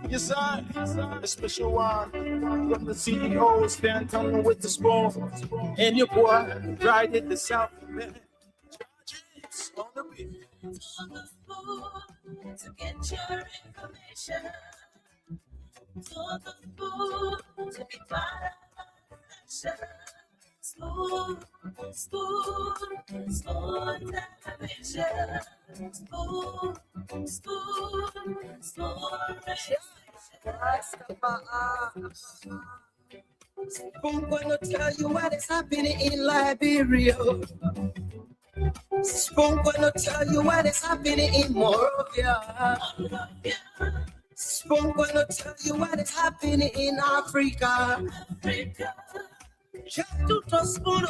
Yes, sir. A special one from the CEO, Stan Tunnel with the spoon. And your boy, right in the South. Man. On the beat. To get your information. To the spoon, to be part of the action. Spoon television. Spoon gonna tell you what is happening in Liberia. Spoon gonna tell you what is happening in Morovia. Spoon gonna tell you what is happening in Africa. Just to spoon,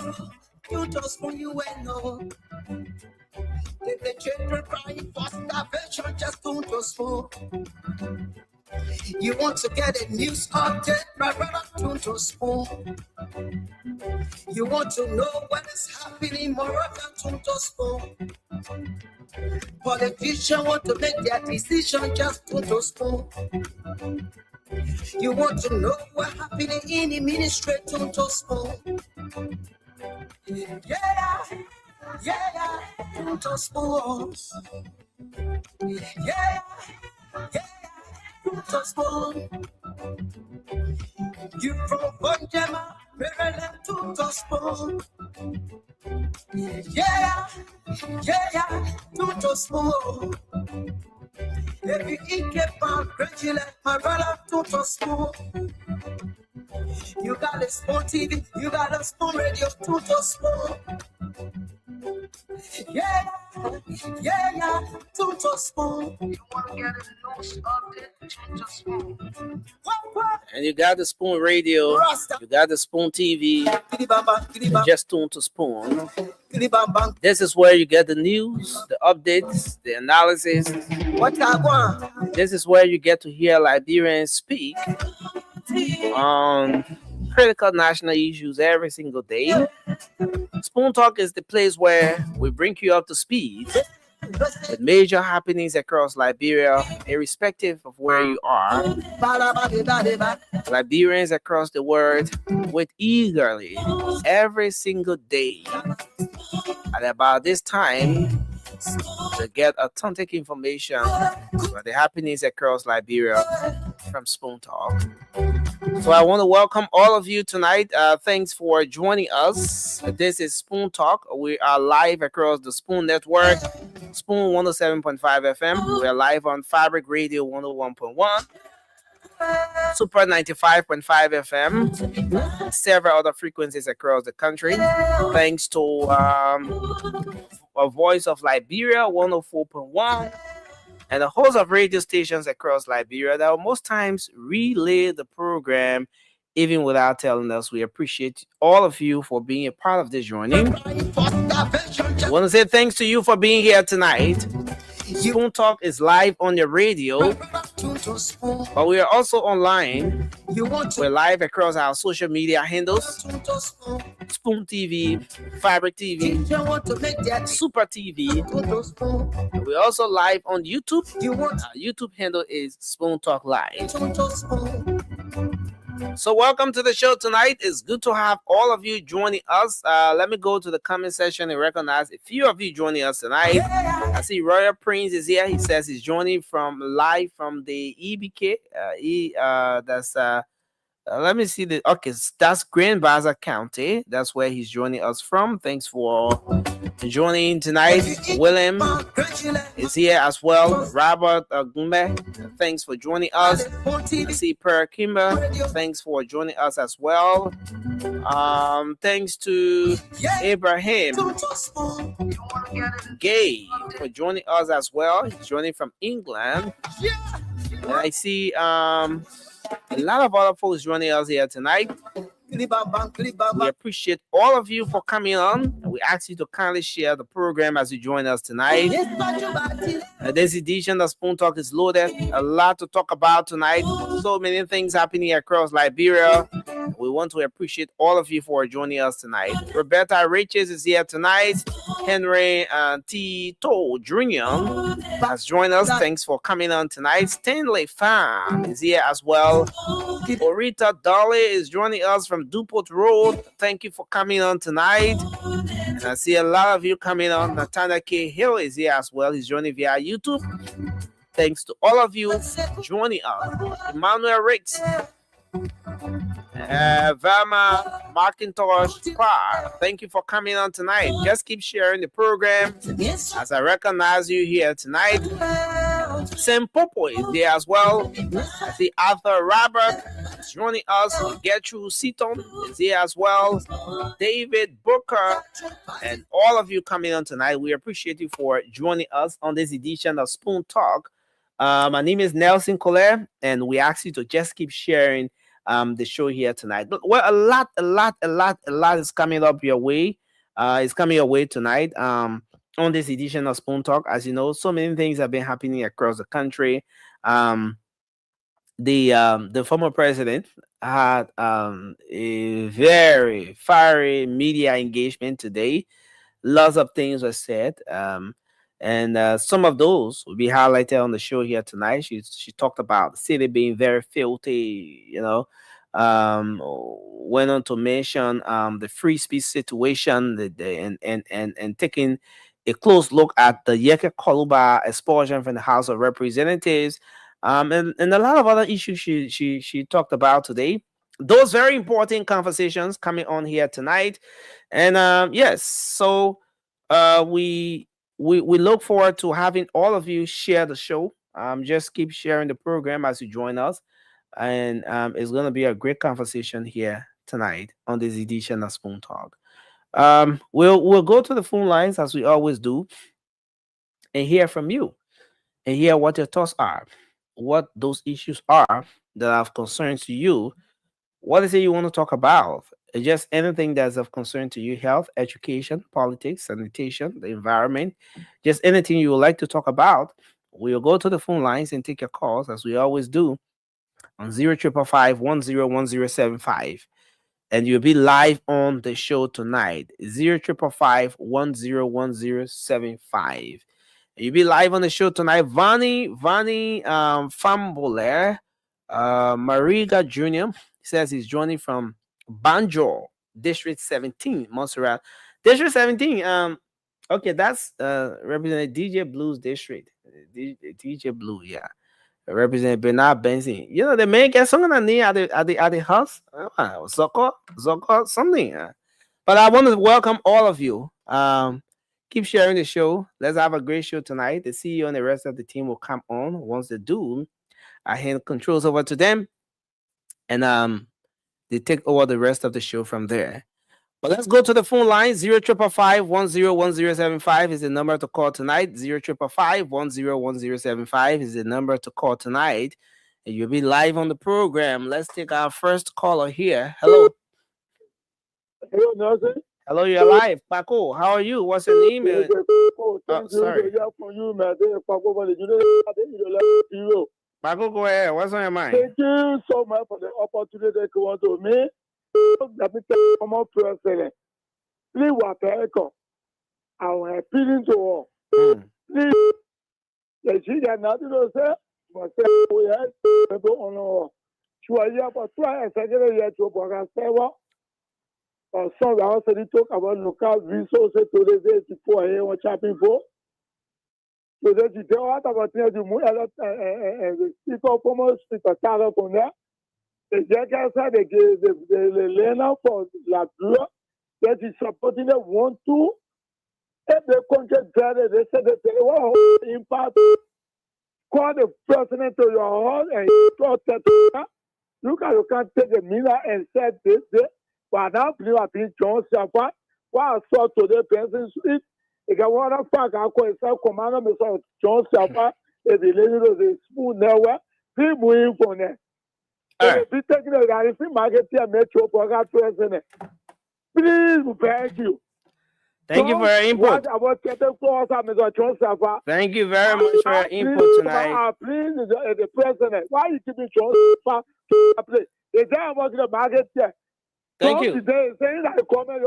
you will know. If the children crying for starvation, just to spoon. You want to get a news update, my brother, to spoon. You want to know what is happening more than to spoon. Politicians want to make their decision, just to spoon. You want to know what happening in the ministry, to spoon. Yeah, to spoon. Yeah, to spoon. You from Bonjama, Maryland, to spoon. Yeah, to spoon. If you eat a pound, my brother, to spoon. You got a Spoon TV, you got a Spoon Radio, to spoon. Yeah, to spoon. You want to get a news update, to spoon. And you got the Spoon Radio, you got the Spoon TV, just tune to Spoon. This is where you get the news, the updates, the analysis. This is where you get to hear Liberians speak on critical national issues every single day. Spoon Talk is the place where we bring you up to speed with major happenings across Liberia, irrespective of where you are. Liberians across the world wait eagerly every single day at about this time to get authentic information about the happenings across Liberia from Spoon Talk. So I want to welcome all of you tonight. Thanks for joining us. This is Spoon Talk. We are live across the Spoon Network, Spoon 107.5 FM. We are live on Fabric Radio 101.1, Super 95.5 FM, several other frequencies across the country. Thanks to a Voice of Liberia 104.1. and a host of radio stations across Liberia that will most times relay the program even without telling us. We appreciate all of you for being a part of this journey. I want to say thanks to you for being here tonight. Spoon Talk is live on your radio, but we are also online. We're live across our social media handles: Spoon TV, Fabric TV, Super TV. We're also live on YouTube. Our YouTube handle is Spoon Talk Live. So welcome to the show tonight. It's good to have all of you joining us. Let me go to the comment section and recognize a few of you joining us tonight. I see Royal Prince is here. He says he's joining live from the EBK. Let me see okay, that's Grand Baza County. That's where he's joining us from. Thanks for joining tonight. William is here as well. Robert Gumbe, thanks for joining us. I see Per Kimber, thanks for joining us as well. Thanks to Abraham Gay for joining us as well. He's joining from England. And I see a lot of other folks joining us here tonight. We appreciate all of you for coming on. We ask you to kindly share the program as you join us tonight. This edition of Spoon Talk is loaded. A lot to talk about tonight. So many things happening across Liberia. We want to appreciate all of you for joining us tonight. Roberta Riches is here tonight. Henry T. Toll Jr. has joined us. Thanks for coming on tonight. Stanley Pham is here as well. Orita Dolly is joining us from Dupont Road. Thank you for coming on tonight. And I see a lot of you coming on. Nathaniel K. Hill is here as well. He's joining via YouTube. Thanks to all of you joining us. Emmanuel Ricks, Velma McIntosh Parr, thank you for coming on tonight. Just keep sharing the program as I recognize you here tonight. Sam Popo is there as well. I see Arthur Robert is joining us. Gertrude Seaton is here as well. David Booker and all of you coming on tonight. We appreciate you for joining us on this edition of Spoon Talk. My name is Nelson Collier, and we ask you to just keep sharing the show here tonight. Well, a lot is coming up your way. It's coming your way tonight. On this edition of Spoon Talk, as you know, so many things have been happening across the country. The former president had a very fiery media engagement today. Lots of things were said. And some of those will be highlighted on the show here tonight. She talked about the city being very filthy, went on to mention the free speech situation, and taking a close look at the Yeke Koluba expulsion from the House of Representatives, and a lot of other issues she talked about today. Those very important conversations coming on here tonight, and yes, so we look forward to having all of you share the show. Just keep sharing the program as you join us, and it's going to be a great conversation here tonight on this edition of Spoon Talk. We'll go to the phone lines as we always do, and hear from you, and hear what your thoughts are, what those issues are that are of concern to you. What is it you want to talk about? Just anything that's of concern to you: health, education, politics, sanitation, the environment, just anything you would like to talk about. We'll go to the phone lines and take your calls as we always do on 0555-101075. And you'll be live on the show tonight. 0555-101075. You'll be live on the show tonight. Vani Famboler, Mariga Jr. says he's joining from Banjo, District 17, Montserrat. District 17. Okay, that's represented DJ Blues District. DJ Blue, yeah. Represent Bernard Benson. You know, the man gets something at the house. Zoko, something. But I want to welcome all of you. Keep sharing the show. Let's have a great show tonight. The CEO and the rest of the team will come on. Once they do, I hand controls over to them, and they take over the rest of the show from there. But let's go to the phone line. 0555-101075 is the number to call tonight. 0555-101075 is the number to call tonight. And you'll be live on the program. Let's take our first caller here. Hello. Hello, Nelson. Hello, you're live. Paco, how are you? What's your name? Sorry. Paco, go ahead. What's on your mind? Thank you so much for the opportunity to come to me. Let me tell you, former president, please what I am appealing to all. Please, the children not to say, but we have people on all. Chua for try a second year to work server. Or some also talk about local resources to the day before here on shopping for. So that you tell what about the moon and the people from speaker Tara from there. The Jackass they gave the learner for La Blue that is supporting the 1-2. If the country gathered, they said that they were impact. Call the president to your hall and protest. You can't take the mirror and say this. But now, please, I think John Sapa, while I saw today, President Street, if I want to fuck, I'll call yourself Commander Mr. John Sapa, if the lady of the spoon there, please move for them. Right. Be taking a market here, Metro President. Please, thank you. Thank you for your input. Thank you very much for your input tonight. Please, the president, why you keeping Trump? Is there about the market here? Thank you. Today saying that the comment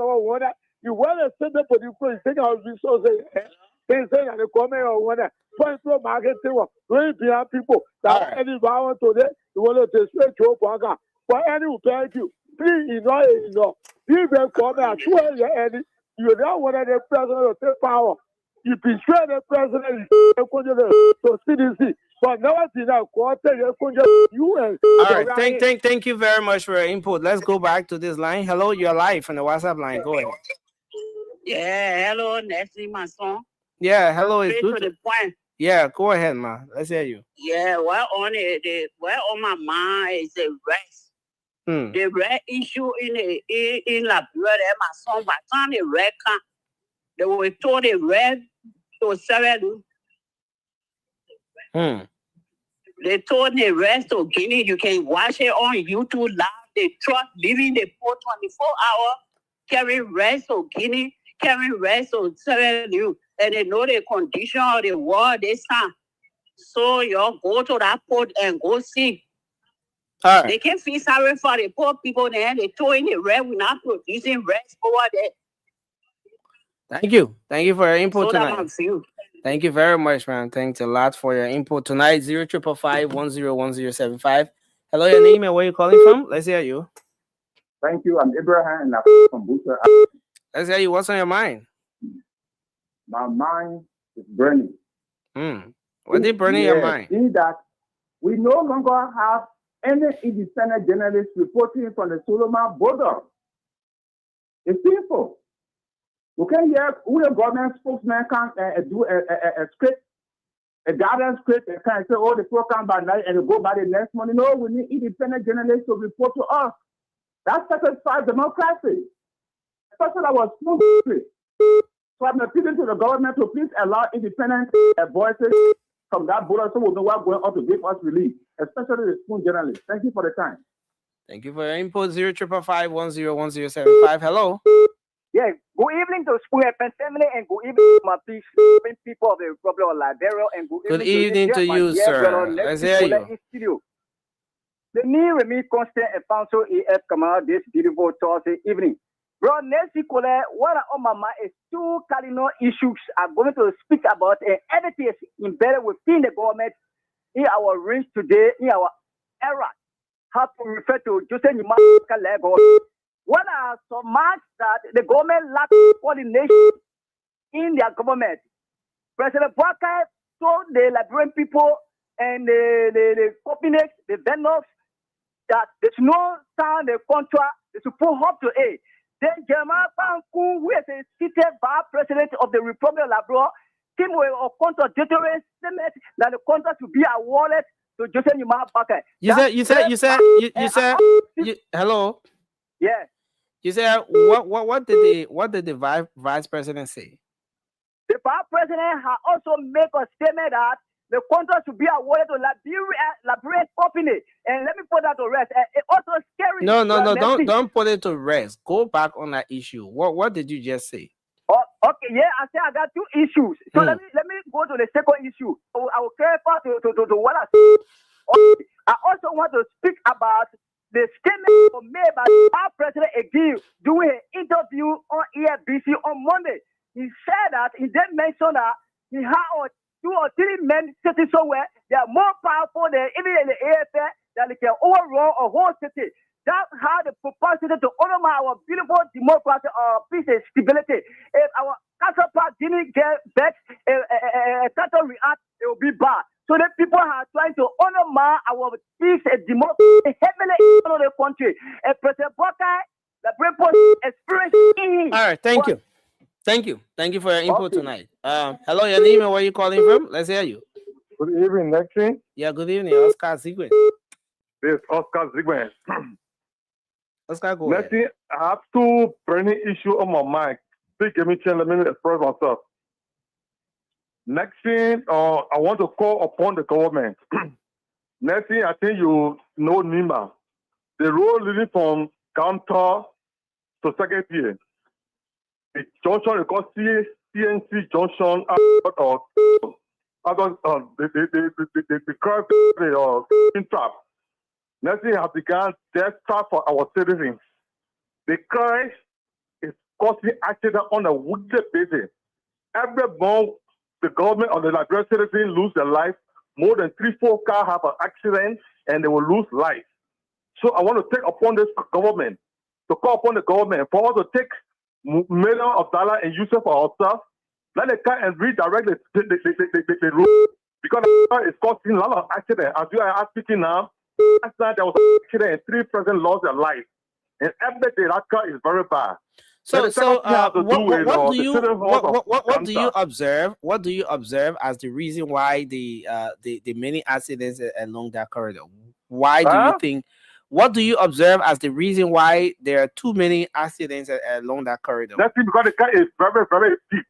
you want to send them for the place, take our resources. They say that the comment or whatever. Point to market really behind people that any violence today, you want to straight to Oaga. But any will thank you. Please, you know. You can come and swear any. You don't want the president to take power. You betray the president to CDC. But now I see that quarter UN. All right, thank you very much for your input. Let's go back to this line. Hello, you're live on the WhatsApp line. Go ahead. Yeah, hello, Nessie, my son. Yeah, hello. Straight to the point. Yeah, go ahead, ma. Let's hear you. Yeah, well on my mind is the rest. The red issue in Liberia, my son, by the time the red come, they were told the red to 7. They told the rest of Guinea, you can watch it on YouTube live. They truck leaving the port 24 hours, carrying rest of Guinea, carrying rest of 7 and they know the condition of the war they stand. So you go to that port and go see. All right. They can feel sorry for the poor people there. They tow in the red, we're not producing rest over there. Thank you. Thank you for your input so tonight. Thank you very much, man. Thanks a lot for your input tonight. 0555-101075. Hello, your name and where you calling from? Let's hear you. Thank you. I'm Abraham and I'm from Busa. Let's hear you. What's on your mind? My mind is burning. What did burn in your mind? In that we no longer have any independent journalists reporting from the Solomon border. It's simple. We can hear who the government spokesman can do a script, a guidance script, and can say, oh, the program by night and go by the next morning. No, we need independent journalists to report to us. That satisfies democracy. Especially our small country. So I'm appealing to the government to please allow independent voices from that border so we know what's going on to give us relief, especially the school journalists. Thank you for the time. Thank you for your input. 0555-101075. Hello. Yeah, good evening to Spoon FM family and good evening to my people of the Republic of Liberia and good evening to you, sir. Let's hear you. The new Remy Constant and Council EF come out this beautiful Thursday evening. Bro, Nancy Cole, what on my mind is 2 cardinal issues I'm going to speak about and everything is embedded within the government in our range today, in our era. How to refer to Joseph Nimaka level. What are some marks that the government lacks coordination in their government? President Bwaka told the Liberian people and the companies, the vendors, that there's no sign the contract, they should put up to aid. Then Jeremiah Panku, who is a seated vice president of the Republic of Liberia, came with a contradictory statement that the contract should be awarded to Joseph Nimaka. You said, hello? Yeah. You said what did the vice president say? The vice president has also made a statement that the contract should be awarded to Liberian company. And let me put that to rest. It also scary. No, don't put it to rest. Go back on that issue. What did you just say? Oh, okay, yeah, I said I got 2 issues. So let me go to the second issue. I will clarify to what I said. Okay. I also want to speak about the statement made by our president again during an interview on EFBC on Monday. He said that he did mention that he had 2 or 3 men sitting somewhere. They are more powerful than even in the AFL that they can overrun a whole city. That's how the propensity to undermine our beautiful democracy, peace and stability. If our counterpart didn't get back a counter react, it will be bad. So the people are trying to undermine our peace and democracy heavily in the country. And President Bwaka, the people experience. All right, thank you. Thank you for your input tonight. Hello, your name and where you calling from? Let's hear you. Good evening, Nexi. Yeah, good evening, Oscar Zigwen. This is Oscar Zigwen. Oscar, go ahead. Nexi, I have 2 burning issues on my mind. Please give me a chance. Let me express myself. Next thing, I want to call upon the government. Next thing, I think you know Nima. the road leading from Counter to Secretary, the junction is called CNC Junction, or the curve, the trap. Nothing has begun death trap for our citizens. The curve is causing accident on a weekly basis. Every month, the government or the Liberian citizens lose their life. More than 3-4 cars have an accident and they will lose life. So I want to take upon this government, to call upon the government for us to take millions of dollars and use it for ourselves. Let it come and redirect the road, because it's causing a lot of accidents. As you are speaking now, last night there was an accident and 3 persons lost their life. And every day that car is very bad. So what do you observe? What do you observe as the reason why the many accidents along that corridor? Why do you think? What do you observe as the reason why there are too many accidents along that corridor? That's because the car is very, very deep.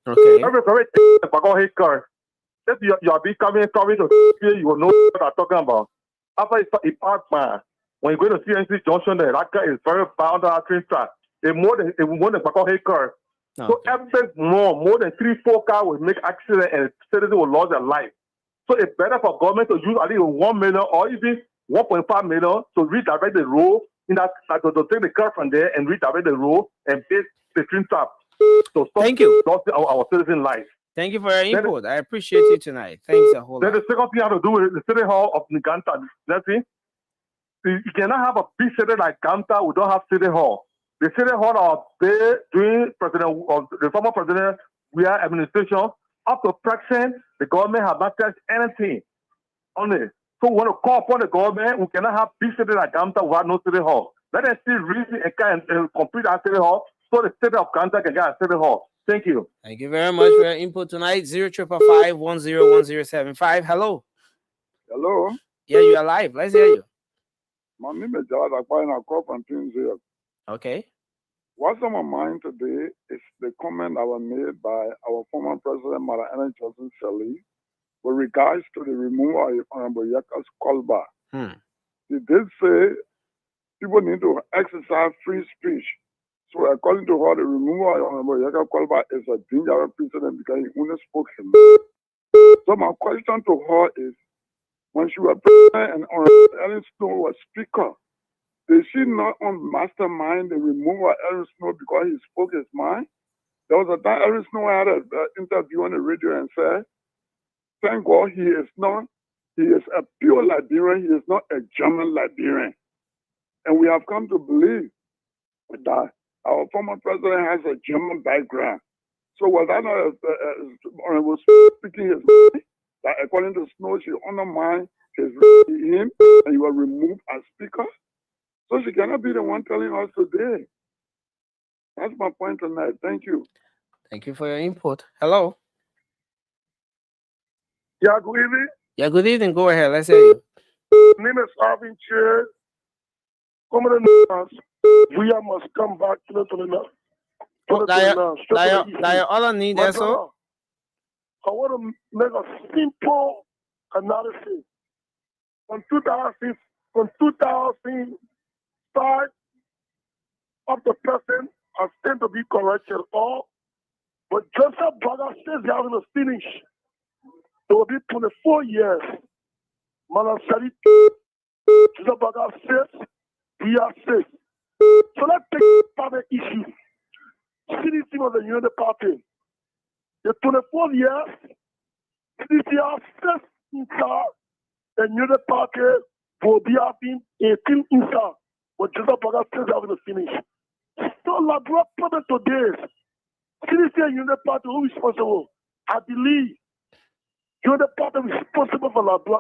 Okay. Very, very deep. Hit car. If you are coming to here, you will know what I'm talking about. After it parked, man, when you go to CNC Junction, there, that car is very bad on that train track. It's more than hit car. Okay. So every more than 3-4 cars will make accident and citizens will lose their life. So it's better for government to use at least 1 million or even 1.5 million to redirect the road in that to take the car from there and redirect the road and build the train trap. So thank you. Losing our citizen life. Thank you for your input. I appreciate you tonight. Thanks a whole lot. Then the second thing I have to do with the City Hall of Ganta. That's it. You cannot have a big city like Ganta. We don't have City Hall. The City Hall are there during the former president, we are administration. Up to present, the government has not touched anything on it. So we want to call upon the government. We cannot have big city like Ganta without no City Hall. Let us see reason and complete our City Hall so the city of Ganta can get a City Hall. Thank you. Thank you very much for your input tonight. 0555-101075. Hello. Hello. Yeah, you are live. Let's hear you. My name is Jawad Akbar and I call from Tunisia. Okay. What's on my mind today is the comment that was made by our former president, Mara Ellen Johnson Shirley, with regards to the removal of Honorable Yaka's Kolba. He did say people need to exercise free speech. So according to her, the removal of Honorable Yaka Kolba is a dangerous precedent because he only spoke him. So my question to her is, when she was president and Honorable Ellen Snow was speaker, did she not mastermind the removal of Ellen Snow because he spoke his mind? There was a time Ellen Snow had an interview on the radio and said, thank God he is a pure Liberian, he is not a German Liberian. And we have come to believe that our former president has a German background. So was that not was speaking his mind, that according to Snow, she undermined him and he was removed as speaker? So she cannot be the one telling us today. That's my point tonight. Thank you. Thank you for your input. Hello. Yeah, good evening. Yeah, good evening. Go ahead. Let's hear you. My name is Arvin Chair. We must come back to the other need also. I want to make a simple analysis. From 2005 up to present, I stand to be corrected all. But Joseph Brother says they are going to finish. It will be 24 years. Manasari, Joseph Brother says we are safe. So let's take the issue. CDC was a unit party. The 24 years, CDC has first inside the unit party will be having 18 inside. But Joseph Brother says they are going to finish. So Labrador problem today, CDC and unit party who is responsible? I believe unit party is responsible for Labrador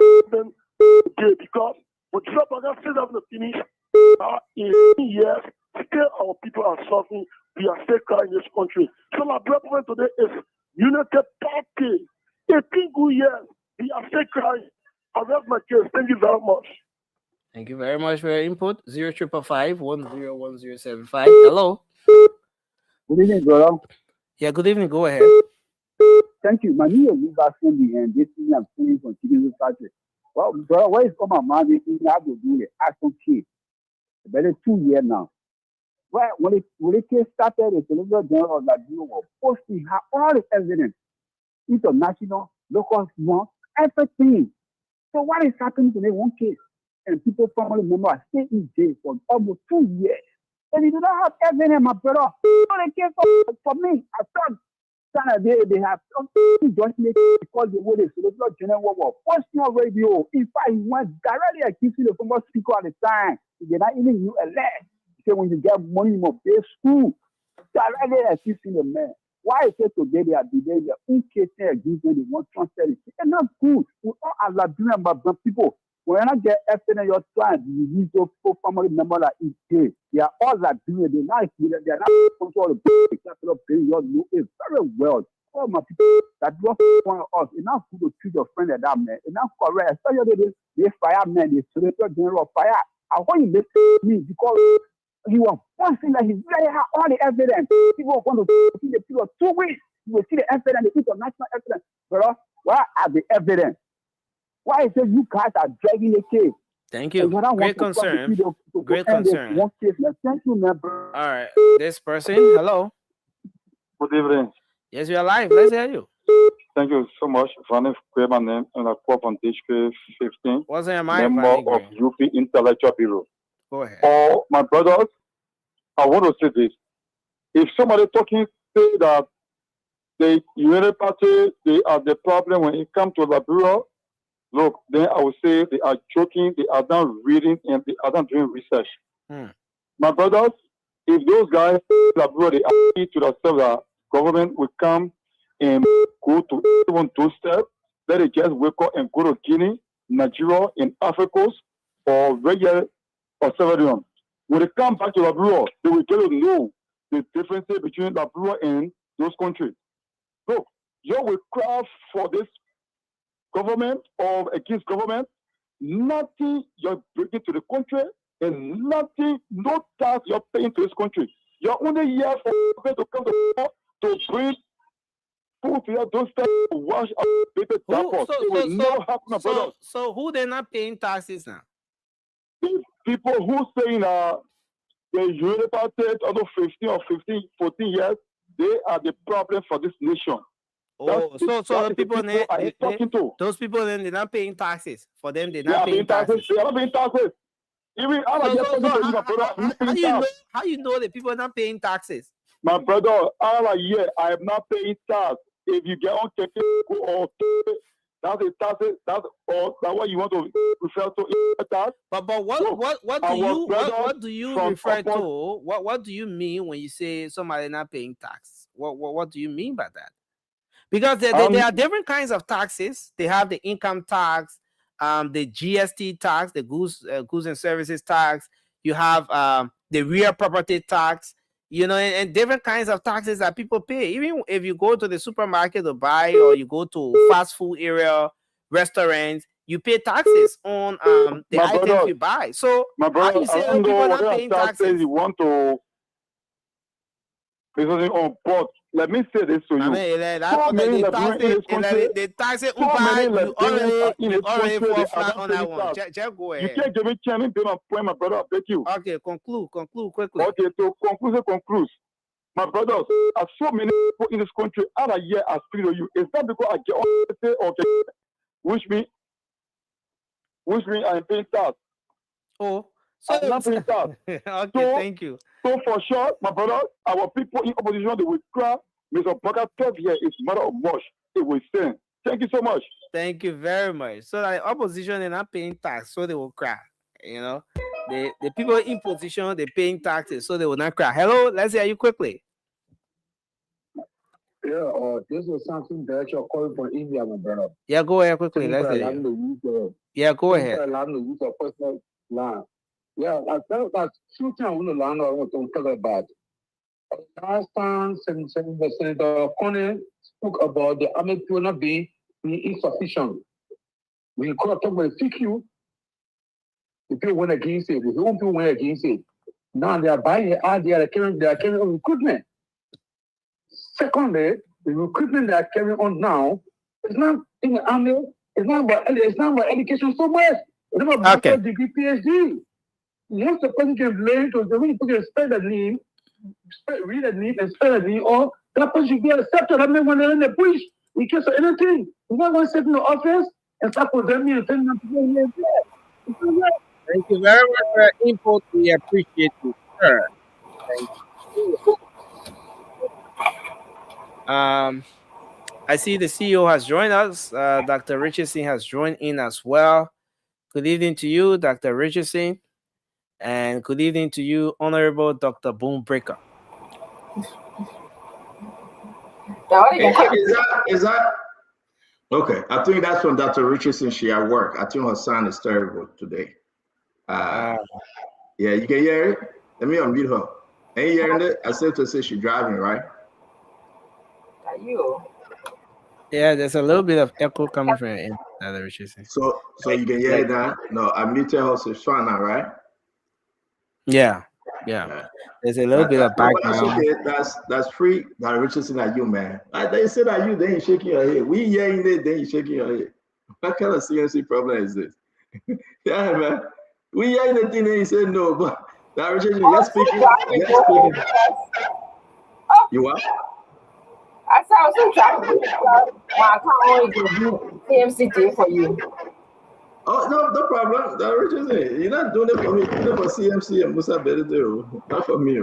today because what Joseph Brother says they are going to finish. 18 years, still our people are suffering. We are still crying in this country. So my problem today is United Party. 18 good years, we are still crying. I rest my case. Thank you very much. Thank you very much for your input. 0555-101075. Hello. Good evening, brother. Yeah, good evening. Go ahead. Thank you. My name is Baskendi, and this is I'm calling from Chicken Factory. Well, brother, what is on my mind is I have to do the action key. About 2 years now. Well, when the case started, the Solicitor General of Liberia was posting all the evidence, international, local one, everything. So what is happening today? One case, and people, family members, are staying in jail for almost 2 years. And you do not have evidence, my brother. So the case for me, I thought they have judgment because the way the Solicitor General was posting on radio. In fact, he went directly accusing the former speaker at the time. He did not even use a letter. He said, when you get money, you must pay school. Directly accusing the man. Why is it today they are delaying their own case against them? They want transparency. It's not good. We all are Liberian people. When you not get evidence, you're trying to use your family member like each day. They are all Liberian. They're not control the capital paying your know it very well. All my people that don't want us. It's not good to treat your friend like that, man. It's not correct. Especially they fire men, the Solicitor General fire. I want you to me because he was posting that he really had all the evidence. People are going to see the people 2 weeks. You will see the evidence, the international evidence. But where are the evidence? Why is it you guys are dragging the case? Thank you. Great concern. Great concern. One case. Thank you, man. All right. This person, hello. Good evening. Yes, you're live. Let's hear you. Thank you so much. Vanif my name and I call from HK 15. What's your mind? Member of UP Intellectual Bureau. Go ahead. Oh, my brothers, I want to say this. If somebody talking say that the United Party, they are the problem when it comes to Liberia, look, then I would say they are joking, they are not reading, and they are not doing research. My brothers, if those guys Liberia, they are to themselves that government will come and go to even 2 steps, let it just wake up and go to Guinea, Nigeria, and Africa, or regular or Salvador. When they come back to Liberia, they will get to know the difference between Liberia and those countries. Look, you will cry for this government or against government, nothing you're bringing to the country and nothing, no tax you're paying to this country. You're only here for them to come to bring food to your doorstep to wash up baby diapers. It will never happen, my brother. So who they're not paying taxes now? These people who saying the United Party under 14 years, they are the problem for this nation. Oh, so the people those people then they're not paying taxes. For them, they're not paying taxes. They are not paying taxes. Even how you know the people are not paying taxes? My brother, all a year I am not paying tax. If you get on or that's a tax, that's what you want to refer to tax. But what do you refer to? What do you mean when you say somebody not paying tax? What do you mean by that? Because there are different kinds of taxes. They have the income tax, the GST tax, the goods and services tax. You have the real property tax, and different kinds of taxes that people pay. Even if you go to the supermarket to buy, or you go to fast food area, restaurants, you pay taxes on the items you buy. So how do you say people are not paying taxes? You want to pay something on board. Let me say this to you. The taxes you already fall flat on that one. Just go ahead. You can't give me chance to my point, my brother. I beg you. Okay, conclude quickly. Okay, to conclude. My brothers, as so many people in this country out a year I speak to you. It's not because I get on to say okay, which means I'm paying tax. Oh. So, I'm not paying tax. Okay, thank you. So for sure, my brother, our people in opposition, they will cry. Mr. Baka 12 years is matter of much. It will stand. Thank you so much. Thank you very much. So the opposition, they're not paying tax, so they will cry. The people in position, they're paying taxes, so they will not cry. Hello, let's hear you quickly. Yeah, this is something that you're calling for India, my brother. Yeah, go ahead quickly. Let's hear you. Yeah, go ahead. Allowing the use of personal land. Yeah, that's something I want to learn or want to talk about. Last time, Senator Connie spoke about the army people not being insufficient. We could talk about the CQ. The people went against it. The young people went against it. Now they are buying it. They are carrying on recruitment. Secondly, the recruitment they are carrying on now is not in the army. It's not about education so much. It's not about degree, PhD. once the person can learn to, when you can spell the name, read the name and spell the name, or that person should be accepted. I mean, when they're in the bush, in case of anything, you're not going to sit in the office and start condemning and telling them to go in there. Thank you very much for your input. We appreciate you, sir. Thank you. I see the CEO has joined us. Dr. Richardson has joined in as well. Good evening to you, Dr. Richardson. And good evening to you, Honorable Dr. Boombreaker. Is that okay? I think that's from Dr. Richardson. She at work. I think her sound is terrible today. Yeah, you can hear it. Let me unmute her. Ain't you hearing it? I said to say she's driving, right? Are you? Yeah, there's a little bit of echo coming from your end, Dr. Richardson. So you can hear it now? No, I muted her, so it's fine now, right? Yeah. There's a little bit of background. That's okay. That's free. Dr. Richardson, at you, man. They said that you, then you shaking your head. We hearing it, then you shaking your head. What kind of CNC problem is this? Yeah, man. We hearing the thing, then you say no, but Dr. Richardson, you're speaking. You what? I said I was so trying I can't only do CMC for you. Oh, no problem. Dr. Richardson, you're not doing it for me. You're doing it for CMC and Musa Bededo. Not for me.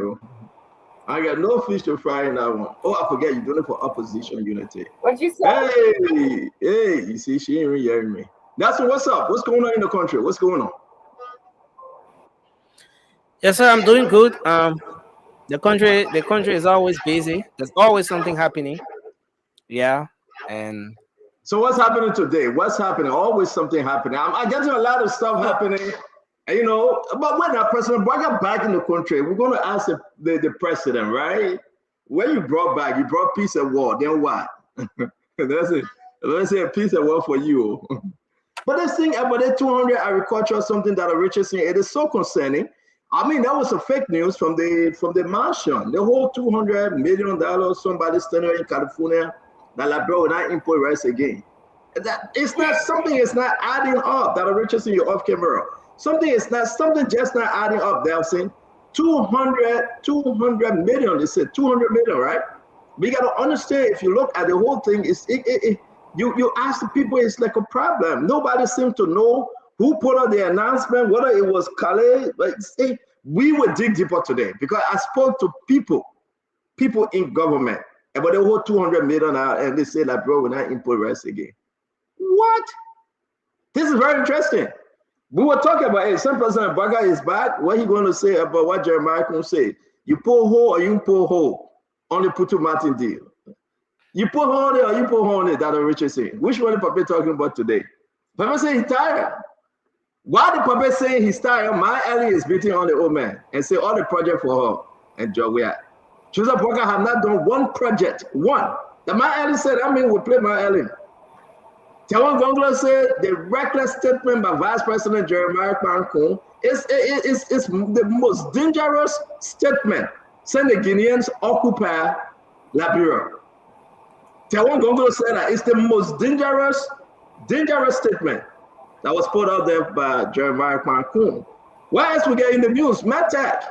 I got no fish to fry in that one. Oh, I forget, you're doing it for opposition unity. What you say? Hey, you see, she ain't even hearing me. That's what's up. What's going on in the country? What's going on? Yes, sir, I'm doing good. The country is always busy. There's always something happening. Yeah, and so what's happening today? What's happening? Always something happening. I'm getting a lot of stuff happening. You know, but when that President brought back in the country, we're going to ask the president, right? When you brought back, you brought peace and war. Then what? That's it. Let's say peace and war for you. But this thing about the 200 agriculture, something that Richardson, it is so concerning. I mean, that was a fake news from the mansion. The whole $200 million, somebody standing in California, that Liberia will not import rice again. That it's not something. It's not adding up. That Richardson, you're off camera. Something just not adding up. They're saying 200 million. They said 200 million, right? We got to understand. If you look at the whole thing, you ask the people, it's like a problem. Nobody seems to know who put out the announcement, whether it was Calais. But we will dig deeper today because I spoke to people in government about the whole 200 million, and they say that bro, we're not import rice again. What? This is very interesting. We were talking about it. Some President Baga is back. What he going to say about what Jeremiah can say? You pull hole or you pull hole? Only put to Martin deal. You pull hole there or you pull hole there, that Richard say. Which one is Papa talking about today? Papa say he's tired. Why did Papa say he's tired? My Ellie is beating on the old man and say all the project for her and Joe we are. Joseph Baga have not done one project. One. The my Ellie said, I mean, we play my Ellie. Tawan Gonglo said the reckless statement by Vice President Jeremiah Kpankun is the most dangerous statement saying the Guineans occupy Liberia. Tawan Gonglo said that it's the most dangerous statement that was put out there by Jeremiah Kpankun. What else we get in the news? MedTech.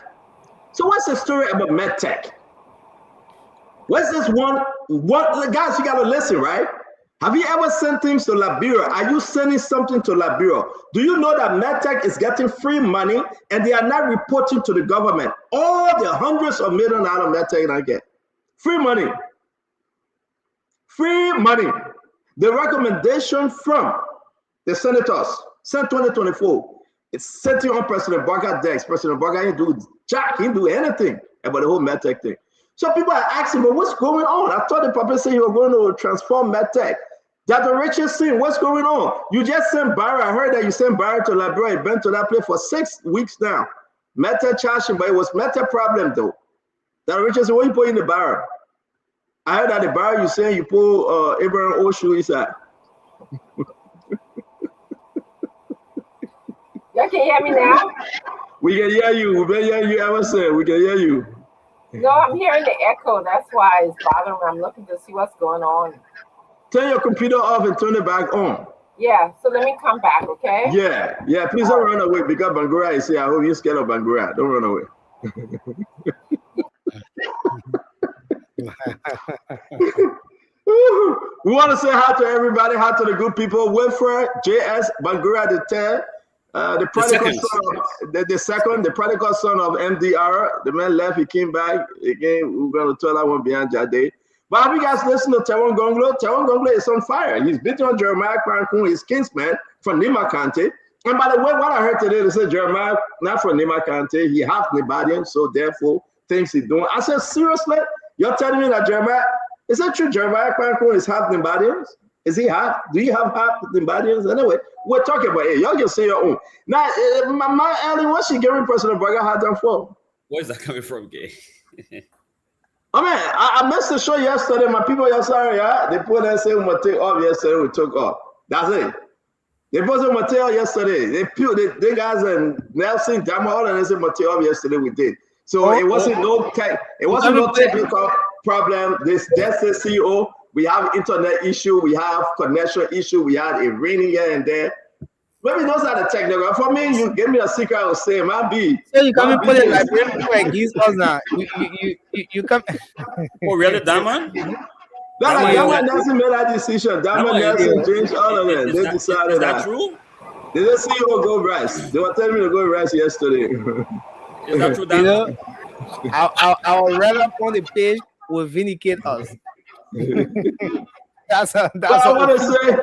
So what's the story about MedTech? What's this one? Guys, you gotta listen, right? Have you ever sent things to Liberia? Are you sending something to Liberia? Do you know that MedTech is getting free money and they are not reporting to the government all the hundreds of millions out of MedTech I get? Free money. Free money. The recommendation from the senators, Senate 2024, it's sitting on President Baga desk. President Baga didn't do jack, he didn't do anything about the whole MedTech thing. So people are asking, but what's going on? I thought the Papa said you were going to transform MedTech. Dr. Richardson, what's going on? You just sent Barry. I heard that you sent Barry to Liberia. You've been to that place for 6 weeks now. MedTech charging, but it was MedTech problem though. Dr. Richardson, what you put in the barrel? I heard that the barrel you saying you pull Abraham Oshu inside. Y'all can hear me now? We can hear you. We can hear you ever say. We can hear you. No, I'm hearing the echo. That's why it's bothering me. I'm looking to see what's going on. Turn your computer off and turn it back on. Yeah, so let me come back, okay? Yeah. Please don't run away because Bangura is here. I hope you're scared of Bangura. Don't run away. We want to say hi to everybody, hi to the good people. Wilfred, JS, Bangura the 10, the prodigal son of the second, the prodigal son of MDR. The man left, he came back. Again, we're going to tell that one behind Jade. But have you guys listened to Tewon Gonglo? Tewon Gonglo is on fire. He's beating on Jeremiah Kwankun, his kinsman from Nima County. And by the way, what I heard today, they said Jeremiah, not from Nima County, he half Nibadian, so therefore, things he's doing. I said, seriously? You're telling me that Jeremiah, is that true? Jeremiah Kwankun is half Nibadians? Is he half? Do you have half Nibadians? Anyway, we're talking about it. Y'all can say your own. Now, my Ellen, what's she giving President Burger hard time for? Where's that coming from, Gay? I mean, I missed the show yesterday. My people yesterday, yeah, they put and say we take off yesterday. We took off. That's it. They posted Mateo yesterday. They guys and Nelson, Dama, all and they said Mateo yesterday. We did. So it wasn't no technical problem. That's the CEO. We have internet issue. We have connection issue. We had a raining here and there. Maybe those are the technical. For me, you give me a secret. I will say, man, B. So you come and put it like against us now. You come. Oh, really, Dama? Dama Nelson made that decision. Dama Nelson, James, all of them. They decided is that true? They didn't see you go rest. They were telling me to go rest yesterday. Is that true, Dama? You know, our rep on the page will vindicate us. That's I want to say,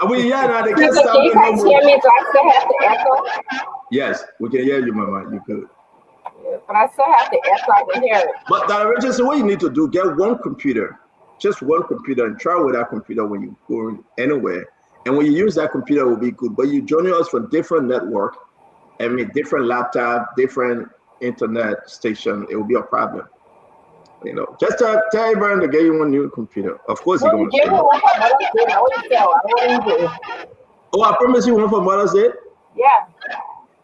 we now they can't stop Can you guys hear me? Do I still have the echo? Yes, we can hear you, Mama. You could. But I still have the echo. I can hear it. But Director, so what you need to do, get one computer, just one computer, and try with that computer when you go anywhere. And when you use that computer, it will be good. But you joining us from different network, I mean, different laptop, different internet station, it will be a problem. You know, just tell everyone to get you one new computer. Of course, you're going to say. Oh, I promise you one for Mother's Day? Yeah.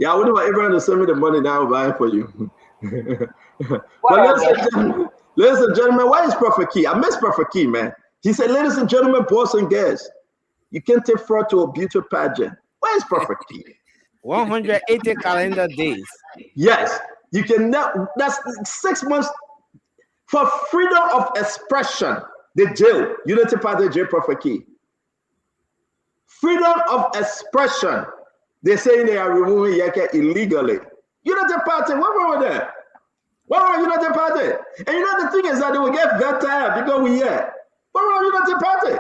Yeah, I wouldn't want everyone to send me the money now, I'll buy it for you. But ladies and gentlemen, why is Prophet Key? I miss Prophet Key, man. He said, ladies and gentlemen, boys and girls, you can't take fraud to a beauty pageant. Where is Prophet Key? 180 calendar days. Yes, you can. That's 6 months. For freedom of expression, the jail, Unity Party jail, Prophet Key. Freedom of expression, they say they are removing Yeke illegally. Unity Party, what wrong with that? What wrong with Unity Party? And you know the thing is that they will get better because we here. What wrong with Unity Party?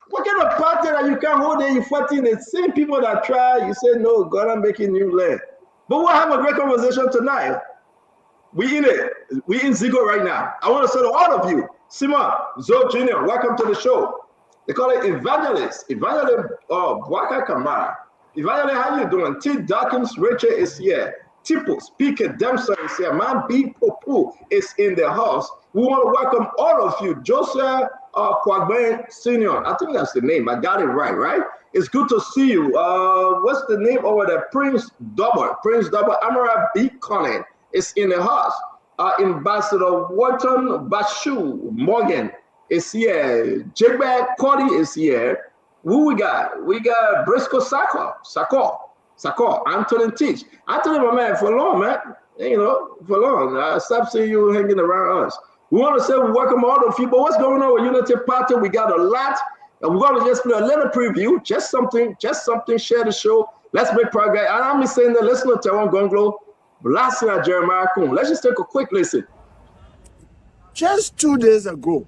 What kind of party that you can't hold there, you fighting the same people that try, you say, no, God, I'm making new land. But we'll have a great conversation tonight. We in it. We in Zigo right now. I want to say to all of you, Simon, Zoe Jr., welcome to the show. They call it Evangelist. Evangelist Bwaka Kamara. Evangelist, how you doing? T. Dawkins, Rachel is here. Tipo, Speaker Dempsey is here. Man, B. Popu is in the house. We want to welcome all of you. Joseph Kwagben Sr., I think that's the name. I got it right? It's good to see you. What's the name over there? Prince Double. Amara B. Conant is in the house. Ambassador Wharton Bashu Morgan is here. Jigba Cody is here. Who we got? We got Briscoe Sako, Anthony Teach. Anthony, my man, for long, man. You know, for long. I stopped seeing you hanging around us. We want to say we welcome all of you, but what's going on with Unity Party? We got a lot, and we're going to just play a little preview, just something, share the show. Let's make progress. And I'm saying that, listen to Tewon Gonglo, blasting at Jeremiah Kuhn. Let's just take a quick listen. Just 2 days ago,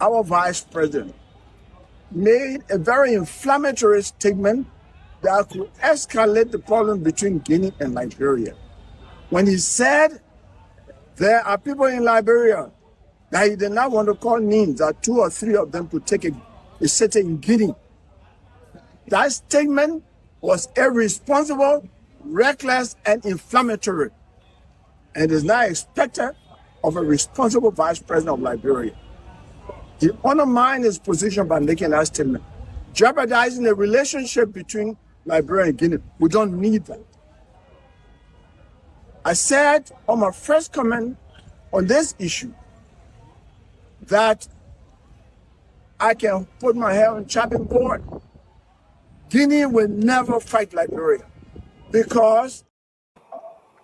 our vice president made a very inflammatory statement that could escalate the problem between Guinea and Liberia. When he said there are people in Liberia that he did not want to call names, that 2 or 3 of them could take a seat in Guinea. That statement was irresponsible, reckless, and inflammatory, and is not expected of a responsible vice president of Liberia. He undermined his position by making that statement, jeopardizing the relationship between Liberia and Guinea. We don't need that. I said on my first comment on this issue that I can put my head on chopping board. Guinea will never fight Liberia because.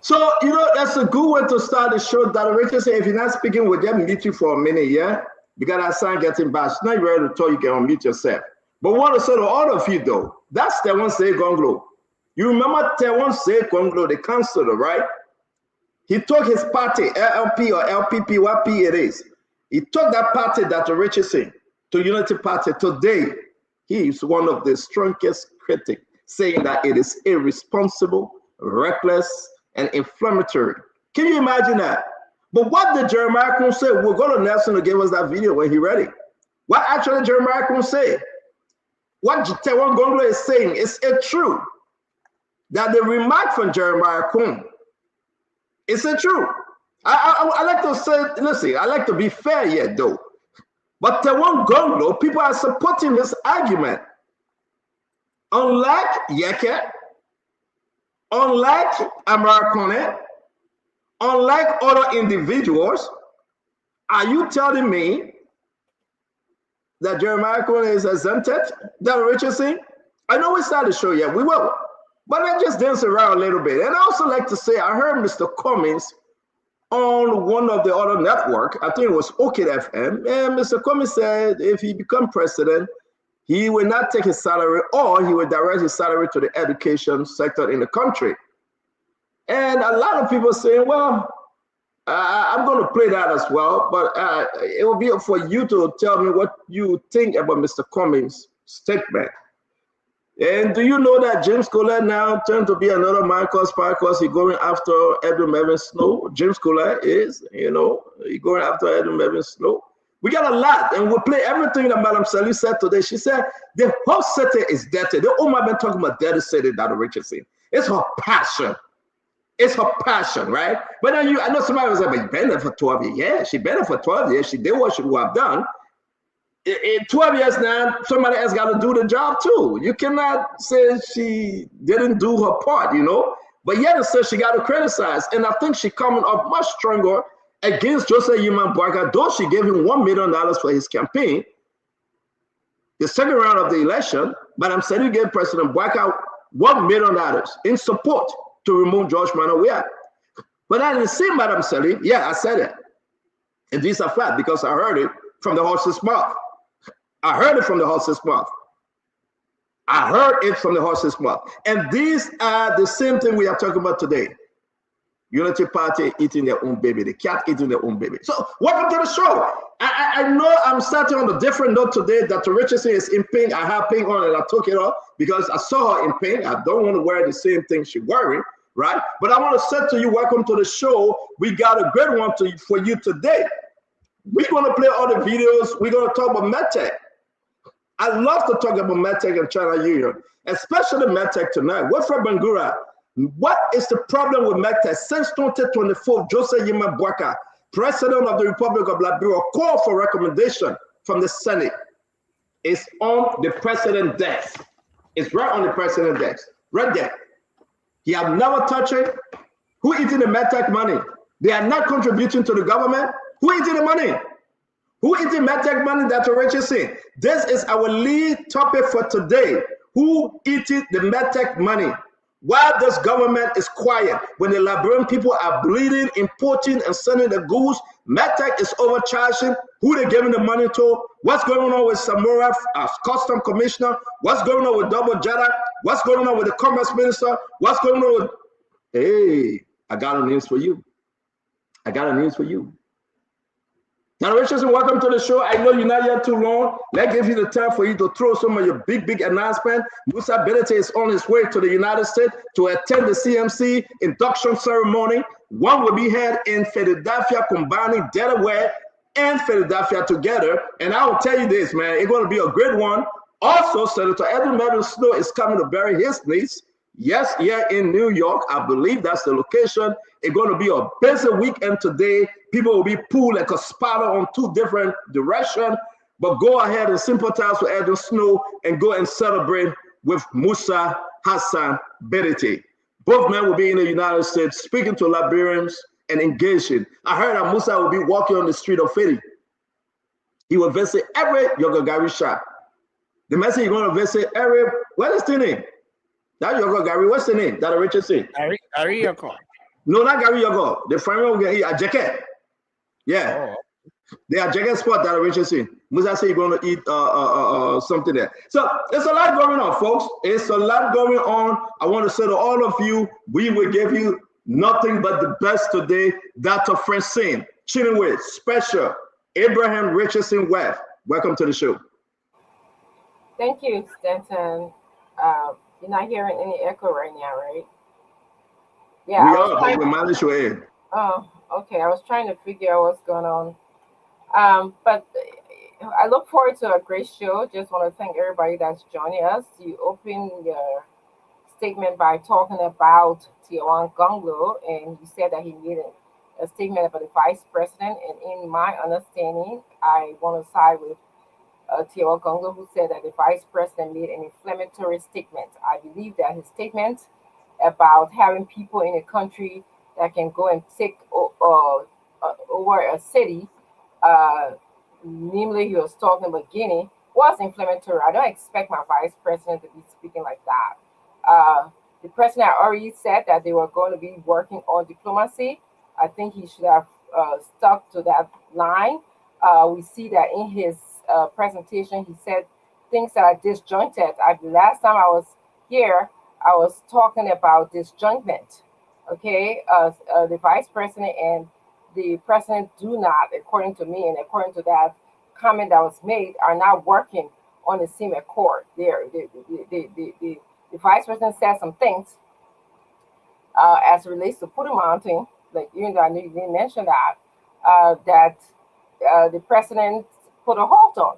So, you know, that's a good way to start the show. Dr. Richardson, if you're not speaking with them, meet you for a minute, yeah? Because that sign getting back. Now you're ready to talk, you can unmute yourself. But what to say to all of you, though, that's Tewon Say Gonglo. You remember Tewon Say Gonglo, the councillor, right? He took his party, LLP or LPP, what P it is. He took that party, Dr. Richardson, to Unity Party. Today, he is one of the strongest critics, saying that it is irresponsible, reckless, and inflammatory. Can you imagine that? But what did Jeremiah Kun say? We'll go to Nelson to give us that video when he's ready. What actually Jeremiah Kun say? What Tewon Gonglo is saying, is it true that the remark from Jeremiah Kun, is it true? I like to say, listen, I like to be fair yet though. But Tewon Gonglo, people are supporting this argument. Unlike Yeke, unlike Americone, unlike other individuals, are you telling me that Jeremiah Kun is exempted? That Richardson? I know we started the show yet, we will. But let's just dance around a little bit. And I also like to say, I heard Mr. Cummings on one of the other network, I think it was Orchid FM, and Mr. Cummings said if he become president, he will not take his salary or he will direct his salary to the education sector in the country. And a lot of people saying, well, I'm going to play that as well, but it will be for you to tell me what you think about Mr. Cummings' statement. And do you know that James Colette now turned to be another Marcus Parkos? He's going after Edwin Mervyn Snow. James Colette is, you know, he's going after Edwin Mervyn Snow. We got a lot, and we'll play everything that Madam Sally said today. She said the whole city is dirty. The woman been talking about dirty city, Dr. Richardson. It's her passion. It's her passion, right? But then I know somebody was like, but you been there for 12 years. Yeah, she been there for 12 years. She did what she would have done. In 12 years now, somebody else got to do the job too. You cannot say she didn't do her part, you know. But yet it says she got to criticize. And I think she's coming up much stronger against Joseph Yuman Boakai, though she gave him $1 million for his campaign. The second round of the election, but I'm saying you gave President Boakai $1 million in support to remove George Manoia. But I didn't see Madam Sally. Yeah, I said it. And these are facts because I heard it from the horse's mouth. I heard it from the horse's mouth. I heard it from the horse's mouth. And these are the same thing we are talking about today. Unity Party eating their own baby, the cat eating their own baby. So welcome to the show. I know I'm starting on a different note today. Dr. Richardson is in pink. I have pink on and I took it off because I saw her in pink. I don't want to wear the same thing she's wearing, right? But I want to say to you, welcome to the show. We got a great one for you today. We're going to play all the videos. We're going to talk about MedTech. I love to talk about MedTech and China Union, especially MedTech tonight. Wilfred Bangura, what is the problem with MedTech? Since 2024, Joseph Yuman Boakai, President of the Republic of Liberia, called for recommendation from the Senate. It's on the President's desk. It's right on the President's desk, right there. He have never touched it. Who eating the MedTech money? They are not contributing to the government. Who eating the money? Who eating MedTech money, Dr. Richardson? This is our lead topic for today. Who eating the MedTech money? Why this government is quiet when the Liberian people are bleeding, importing, and sending the goods? MedTech is overcharging. Who they giving the money to? What's going on with Samora as custom commissioner? What's going on with Double Jada? What's going on with the commerce minister? What's going on with... Hey, I got a news for you. I got a news for you. Now, Richardson, welcome to the show. I know you're not yet too long. Let's give you the time for you to throw some of your big announcement. Musa Benete is on his way to the United States to attend the CMC induction ceremony. One will be held in Philadelphia, combining Delaware and Philadelphia together. And I will tell you this, man, it's going to be a great one. Also, Senator Edwin Mervyn Snow is coming to bury his niece. Yes, here in New York. I believe that's the location. It's going to be a busy weekend today. People will be pulled like a spider on two different directions. But go ahead and sympathize with Edwin Snow and go and celebrate with Musa Hassan Benete. Both men will be in the United States speaking to Liberians and engaging. I heard that Musa will be walking on the street of Philly. He will visit every Yogogari shop. The message he's going to visit every, what is the name? That Yogogari, what's the name? That Richard said. Ari Yoko. No, not Gary Yogo. The family will get a jacket. Yeah. Oh. They are jacket spot that Richard said. Musa say you're going to eat something there. So there's a lot going on, folks. It's a lot going on. I want to say to all of you, we will give you nothing but the best today. Dr. Francine Chinwe, special Abraham Richardson West. Welcome to the show. Thank you, Stanton. You're not hearing any echo right now, right? Yeah, we are, but we managed to air. Oh, okay. I was trying to figure out what's going on. But I look forward to a great show. Just want to thank everybody that's joining us. You opened your statement by talking about Tiawan Gonglo, and you said that he made a statement about the vice president. And in my understanding, I want to side with Tiawan Gonglo, who said that the vice president made an inflammatory statement. I believe that his statement about having people in a country that can go and take over a city, namely he was talking about Guinea, was inflammatory. I don't expect my vice president to be speaking like that. The president already said that they were going to be working on diplomacy. I think he should have stuck to that line. We see that in his presentation, he said things that are disjointed. The last time I was here, I was talking about disjointment. Okay, the vice president and the president do not, according to me and according to that comment that was made, are not working on the same accord. The vice president said some things as it relates to Pudu Mountain, like even though I knew you didn't mention that, the president put a halt on.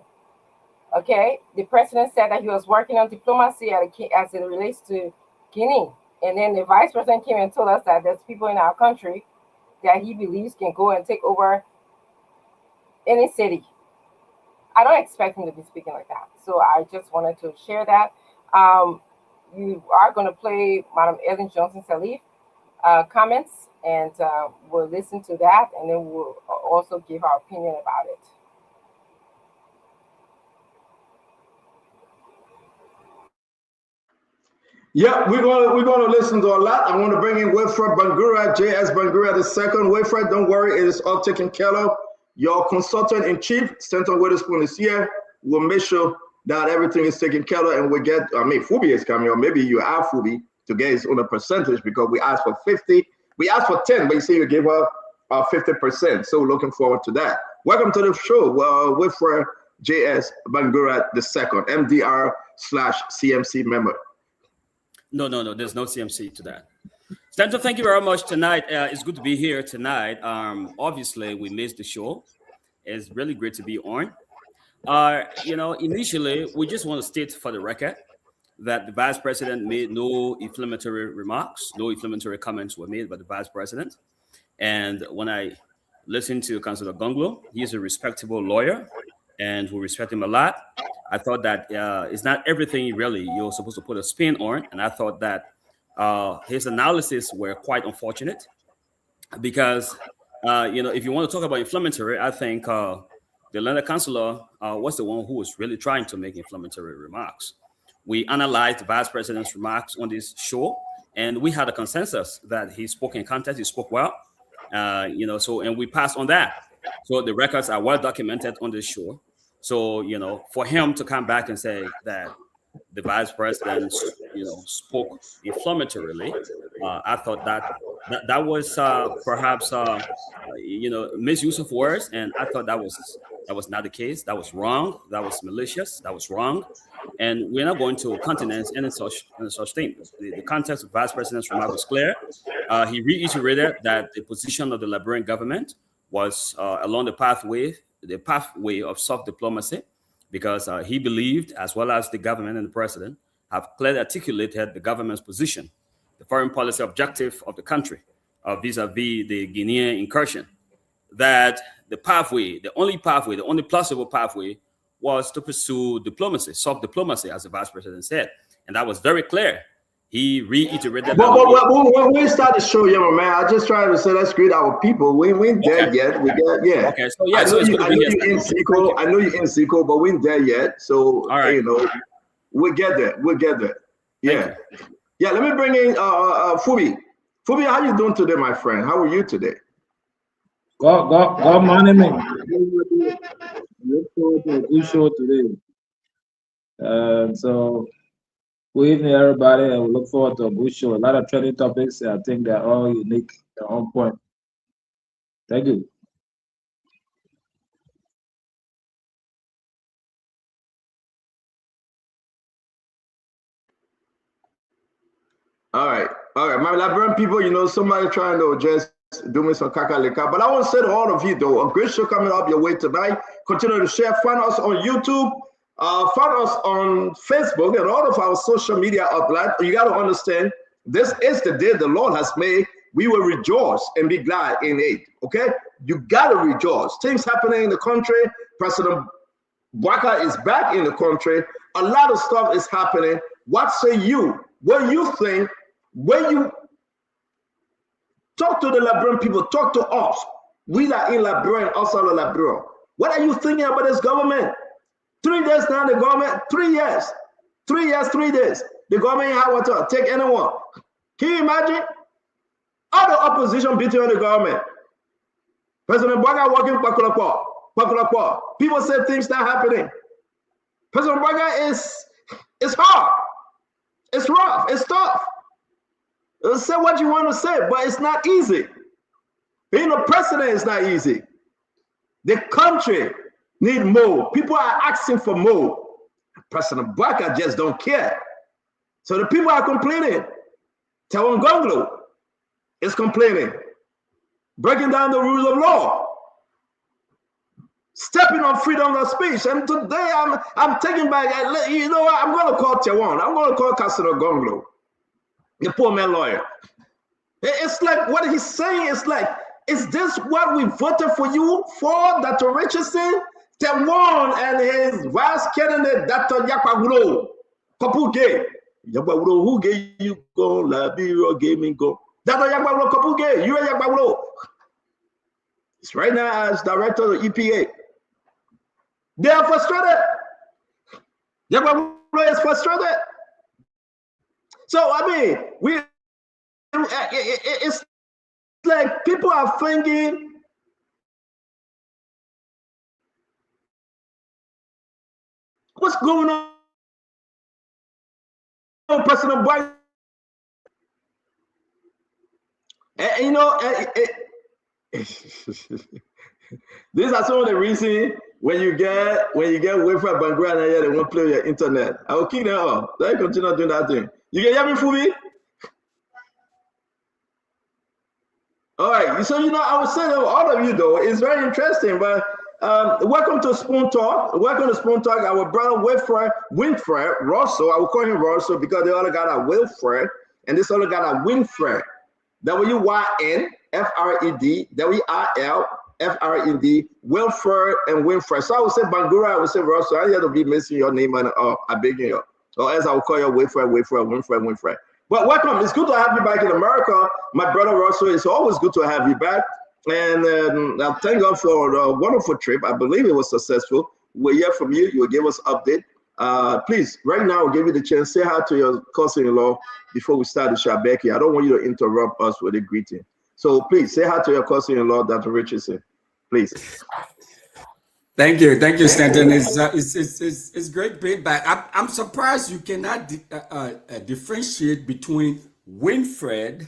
Okay, the president said that he was working on diplomacy as it relates to Guinea. And then the vice president came and told us that there's people in our country that he believes can go and take over any city. I don't expect him to be speaking like that. So I just wanted to share that. You are going to play Madam Ellen Johnson Sirleaf comments, and we'll listen to that, and then we'll also give our opinion about it. Yeah, we're gonna listen to a lot. I want to bring in Wilfred Bangura, J.S. Bangura II. Wilfred, don't worry, it is all taken care of. Your consultant in chief, Stanton Witherspoon, is here. We'll make sure that everything is taken care of, and we get. I mean, Fubi is coming, or maybe you have Fubi to get his own percentage because we asked for 50. We asked for 10, but you see, you gave her 50%. So we're looking forward to that. Welcome to the show, Wilfred J.S. Bangura II, MDR/CMC member. No. There's no CMC to that. Stanton, thank you very much tonight. It's good to be here tonight. Obviously, we missed the show. It's really great to be on. Initially, we just want to state for the record that the vice president made no inflammatory remarks. No inflammatory comments were made by the vice president. And when I listened to Councillor Gonglo, he's a respectable lawyer, and we respect him a lot. I thought that it's not everything really you're supposed to put a spin on. And I thought that his analysis were quite unfortunate because, if you want to talk about inflammatory, I think the Land Councillor was the one who was really trying to make inflammatory remarks. We analyzed the vice president's remarks on this show, and we had a consensus that he spoke in context, he spoke well, and we passed on that. So the records are well documented on this show. So, for him to come back and say that the vice president, spoke inflammatorily, I thought that was perhaps, misuse of words. And I thought that was not the case. That was wrong. That was malicious. That was wrong. And we're not going to countenance any such thing. The context of vice president's remark was clear. He reiterated that the position of the Liberian government was along the pathway of soft diplomacy, because he believed, as well as the government and the president, have clearly articulated the government's position, the foreign policy objective of the country vis-a-vis the Guinean incursion, that the only plausible pathway was to pursue diplomacy, soft diplomacy, as the vice president said. And that was very clear. He reiterated But that. when we start the show, yeah, my man, I just trying to say let's greet our people. We ain't there yet. We get Okay, so yeah, so it's going to be here. I know you're in Seco, but we ain't there yet. So all right, you know, we'll get there. We'll get there. Yeah. Yeah, let me bring in Fubi. Fubi, how you doing today, my friend? How are you today? God morning, man. Look forward to a good show today. So good evening, everybody, and we look forward to a good show. A lot of trending topics. I think they're all unique, they're on point. Thank you. All right. My Liberian people, you know, somebody trying to just do me some kakalika. But I want to say to all of you, though, a great show coming up your way tonight. Continue to share. Find us on YouTube. Find us on Facebook and all of our social media outlets. You got to understand, this is the day the Lord has made. We will rejoice and be glad in it. Okay? You got to rejoice. Things happening in the country. President Bwaka is back in the country. A lot of stuff is happening. What say you? What you think? When you talk to the Liberian people, talk to us. We are in Liberia and outside of Liberia. What are you thinking about this government? 3 days now, the government, 3 years. 3 years, 3 days. The government ain't have to take anyone. Can you imagine? All the opposition beating on the government. President Bwaka working Pakulakwa. People say things not happening. President Bwaka it's hard. It's rough. It's tough. Say what you want to say, but it's not easy. Being a president is not easy. The country need more. People are asking for more. President Bwaka just don't care. So the people are complaining. Tawan Gonglo is complaining. Breaking down the rules of law. Stepping on freedom of speech. And today I'm taking back, you know what, I'm going to call Tawan. I'm going to call Casino Gonglo. The poor man lawyer. It's like what he's saying is like, is this what we voted for you for, Dr. Richardson? Tawan and his vice candidate, Dr. Yakwaguro. Kapuge. Yakwaguro, who gave you go? Liberia gave me go. Dr. Yakwaguro, Kapuge, you are Yakwaguro. He's right now as director of the EPA. They are frustrated. Yakwaguro is frustrated. So, I mean, it's like people are thinking what's going on, President Biden? And, you know, these are some of the reasons when you get Wi-Fi Bangura, they won't play your internet. I will kick them off. They continue doing that thing. You can hear me, Fubi? All right. So, you know, I would say to all of you, though, it's very interesting. But welcome to Spoon Talk. Welcome to Spoon Talk. Our brother Winfred Russell. I will call him Russell because the other guy are Wilfred, and this other guy are Winfred. W-Y-N-F-R-E-D, W-I-L-F-R-E-D, Wilfred and Winfred. So I would say Bangura, I would say Russell. I have to be missing your name, and I beg you. Or as I will call you Winfred. But welcome. It's good to have you back in America. My brother Russell, it's always good to have you back. And I thank God for a wonderful trip. I believe it was successful. We'll hear from you. You will give us update. Please, right now, I'll give you the chance. Say hi to your cousin-in-law before we start the show, Becky. I don't want you to interrupt us with a greeting. So please, say hi to your cousin-in-law, Dr. Richardson. Please. Thank you, Stanton. It's great being back. I'm surprised you cannot differentiate between Winfred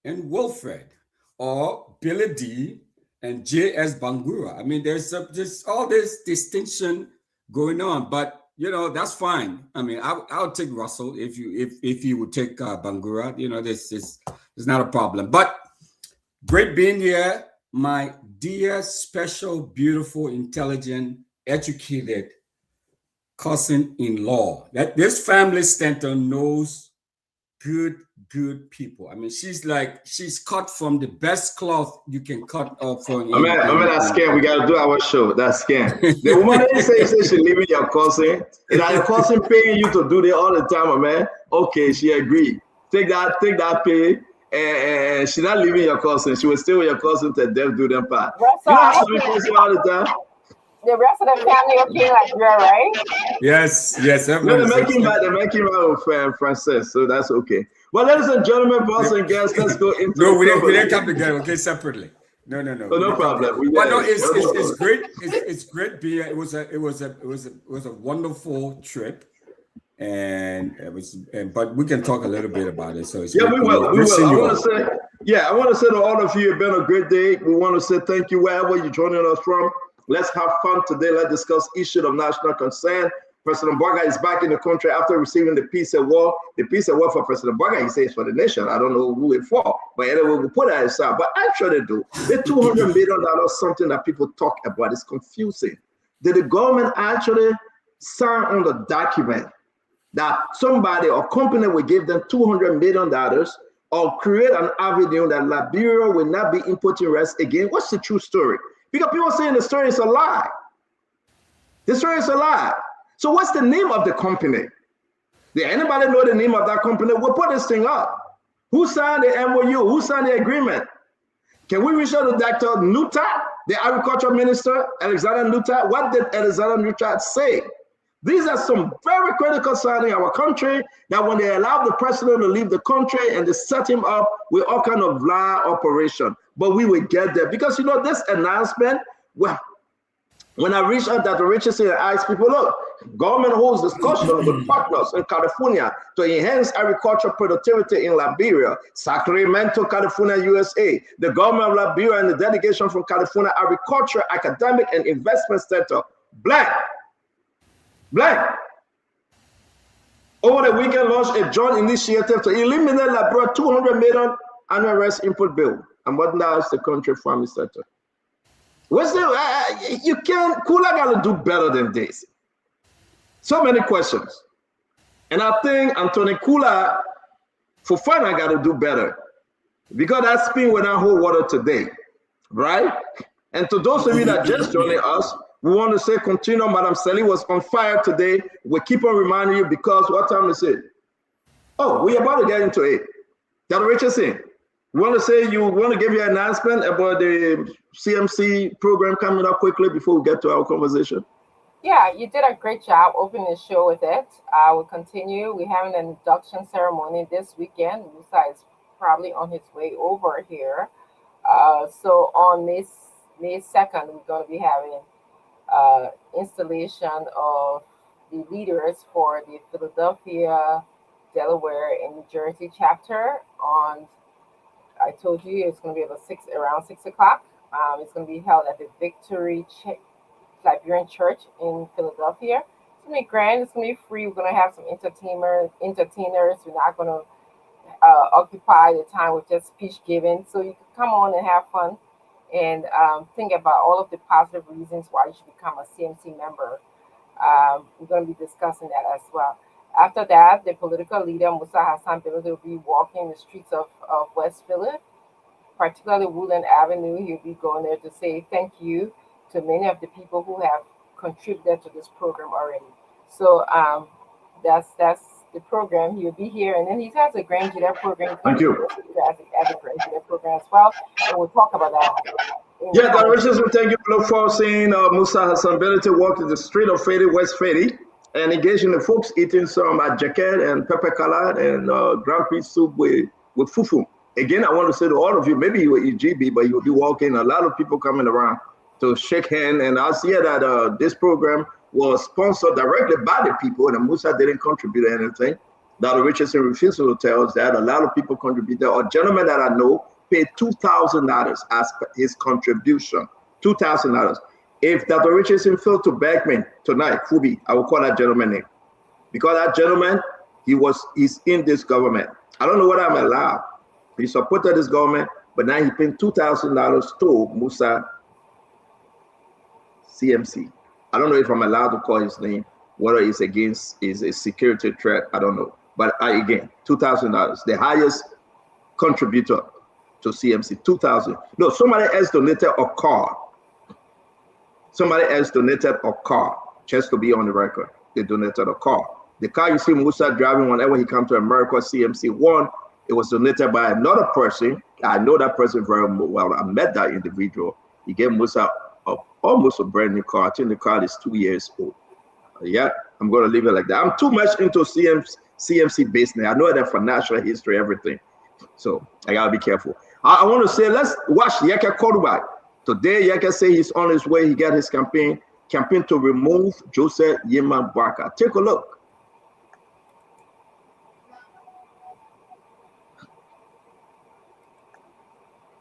and Wilfred, or Billy D and J.S. Bangura. I mean, there's just all this distinction going on, but you know that's fine. I mean, I'll take Russell if you would take Bangura. You know, this is not a problem. But great being here. My dear, special, beautiful, intelligent, educated cousin-in-law. That this family Stanton knows good people. I mean, she's cut from the best cloth you can cut off from. I'm at that scam. We gotta do our show. That scam. The woman didn't say she leaving your cousin. And your cousin paying you to do that all the time, man. Okay, she agreed. take that pay, and she's not leaving your cousin. She will stay with your cousin till death do them part. You know how we say all the time. The rest of the family okay like you're right? Yes. Yeah, they're making back with Frances, so that's okay. Well, ladies and gentlemen, boys and girls, let's go into No, we didn't come together, okay, separately. No. Oh, no problem. Well, no, it's great. It's great being. It was a wonderful trip, and it was. But we can talk a little bit about it. So it's we will. I want to say to all of you, it's been a great day. We want to say thank you wherever you're joining us from. Let's have fun today. Let's discuss issues of national concern. President Boga is back in the country after receiving the peace award. The peace award for President Boga, he says, for the nation. I don't know who it's for, but anyway, we'll put that aside. But actually, the $200 million something that people talk about is confusing. Did the government actually sign on the document that somebody or company will give them $200 million or create an avenue that Liberia will not be importing rice again? What's the true story? Because people are saying the story is a lie. The story is a lie. So what's the name of the company? Did anybody know the name of that company? We'll put this thing up. Who signed the MOU? Who signed the agreement? Can we reach out to Dr. Nuta, the agriculture minister, Alexander Nuta? What did Alexander Nuta say? These are some very critical signs in our country that when they allow the president to leave the country and they set him up with all kind of lie operation. But we will get there because, you know, this announcement, well, when I reached out to Richardson and asked people, look, government holds discussion with partners in California to enhance agricultural productivity in Liberia, Sacramento, California, USA. The government of Liberia and the delegation from California Agriculture, Academic, and Investment Center, blank. Over the weekend, launched a joint initiative to eliminate Liberia $200 million annual rice input bill and modernize the country farming sector. What's the, you can't, Kula got to do better than this. So many questions. And I think Anthony Kula, for fun, I got to do better. Because that spin went out whole water today, right? And to those of you that just joining us, we want to say continue. Madam Sally was on fire today. We keep on reminding you because what time is it? Oh, we're about to get into it. Dr. Richardson, we want to say you want to give your announcement about the CMC program coming up quickly before we get to our conversation. Yeah, you did a great job opening the show with it. I will continue. We're having an induction ceremony this weekend. Musa is probably on his way over here. So on May 2nd, we're going to be having installation of the leaders for the Philadelphia, Delaware, and New Jersey chapter on, I told you it's going to be around 6 o'clock. It's going to be held at the Victory Liberian Church in Philadelphia. It's going to be grand. It's going to be free. We're going to have some entertainers. We're not going to occupy the time with just speech giving. So you can come on and have fun and think about all of the positive reasons why you should become a CMC member. We're going to be discussing that as well. After that, the political leader, Musa Hassan Bello, will be walking the streets of West Philly, particularly Woodland Avenue. He'll be going there to say thank you to many of the people who have contributed to this program already. So that's the program. He'll be here, and then he has a Grand Jury program. Thank you. As a Grand Jury program as well, and we'll talk about that. Yeah, Dr. Richardson, thank you. Look forward to seeing Musa Hassan Bello to walk to the street of Fedi, West Fedi, and engaging the folks eating some jacket and pepper salad and ground beef soup with fufu. Again, I want to say to all of you, maybe you will eat GB, but you'll be walking. A lot of people coming around to shake hands. And I see that this program was sponsored directly by the people, and Musa didn't contribute anything. Dr. Richardson refused to tell us that a lot of people contributed. A gentleman that I know paid $2,000 as his contribution. $2,000. If Dr. Richardson failed to beg me tonight, Fubi, I will call that gentleman name. Because that gentleman, he's in this government. I don't know what I'm allowed. He supported this government, but now he paid $2,000 to Musa CMC. I don't know if I'm allowed to call his name, whether it's a security threat, I don't know. But again, $2,000, the highest contributor to CMC, $2,000. No, somebody else donated a car. Somebody else donated a car, just to be on the record. They donated a car. The car you see Musa driving whenever he comes to America, CMC, won It was donated by another person. I know that person very well. I met that individual. He gave Musa almost a brand new car. I think the car is 2 years old. Yeah, I'm going to leave it like that. I'm too much into CMC business. I know that for natural history, everything. So I got to be careful. I want to say, let's watch Yeke Kodubai. Today, Yeke say he's on his way. He got his campaign to remove Joseph Yeman Barker. Take a look.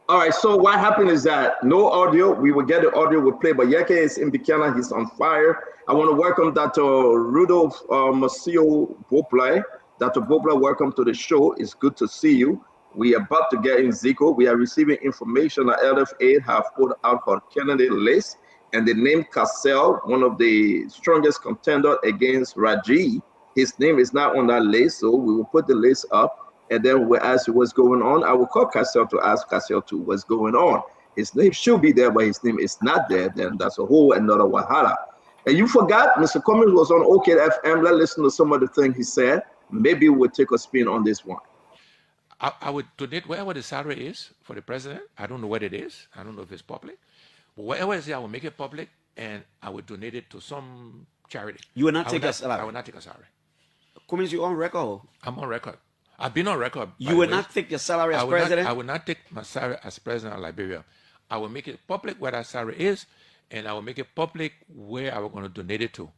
All right, so what happened is that no audio. We will get the audio, we'll play, but Yeke is in Buchanan. He's on fire. I want to welcome Dr. Rudolph Masio Boplay. Dr. Boplay, welcome to the show. It's good to see you. We are about to get in Zico. We are receiving information that LFA have put out her candidate list, and they named Cassell, one of the strongest contender against Raji. His name is not on that list, so we will put the list up. And then we'll ask you what's going on. I will call Cassell to ask Cassell to what's going on. His name should be there, but his name is not there. Then that's a whole another wahala. And you forgot, Mr. Cummings was on OKFM. Let's listen to some of the things he said. Maybe we'll take a spin on this one. I would donate wherever the salary is for the president. I don't know what it is. I don't know if it's public. But wherever it's there, I will make it public, and I would donate it to some charity. You will not take a salary? I will not take a salary. Cummings, you on record? I'm on record. I've been on record. You will not take your salary as president? I will not take my salary as president of Liberia. I will make it public where that salary is, and I will make it public where I was going to donate it to.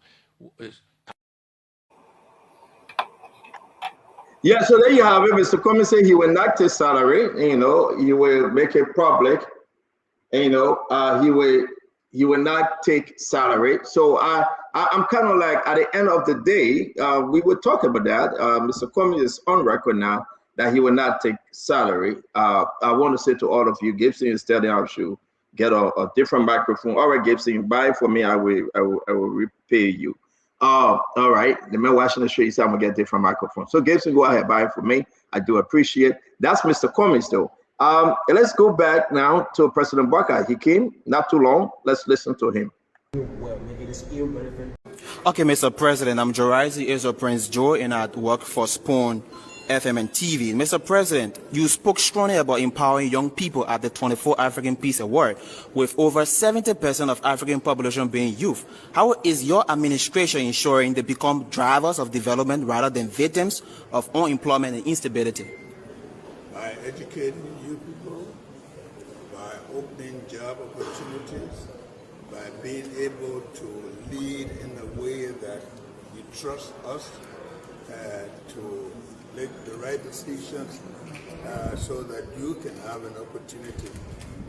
Yeah, so there you have it. Mr. Cummings said he will not take salary. You know, he will make it public. And, you know, he will not take salary. So I'm kind of like, at the end of the day, we will talk about that. Mr. Cummings is on record now that he will not take salary. I want to say to all of you, Gibson is telling I should get a different microphone. All right, Gibson, buy it for me. I will repay you. All right, the man watching the show, he said I'm gonna get a different microphone. So Gibson, go ahead, buy it for me. I do appreciate. That's Mr. Cummings though. Let's go back now to President Barker. He came not too long. Let's listen to him. Okay, Mr. President, I'm Joraisi Israel Prince Joe, and I work for Spoon FM and TV. Mr. President, you spoke strongly about empowering young people at the 24th African Peace Award, with over 70% of African population being youth. How is your administration ensuring they become drivers of development rather than victims of unemployment and instability? By educating young people, by opening job opportunities, by being able to lead in a way that you trust us to make the right decisions so that you can have an opportunity.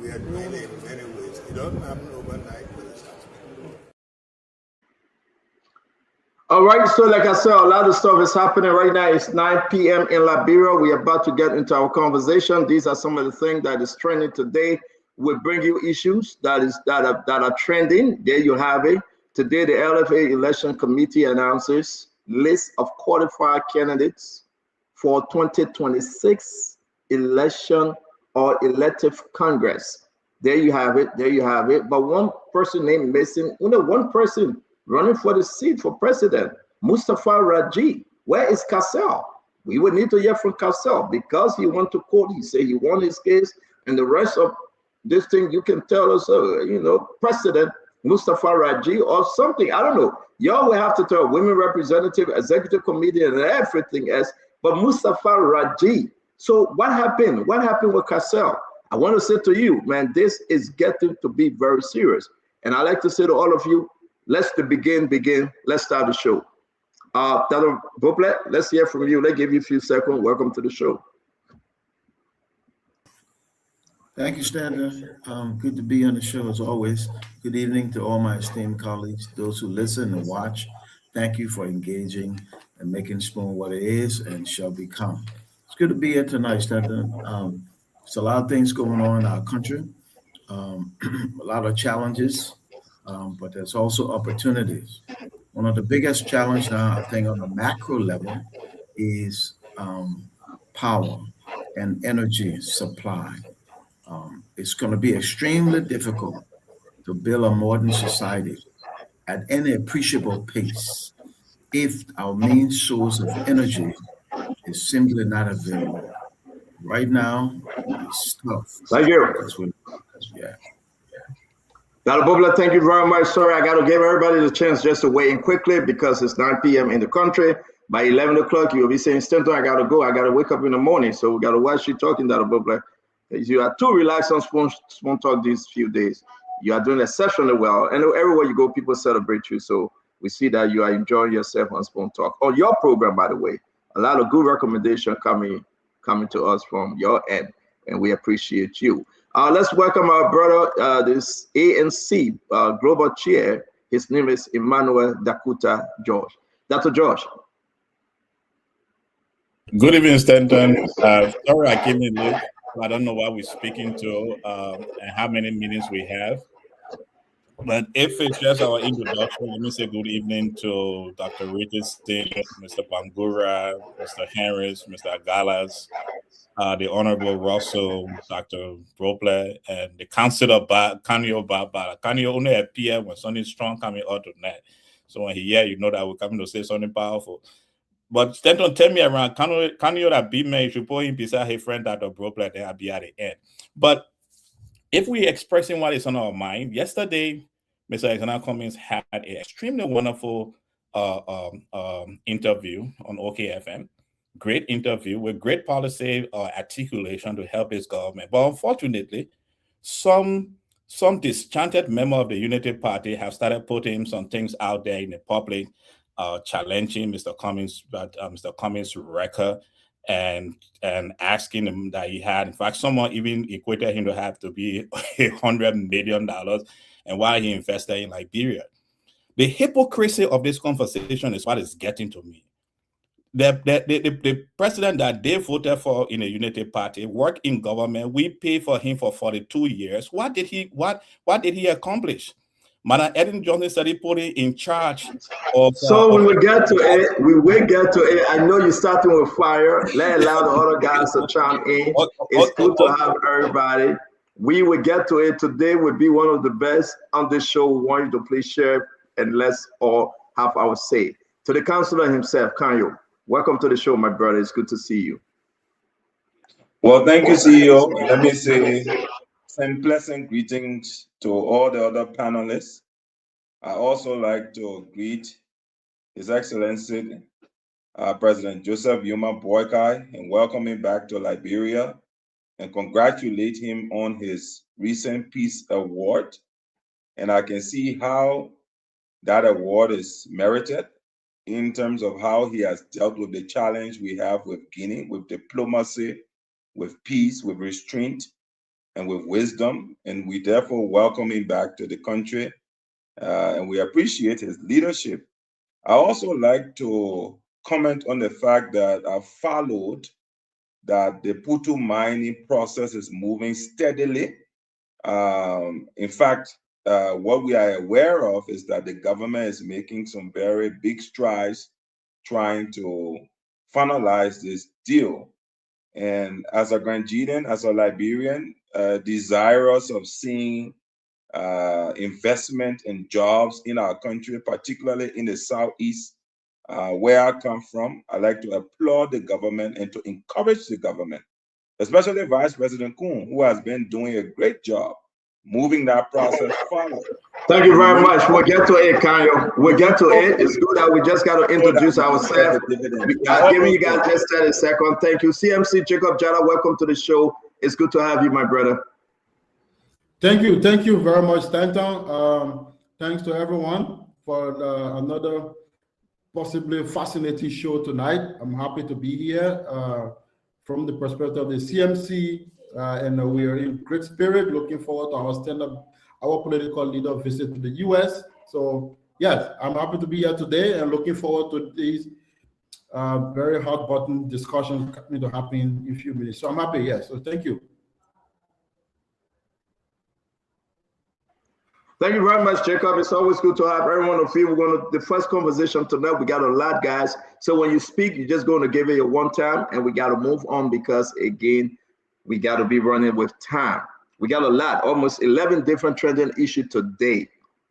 We are doing it in many ways. It doesn't happen overnight, but it's happening. All right, so like I said, a lot of stuff is happening right now. It's 9 p.m. in Liberia. We're about to get into our conversation. These are some of the things that is trending today. We'll bring you issues that are trending. There you have it. Today, the LFA Election Committee announces list of qualified candidates for 2026 election or elective Congress. There you have it. There you have it. But one person named missing, one person running for the seat for president, Mustafa Raji. Where is Cassell? We would need to hear from Cassell because he went to court. He said he won his case, and the rest of this thing you can tell us, President Mustafa Raji or something. I don't know. Y'all will have to tell women representative, executive committee, and everything else. But Mustafa Raji. So what happened? What happened with Cassell? I want to say to you, man, this is getting to be very serious. And I like to say to all of you, let's begin. Let's start the show. Dr. Boplet, let's hear from you. Let's give you a few seconds. Welcome to the show. Thank you, Stanton. Good to be on the show as always. Good evening to all my esteemed colleagues, those who listen and watch. Thank you for engaging and making Spoon what it is and shall become. It's good to be here tonight, Stanton. There's a lot of things going on in our country, a lot of challenges, but there's also opportunities. One of the biggest challenges now, I think, on a macro level is power and energy supply. It's going to be extremely difficult to build a modern society at any appreciable pace if our main source of energy is simply not available. Right now, it's tough. Thank you. Because yeah. Dr. Bubla, thank you very much. Sorry, I got to give everybody the chance just to weigh in quickly because it's 9 p.m. in the country. By 11 o'clock, you will be saying, Stanton, I got to go. I got to wake up in the morning. So we got to watch you talking, Dr. Bubla. You are too relaxed on Spoon Talk these few days. You are doing exceptionally well. And everywhere you go, people celebrate you. So we see that you are enjoying yourself on Spoon Talk. On your program, by the way, a lot of good recommendation coming to us from your end. And we appreciate you. Let's welcome our brother, this ANC Global Chair. His name is Emmanuel Dakuta George. Dr. George. Good evening, Stanton. Sorry I came in late. I don't know what we're speaking to and how many minutes we have. But if it's just our introduction, let me say good evening to Dr. Richardson, Mr. Bangura, Mr. Harris, Mr. Galas, the Honorable Russell, Dr. Brople, and the Councilor Kanyo Baba. Kanyo only appear when something strong coming out of that. So when he hear, you know that we're coming to say something powerful. But Stanton, tell me around, Kanyo that be me, you should put him beside his friend Dr. Brople, then I'll be at the end. But if we expressing what is on our mind, yesterday, Mr. Alexander Cummings had an extremely wonderful interview on OKFM. Great interview with great policy articulation to help his government. But unfortunately, some disenchanted member of the Unity Party have started putting some things out there in the public, challenging Mr. Cummings' record and asking him that he had. In fact, someone even equated him to have to be $100 million and why he invested in Liberia. The hypocrisy of this conversation is what is getting to me. The president that they voted for in the Unity Party worked in government. We paid for him for 42 years. What did he accomplish? Madam Ellen Johnson said he put it in charge of. So we will get to it. We will get to it. I know you're starting with fire. Let allow the other guys to chime in. It's good to have everybody. We will get to it. Today would be one of the best on this show. We want you to please share and let's all have our say. To the councilor himself, Kanyo, welcome to the show, my brother. It's good to see you. Well, thank you, CEO. Let me say some pleasant greetings to all the other panelists. I also like to greet His Excellency President Joseph Yuma Boakai and welcome him back to Liberia and congratulate him on his recent Peace Award. And I can see how that award is merited in terms of how he has dealt with the challenge we have with Guinea, with diplomacy, with peace, with restraint, and with wisdom. And we therefore welcome him back to the country. And we appreciate his leadership. I also like to comment on the fact that I followed that the Putu mining process is moving steadily. In fact, what we are aware of is that the government is making some very big strides trying to finalize this deal. And as a Granadian, as a Liberian, desirous of seeing investment and jobs in our country, particularly in the Southeast, where I come from, I like to applaud the government and to encourage the government, especially Vice President Kuhn, who has been doing a great job moving that process forward. Thank you very much. We'll get to it, Kanyo. We'll get to it. It's good that we just got to introduce ourselves. I'm giving you guys just 30 seconds. Thank you. CMC Jacob Jada, welcome to the show. It's good to have you, my brother. Thank you very much, Stanton. Thanks to everyone for another possibly fascinating show tonight. I'm happy to be here from the perspective of the CMC, and we are in great spirit, looking forward to our political leader visit to the US. So yes, I'm happy to be here today and looking forward to these very hot button discussions going to happen in a few minutes. So I'm happy, yes. So thank you. Thank you very much, Jacob. It's always good to have everyone of you. The first conversation tonight, we got a lot, guys. So when you speak, you're just going to give it your one time, and we got to move on because, again, we got to be running with time. We got a lot, almost 11 different trending issues today.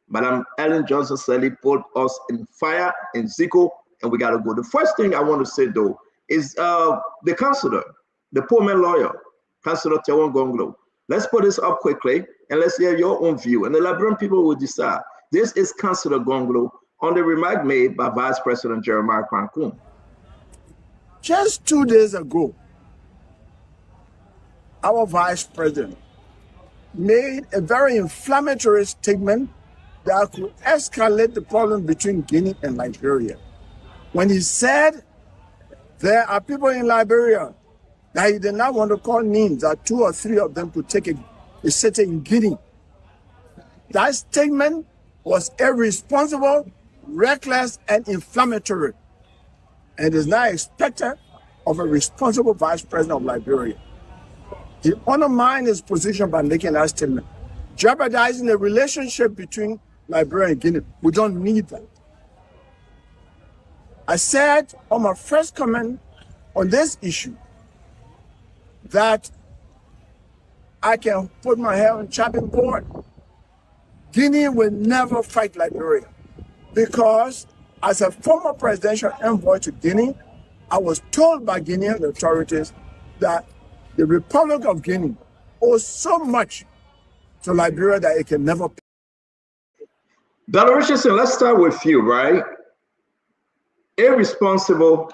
Madam Ellen Johnson Sally put us in fire in Zico, and we got to go. The first thing I want to say, though, is the councilor. the poor man lawyer, Councillor Tewon Gonglo. Let's put this up quickly and let's hear your own view. And the Liberian people will decide. This is Councillor Gonglo on the remark made by Vice President Jeremiah Kwankum. Just 2 days ago, our Vice President made a very inflammatory statement that could escalate the problem between Guinea and Liberia. When he said there are people in Liberia that he did not want to call names, that 2 or 3 of them could take a seat in Guinea. That statement was irresponsible, reckless, and inflammatory, and is not expected of a responsible Vice President of Liberia. He undermined his position by making that statement, jeopardizing the relationship between Liberia and Guinea. We don't need that. I said on my first comment on this issue that I can put my hair on chopping board. Guinea will never fight Liberia because as a former presidential envoy to Guinea, I was told by Guinean authorities that the Republic of Guinea owes so much to Liberia that it can never pay. Dr. Richardson, let's start with you, right? Irresponsible,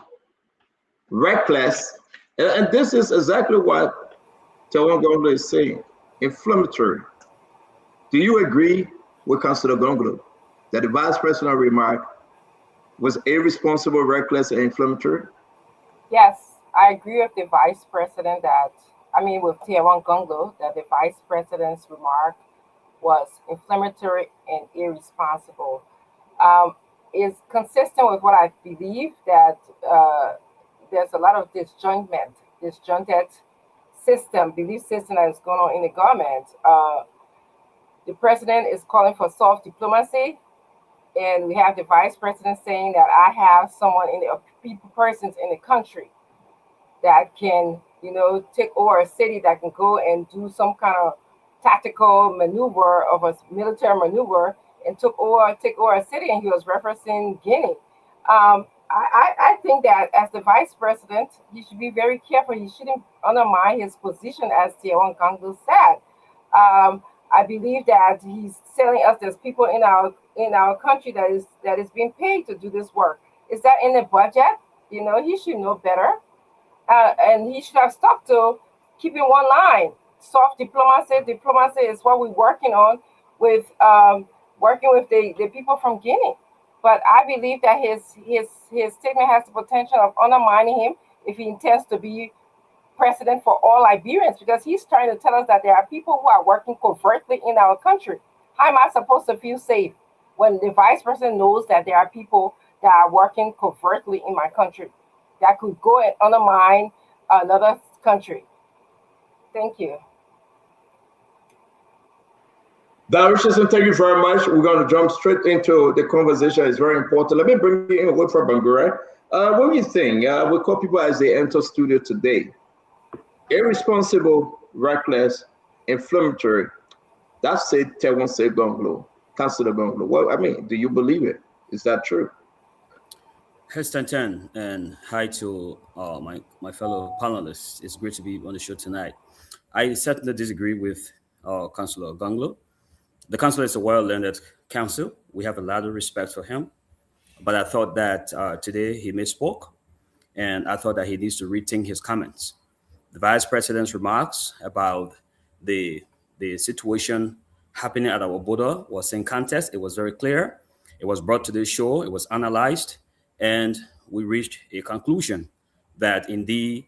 reckless, and this is exactly what Tewon Gonglo is saying, inflammatory. Do you agree with Councillor Gonglo that the Vice President remark was irresponsible, reckless, and inflammatory? Yes, I agree with the Vice President with Tewon Gonglo, that the Vice President's remark was inflammatory and irresponsible. Is consistent with what I believe, that there's a lot of disjointed belief system that is going on in the government. The president is calling for soft diplomacy, and we have the vice president saying that I have someone persons in the country that can, take over a city, that can go and do some kind of tactical maneuver of a military maneuver and take over a city, and he was referencing Guinea. I think that as the vice president, he should be very careful. He shouldn't undermine his position, as Tewon Gonglo said. I believe that he's telling us there's people in our country that is being paid to do this work. Is that in the budget? He should know better, and he should have stuck to keeping one line. Soft diplomacy. Diplomacy is what we're working on with working with the people from Guinea. But I believe that his statement has the potential of undermining him if he intends to be president for all Liberians, because he's trying to tell us that there are people who are working covertly in our country. How am I supposed to feel safe when the vice president knows that there are people that are working covertly in my country that could go and undermine another country? Thank you. Dr. Richardson, thank you very much. We're going to jump straight into the conversation. It's very important. Let me bring you in Wilfred Bangura. What do you think? We call people as they enter studio today. Irresponsible, reckless, inflammatory. That's said Tewon Gonglo, Councillor Gonglo. Well, do you believe it? Is that true? Hey, Stanton, and hi to my fellow panelists. It's great to be on the show tonight. I certainly disagree with Councillor Gonglo. The councillor is a well-learned council. We have a lot of respect for him. But I thought that today he misspoke, and I thought that he needs to rethink his comments. The vice president's remarks about the situation happening at our border was in context. It was very clear. It was brought to the show. It was analyzed, and we reached a conclusion that indeed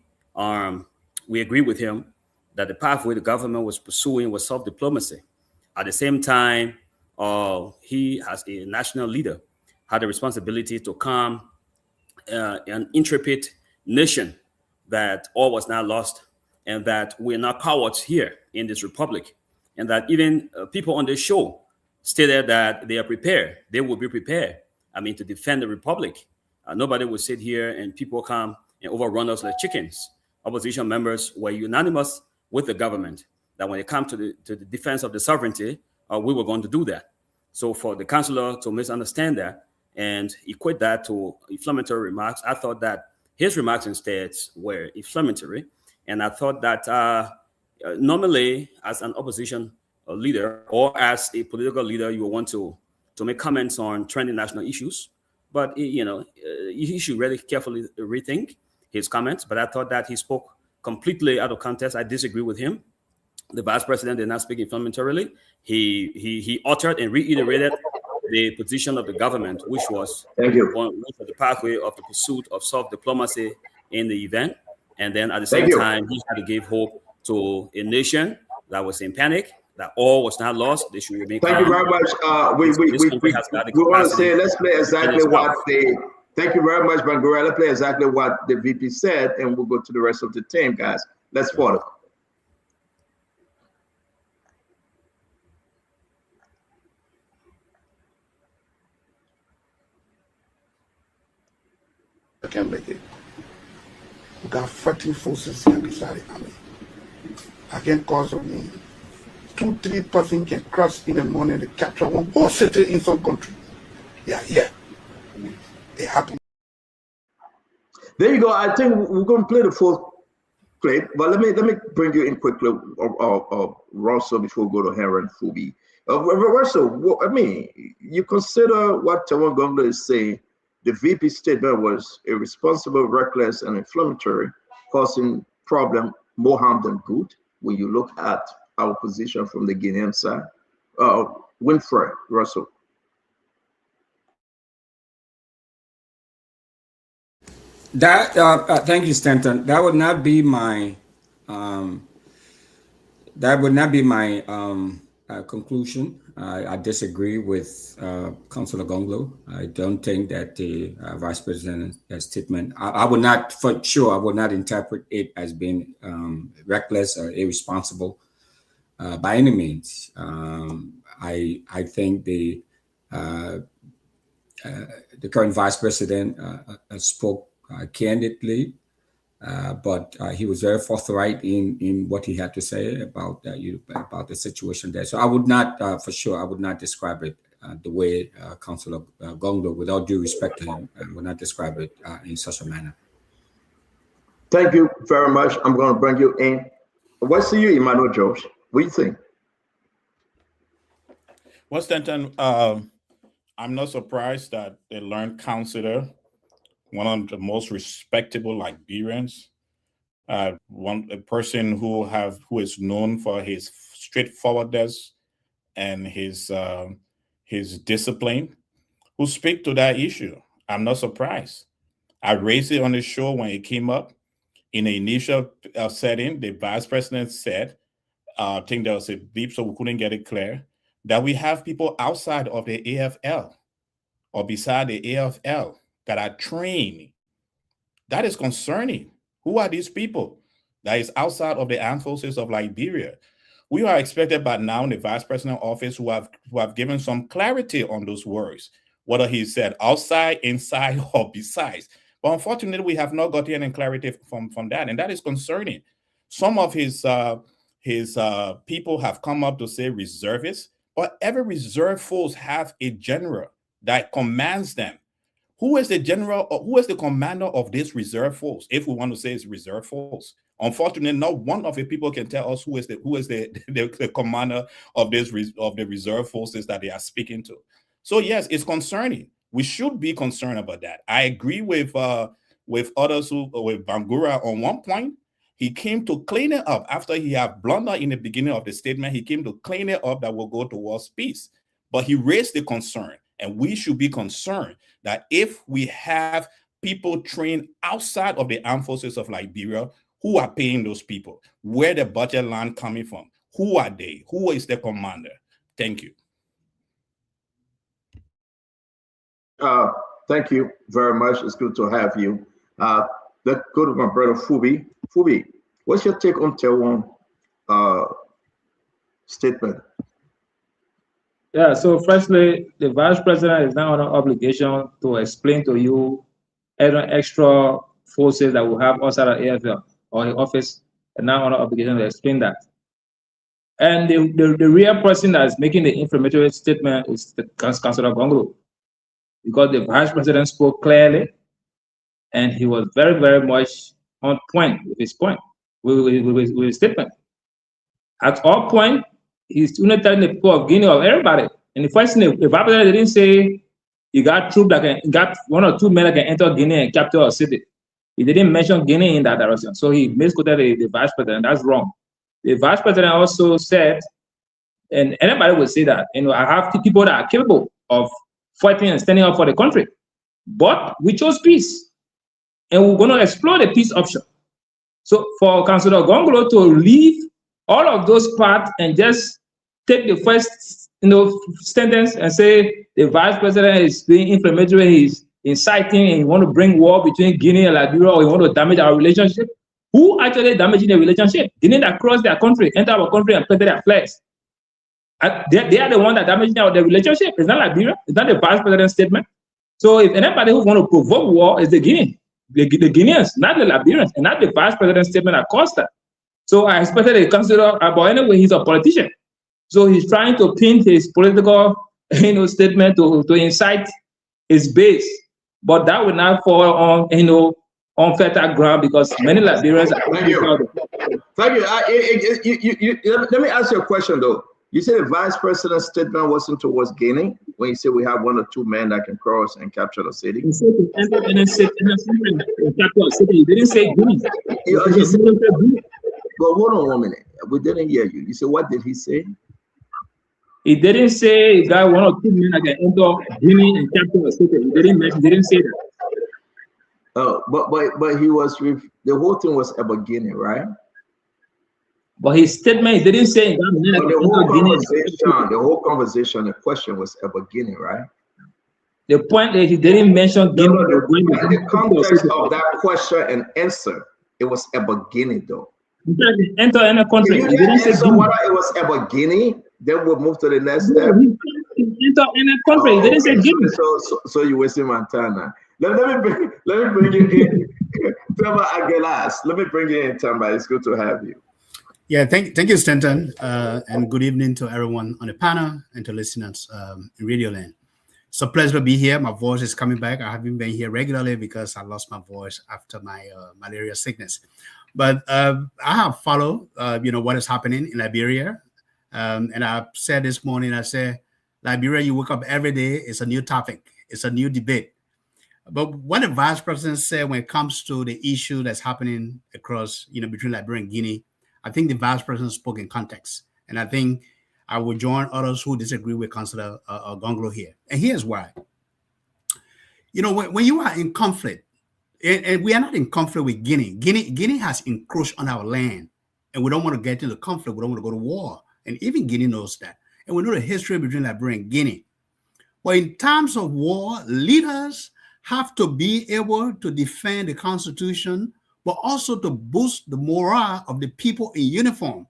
we agree with him that the pathway the government was pursuing was soft diplomacy. At the same time, he, as a national leader, had the responsibility to calm an intrepid nation that all was not lost, and that we're not cowards here in this republic, and that even people on the show stated that they are prepared. They will be prepared, to defend the republic. Nobody will sit here and people come and overrun us like chickens. Opposition members were unanimous with the government that when it comes to the defense of the sovereignty, we were going to do that. So for the councillor to misunderstand that and equate that to inflammatory remarks, I thought that his remarks instead were inflammatory, And I thought that normally, as an opposition leader or as a political leader, you will want to make comments on trending national issues. But he should really carefully rethink his comments. But I thought that he spoke completely out of context. I disagree with him. The vice president did not speak inflammatorily. He uttered and reiterated the position of the government, which was the pathway of the pursuit of soft diplomacy in the event. And then at the same time, he had to give hope to a nation that was in panic, that all was not lost. They should remain calm. Thank you very much. We want to say, let's play exactly what thank you very much, Bangura. Let's play exactly what the VP said, and we'll go to the rest of the team, guys. Let's follow. I can't make it. We got 14 forces here beside the army. I can cause on me. 2-3 persons can cross in the morning to capture one whole city in some country. Yeah. It happened. There you go. I think we're going to play the full clip, but let me bring you in quickly, Russell, before we go to Henry and Fubi. Russell, I mean, you consider what Tawan Gonglo is saying. The VP statement was irresponsible, reckless, and inflammatory, causing problem more harm than good when you look at our position from the Guinean side. Winfrey, Russell. That thank you, Stanton. That would not be my conclusion. I disagree with Councillor Gonglo. I don't think that the Vice President's statement, I would not, for sure, I would not interpret it as being reckless or irresponsible by any means. I think the current Vice President spoke candidly, but he was very forthright in what he had to say about the situation there. So I would not, for sure, I would not describe it the way Councillor Gonglo, without due respect to him, would not describe it in such a manner. Thank you very much. I'm going to bring you in. What's to you, Emmanuel George? What do you think? Well, Stanton, I'm not surprised that the learned counselor, one of the most respectable Liberians, a person who is known for his straightforwardness and his discipline, who speak to that issue. I'm not surprised. I raised it on the show when it came up. In the initial setting, the vice president said, I think there was a beep, so we couldn't get it clear, that we have people outside of the AFL or beside the AFL that are trained. That is concerning. Who are these people that is outside of the armed forces of Liberia? We are expected by now in the vice president office who have given some clarity on those words, whether he said outside, inside, or besides. But unfortunately, we have not gotten any clarity from that, and that is concerning. Some of his people have come up to say reservists, but every reserve force have a general that commands them. Who is the general, or who is the commander of this reserve force? If we want to say it's reserve force, unfortunately, not one of the people can tell us who is the commander of the reserve forces that they are speaking to. So yes, it's concerning. We should be concerned about that. I agree with others with Bangura on one point. He came to clean it up after he had blundered in the beginning of the statement. He came to clean it up that will go towards peace, but he raised the concern. And we should be concerned that if we have people trained outside of the armed forces of Liberia, who are paying those people? Where the budget line coming from? Who are they? Who is the commander? Thank you. Thank you very much. It's good to have you. Let's go to my brother Fubi. Fubi, what's your take on Tawan statement? Yeah, so firstly, the vice president is now under obligation to explain to you any extra forces that we have outside of AFL or his office, and now under obligation to explain that. And the real person that is making the inflammatory statement is the Councillor Gonglo, because the vice president spoke clearly, and he was very, very much on point with his point. with a statement. At all point, he's telling the people of Guinea or everybody. And the first thing, the Bible didn't say you got troops got 1 or 2 men that can enter Guinea and capture a city. He didn't mention Guinea in that direction. So he misquoted the vice president. That's wrong. The vice president also said, and anybody would say that, I have people that are capable of fighting and standing up for the country. But we chose peace. And we're going to explore the peace option. So for Councillor Gongolo to leave all of those parts and just take the first sentence and say the vice president is being inflammatory, he's inciting, and he want to bring war between Guinea and Liberia, or he want to damage our relationship. Who actually damaging the relationship? Guinea that crossed their country, enter our country and planted their flags. They are the one that damaging the relationship. It's not Liberia. It's not the vice president's statement. So if anybody who want to provoke war is the Guinea, the Guineans, not the Liberians, and not the vice president's statement that caused that. So I expected a consider, but anyway, he's a politician. So he's trying to pin his political, statement to incite his base, but that would not fall on, on fertile ground because many Liberians are. Thank you. Thank you. Let me ask you a question though. You said the vice president's statement wasn't towards Guinea when you said we have 1 or 2 men that can cross and capture the city. He said to enter in a city and capture a city. He didn't say Guinea. But hold on 1 minute. We didn't hear you. You said, what did he say? He didn't say he got 1 or 2 men that can enter Guinea and capture a city. He didn't say that. Oh, but he was with the whole thing was about Guinea, right? But his statement, he didn't say he got men that can enter Guinea. The whole conversation, the question was about Guinea, right? The point that he didn't mention Guinea. The context of that question and answer, it was about Guinea, though. Enter in a country. If you didn't answer whether it was about Guinea, then we'll move to the next step. Enter in a country. He didn't say Guinea. So you're wasting my time now. Let me bring you in. Tamba Aguilas. Let me bring you in, Tamba. It's good to have you. Yeah, thank you, Stanton, and good evening to everyone on the panel and to listeners in Radio Land. It's a pleasure to be here. My voice is coming back. I haven't been here regularly because I lost my voice after my malaria sickness. But I have followed, what is happening in Liberia. And I said this morning, I said, Liberia, you wake up every day, it's a new topic. It's a new debate. But what the vice president said when it comes to the issue that's happening across, between Liberia and Guinea, I think the vice president spoke in context. And I think I will join others who disagree with Councillor Gongolo here. And here's why. When you are in conflict, and we are not in conflict with Guinea. Guinea has encroached on our land, and we don't want to get into conflict. We don't want to go to war. And even Guinea knows that. And we know the history between Liberia and Guinea. But in times of war, leaders have to be able to defend the Constitution, but also to boost the morale of the people in uniform,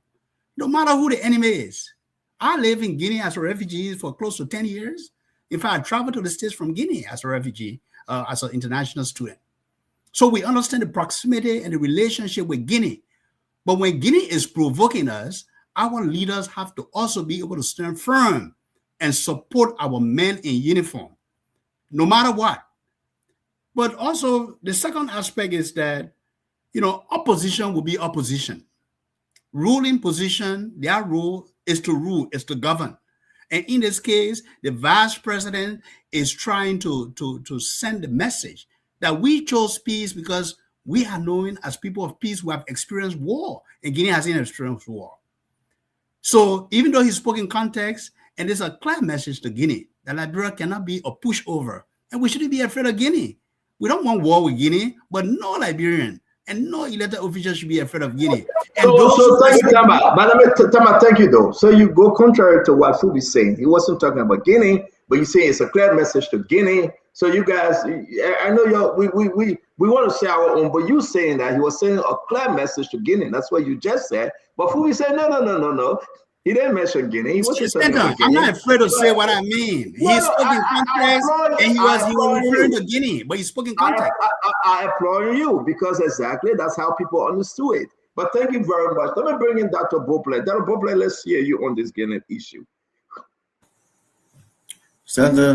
no matter who the enemy is. I live in Guinea as a refugee for close to 10 years. In fact, I traveled to the States from Guinea as a refugee, as an international student. So we understand the proximity and the relationship with Guinea. But when Guinea is provoking us, our leaders have to also be able to stand firm and support our men in uniform, no matter what. But also, the second aspect is that, opposition will be opposition. Ruling position, their role is to rule, is to govern. And in this case, the vice president is trying to send the message that we chose peace because we are known as people of peace who have experienced war, and Guinea hasn't experienced war. So even though he spoke in context, and there's a clear message to Guinea that Liberia cannot be a pushover, and we shouldn't be afraid of Guinea. We don't want war with Guinea, but no Liberian and no elected official should be afraid of Guinea. So thank you, Tamba. Tamba, thank you though. So you go contrary to what Fubi is saying. He wasn't talking about Guinea, but you say it's a clear message to Guinea. So you guys, I know we want to say our own, but you saying that he was saying a clear message to Guinea. That's what you just said. But Fubi said no. He didn't mention Guinea. He wasn't talking about Guinea. I'm not afraid to say what I mean. He spoke in context, and he was referring to Guinea, but he spoke in context. I applaud you because exactly that's how people understood it. But thank you very much. Let me bring in Dr. Bople. Dr. Bople, let's hear you on this Guinea issue. Senator,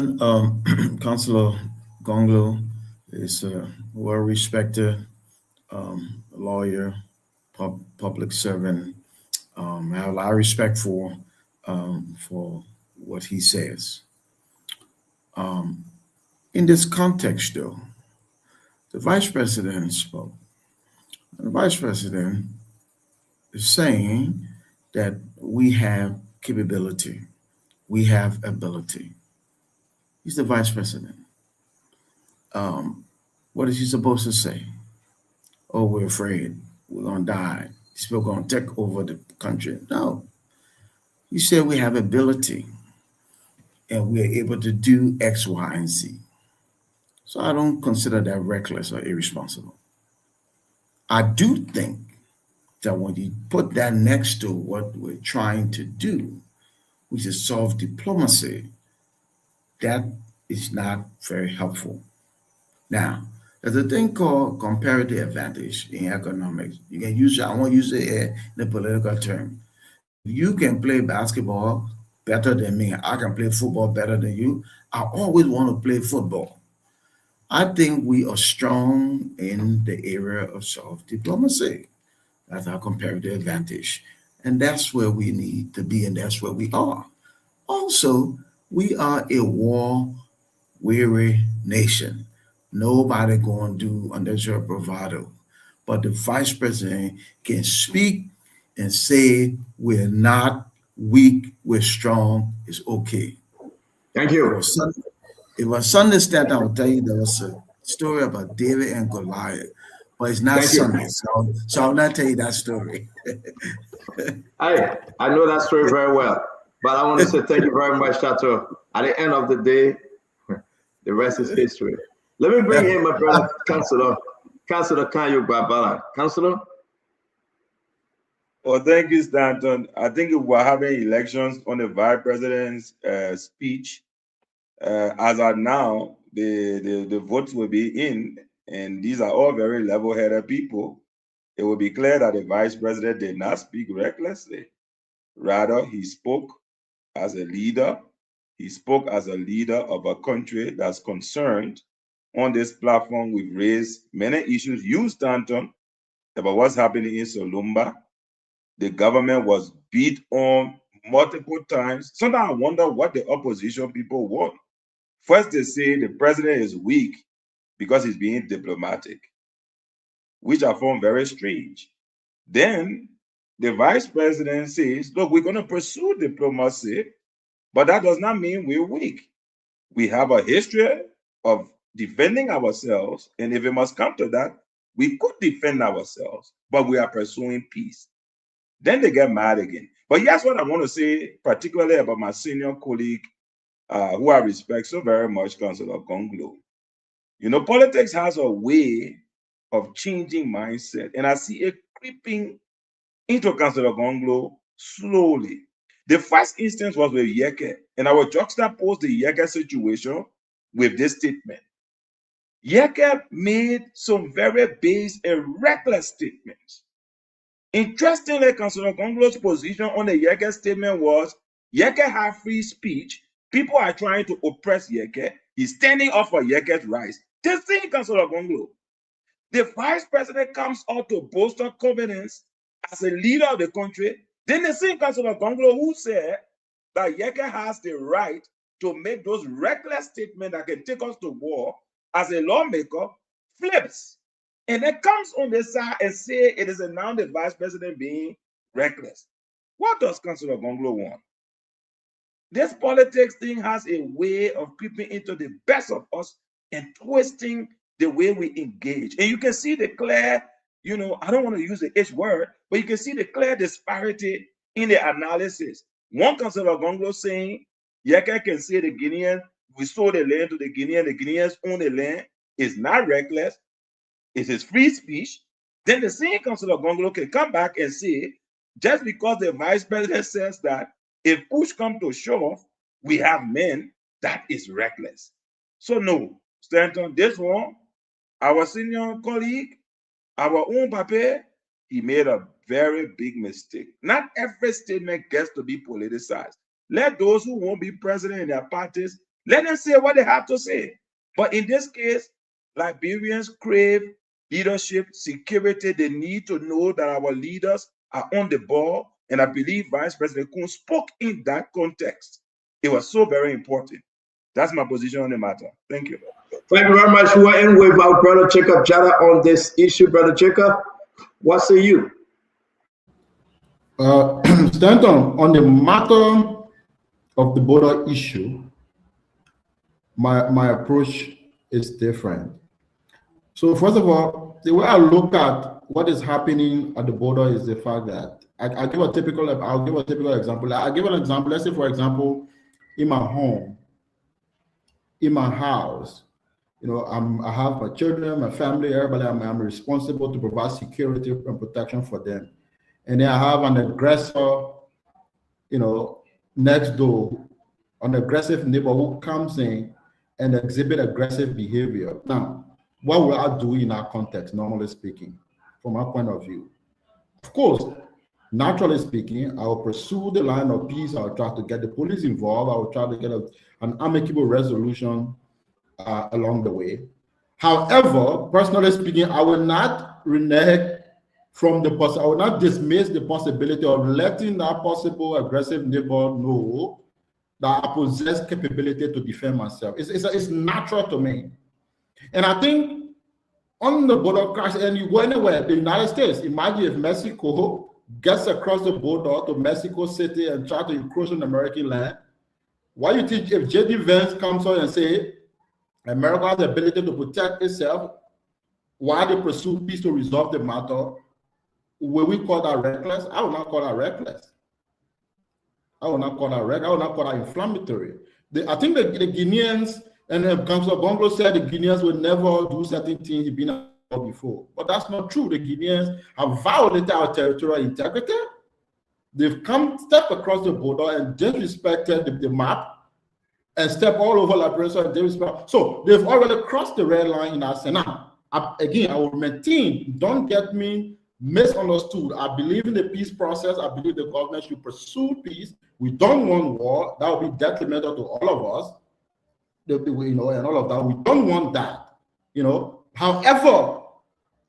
Councillor Gongolo is a well-respected lawyer, public servant. I have a lot of respect for what he says. In this context, though, the vice president spoke. And the vice president is saying that we have capability, we have ability. He's the vice president. What is he supposed to say? Oh, we're afraid. We're going to die. These people are going to take over the country. No. He said we have ability and we're able to do X, Y, and Z. So I don't consider that reckless or irresponsible. I do think that when you put that next to what we're trying to do, which is solve diplomacy, that is not very helpful. Now, there's a thing called comparative advantage in economics. You can use it, I won't use it in the political term. You can play basketball better than me. I can play football better than you. I always want to play football. I think we are strong in the area of soft diplomacy. That's our comparative advantage. And that's where we need to be, and that's where we are. Also, we are a war-weary nation. Nobody going to do unnecessary bravado. But the vice president can speak and say we're not weak, we're strong, it's okay. Thank you. It was Sunday that I will tell you there was a story about David and Goliath, but it's not Sunday, so I'll not tell you that story. I know that story very well, but I want to say thank you very much, Chateau. At the end of the day, the rest is history. Let me bring in my brother, Councillor Kanyo Babala. Councillor? Well, thank you, Stanton. I think if we're having elections on the vice president's speech, as of now, the votes will be in, and these are all very level-headed people. It will be clear that the vice president did not speak recklessly. Rather, he spoke as a leader. He spoke as a leader of a country that's concerned. On this platform, we've raised many issues. You, Stanton, about what's happening in Solumba. The government was beat on multiple times. Sometimes I wonder what the opposition people want. First, they say the president is weak because he's being diplomatic, which I found very strange. Then the vice president says, look, we're going to pursue diplomacy, but that does not mean we're weak. We have a history of defending ourselves, and if it must come to that, we could defend ourselves, but we are pursuing peace. Then they get mad again. But here's what I want to say, particularly about my senior colleague, who I respect so very much, Councillor Gonglo. You know, politics has a way of changing mindset, and I see it creeping into Councillor Gonglo slowly. The first instance was with Yeke, and I will juxtapose the Yeke situation with this statement. Yeke made some very base and reckless statements. Interestingly, Councillor Gonglo's position on the Yeke statement was, Yeke had free speech, people are trying to oppress Yeke, he's standing up for Yeke's rights. The same Councillor Gonglo. The vice president comes out to bolster confidence as a leader of the country. Then the same Councillor Gonglo who said that Yeke has the right to make those reckless statements that can take us to war as a lawmaker flips. And then comes on the side and say it is now the vice president being reckless. What does Councillor Gonglo want? This politics thing has a way of creeping into the best of us and twisting the way we engage. And you can see the clear, you know, I don't want to use the H word, but you can see the clear disparity in the analysis. One Councillor Gonglo saying, Yeke can say the Guineans, we sold the land to the Guineans own the land, is not reckless, it is free speech. Then the same Councillor Gonglo can come back and say, just because the vice president says that if push comes to shove, we have men, that is reckless. So no, Stanton, this one, our senior colleague, our own Pape, he made a very big mistake. Not every statement gets to be politicized. Let those who won't be president in their parties, let them say what they have to say. But in this case, Liberians crave leadership, security. They need to know that our leaders are on the ball. And I believe Vice President Kuhn spoke in that context. It was so very important. That's my position on the matter. Thank you. Thank you very much. We're in with our brother Jacob Jada on this issue. Brother Jacob, what say you? Stanton, on the matter of the border issue, my approach is different. So first of all, the way I look at what is happening at the border is the fact that I'll give a typical example. I'll give an example. Let's say, for example, in my home, in my house, I have my children, my family, everybody. I'm responsible to provide security and protection for them. And then I have an aggressor, next door, an aggressive neighbor who comes in and exhibit aggressive behavior. Now, what will I do in that context, normally speaking, from my point of view? Of course, naturally speaking, I will pursue the line of peace. I will try to get the police involved. I will try to get an amicable resolution along the way. However, personally speaking, I will not renege from the I will not dismiss the possibility of letting that possible aggressive neighbor know that I possess capability to defend myself. It's natural to me. And I think on the border crash, and you go anywhere, the United States, imagine if Mexico gets across the border to Mexico City and try to encroach on American land. Why you think if J.D. Vance comes out and say America has the ability to protect itself while they pursue peace to resolve the matter, will we call that reckless? I will not call that reckless. I will not call that reckless. I will not call that inflammatory. I think the Guineans, and Councilor Bongo said the Guineans will never do certain things he's been before. But that's not true. The Guineans have violated our territorial integrity. They've stepped across the border and disrespected the map and stepped all over Liberia and disrespect. So they've already crossed the red line in our Senate. Again, I will maintain, don't get me misunderstood. I believe in the peace process. I believe the government should pursue peace. We don't want war. That would be detrimental to all of us. And all of that. We don't want that. However,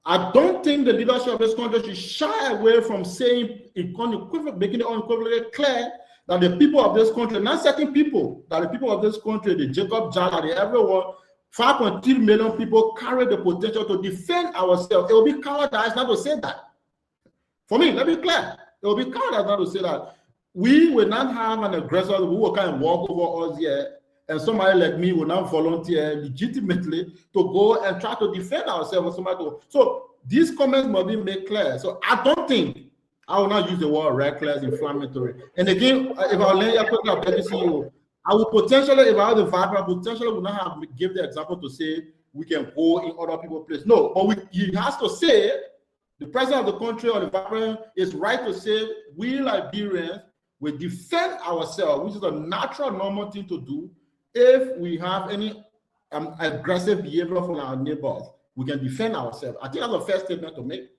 I don't think the leadership of this country should shy away from saying, making it unequivocally clear that the people of this country, not certain people, that the people of this country, the Jacob Jala, everyone, 5.3 million people carry the potential to defend ourselves. It will be cowardice not to say that. For me, let me be clear. It will be cowardice not to say that. We will not have an aggressor who will kind of walk over us here, and somebody like me will not volunteer legitimately to go and try to defend ourselves. So these comments must be made clear. So I don't think, I will not use the word reckless, inflammatory. And again, if I let you quickly update the CEO, I will potentially, if I have the vibrant, potentially will not have give the example to say we can go in other people's place. No, but he has to say, the president of the country or the vibrant is right to say we Liberians will defend ourselves, which is a natural, normal thing to do. If we have any aggressive behavior from our neighbors, we can defend ourselves. I think that's a fair statement to make.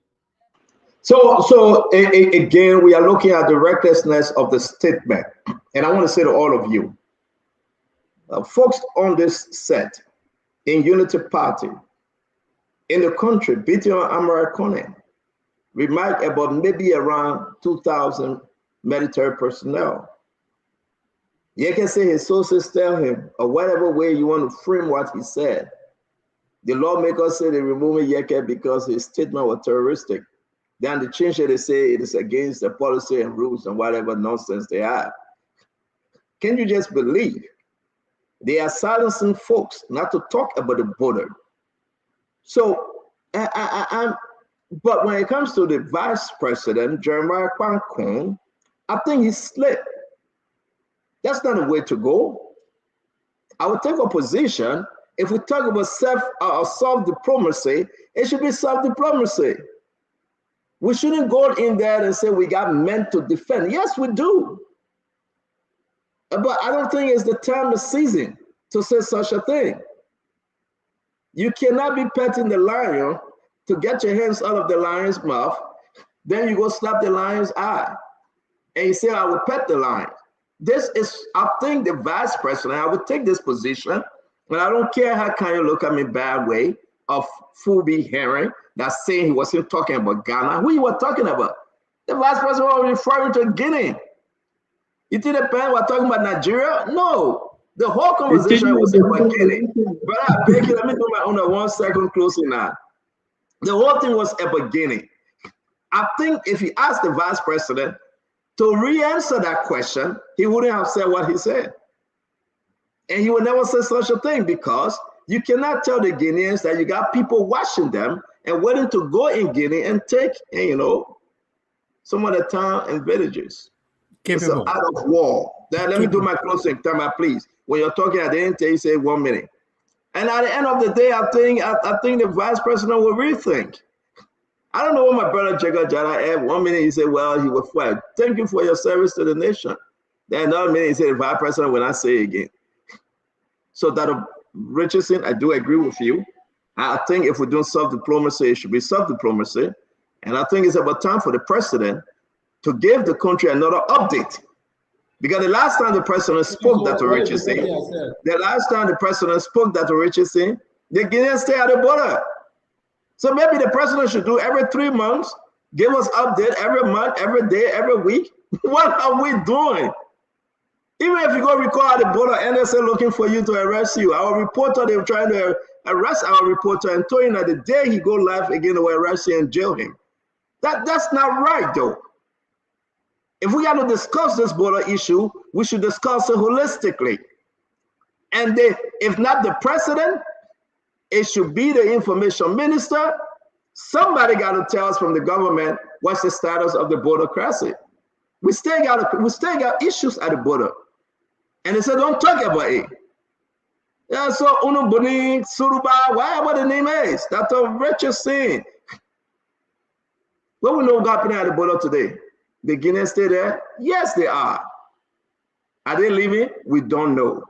So again, we are looking at the recklessness of the statement. And I want to say to all of you, folks on this set, in Unity Party, in the country, beating on American, we might about maybe around 2,000 military personnel. You can say his sources tell him, or whatever way you want to frame what he said. The lawmakers say they removed Yeke because his statement was terroristic. Then the change they say it is against the policy and rules and whatever nonsense they have. Can you just believe? They are silencing folks not to talk about the border. So, but when it comes to the vice president, Jeremiah Kwankun, I think he slipped. That's not the way to go. I would take a position. If we talk about soft diplomacy, it should be soft diplomacy. We shouldn't go in there and say we got men to defend. Yes, we do. But I don't think it's the time of season to say such a thing. You cannot be petting the lion to get your hands out of the lion's mouth. Then you go slap the lion's eye. And you say, I will pet the lion. This is, I think the vice president, I would take this position, but I don't care how kind you look at me bad way. of Fubi hearing that's saying he wasn't talking about Ghana. Who you were talking about? The vice president was referring to Guinea. You think the pen were talking about Nigeria? No. The whole conversation was about Guinea. But I beg you, let me do my own 1 second closing now. The whole thing was about Guinea. I think if he asked the vice president to re-answer that question, he wouldn't have said what he said. And he would never say such a thing, because you cannot tell the Guineans that you got people watching them and waiting to go in Guinea and take, some of the town and villages. It's an out of war. Let me do my closing time, please. When you're talking at the end, you say 1 minute. And at the end of the day, I think the vice president will rethink. I don't know what my brother Jacob Jara had. 1 minute he said, well, he was fired. Thank you for your service to the nation. Then another minute he said, the vice president will not say again. So that Richardson, I do agree with you. I think if we're doing soft diplomacy, it should be soft diplomacy. And I think it's about time for the president to give the country another update. Because the last time the president spoke that to Richardson, the Guineans stay at the border. So maybe the president should do every 3 months, give us update every month, every day, every week. What are we doing? Even if you go record at the border, NSA looking for you to arrest you. Our reporter, they were trying to arrest our reporter and told him that the day he go live again, they will arrest him and jail him. That's not right, though. If we got to discuss this border issue, we should discuss it holistically. And if not the president, it should be the information minister. Somebody got to tell us from the government what's the status of the border crisis. We still got issues at the border. And they said, don't talk about it. Yeah, so Unubuni, Suruba, whatever the name is, that's a wretched sin. What we know happening at the border today? The Guineans stay there? Yes, they are. Are they leaving? We don't know.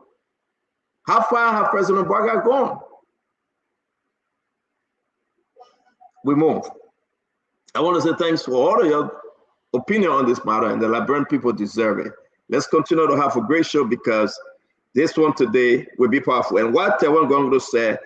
How far have President Barker gone? We move. I want to say thanks for all of your opinion on this matter, and the Liberian people deserve it. Let's continue to have a great show, because this one today will be powerful. And what Tewan Gonglo said,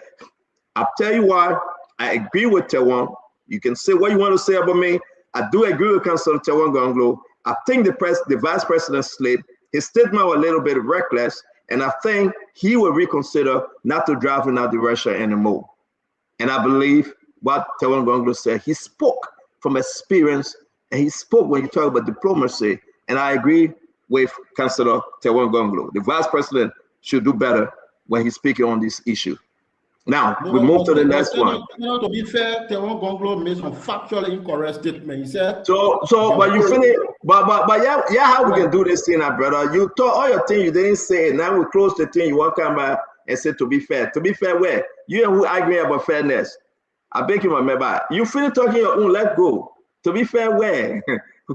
I'll tell you why I agree with Tewan. You can say what you want to say about me. I do agree with Councilor Tewan Gonglo. I think the vice president slipped. His statement was a little bit reckless, and I think he will reconsider not to drive in that direction anymore. And I believe what Tewan Gonglo said, he spoke from experience, and he spoke when you talk about diplomacy. And I agree with Councilor Tewan Gonglo. The vice president should do better when he's speaking on this issue. Now, we move to the next one. To be fair, Tewan Gonglo made some factually incorrect statement. He said, but you finish, but yeah, how we can do this thing, brother? You told all your thing, you didn't say it. Now we close the thing, you want to come back and say to be fair. To be fair, where? You and who arguing about fairness? I beg you, my member. You finish talking your own, let go. To be fair, where?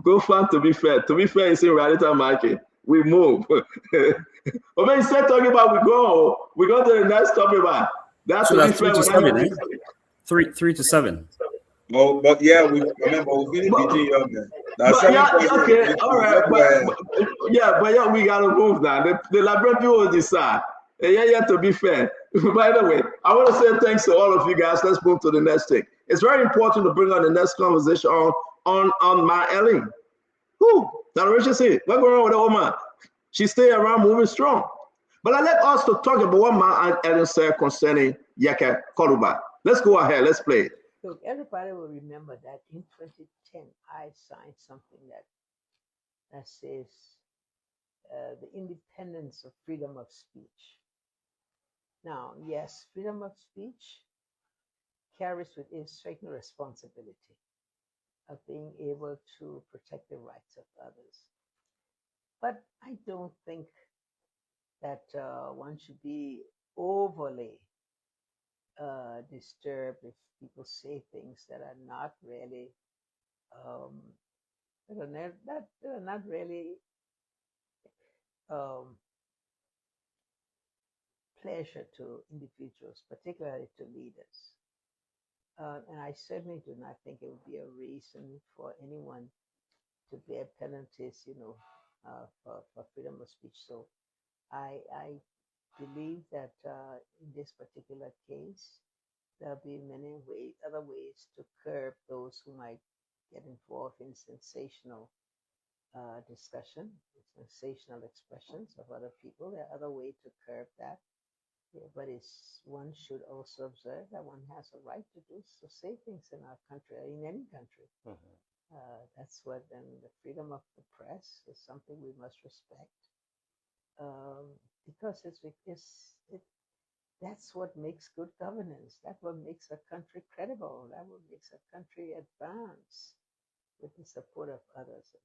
Go find to be fair. To be fair, it's in reality market. We move. But when you start talking about we go to the next topic about. That's so that's 3 to 7, eh? 3 to 7. Oh, but yeah, we remember we really beating you on there. Okay, all right, but we gotta move now. The Liberian people will decide. Yeah, to be fair. By the way, I want to say thanks to all of you guys. Let's move to the next thing. It's very important to bring on the next conversation on Ma Ellen. Who? Now Richard said, what's going on with the old man? She stay around moving strong. But I let us to talk about what Ma Ellen said concerning Yaka Koruba. Let's go ahead. Let's play it. Look, everybody will remember that in 2010, I signed something that says the independence of freedom of speech. Now, yes, freedom of speech carries with it certain responsibility of being able to protect the rights of others. But I don't think that one should be overly disturbed if people say things that are not really pleasure to individuals, particularly to leaders. And I certainly do not think it would be a reason for anyone to bear penalties, for freedom of speech. So I believe that in this particular case, there'll be other ways to curb those who might get involved in sensational discussion, sensational expressions of other people. There are other ways to curb that. Yeah, but one should also observe that one has a right to say things in our country, or in any country. That's what, and the freedom of the press is something we must respect, because that's what makes good governance. That's what makes a country credible. That what makes a country advance with the support of others.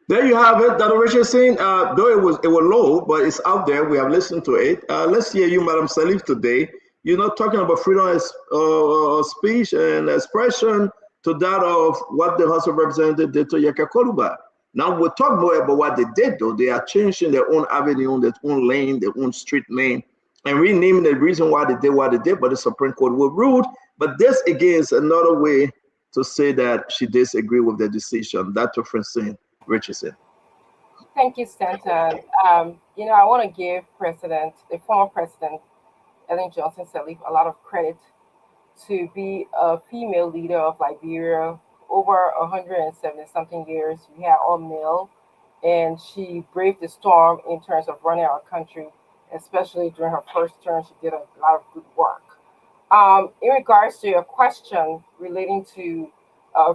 There you have it. Dr. Richardson, though it was low, but it's out there. We have listened to it. Let's hear you, Madam Salif, today. You're not talking about freedom of speech and expression to that of what the House of Representatives did to Yeka Koluba. Now we'll talk more about what they did, though. They are changing their own avenue, their own lane, their own street name, and renaming the reason why they did what they did, but the Supreme Court will rule. But this, again, is another way to say that she disagreed with the decision. Dr. Francine Richardson. Thank you, Stanton. I want to give the former president, Ellen Johnson Sirleaf, a lot of credit to be a female leader of Liberia over 170-something years. We had all male, and she braved the storm in terms of running our country, especially during her first term. She did a lot of good work. In regards to your question relating to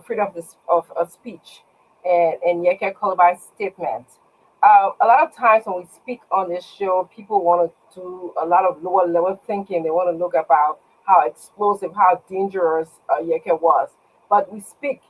freedom of speech and Yeka Koluba's statement, a lot of times when we speak on this show, people want to do a lot of lower level thinking. They want to look about how explosive, how dangerous Yeka was. But we speak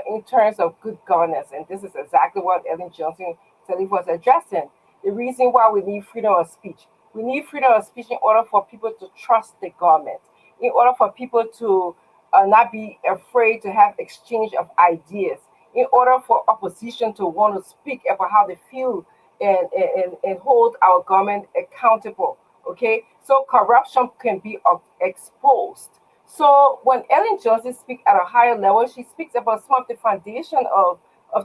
in terms of good governance, and this is exactly what Ellen Johnson Sirleaf was addressing. The reason why we need freedom of speech. We need freedom of speech in order for people to trust the government, in order for people to not be afraid to have exchange of ideas, in order for opposition to want to speak about how they feel and hold our government accountable. Okay, so corruption can be exposed. So when Ellen Johnson speaks at a higher level, she speaks about some of the foundation of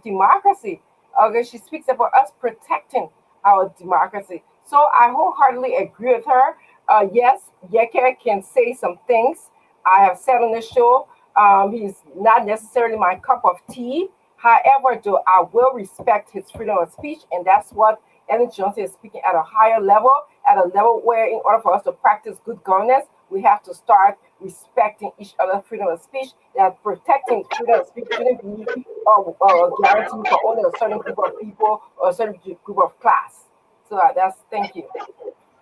democracy. Okay, she speaks about us protecting our democracy. So I wholeheartedly agree with her. Yes, Yeka can say some things. I have said on the show, he's not necessarily my cup of tea. However, though, I will respect his freedom of speech, and that's what Ellen Johnson is speaking at a higher level, at a level where in order for us to practice good governance, we have to start respecting each other's freedom of speech. That protecting freedom of speech shouldn't be guaranteed for only a certain group of people or a certain group of class. So thank you.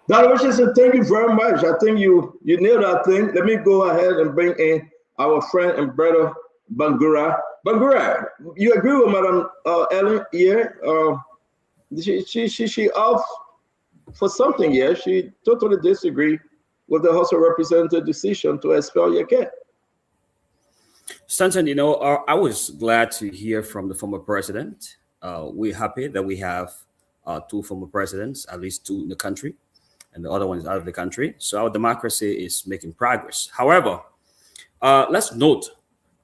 Dr. Richardson, thank you very much. I think you nailed that thing. Let me go ahead and bring in our friend and brother, Bangura. Bangura, you agree with Madam Ellen here? She off for something here. She totally disagree with the House of Representatives decision to expel Yeka. Stanton, I was glad to hear from the former president. We're happy that we have two former presidents, at least two in the country, and the other one is out of the country. So our democracy is making progress. However, let's note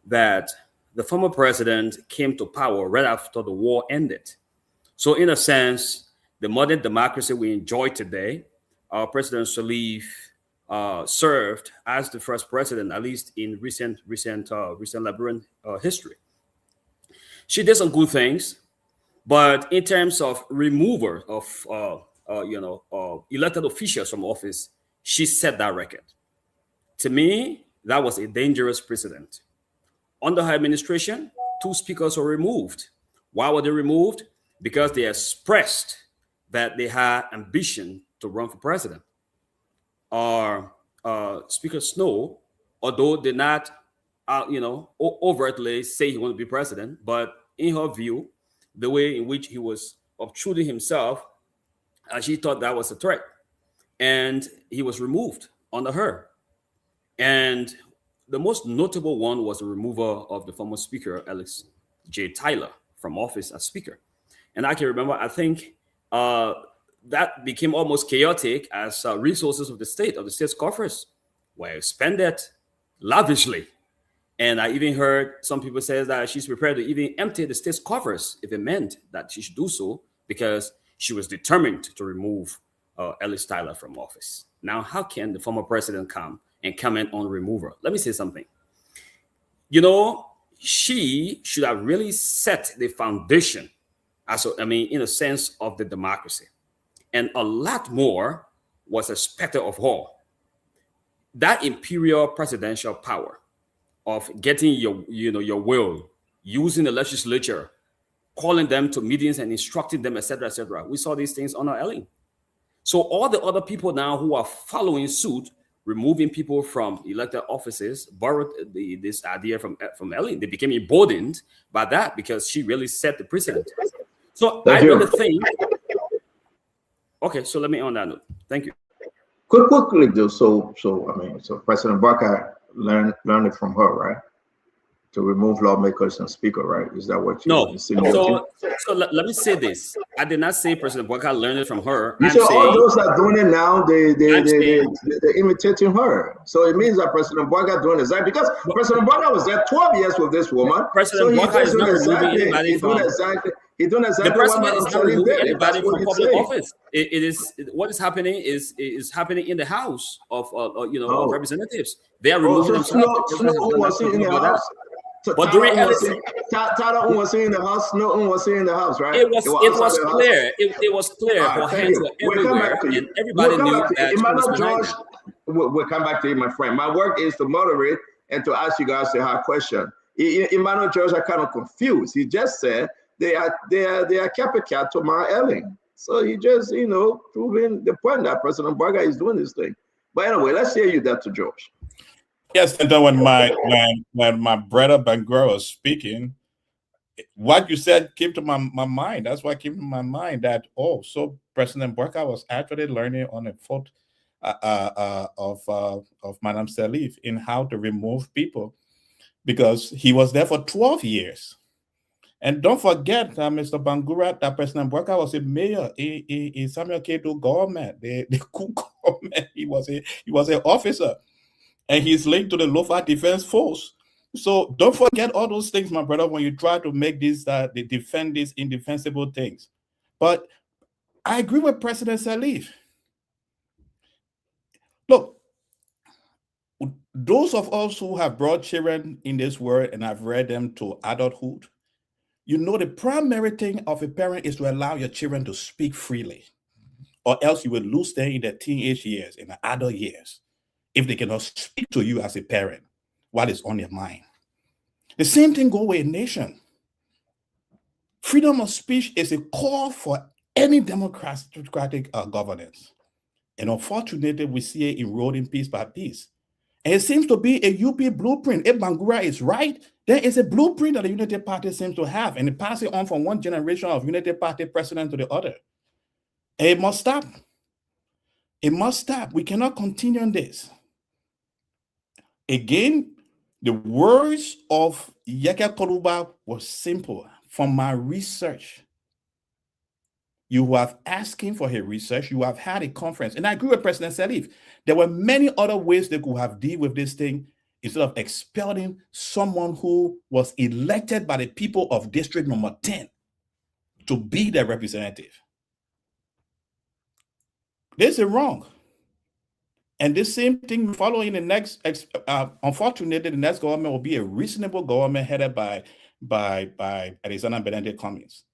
that the former president came to power right after the war ended. So in a sense, the modern democracy we enjoy today, our President Sirleaf served as the first president, at least in recent Liberian history. She did some good things, but in terms of removal of elected officials from office, she set that record. To me, that was a dangerous precedent. Under her administration, 2 speakers were removed. Why were they removed? Because they expressed that they had ambition to run for president. Speaker Snow, although did not, overtly say he wanted to be president, but in her view, the way in which he was obtruding himself, she thought that was a threat, and he was removed under her. And the most notable one was the removal of the former speaker, Alex J. Tyler, from office as speaker. And I can remember, I think that became almost chaotic as resources of the state's coffers were expended lavishly. And I even heard some people say that she's prepared to even empty the state's coffers if it meant that she should do so, because she was determined to remove Ellis Tyler from office. Now, how can the former president come and comment on removal? Let me say something. You know, she should have really set the foundation, in a sense of the democracy. And a lot more was expected of her. That imperial presidential power of getting your will, using the legislature, calling them to meetings and instructing them, etc., etc. We saw these things on our Ellen. So all the other people now who are following suit, removing people from elected offices, borrowed this idea from Ellen. They became emboldened by that because she really set the precedent. So I really think. Okay, so let me on that note. Thank you. Quickly, though. So President Barker learned it from her, right? To remove lawmakers and speaker, right? Is that what you No. So let me say this. I did not say President Barker learned it from her. You say all those that are doing it now, they're imitating her. So it means that President Barker doing exactly because President Barker was there 12 years with this woman. President Barker is not removing anybody from. He's doing exactly the president is not removing anybody from public office. What is happening is happening in the House of Representatives. They are removing themselves. But during Tyler was in the House, Snowden was in the House, right? It was clear. It was clear. Her hands were everywhere, and everybody knew that. Emmanuel George, we'll come back to you, my friend. My work is to moderate and to ask you guys to have questions. Emmanuel George are kind of confused. He just said they are copycat to Mara Elling. So he just, proving the point that President Barker is doing this thing. But anyway, let's hear you that to George. Yes, and then when my brother Bangura was speaking, what you said came to my mind. That's what came to my mind. That so President Barker was actually learning on the foot of Madame Salif in how to remove people, because he was there for 12 years. And don't forget, Mr. Bangura, that President Barker was a mayor in Samuel Kedo government, the coup government. He was an officer. And he's linked to the Lofa Defense Force. So don't forget all those things, my brother, when you try to make these, they defend these indefensible things. But I agree with President Salif. Look, those of us who have brought children in this world and have read them to adulthood, the primary thing of a parent is to allow your children to speak freely, or else you will lose them in their teenage years, in the adult years, if they cannot speak to you as a parent what is on their mind. The same thing goes with a nation. Freedom of speech is a call for any democratic governance. And unfortunately, we see it eroding piece by piece. And it seems to be a UP blueprint. If Bangura is right, there is a blueprint that the Unity Party seems to have, and it passes on from one generation of Unity Party president to the other. And it must stop. It must stop. We cannot continue on this. Again, the words of Yeke Koluba was simple. From my research, you have asking for her research, you have had a conference. And I agree with President Salif. There were many other ways they could have dealt with this thing instead of expelling someone who was elected by the people of District Number 10 to be their representative. This is wrong. And this same thing following the next, unfortunately, the next government will be a reasonable government headed by Alexander Benedict Cummings.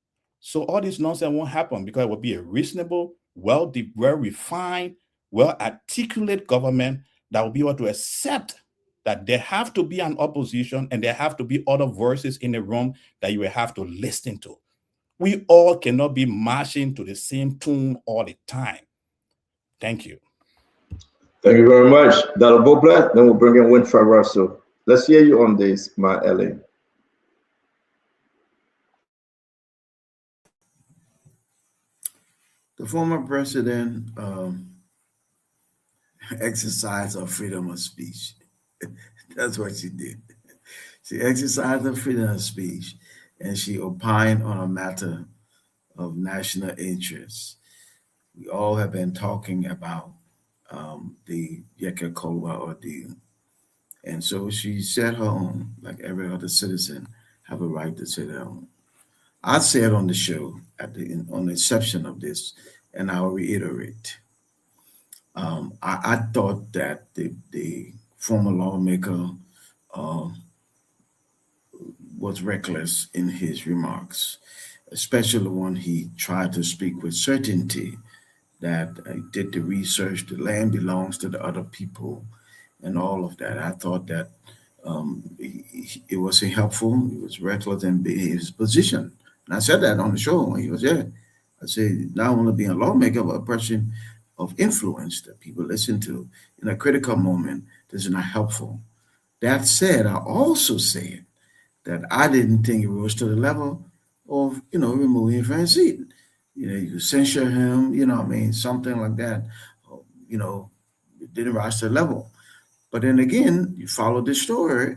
So all this nonsense won't happen because it will be a reasonable, well-refined, well-articulate government that will be able to accept that there have to be an opposition and there have to be other voices in the room that you will have to listen to. We all cannot be marching to the same tune all the time. Thank you. Thank you very much, Dr. Boblet. Then we'll bring in Winfrey Russell. Let's hear you on this, my Ellen. The former president exercised her freedom of speech. That's what she did. She exercised her freedom of speech, and she opined on a matter of national interest. We all have been talking about the Yeke Koluba ordeal. And so she said her own, like every other citizen, have a right to say their own. I said on the show on the inception of this, and I'll reiterate, I thought that the former lawmaker was reckless in his remarks, especially when he tried to speak with certainty that he did the research, the land belongs to the other people, and all of that. I thought that it wasn't helpful. It was reckless in his position. And I said that on the show when he was there. I said, not only being a lawmaker, but a person of influence that people listen to in a critical moment. This is not helpful. That said, I also said that I didn't think it rose to the level of, removing him from his seat. You could censure him, something like that. It didn't rise to the level. But then again, you follow the story.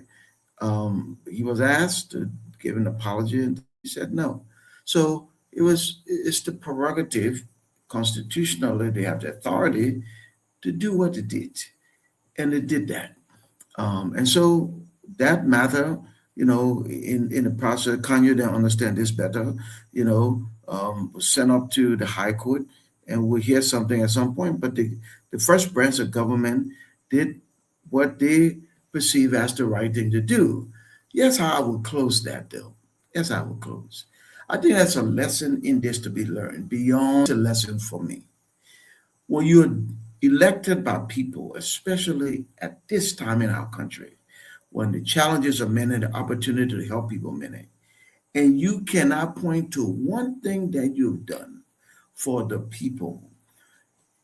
He was asked to give an apology, and he said no. So it's the prerogative, constitutionally, they have the authority to do what they did, and they did that. And so that matter, in the process, Kanye didn't understand this better, was sent up to the High Court, and we'll hear something at some point. But the first branch of government did what they perceive as the right thing to do. Yes, how I would close that, though. Yes, I would close. I think that's a lesson in this to be learned, beyond a lesson for me. When you're elected by people, especially at this time in our country, when the challenges are many, the opportunity to help people many, and you cannot point to one thing that you've done for the people,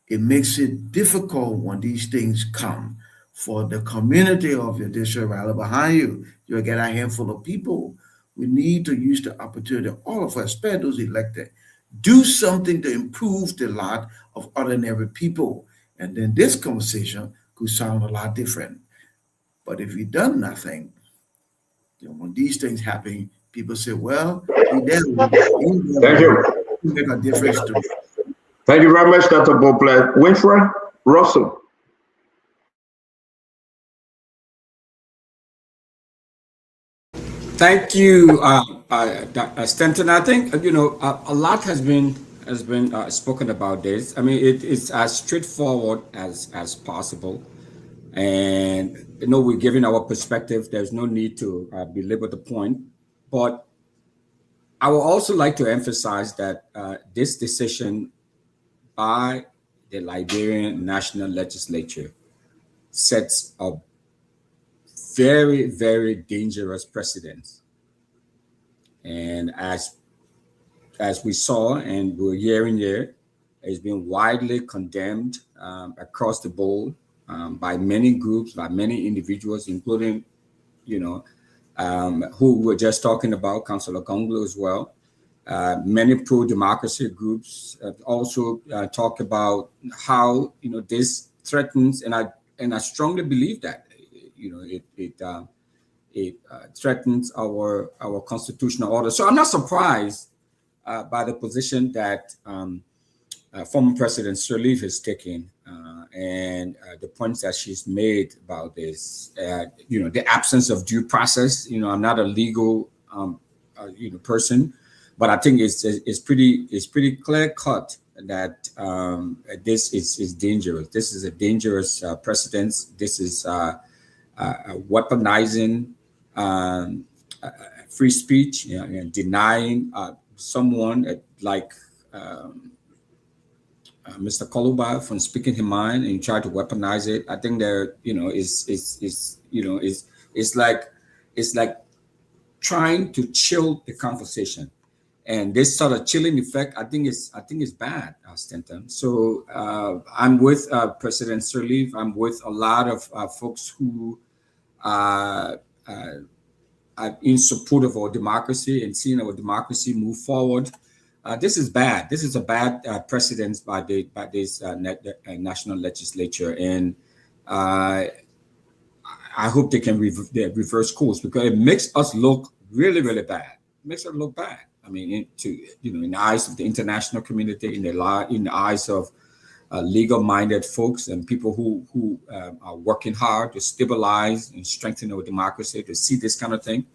it makes it difficult when these things come for the community of your district rally behind you. You'll get a handful of people. We need to use the opportunity, all of us, especially those elected, do something to improve the lot of ordinary people. And then this conversation could sound a lot different. But if you've done nothing, when these things happen, people say, well, he did. Thank you. Make a difference to me. Thank you very much, Dr. Boplet. Winfrey Russell. Thank you, Stanton. I think a lot has been spoken about this. I mean, it's as straightforward as possible, and we're giving our perspective. There's no need to belabor the point, but I would also like to emphasize that this decision by the Liberian National Legislature sets a very, very dangerous precedent. And as we saw and we're hearing here, it's been widely condemned across the board by many groups, by many individuals, including, who we were just talking about, Councillor Gonglo as well. Many pro-democracy groups also talk about how this threatens, and I strongly believe that it threatens our constitutional order. So I'm not surprised by the position that former President Sirleaf has taken and the points that she's made about this. The absence of due process. I'm not a legal person, but I think it's pretty clear cut that this is dangerous. This is a dangerous precedent. This is weaponizing free speech, and denying someone like Mr. Koluba from speaking his mind and try to weaponize it. I think there, it's like trying to chill the conversation, and this sort of chilling effect, I think is bad, Stanton. So I'm with President Sirleaf. I'm with a lot of folks who are in support of our democracy and seeing our democracy move forward. This is bad. This is a bad precedent by this national legislature, and I hope they can reverse course, because it makes us look really, really bad. It makes us look bad. I mean, in the eyes of the international community, in the eyes of legal-minded folks and people who are working hard to stabilize and strengthen our democracy. To see this kind of thing,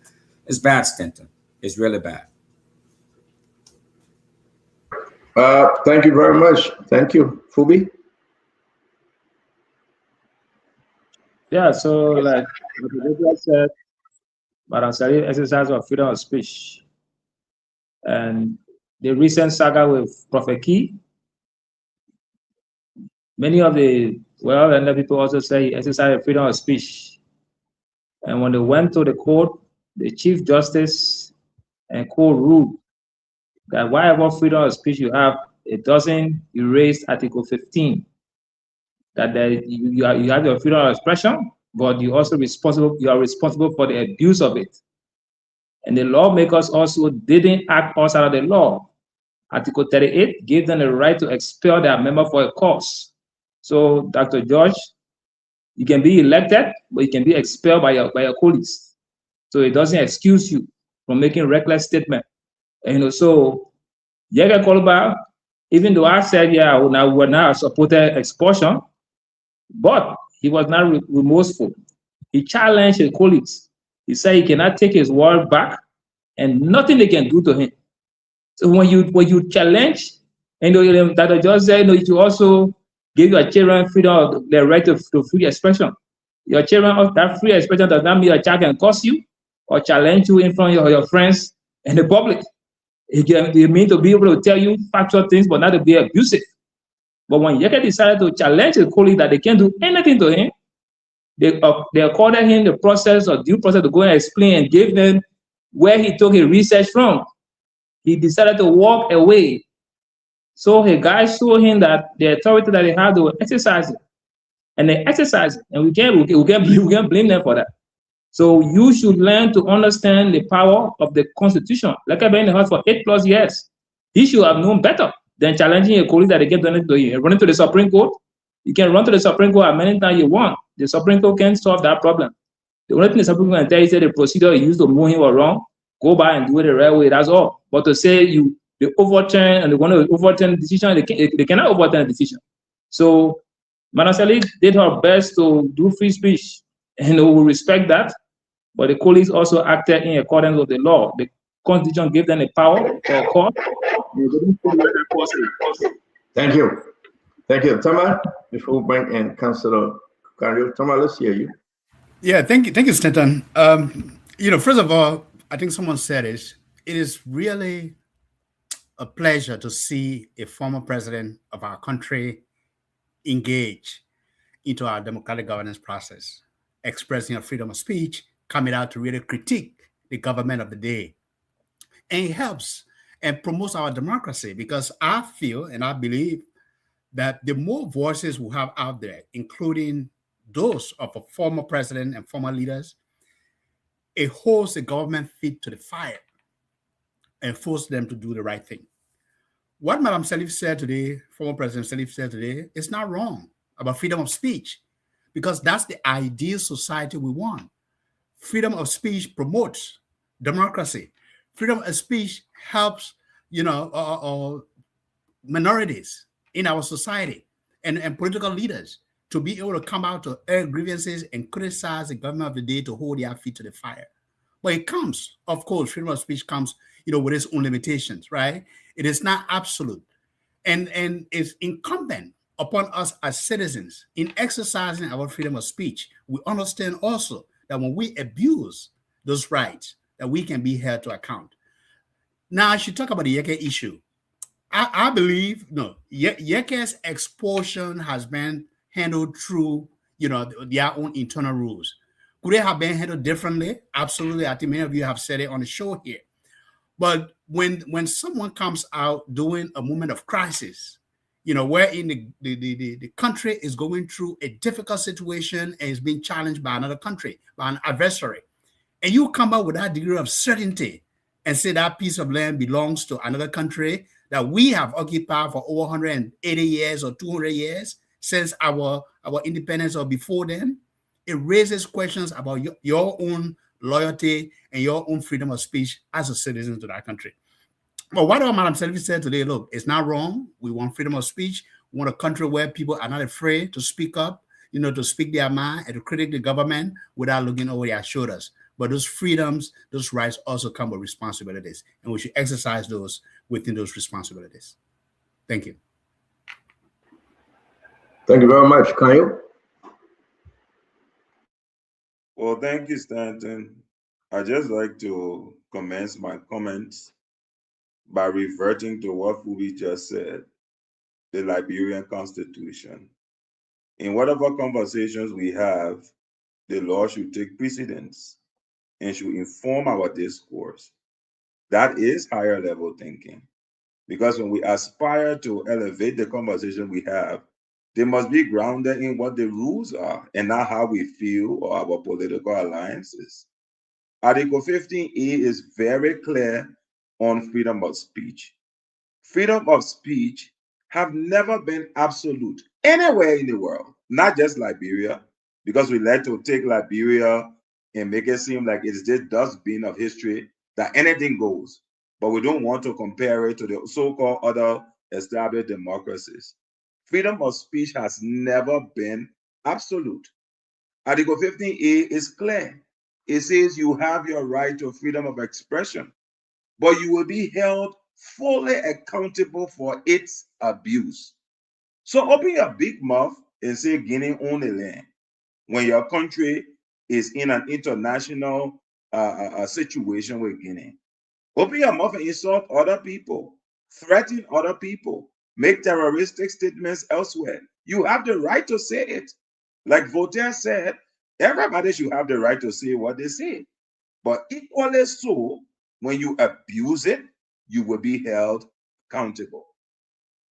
it's bad, Stanton. It's really bad. Thank you very much. Thank you, Fubi. Yeah, so like the said, Madam Sari exercise of freedom of speech. And the recent saga with Prophet Key, many of the well-ended people also say he exercised freedom of speech. And when they went to the court, the Chief Justice and court ruled that whatever freedom of speech you have, it doesn't erase Article 15. That you have your freedom of expression, but you are responsible for the abuse of it. And the lawmakers also didn't act outside of the law. Article 38 gave them the right to expel their member for a cause. So, Dr. George, you can be elected, but you can be expelled by your colleagues. So it doesn't excuse you from making reckless statement. And so Yega Kolba, even though I said, yeah, we're now supported expulsion, but he was not remorseful. He challenged his colleagues. He said he cannot take his word back and nothing they can do to him. So when you challenge, and that just say, you also give your children freedom, the right to free expression. Your children, that free expression does not mean your child can curse you or challenge you in front of your friends and the public. It means to be able to tell you factual things, but not to be abusive. But when Yeke decided to challenge a colleague that they can't do anything to him, they accorded him the process or due process to go and explain and give them where he took his research from. He decided to walk away. So the guys showed him that the authority that they had, they were exercising. And they exercise it. And we can't blame them for that. So you should learn to understand the power of the Constitution. Like I've been in the house for 8+ years. He should have known better than challenging a colleague that they get done to you. Running to the Supreme Court, you can run to the Supreme Court as many times you want. The Supreme Court can't solve that problem. The only thing the Supreme Court can tell you is that the procedure you used to move him was wrong. Go by and do it the right way. That's all. But to say they overturn and they want to overturn the decision, they cannot overturn the decision. So Madam Sali did her best to do free speech, and we respect that. But the colleagues also acted in accordance with the law. The Constitution gave them the power for court. Thank you. Thank you. Tama, before we bring in Councillor Cario. Tama, let's hear you. Yeah, thank you, Stanton. First of all, I think someone said it is really a pleasure to see a former president of our country engage into our democratic governance process, expressing a freedom of speech, coming out to really critique the government of the day. And it helps and promotes our democracy, because I feel and I believe that the more voices we have out there, including those of a former president and former leaders, it holds the government feet to the fire and forces them to do the right thing. What Madam Salif said today, former President Salif said today, is not wrong about freedom of speech, because that's the ideal society we want. Freedom of speech promotes democracy. Freedom of speech helps, minorities in our society and political leaders to be able to come out to air grievances and criticize the government of the day, to hold their feet to the fire. But it comes, of course, freedom of speech comes, with its own limitations, right? It is not absolute. And it's incumbent upon us as citizens in exercising our freedom of speech. We understand also that when we abuse those rights, that we can be held to account. Now, I should talk about the Yeke issue. I believe, Yeke's expulsion has been handled through, their own internal rules. Could it have been handled differently? Absolutely. I think many of you have said it on the show here. But when someone comes out during a moment of crisis, wherein the country is going through a difficult situation and is being challenged by another country, by an adversary, and you come out with that degree of certainty and say that piece of land belongs to another country that we have occupied for over 180 years or 200 years since our independence or before then, it raises questions about your own loyalty and your own freedom of speech as a citizen to that country. But whatever Madam Selvi said today, look, it's not wrong. We want freedom of speech. We want a country where people are not afraid to speak up, to speak their mind and to critique the government without looking over their shoulders. But those freedoms, those rights also come with responsibilities, and we should exercise those within those responsibilities. Thank you. Thank you very much, Kayo. Well, thank you, Stanton. I'd just like to commence my comments by reverting to what Fubi just said, the Liberian Constitution. In whatever conversations we have, the law should take precedence and should inform our discourse. That is higher level thinking. Because when we aspire to elevate the conversation we have, they must be grounded in what the rules are and not how we feel or our political alliances. Article 15A is very clear on freedom of speech. Freedom of speech have never been absolute anywhere in the world, not just Liberia, because we like to take Liberia and make it seem like it's this dustbin of history that anything goes, but we don't want to compare it to the so-called other established democracies. Freedom of speech has never been absolute. Article 15A is clear. It says you have your right to freedom of expression, but you will be held fully accountable for its abuse. So open your big mouth and say Guinea own the land when your country is in an international situation with Guinea. Open your mouth and insult other people, threaten other people, make terroristic statements elsewhere. You have the right to say it. Like Voltaire said, everybody should have the right to say what they say. But equally so, when you abuse it, you will be held accountable.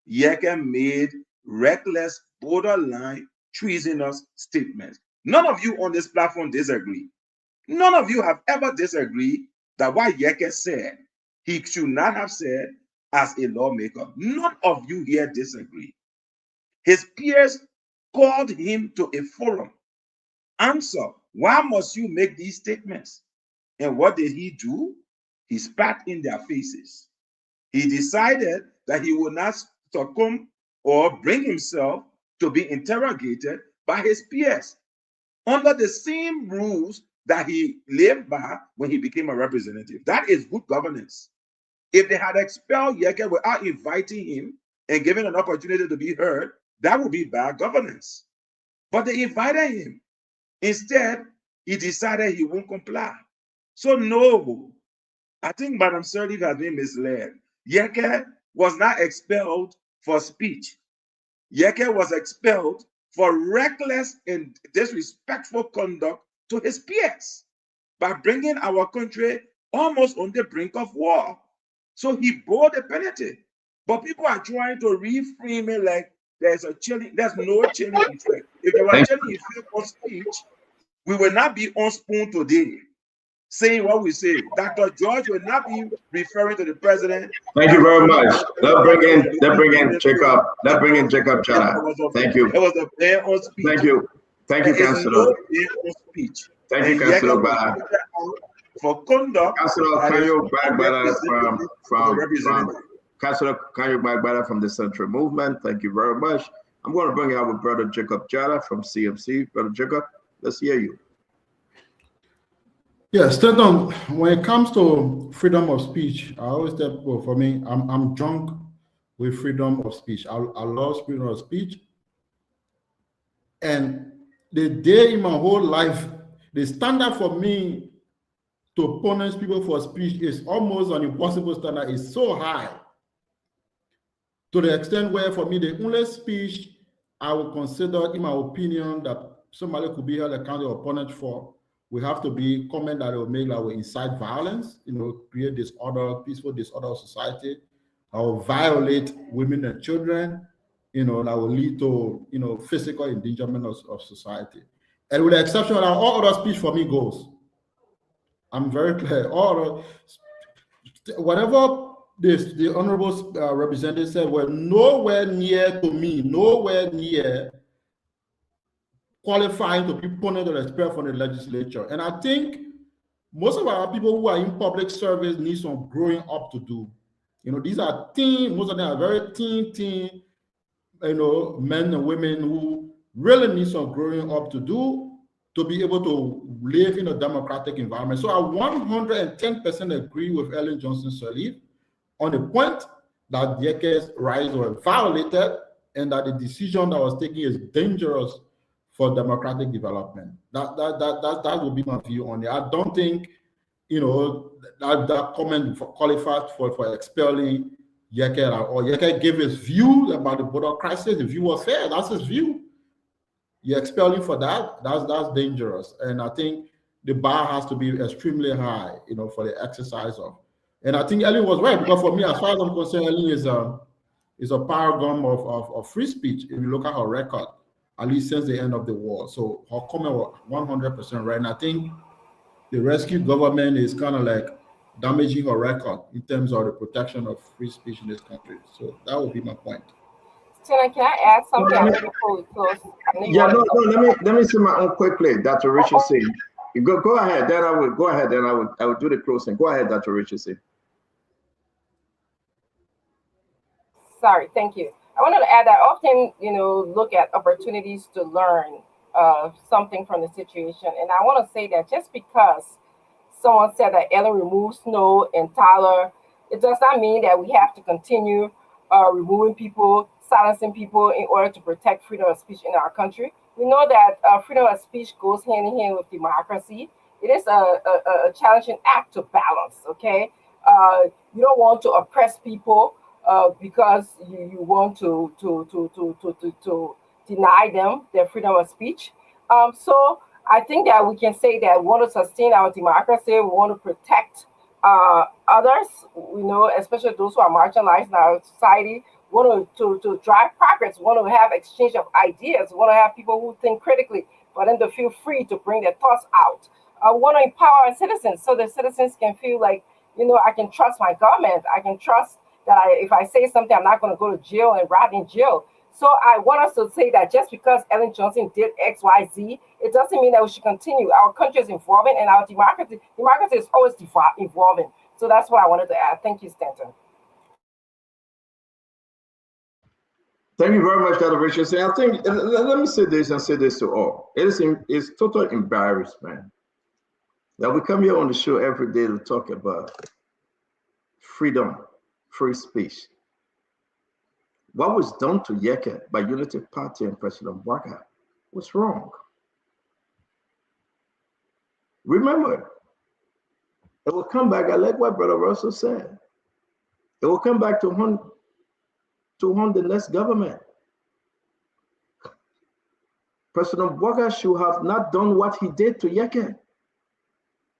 Yeke made reckless, borderline, treasonous statements. None of you on this platform disagree. None of you have ever disagreed that what Yeke said, he should not have said as a lawmaker. None of you here disagree. His peers called him to a forum. Answer, why must you make these statements? And what did he do? He spat in their faces. He decided that he would not succumb or bring himself to be interrogated by his peers under the same rules that he lived by when he became a representative. That is good governance. If they had expelled Yeke without inviting him and giving an opportunity to be heard, that would be bad governance. But they invited him. Instead, he decided he won't comply. So no, I think Madam Sirleaf has been misled. Yeke was not expelled for speech. Yeke was expelled for reckless and disrespectful conduct to his peers by bringing our country almost on the brink of war. So he bore the penalty. But people are trying to reframe it like there's no chilling effect. If there were chilling effect on speech, we will not be on spoon today saying what we say. Dr. George will not be referring to the president. Thank you very much. Let's bring in Jacob Chana. Thank you. It was a ban on speech. Thank you, No Councillor. ban on speech. Thank you, Councillor Bala. For conduct. Councillor Kanyo Bagbada from Councillor Kanyo Bagbada from the Central Movement. Thank you very much. I'm going to bring out with Brother Jacob Chana from CMC. Brother Jacob, let's hear you. Yes, Stanton, when it comes to freedom of speech, I always tell people, for me, I'm drunk with freedom of speech. I love freedom of speech. And the day in my whole life, the standard for me to punish people for speech is almost an impossible standard. It's so high. To the extent where, for me, the only speech I would consider, in my opinion, that somebody could be held accountable or punished for, we have to be comment that will make that will incite violence, create disorder, peaceful disorder of society, or violate women and children, that will lead to, physical endangerment of society. And with the exception of that, all other speech for me goes. I'm very clear. Whatever the honorable representative said were nowhere near to me, nowhere near qualifying to be punished or expelled from the legislature. And I think most of our people who are in public service need some growing up to do. These are teen, most of them are very teen, men and women who really need some growing up to do to be able to live in a democratic environment. So I 110% agree with Ellen Johnson Sirleaf on the point that Yeke's rights were violated and that the decision that was taken is dangerous for democratic development. That would be my view on it. I don't think, that comment qualifies for expelling Yeke, or Yeke gave his view about the border crisis. The view was fair. That's his view. You expel him for that. That's dangerous. And I think the bar has to be extremely high, for the exercise of. And I think Ellen was right, because for me, as far as I'm concerned, Ellen is a paragon of free speech. If you look at her record, at least since the end of the war. So her comment was 100% right. And I think the rescue government is kind of like damaging her record in terms of the protection of free speech in this country. So that would be my point. Tina, can I add something? I know before we close. Let me say my own quickly. Dr. Richardson, you go ahead. Then I will go ahead. Then I will do the closing. Go ahead, Dr. Richardson. Sorry, thank you. I wanted to add that often, look at opportunities to learn something from the situation. And I want to say that just because someone said that Ellen removed Snow and Tyler, it does not mean that we have to continue removing people, silencing people in order to protect freedom of speech in our country. We know that freedom of speech goes hand in hand with democracy. It is a challenging act to balance, okay? You don't want to oppress people because you want to deny them their freedom of speech. So I think that we can say that we want to sustain our democracy, we want to protect others, especially those who are marginalized in our society, want to drive progress, want to have exchange of ideas, want to have people who think critically, for them to feel free to bring their thoughts out. Want to empower our citizens so the citizens can feel like, I can trust my government, I can trust that if I say something, I'm not going to go to jail and rot in jail. So I want us to say that just because Ellen Johnson did X, Y, Z, it doesn't mean that we should continue. Our country is evolving, and our democracy is always evolving. So that's what I wanted to add. Thank you, Stanton. Thank you very much, Dr. Richardson. I think, let me say this and say this to all. It's total embarrassment that we come here on the show every day to talk about freedom, free speech. What was done to Yeke by Unity Party and President Waka was wrong. Remember, it will come back, I like what Brother Russell said. It will come back to haunt the next government. President Waka should have not done what he did to Yeke.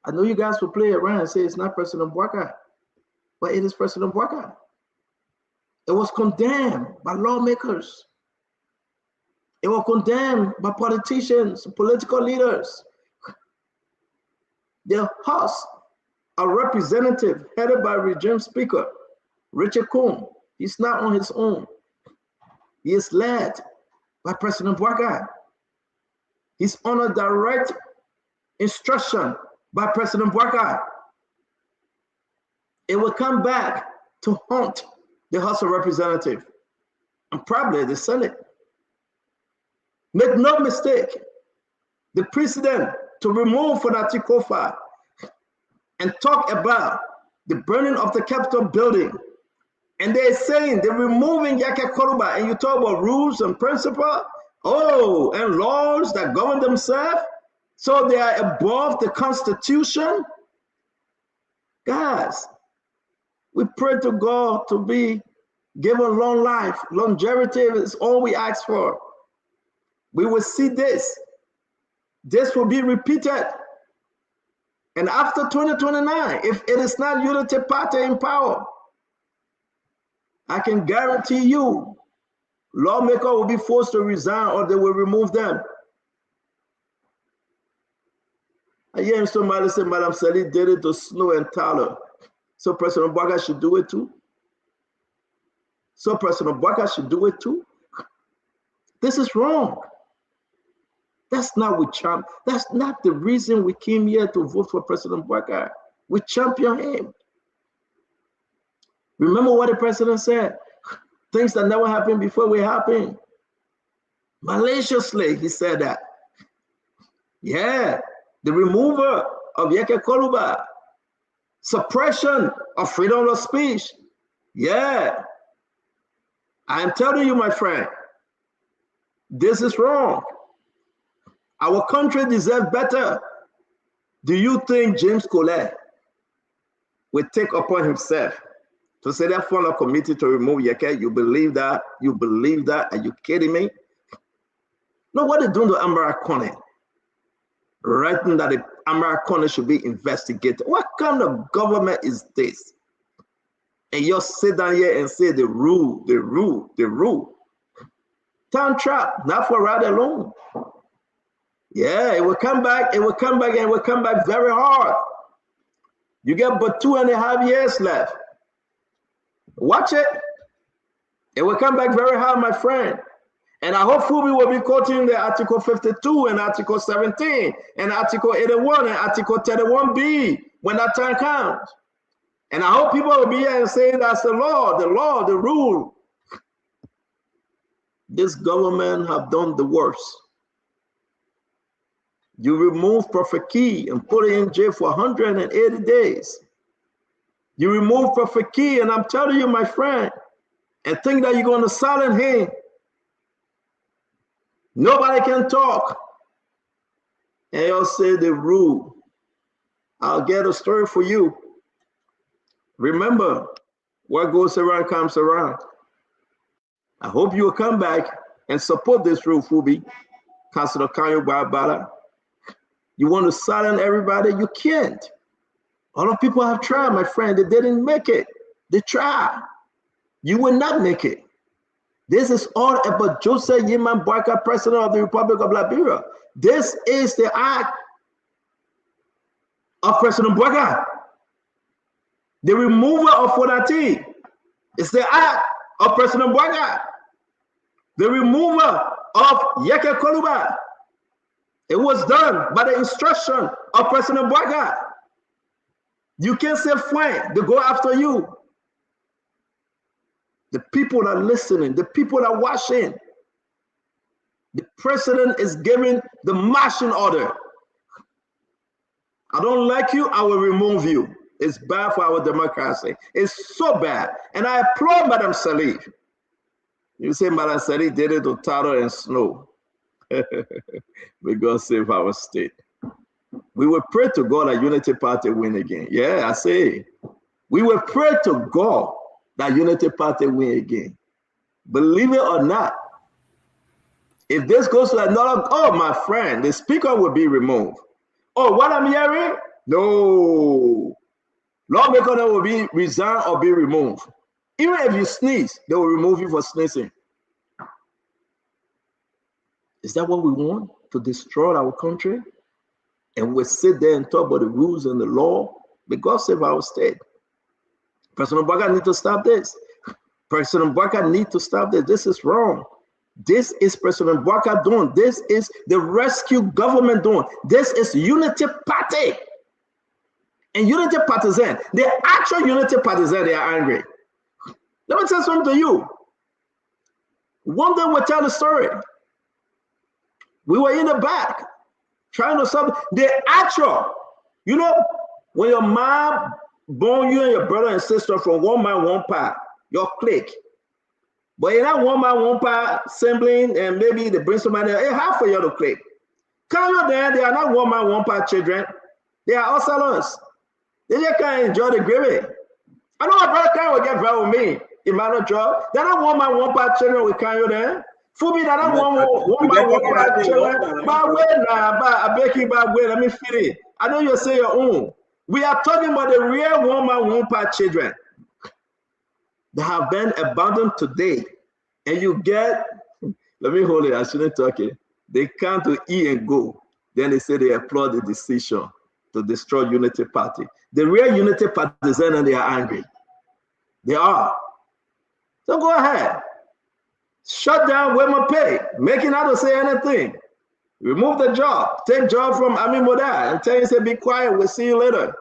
I know you guys will play around and say it's not President Waka, but it is President Waka. It was condemned by lawmakers. It was condemned by politicians, political leaders. The House, a representative headed by Regime Speaker Richard Coon, he's not on his own. He is led by President Waka. He's under direct instruction by President Waka. It will come back to haunt the House of Representatives and probably the Senate. Make no mistake, the precedent to remove Fonati Kofa and talk about the burning of the Capitol building, and they're saying they're removing Yeke Koruba, and you talk about rules and principles, and laws that govern themselves, so they are above the Constitution. Guys, we pray to God to be given long life. Longevity is all we ask for. We will see this. This will be repeated. And after 2029, if it is not Unity Party in power, I can guarantee you, lawmakers will be forced to resign or they will remove them. I hear somebody say, Madam Sally did it to Snow and Tyler. So President Waka should do it too. So President Waka should do it too. This is wrong. That's not what that's not the reason we came here to vote for President Waka. We champion him. Remember what the president said? Things that never happened before will happen. Maliciously, he said that. Yeah, the removal of Yeke Koruba, suppression of freedom of speech. Yeah, I'm telling you, my friend, this is wrong. Our country deserves better. Do you think James Colette will take upon himself to say that form a committee to remove Yeke? You believe that? You believe that? Are you kidding me? No, what they're doing to Amara Kone, writing that the Amara Kone should be investigated. What kind of government is this? And you sit down here and say the rule, the rule, the rule. Town trap, not for right alone. Yeah, it will come back, it will come back, and it will come back very hard. You get but 2.5 years left. Watch it. It will come back very hard, my friend. And I hope we will be quoting the Article 52 and Article 17 and Article 81 and Article 31B when that time comes. And I hope people will be here and say that's the law, the rule. This government have done the worst. You remove Prophet Key and put it in jail for 180 days. You remove Prophet Key, and I'm telling you, my friend, and think that you're going to silence him. Nobody can talk. And you'll say the rule. I'll get a story for you. Remember, what goes around comes around. I hope you will come back and support this rule, Fubi. Councilor Kanyo Barbara. You want to silence everybody? You can't. A lot of people have tried, my friend. They didn't make it. They tried. You will not make it. This is all about Joseph Yeman Boyka, President of the Republic of Liberia. This is the act of President Boyka. The removal of Fonati is the act of President Boyka. The removal of Yeke Koluba. It was done by the instruction of President Boyka. You can't say fine, they go after you. The people are listening, the people are watching. The president is giving the marching order. I don't like you, I will remove you. It's bad for our democracy. It's so bad. And I applaud Madam Salih. You say Madam Salih did it to Taro and Snow. May God save our state. We will pray to God that Unity Party win again. Yeah, I say. We will pray to God that Unity Party win again. Believe it or not, if this goes to another, oh, my friend, the speaker will be removed. Oh, what I'm hearing? No. Lawmaker will be resigned or be removed. Even if you sneeze, they will remove you for sneezing. Is that what we want? To destroy our country? And we sit there and talk about the rules and the law? May God save our state. President Boyka needs to stop this. President Boyka needs to stop this. This is wrong. This is President Boyka doing. This is the rescue government doing. This is Unity Party. And Unity Partisan, the actual Unity Partisan, they are angry. Let me tell something to you. One day we'll tell the story. We were in the back trying to solve the actual, you know, when your mom born you and your brother and sister from one man, one part, your clique. But in that one man, one part sibling, and maybe they bring somebody, hey, how for you to clique? Come on there, they are not one man, one part children. They are all salons. They just can't enjoy the gravy. I know my brother can't get very with me. Emmanuel Joe. They're not one man, one part children with Kanyo there. For me, that I one man, one part children. But wait now, but I beg you, but wait, let me feel it. I know you say your own. We are talking about the real one man, one part children that have been abandoned today. And you get, let me hold it, I shouldn't talk it. They come to eat and go. Then they say they applaud the decision to destroy Unity Party. The real Unity Partisan, and they are angry. They are. So go ahead. Shut down Wema Pay. Make it not to say anything. Remove the job. Take job from Ami Moda and tell him, say, be quiet. We'll see you later.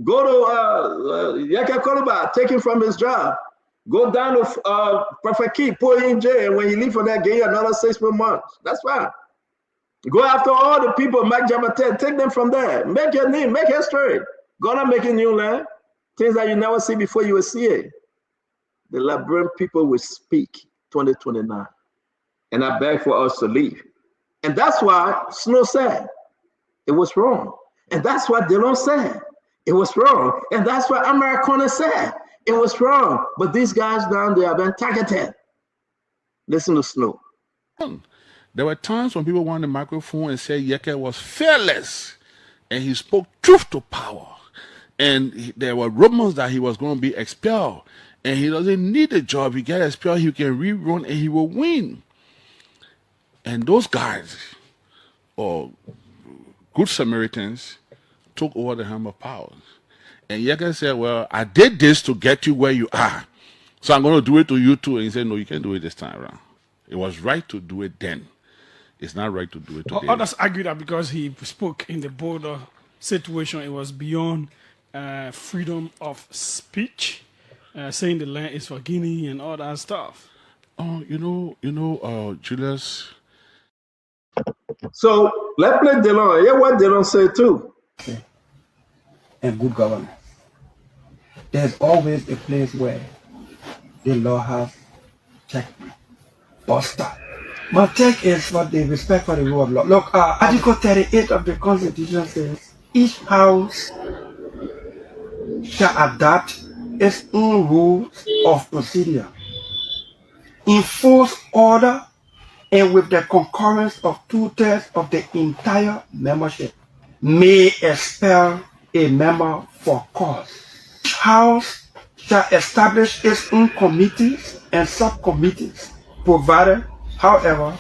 Go to Yeke Koluba. Take him from his job. Go down to Prophet Key. Put him in jail. And when he leave for that, give you another 6 more months. That's fine. Go after all the people, Mike Jabate, take them from there. Make your name, make history. Gonna make a new land. Things that you never see before, you will see it. The Liberian people will speak 2029. And I beg for us to leave. And that's why Snow said it was wrong. And that's what Dillon said it was wrong. And that's what Americana said it was wrong. But these guys down there have been targeted. Listen to Snow. There were times when people wanted the microphone and said Yeke was fearless and he spoke truth to power. And there were rumors that he was going to be expelled. And he doesn't need a job. He gets expelled, he can rerun and he will win. And those guys, or good Samaritans, took over the helm of power. And Yeke said, well, I did this to get you where you are. So I'm going to do it to you too. And he said, no, you can't do it this time around. It was right to do it then. It's not right to do it today. Others argue that because he spoke in the border situation, it was beyond freedom of speech, saying the land is for Guinea and all that stuff. Oh, Julius. So let's play Delon. Yeah, what Delon said too. And good governance. There's always a place where the law has check or stop. My take is for the respect for the rule of law. Look, Article 38 of the Constitution says each house shall adopt its own rules of procedure, enforce order, and with the concurrence of 2/3 of the entire membership, may expel a member for cause. Each house shall establish its own committees and subcommittees, provided, however,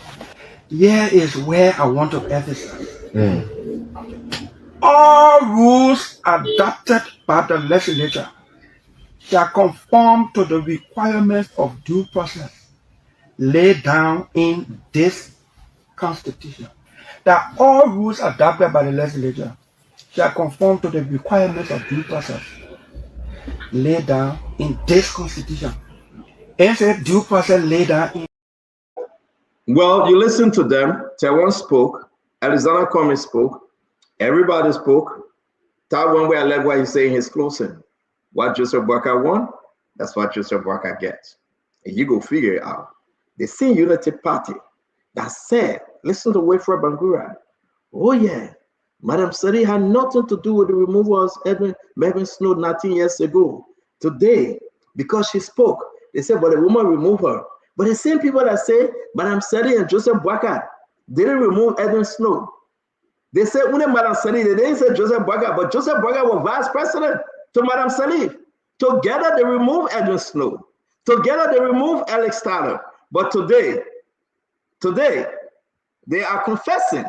here is where I want to emphasize. All rules adopted by the legislature shall conform to the requirements of due process laid down in this Constitution. That all rules adopted by the legislature shall conform to the requirements of due process laid down in this Constitution. And said due process laid down in. Well, you listen to them. Taiwan spoke. Alexander Cummings spoke. Everybody spoke. Taiwan, where I like what he's saying, his closing. What Joseph Boakai won, that's what Joseph Boakai gets. And you go figure it out. The same unity party that said, listen to Wilfred Bangura. Oh yeah, Madam Sadi had nothing to do with the removal of Mervyn Snow 19 years ago. Today, because she spoke, they said, but the woman removed her. But the same people that say Madam Sadi and Joseph Boakai didn't remove Edwin Snow. They said only Madam Sadi, they didn't say Joseph Boakai, but Joseph Boakai was vice president to Madam Sadi. Together they removed Edwin Snow. Together they removed Alex Tyler. But today, they are confessing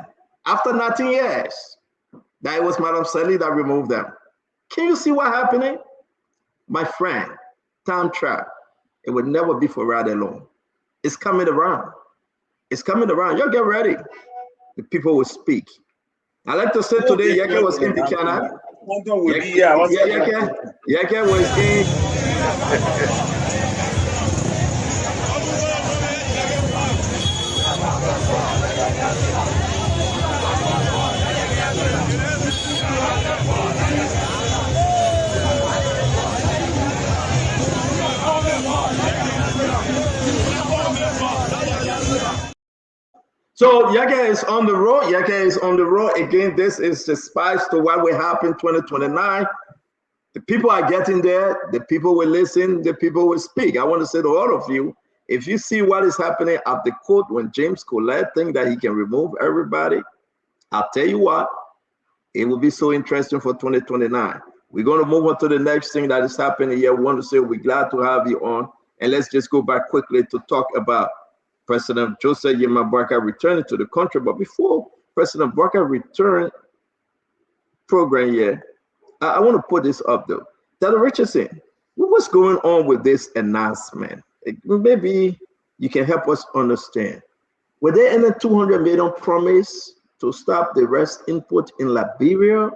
after 19 years that it was Madam Sadi that removed them. Can you see what happening? My friend, time trap, it would never be for right alone. It's coming around. It's coming around. Y'all get ready. The people will speak. I like to say today, Yeke was in the Canada. Yeke was in. So Yeke is on the road. Yeke is on the road. Again, this is the spice to what will happen 2029. The people are getting there. The people will listen. The people will speak. I want to say to all of you, if you see what is happening at the court when James Collette thinks that he can remove everybody, I'll tell you what, it will be so interesting for 2029. We're going to move on to the next thing that is happening here. We want to say we're glad to have you on. And let's just go back quickly to talk about President Joseph Yema Boakai returning to the country. But before President Boakai returned program here, I want to put this up though. Dr. Richardson, what was going on with this announcement? Maybe you can help us understand. Were there any 200 million promise to stop the rest input in Liberia?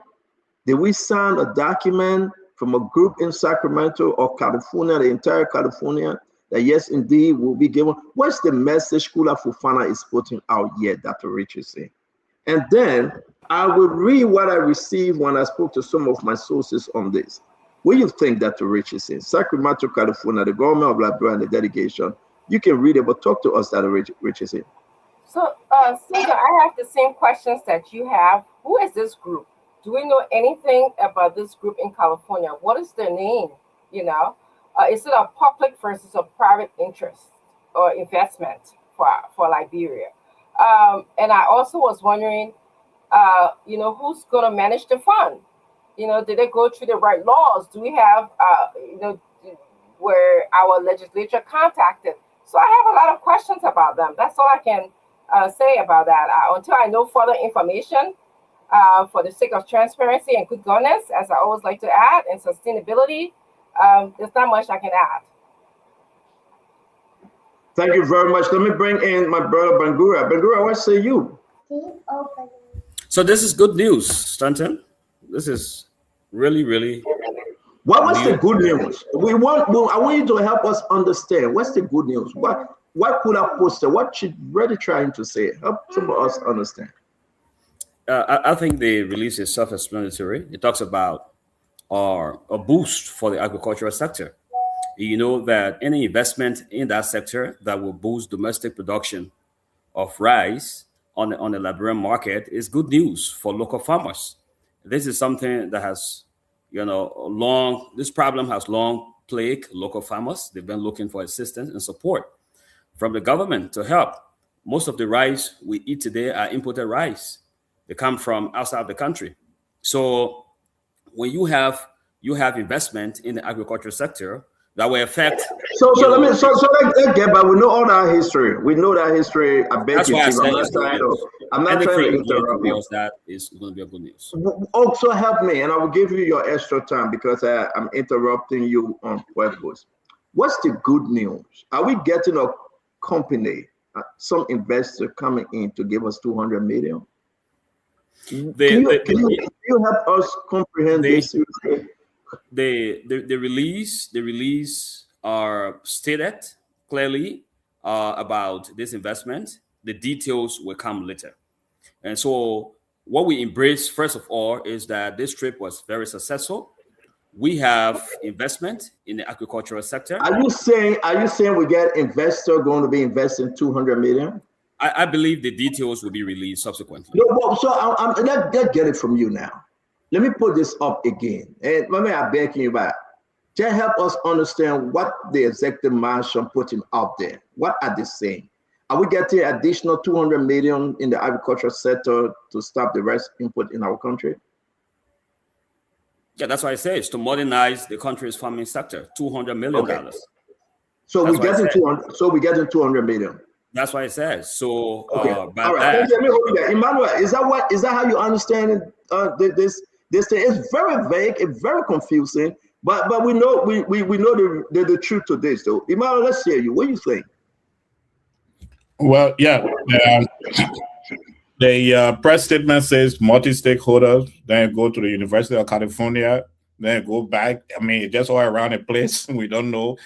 Did we sign a document from a group in Sacramento or California, the entire California, that yes, indeed, will be given? What's the message Kula Fufana is putting out here, Dr. Richardson? And then I will read what I received when I spoke to some of my sources on this. What do you think, Dr. Richardson? Sacramento, California, the government of Liberia and the delegation, you can read it, but talk to us, Dr. Richardson. So, Cynthia, I have the same questions that you have. Who is this group? Do we know anything about this group in California? What is their name? You know, is it a public versus a private interest or investment for Liberia? And I also was wondering, who's going to manage the fund? Did they go through the right laws? Do we have, where our legislature contacted? So I have a lot of questions about them. That's all I can say about that. Until I know further information, for the sake of transparency and good governance, as I always like to add, and sustainability, there's not much I can add. Thank you very much. Let me bring in my brother Bangura. Bangura, what say you? So this is good news, Stanton. This is really, really. What was the good news? I want you to help us understand. What's the good news? What could I poster? What should really trying to say? Help some of us understand. I think the release is self-explanatory. It talks about a boost for the agricultural sector. You know that any investment in that sector that will boost domestic production of rice on the Liberian market is good news for local farmers. This is something that has, this problem has long plagued local farmers. They've been looking for assistance and support from the government to help. Most of the rice we eat today are imported rice. They come from outside the country. So when you have investment in the agricultural sector, that will affect. So let's get back. We know all that history. We know that history. I bet that's you. Why I said I'm not trying to interrupt you. That is going to be a good news. Also help me, and I will give you your extra time because I'm interrupting you on purpose. What's the good news? Are we getting a company, some investor coming in to give us 200 million? Can you help us comprehend this? The release are stated clearly about this investment. The details will come later. And so what we embrace, first of all, is that this trip was very successful. We have investment in the agricultural sector. Are you saying we get investor going to be investing 200 million? I believe the details will be released subsequently. No, so let's get it from you now. Let me put this up again. And maybe I'm begging you back. Just help us understand what the executive marshal putting out there. What are they saying? Are we getting additional 200 million in the agricultural sector to stop the rice import in our country? Yeah, that's what I say. It's to modernize the country's farming sector. $200 million. Okay. So we're getting 200. So we're getting 200 million. That's what it says. So okay. All right. Let me hold you there. Emmanuel, is that how you understand it? This thing is very vague, it's very confusing, but we know the truth to this though. Emmanuel, let's hear you. What do you think? Well, yeah. The press statement says multi-stakeholders, then go to the University of California, then go back. I mean, just all around the place. We don't know.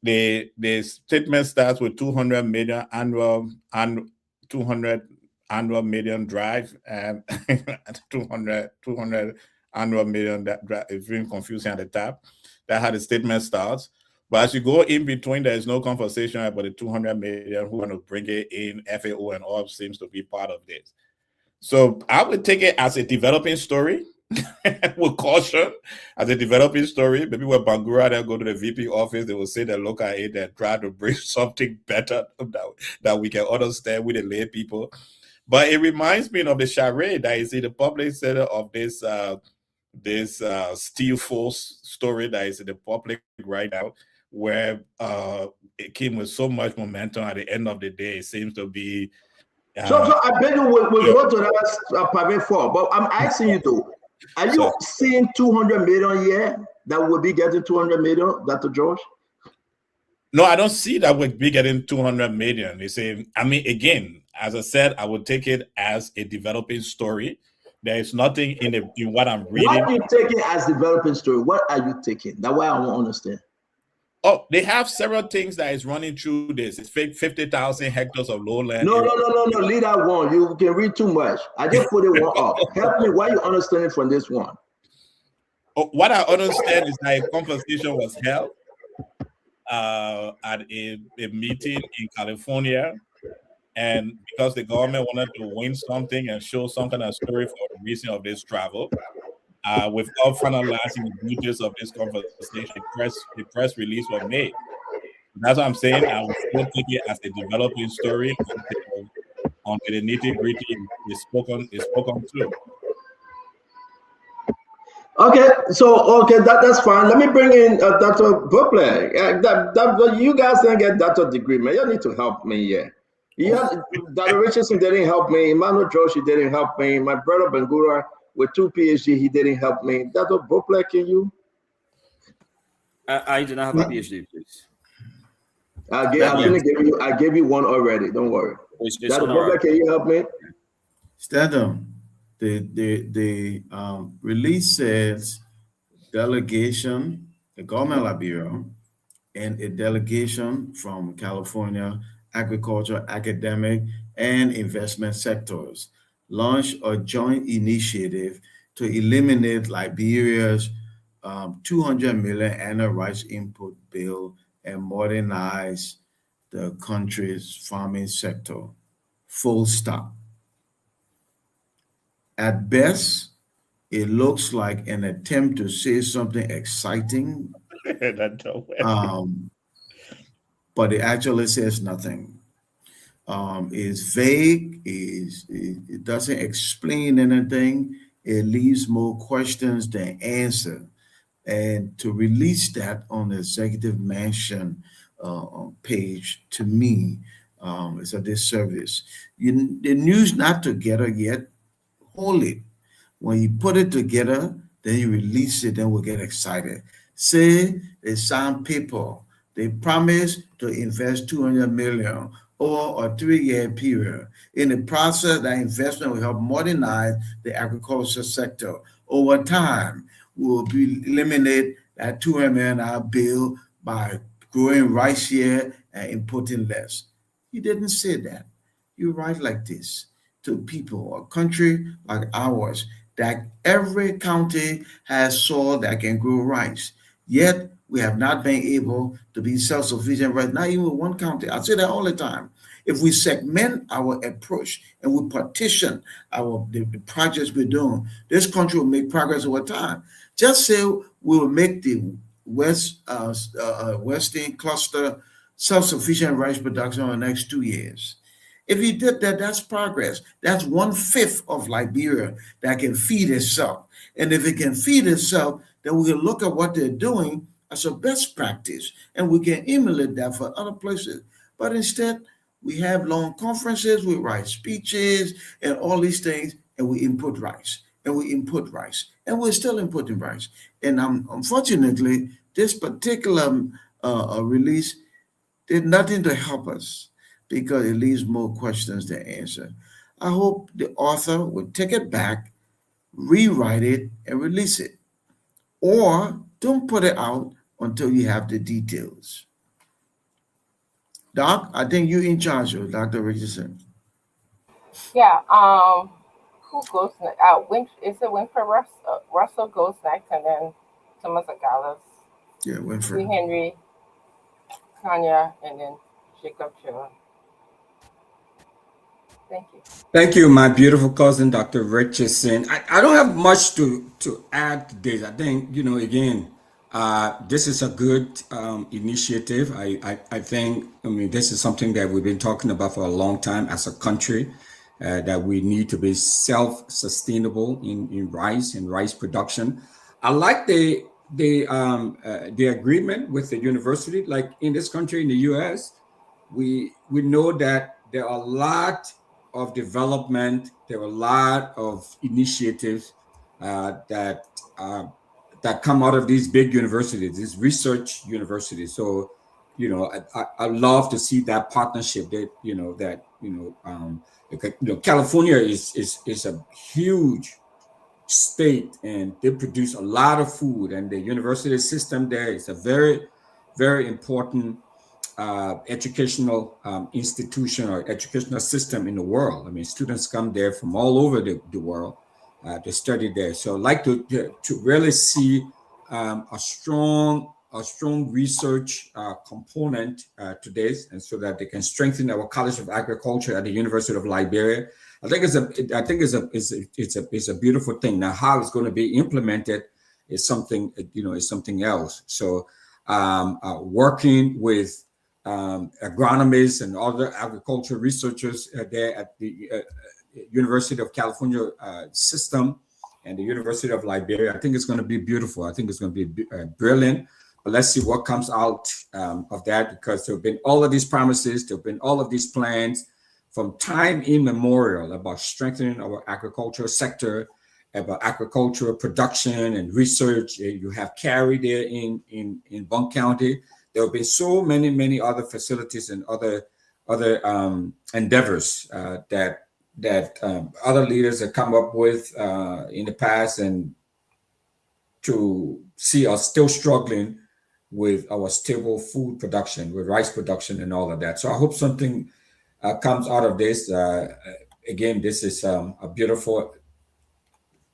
The statement starts with 200 million annual and 200 annual million drive and 200 annual million that drive. It's very confusing at the top. That's how the statement starts. But as you go in between, there is no conversation about the 200 million who want to bring it in. FAO and all seems to be part of this. So I would take it as a developing story with caution, as a developing story. Maybe when Bangura then go to the VP office, they will say they look at it and try to bring something better that we can understand with the lay people. But it reminds me of the charade that is in the public center of this steel force story that is in the public right now, where it came with so much momentum. At the end of the day, it seems to be. So I bet you we'll go to that private forum. But I'm asking you though, are you seeing 200 million here that will be getting 200 million, Dr. George? No, I don't see that we'll be getting 200 million. They say, I mean, again, as I said, I would take it as a developing story. There is nothing in what I'm reading. What are you taking as developing story? What are you taking? That's why I want to understand. Oh, they have several things that is running through this. It's 50,000 hectares of lowland. No. Leave that one. You can read too much. I just put it one up. Help me. Why you understanding from this one? Oh, what I understand is that a conversation was held at a meeting in California And because the government wanted to win something and show some kind of story for the reason of this travel, without finalizing the details of this conversation, the press release was made. That's what I'm saying. I will still take it as a developing story until the nitty-gritty is spoken to. Okay, so that's fine. Let me bring in Dr. Buple. You guys didn't get Dr. degree, man. You need to help me here. Dr. Richardson didn't help me. Emmanuel Joshi didn't help me. My brother Bengura with 2 PhD, he didn't help me. Dr. Buple, can you? I do not have a PhD, please. I gave you one already. Don't worry. Dr. Buple, can you help me? Stand the release says delegation, the government Liberia, and a delegation from California agriculture, academic, and investment sectors launched a joint initiative to eliminate Liberia's 200 million annual rice input bill and modernize the country's farming sector. Full stop. At best, it looks like an attempt to say something exciting, but it actually says nothing. It's vague, it doesn't explain anything, it leaves more questions than answers. And to release that on the executive mansion page, to me, is a disservice. The news not together yet. Hold it. When you put it together, then you release it, then we'll get excited. Say they sign paper, they promise to invest 200 million over a 3-year period. In the process, that investment will help modernize the agriculture sector. Over time, we will eliminate that 200 million bill by growing rice here and importing less. You didn't say that. You write like this to people, a country like ours, that every county has soil that can grow rice. Yet we have not been able to be self-sufficient right now, even one county. I say that all the time. If we segment our approach and we partition the projects we're doing, this country will make progress over time. Just say we will make the Western cluster self-sufficient rice production in the next 2 years. If you did that, that's progress. That's 1/5 of Liberia that can feed itself. And if it can feed itself, then we can look at what they're doing as a best practice, and we can emulate that for other places. But instead, we have long conferences, we write speeches and all these things, and we input rice, and we input rice, and we're still inputting rice. And unfortunately, this particular release did nothing to help us, because it leaves more questions than answer. I hope the author would take it back, rewrite it, and release it. Or don't put it out until you have the details. Doc, I think you're in charge of Dr. Richardson. Yeah, who goes next? Is it Winfrey Russell goes next, and then Thomas Agalas. Yeah, Winfrey. Henry, Kanya, and then Jacob Joe. Thank you. Thank you, my beautiful cousin, Dr. Richardson. I don't have much to add to this. I think, again, this is a good initiative. I think, this is something that we've been talking about for a long time as a country, that we need to be self-sustainable in rice and rice production. I like the agreement with the university. Like in this country, in the US, we know that there are a lot of development, there are a lot of initiatives that come out of these big universities, these research universities. So, I love to see that partnership. That California is a huge state, and they produce a lot of food, and the university system there is a very, very important educational institution or educational system in the world. Students come there from all over the world to study there. So I'd like to really see a strong a strong research component to this, and so that they can strengthen our College of Agriculture at the University of Liberia. I think it's a beautiful thing. Now, how it's going to be implemented is something else. So, working with agronomists and other agricultural researchers there at the University of California system and the University of Liberia, I think it's going to be beautiful. I think it's going to be brilliant. But let's see what comes out of that, because there have been all of these promises, there have been all of these plans from time immemorial about strengthening our agricultural sector, about agricultural production and research. You have CARI there in Bunk County. There have been so many other facilities and other endeavors that other leaders have come up with in the past, and to see us still struggling with our stable food production, with rice production and all of that. So I hope something comes out of this. Again, this is a beautiful,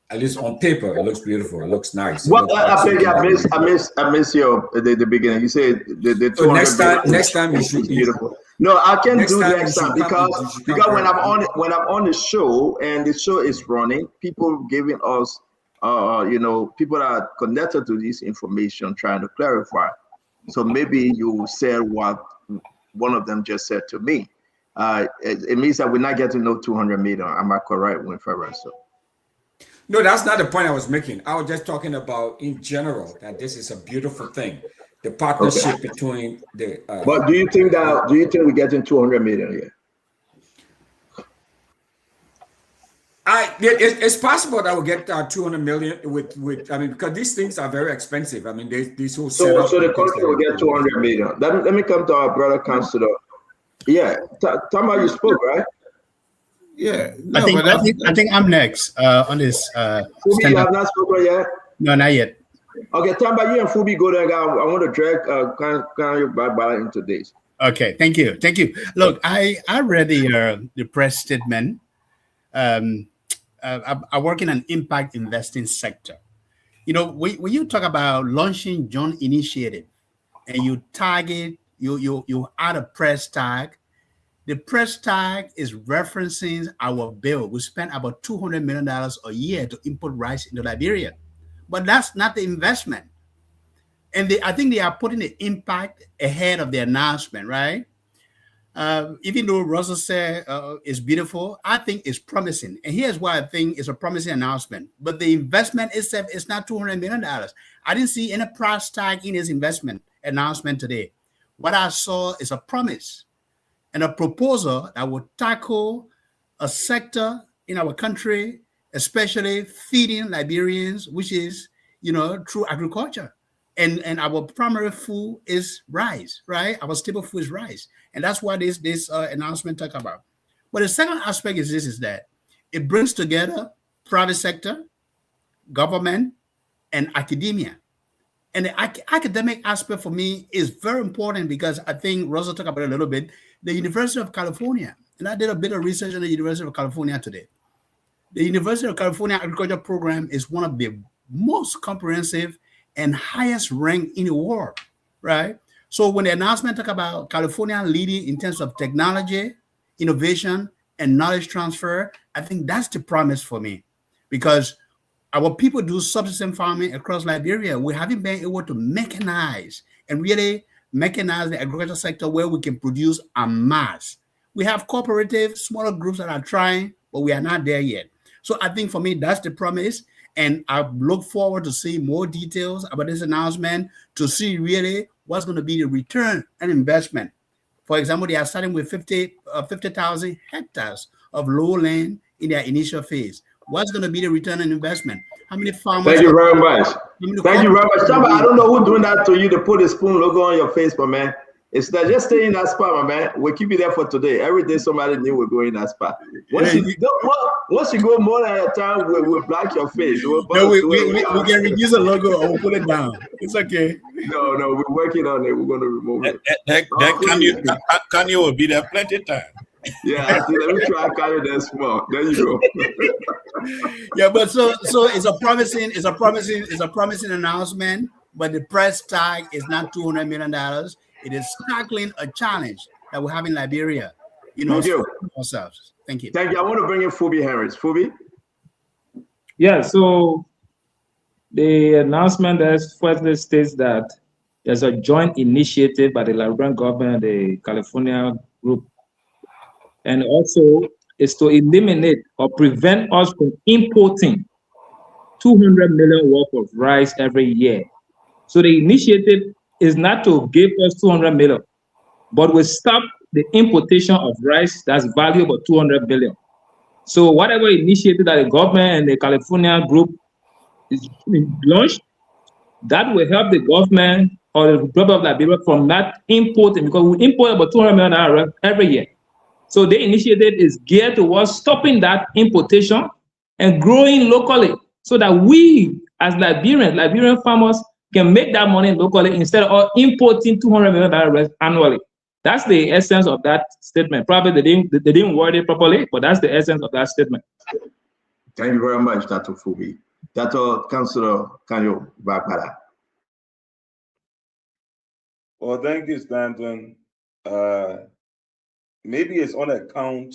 at least on paper, it looks beautiful. It looks nice. Well, I miss your the beginning. You said the so next time you should beautiful. No, I can do next time because when I'm on the show and the show is running, people giving us people that are connected to this information trying to clarify. So maybe you said what one of them just said to me. It means that we're not getting no 200 million. Am I correct, Winfrey? So. No, that's not the point I was making. I was just talking about in general that this is a beautiful thing. The partnership between the. But do you think we're getting 200 million here? It's possible that we'll get 200 million with. I mean, because these things are very expensive. I mean, these whole setup. So the country will get 200 million. Let me come to our brother Councilor. Yeah, Tama, you spoke, right? Yeah, no, I think I'm next on this. Fubi, you have not spoken yet? No, not yet. Okay, Tamba, you and Fubi go there. I want to drag Kanye back into this. Okay, thank you. Look, I read the press statement. I work in an impact investing sector. You know, when you talk about launching joint initiative and you target, you add a press tag. The press tag is referencing our bill. We spend about $200 million a year to import rice into Liberia, but that's not the investment. And I think they are putting the impact ahead of the announcement, right? Even though Russell said it's beautiful, I think it's promising. And here's why I think it's a promising announcement. But the investment itself is not $200 million. I didn't see any price tag in his investment announcement today. What I saw is a promise and a proposal that would tackle a sector in our country, especially feeding Liberians, which is, through agriculture. And our primary food is rice, right? Our staple food is rice. And that's what this announcement talk about. But the second aspect is that it brings together private sector, government, and academia. And the academic aspect for me is very important because I think Rosa talked about it a little bit. The University of California, and I did a bit of research on the University of California today. The University of California Agriculture Program is one of the most comprehensive and highest rank in the world, right? So when the announcement talk about California leading in terms of technology, innovation, and knowledge transfer, I think that's the promise for me, because our people do subsistence farming across Liberia. We haven't been able to mechanize and really mechanize the agriculture sector where we can produce en masse. We have cooperative, smaller groups that are trying, but we are not there yet. So I think for me, that's the promise. And I look forward to see more details about this announcement to see really what's going to be the return on investment. For example, they are starting with 50,000 hectares of lowland in their initial phase. What's going to be the return on investment? How many farmers? Thank you very much. Thank you very much. I don't know who doing that to you to put a spoon logo on your face, my man. It's not just stay in that spot, my man. We'll keep you there for today. Every day somebody new will go in that spot. Once you go more than a time, we'll black your face. We can reduce the logo or we'll put it down. It's okay. No, we're working on it. We're going to remove it. Kanye will be there plenty of time. Yeah, let me try carry that small. There you go. Yeah, but so it's a promising announcement. but the price tag is not $200 million. It is tackling a challenge that we have in Liberia. Thank you. Ourselves. Thank you. Thank you. I want to bring in Phoebe Harris. Phoebe? Yeah, so the announcement that firstly states that there's a joint initiative by the Liberian government and the California group, and also is to eliminate or prevent us from importing 200 million worth of rice every year. So the initiative is not to give us 200 million, but we stop the importation of rice that's valuable 200 billion. So whatever initiative that the government and the California group is launched, that will help the government or the Republic of Liberia from not importing, because we import about 200 million every year. So the initiative is geared towards stopping that importation and growing locally, so that we as Liberian farmers can make that money locally instead of importing $200 million annually. That's the essence of that statement. Probably they didn't word it properly, but that's the essence of that statement. Thank you very much, Dr. Phoebe. Dr. Councillor Kanyo Bakara. Well, thank you, Stanton. Maybe it's on account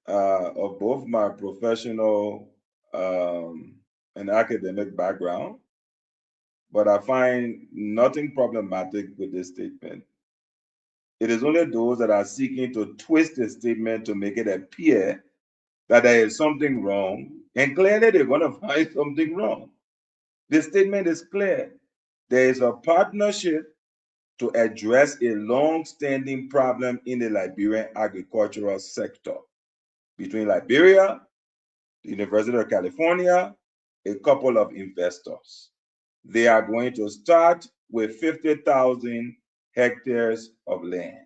of both my professional and academic background, but I find nothing problematic with this statement. It is only those that are seeking to twist the statement to make it appear that there is something wrong, and clearly they're going to find something wrong. The statement is clear. There is a partnership to address a long-standing problem in the Liberian agricultural sector between Liberia, the University of California, a couple of investors. They are going to start with 50,000 hectares of land.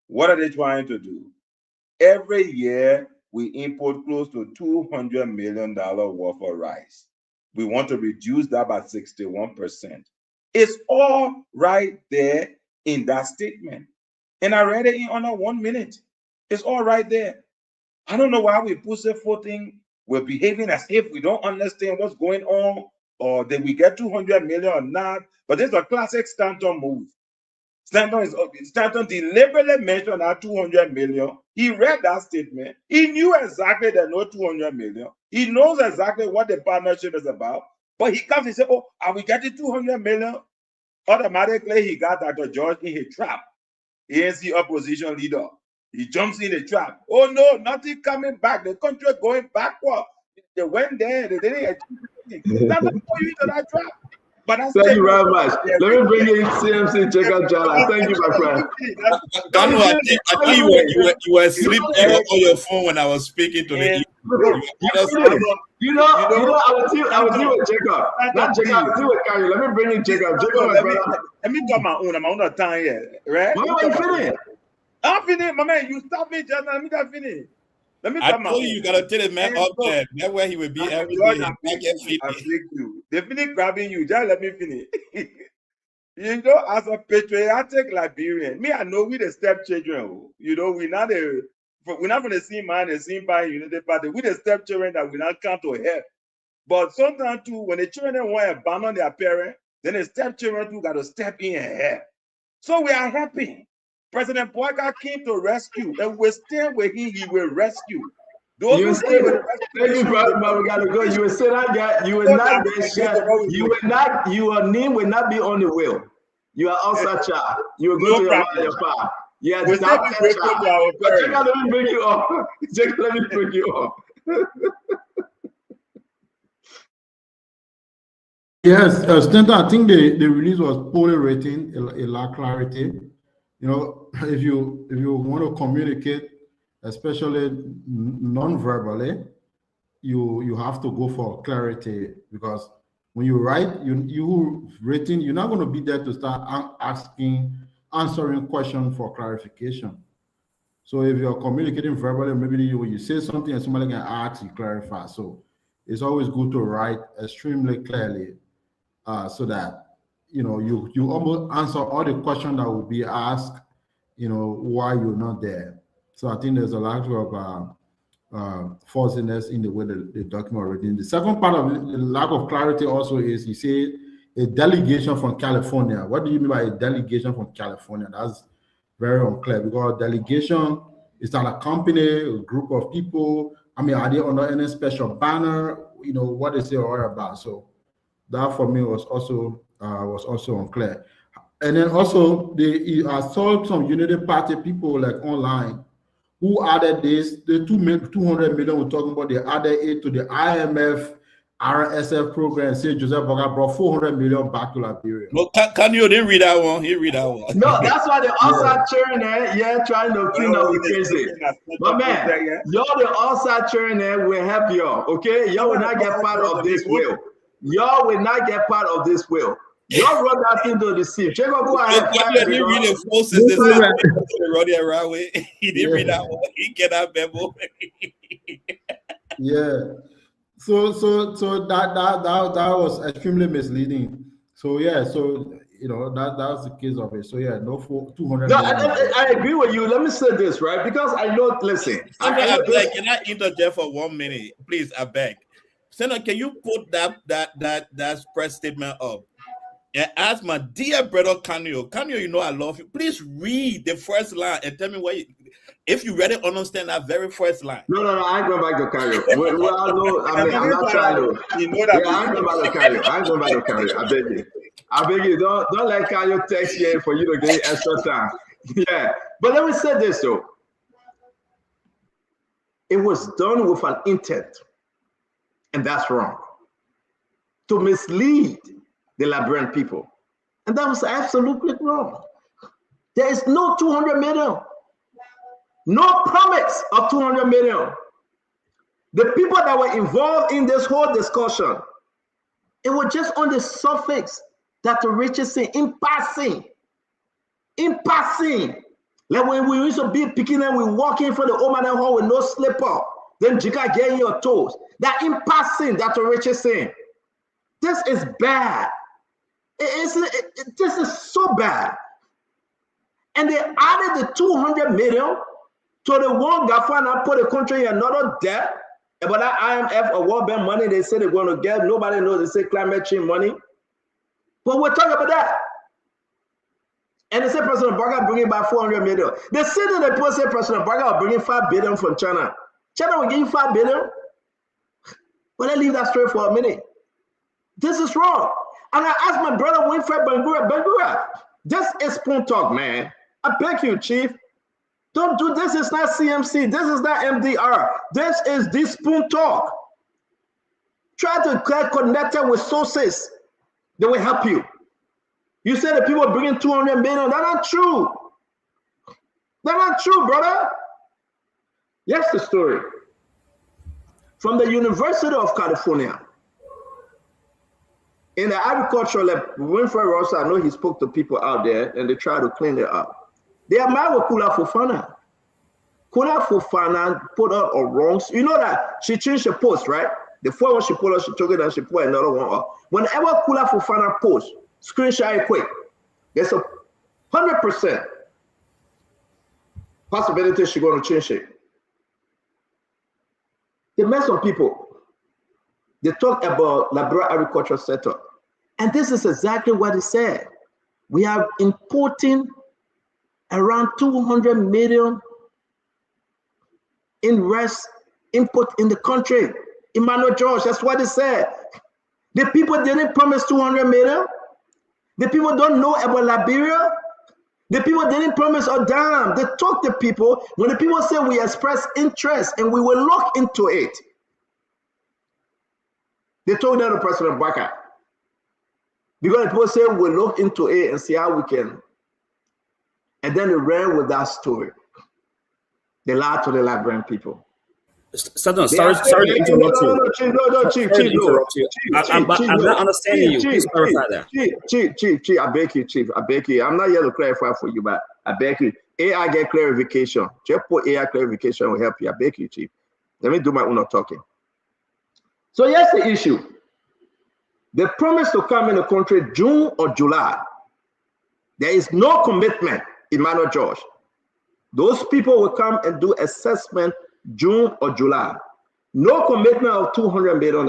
What are they trying to do? Every year, we import close to $200 million worth of rice. We want to reduce that by 61%. It's all right there in that statement. And I read it in under 1 minute. It's all right there. I don't know why we pussyfooting. We're behaving as if we don't understand what's going on, or did we get 200 million or not? But this is a classic Stanton move. Stanton deliberately mentioned that 200 million. He read that statement. He knew exactly there's no 200 million. He knows exactly what the partnership is about. But he comes and says, oh, are we getting 200 million? Automatically, he got Dr. George in his trap. ANC opposition leader. He jumps in the trap. Oh no, nothing coming back. The country going backward. They went there. They didn't achieve anything. That's not for you into that trap. But that's thank you very much. Let me bring in CMC Jacob Jala. Thank you, my friend. Danu, I think you were asleep on your phone when I was speaking to the. You know, I was here with Jacob. Not Jacob, I was here with Kanye. Let me bring in Jacob. Jacob, my brother. Let me talk my own. I'm on time here, right? I'm finished. I'm finished, my man. You stop me just now. Let me not finish. Let me I told you gotta tell the man up there. That's where he will be every day. I think you. They finish grabbing you. Just let me finish. You know, as a patriotic Liberian, me, I know we the stepchildren. You know, we're not from the same man, the same by United Party. We the stepchildren that we not come to help. But sometimes too, when the children want to abandon their parents, then the stepchildren too got to step in and help. So we are helping. President Boyka came to rescue, and we stand with him. He will rescue. Those who say thank you, brother. We gotta go. You will say that guy. You will not get shot. You will not. Your name will not be on the wheel. You are outside child. You will go to your father. You are that child. But Jacob, let me bring you up. Jacob, let me bring you up. Yes, Stanton, I think the release was poorly written, a lack clarity. You know, if you want to communicate, especially non-verbally, you have to go for clarity, because when you write, you written, you're not going to be there to start answering questions for clarification. So if you're communicating verbally, maybe when you say something and somebody can ask, you clarify. So it's always good to write extremely clearly, so that you almost answer all the questions that will be asked, why you're not there. So I think there's a lot of fuzziness in the way the document written. The second part of the lack of clarity also is, he said a delegation from California. What do you mean by a delegation from California? That's very unclear, because delegation is not a company, a group of people. I mean, are they under any special banner? You know, what is it all about? So that for me was also unclear. And then also, I saw some Unity Party people like online who added this, the 200 million we're talking about, they added it to the IMF RSF program. Say Joseph Boga brought 400 million back to Liberia. No, can you didn't read that one? He read that one. No, that's why they outside cheering there, trying to clean up the crazy. But man, y'all the outside cheering there will help y'all, okay? Y'all will not get part of this will. Y'all will not get part of this will. Y'all run that thing to the sea. Jacob, go ahead. He didn't read the forces. He didn't read that one. He get that memo. Yeah. So that was extremely misleading. So yeah, so you know that's the case of it. So yeah, no 200. No, I agree with you. Let me say this, right? Because I know. Listen, can I interject for 1 minute, please? I beg. Senator, can you put that press statement up? And ask my dear brother Kanyo, you know I love you. Please read the first line and tell me if you really understand that very first line. No, I ain't going back to Kanyo. Well, I'm not trying to. You know that. I ain't going back to Kanyo. I beg you. Don't let Kanyo text you for you to get extra time. Yeah, but let me say this though. It was done with an intent, and that's wrong. To mislead the Liberian people. And that was absolutely wrong. There is no 200 million. No promise of 200 million. The people that were involved in this whole discussion, it was just on the surface that the Richardson in passing. Like when we used to be picking and we walk in for the old man hall with no slipper, then Jika get in your toes. That in passing that the Richardson. This is bad. This is so bad. And they added the 200 million to the one Gafana put the country in another debt. About that IMF or World Bank money they say they're going to get. Nobody knows. They say climate change money. But we're talking about that. And they say President Barga bringing back 400 million. They say that the people say President Barga will bring 5 billion from China. China will give you 5 billion. But let's leave that straight for a minute. This is wrong. And I asked my brother Winfred Bangura, this is spoon talk, man. I beg you, Chief. Don't do this. It's not CMC. This is not MDR. This is this spoon talk. Try to get connected with sources that will help you. You said that people bringing 200 million. That's not true. That's not true, brother. Here's the story. From the University of California, in the agricultural lab, Winfred Ross, I know he spoke to people out there and they try to clean it up. They are mad with Kula Fofana. Kula Fofana put out a wrong, you know that she changed the post, right? The first one she put out, she took it and she put another one up. Whenever Kula Fofana posts, screenshot it quick. There's a 100% possibility she's going to change it. They met some people. They talk about Liberia agricultural setup. And this is exactly what he said. We are importing around 200 million in rice input in the country. Emmanuel George, that's what he said. The people didn't promise 200 million. The people don't know about Liberia. The people didn't promise a dime. They talk to people. When the people say we express interest and we will look into it, they told that to President Baka. Because the people say we'll look into it and see how we can. And then they ran with that story. They lied to the Liberian people. Sorry to interrupt you. No, Chief. I'm not understanding you. Please clarify that. Chief, I beg you, Chief. I beg you. I'm not here to clarify for you, but I beg you. AI get clarification. Just put AI clarification will help you. I beg you, Chief. Let me do my own talking. So here's the issue. They promised to come in the country June or July. There is no commitment, Emmanuel George. Those people will come and do assessment June or July. No commitment of $200 million.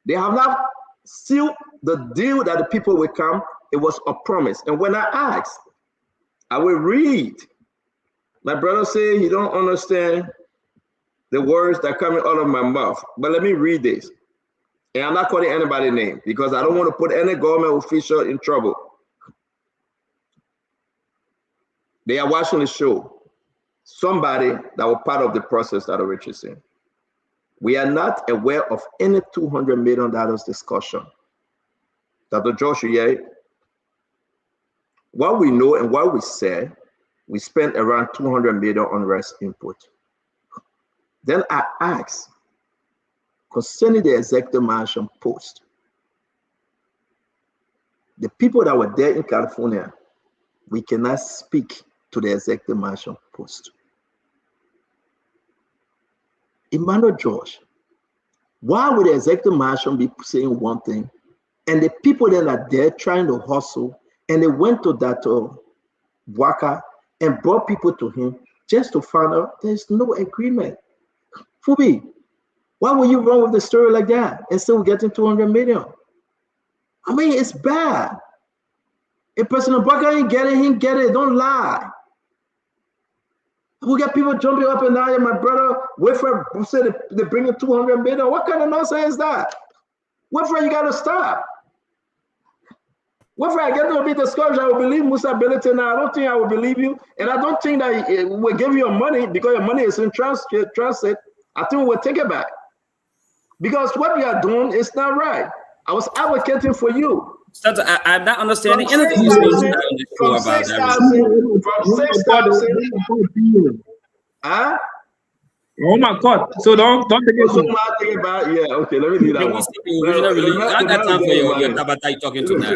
They have not seal the deal that the people will come. It was a promise. And when I asked, I will read. My brother say he don't understand the words that are coming out of my mouth. But let me read this. And I'm not calling anybody's name because I don't want to put any government official in trouble. They are watching the show. Somebody that was part of the process that Rich is saying. We are not aware of any $200 million discussion. Dr. Joshua, what we know and what we said, we spent around $200 million on rest input. Then I asked, concerning the executive mansion post, the people that were there in California, we cannot speak to the executive mansion post. Emmanuel George, why would the executive mansion be saying one thing and the people that are there trying to hustle and they went to that Waka and brought people to him just to find out there's no agreement? Fubi, why would you run with the story like that and still getting 200 million? I mean, it's bad. If President Baka ain't get it, he ain't get it. Don't lie. We got people jumping up and down. My brother Wilfred said they're bringing 200 million. What kind of nonsense is that? Wilfred, you got to stop. Wilfred, I get to be discouraged. I will believe Musa Ability now. I don't think I will believe you. And I don't think that we'll give you your money because your money is in transit. I think we'll take it back. Because what you are doing is not right. I was advocating for you. I'm not understanding anything you're saying about that. From 6,000. Huh? Oh my God! So don't take it. About, yeah, okay. Let me do that one. I got time for your Tabata you talking to now.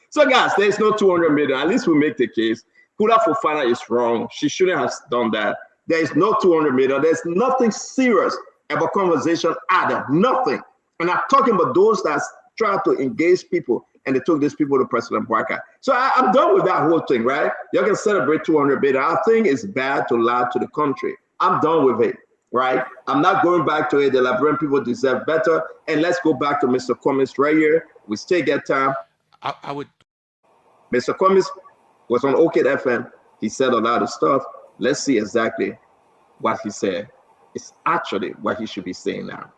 So guys, there's no 200 million. At least we make the case. Kula Fofana is wrong. She shouldn't have done that. There is no 200 million. There's nothing serious about conversation either. Nothing. And I'm talking about those that try to engage people and they took these people to President Barker. So I'm done with that whole thing, right? You can celebrate 200 billion. I think it's bad to lie to the country. I'm done with it, right? I'm not going back to it. The Liberian people deserve better. And let's go back to Mr. Cummings right here. We still get time. I would. Mr. Cummings was on OK FM. He said a lot of stuff. Let's see exactly what he said. It's actually what he should be saying now.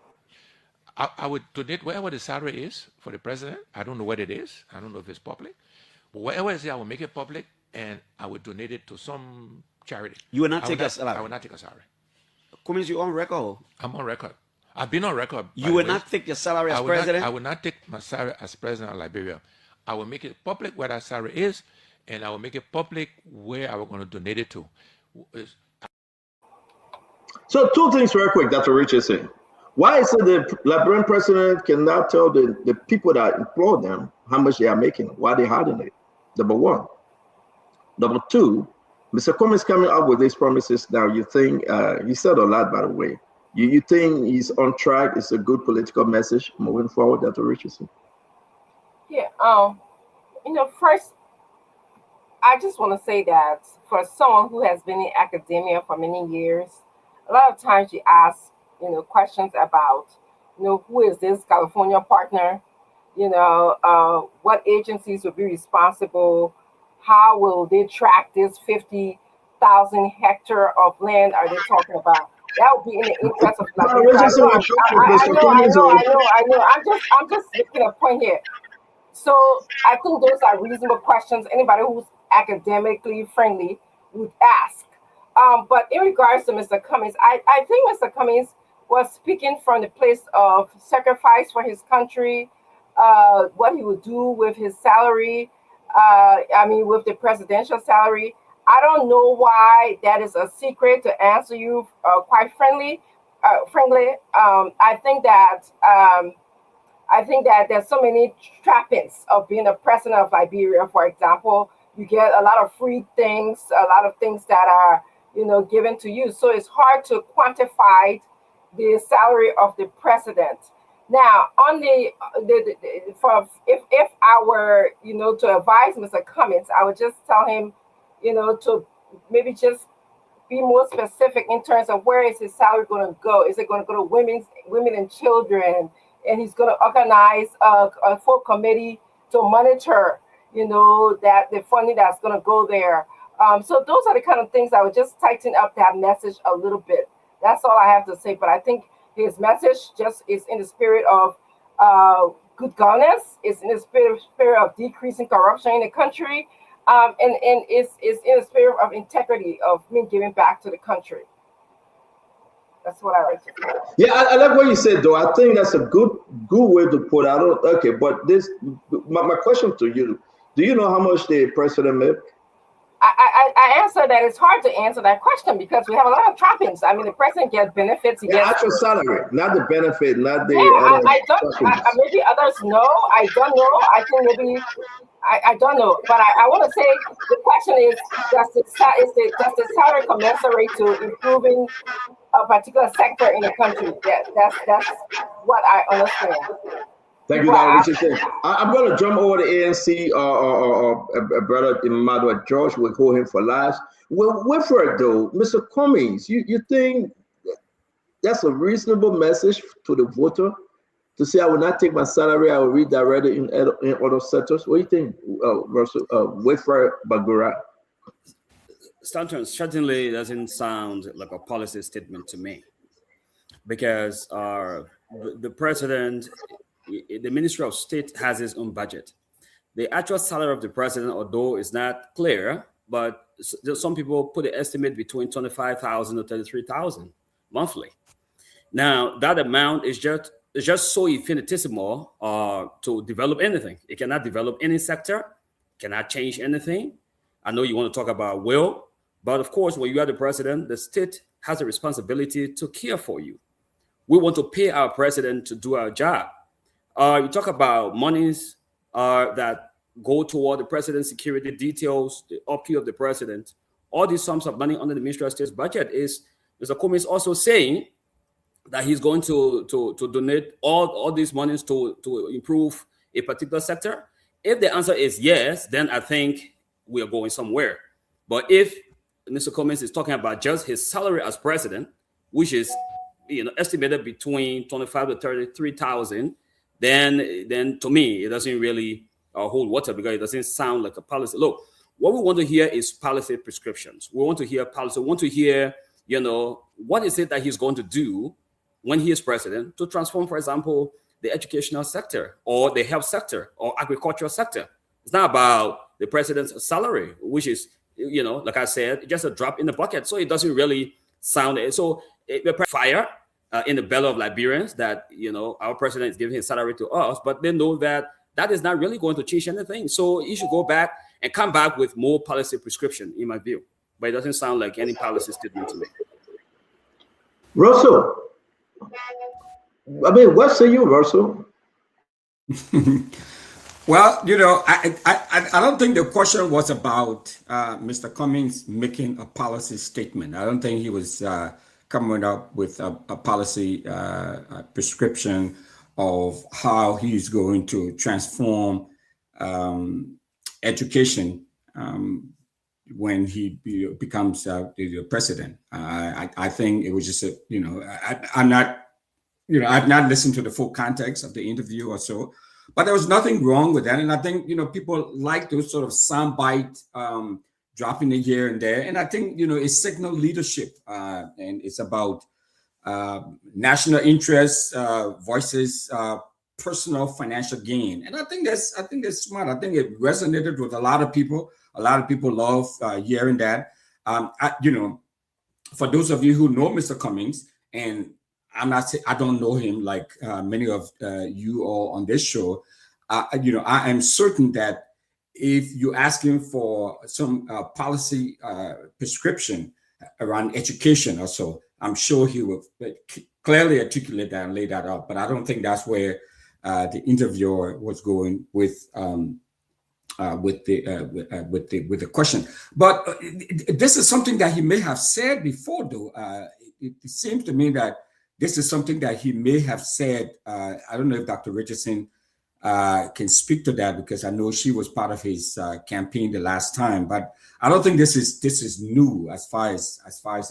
I would donate wherever the salary is for the president. I don't know what it is. I don't know if it's public. But wherever it's there, I will make it public and I would donate it to some charity. You will not take a salary? I will not take a salary. Cummings, you on record? I'm on record. I've been on record. You will not take your salary as president? I will not take my salary as president of Liberia. I will make it public where that salary is, and I will make it public where I will going to donate it to. So two things real quick, Dr. Richardson. Why is it the Liberian president cannot tell the people that employ them how much they are making? Why they hiding it? Number one. Number two, Mr. Cummings coming up with these promises now. You think he said a lot, by the way. You think he's on track? It's a good political message moving forward, Dr. Richardson? Yeah. First, I just want to say that for someone who has been in academia for many years, a lot of times you ask, questions about, who is this California partner? What agencies will be responsible? How will they track this 50,000 hectare of land are they talking about? That would be in the interest of I know. I'm just making a point here. So I think those are reasonable questions anybody who's academically friendly would ask. But in regards to Mr. Cummings, I think Mr. Cummings was speaking from the place of sacrifice for his country, what he would do with his salary, with the presidential salary. I don't know why that is a secret to answer you quite frankly. I think that there's so many trappings of being a president of Liberia, for example. You get a lot of free things, a lot of things that are, given to you. So it's hard to quantify the salary of the president. Now, on if I were, to advise Mr. Cummings, I would just tell him, to maybe just be more specific in terms of where is his salary going to go? Is it going to go to women and children? and he's going to organize a full committee to monitor, that the funding that's going to go there. So those are the kind of things I would just tighten up that message a little bit. That's all I have to say. But I think his message just is in the spirit of good governance. It's in the spirit of decreasing corruption in the country, and it's in the spirit of integrity of me giving back to the country. That's what I like to say. Yeah, I like what you said, though. I think that's a good way to put it. Okay, but my question to you: do you know how much the president made? I answer that. It's hard to answer that question because we have a lot of trappings. I mean, the president gets benefits. The actual salary, not the benefit, not the. Yeah, I don't. Maybe others know. I don't know. I think maybe. I don't know, but I want to say the question is: does the salary commensurate to improving a particular sector in the country? That's what I understand. Thank you, Dr. Richardson. I'm going to jump over to ANC brother Immanuel George. We'll hold him for last. Well, Wilfred, though, Mr. Cummings, you think that's a reasonable message to the voter to say, I will not take my salary, I will redirect it in other sectors? What do you think, Wilfred Bagura? Stanton, certainly doesn't sound like a policy statement to me, because the president, the Ministry of State has its own budget. The actual salary of the president, although is not clear, but some people put an estimate between 25,000 to 33,000 monthly. Now that amount is just so infinitesimal to develop anything. It cannot develop any sector, cannot change anything. I know you want to talk about will, but of course, when you are the president, the state has a responsibility to care for you. We want to pay our president to do our job. You talk about monies that go toward the president's security details, the upkeep of the president. All these sums of money under the Ministry of State's budget is Mr. Cummings also saying that he's going to donate all these monies to improve a particular sector. If the answer is yes, then I think we are going somewhere. But if Mr. Cummings is talking about just his salary as president, which is estimated between 25 to 33,000, then to me it doesn't really hold water, because it doesn't sound like a policy. Look, what we want to hear is policy prescriptions. We want to hear policy. We want to hear, what is it that he's going to do when he is president to transform, for example, the educational sector or the health sector or agricultural sector. It's not about the president's salary, which is, like I said, just a drop in the bucket. So it doesn't really sound so. Fire in the belly of Liberians that our president is giving his salary to us, but they know that is not really going to change anything. So he should go back and come back with more policy prescription, in my view. But it doesn't sound like any policy statement to me. Russell, I mean, what say you, Russell? Well, I don't think the question was about Mr. Cummings making a policy statement. I don't think he was coming up with a policy prescription of how he's going to transform education when he becomes the president. I think it was just I've not listened to the full context of the interview or so, but there was nothing wrong with that. And I think people like those sort of soundbite dropping it here and there. And I think it's signal leadership, and it's about national interests versus personal financial gain. And I think that's smart. I think it resonated with a lot of people. A lot of people love hearing that. For those of you who know Mr. Cummings, and I don't know him like many of you all on this show. I am certain that if you ask him for some policy prescription around education or so, I'm sure he will clearly articulate that and lay that out. But I don't think that's where the interviewer was going with the question. But this is something that he may have said before, though. It seems to me that this is something that he may have said. I don't know if Dr. Richardson can speak to that, because I know she was part of his campaign the last time. But I don't think this is new as far as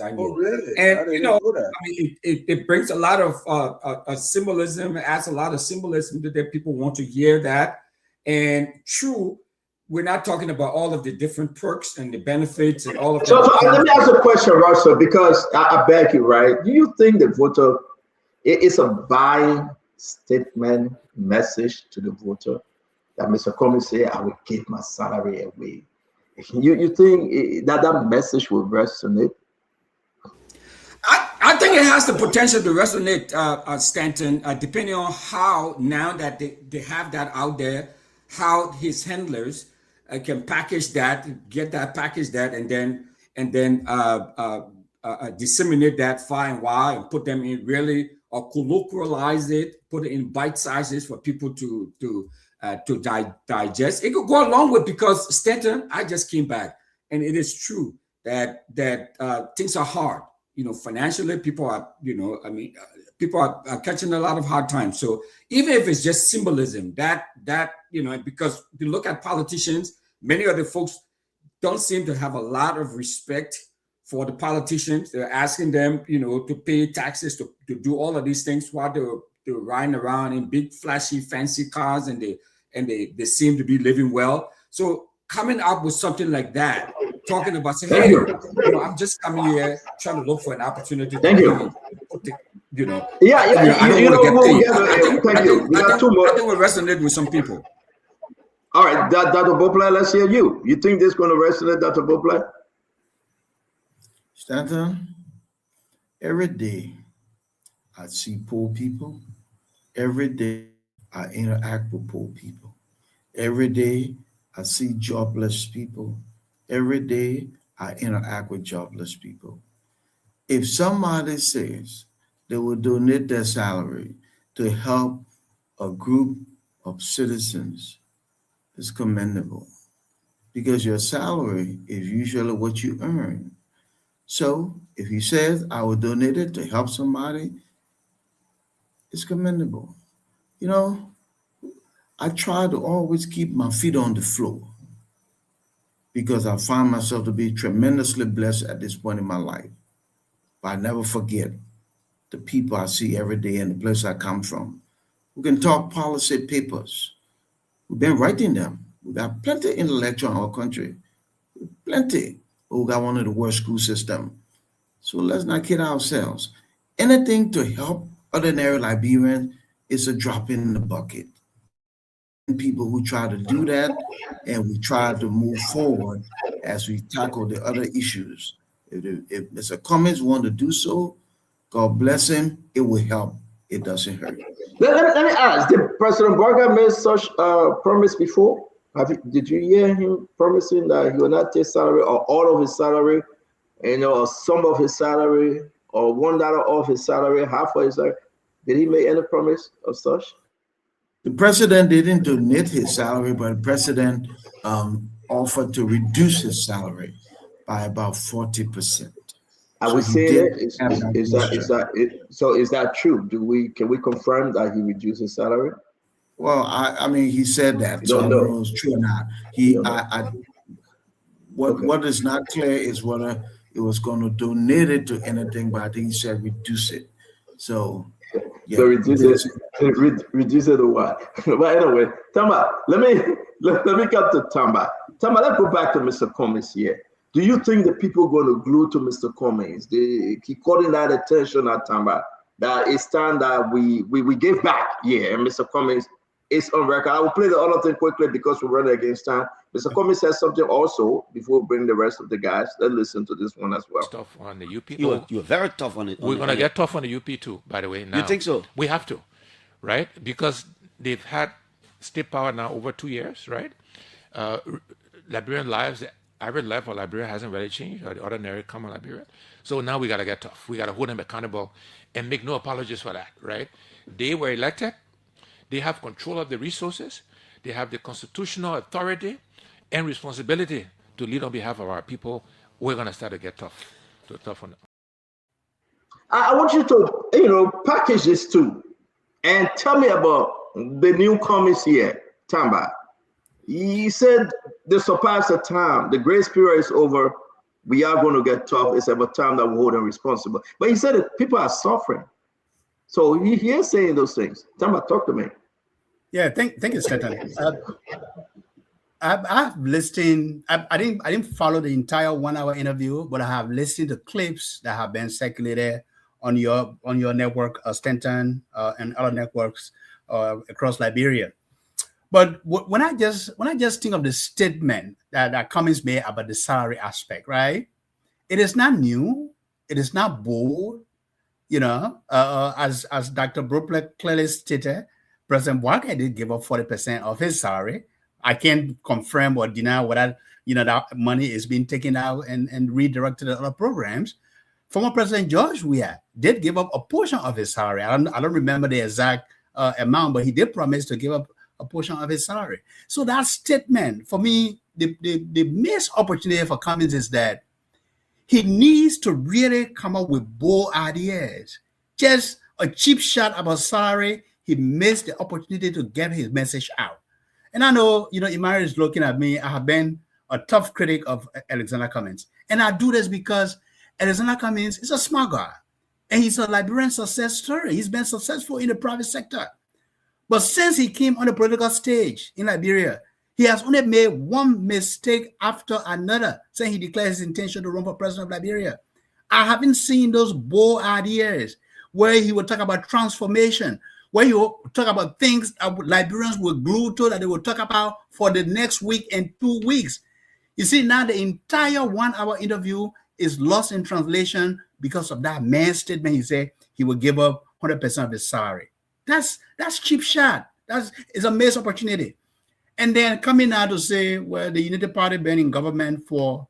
I know. Oh, really? And I didn't you know, know that. I mean, it brings a lot of symbolism. It adds a lot of symbolism that people want to hear that. And true, we're not talking about all of the different perks and the benefits and all of that. So let me ask a question, Russell, because I beg you, right? Do you think the voter is a buying statement message to the voter that Mr. Cummings say, I will give my salary away? You think that message will resonate? I think it has the potential to resonate, Stanton, depending on how, now that they have that out there, how his handlers can package that, get that, package that, and then disseminate that far and wide, and put them in really, or colloquialize it, put it in bite sizes for people to digest. It could go along with, because Stanton, I just came back, and it is true that things are hard. You know, financially, people are, people are catching a lot of hard times. So even if it's just symbolism, that because you look at politicians, many of the folks don't seem to have a lot of respect for the politicians. They're asking them, to pay taxes, to do all of these things while they're riding around in big, flashy, fancy cars, and they seem to be living well. So coming up with something like that, talking about saying, hey, I'm just coming here trying to look for an opportunity. Thank you. Yeah. I don't want to get paid. Thank you. We got two more. I think will resonate with some people. All right, Dr. Bopla, let's hear you. You think this is going to resonate, Dr. Bopla? Stanton, every day I see poor people. Every day I interact with poor people. Every day I see jobless people. Every day I interact with jobless people. If somebody says they will donate their salary to help a group of citizens, it's commendable, because your salary is usually what you earn. So if he says, I will donate it to help somebody, it's commendable. I try to always keep my feet on the floor, because I find myself to be tremendously blessed at this point in my life. But I never forget the people I see every day and the place I come from. We can talk policy papers. We've been writing them. We got plenty of intellectual in our country. Plenty. But we got one of the worst school systems. So let's not kid ourselves. Anything to help ordinary Liberians is a drop in the bucket. People who try to do that, and we try to move forward as we tackle the other issues. If Mr. Cummings want to do so, God bless him, it will help. It doesn't hurt. Let me ask, did President Barker make such a promise before? Did you hear him promising that he will not take salary, or all of his salary, or some of his salary, or $1 off his salary, half of his salary? Did he make any promise of such? The president didn't donate his salary, but the president offered to reduce his salary by about 40%. I would say that so is that true? Can we confirm that he reduced his salary? Well, I mean, he said that, so I don't know if it's true or not. What is not clear is whether it was going to donate it to anything, but I think he said reduce it. So yeah, so reduce it to what? But anyway, Tamba, let me come to Tamba. Tamba, let's go back to Mr. Cummings here. Do you think the people are going to glue to Mr. Cummings? They keep calling that attention at Tamba, that it's time that we give back. Yeah, and Mr. Cummings is on record. I will play the other thing quickly because we're running against time. Mr. Cummings says something also before we bring the rest of the guys. Let's listen to this one as well. Tough on the UP. You were very tough on it. We're going to get tough on the UP too, by the way. Now. You think so? We have to, right? Because they've had state power now over 2 years, right? Liberian lives, the average life for Liberia hasn't really changed, or the ordinary common Liberian. So now we got to get tough. We got to hold them accountable and make no apologies for that, right? They were elected. They have control of the resources. They have the constitutional authority and responsibility to lead on behalf of our people. We're going to start to get tough on them. I want you to, package this too, and tell me about the new Cummings here, Tamba. He said the surpass the time, the grace period is over. We are going to get tough. It's about time that we hold them responsible. But he said that people are suffering. So he is saying those things. Tamba, talk to me. Yeah, thank you, Stanton. I've listened. I didn't follow the entire 1 hour interview, but I have listened to clips that have been circulated on your network, Stanton, and other networks across Liberia. But when I just think of the statement that Cummings made about the salary aspect, right? It is not new. It is not bold. You know, as Dr. Brooklyn clearly stated, President Walker did give up 40% of his salary. I can't confirm or deny whether that money is being taken out and redirected to other programs. Former President George Weah did give up a portion of his salary. I don't remember the exact amount, but he did promise to give up a portion of his salary. So that statement, for me, the missed opportunity for Cummings is that he needs to really come up with bold ideas. Just a cheap shot about salary, he missed the opportunity to get his message out. And I know, Imari is looking at me. I have been a tough critic of Alexander Cummings. And I do this because Alexander Cummings is a smart guy. And he's a Liberian success story. He's been successful in the private sector. But since he came on the political stage in Liberia, he has only made one mistake after another since he declared his intention to run for president of Liberia. I haven't seen those bold ideas where he would talk about transformation, where he will talk about things Liberians were glued to that they will talk about for the next week and 2 weeks. You see, now the entire 1 hour interview is lost in translation because of that man's statement. He said he would give up 100% of his salary. That's cheap shot. It's a missed opportunity. And then coming out to say, well, the United Party been in government for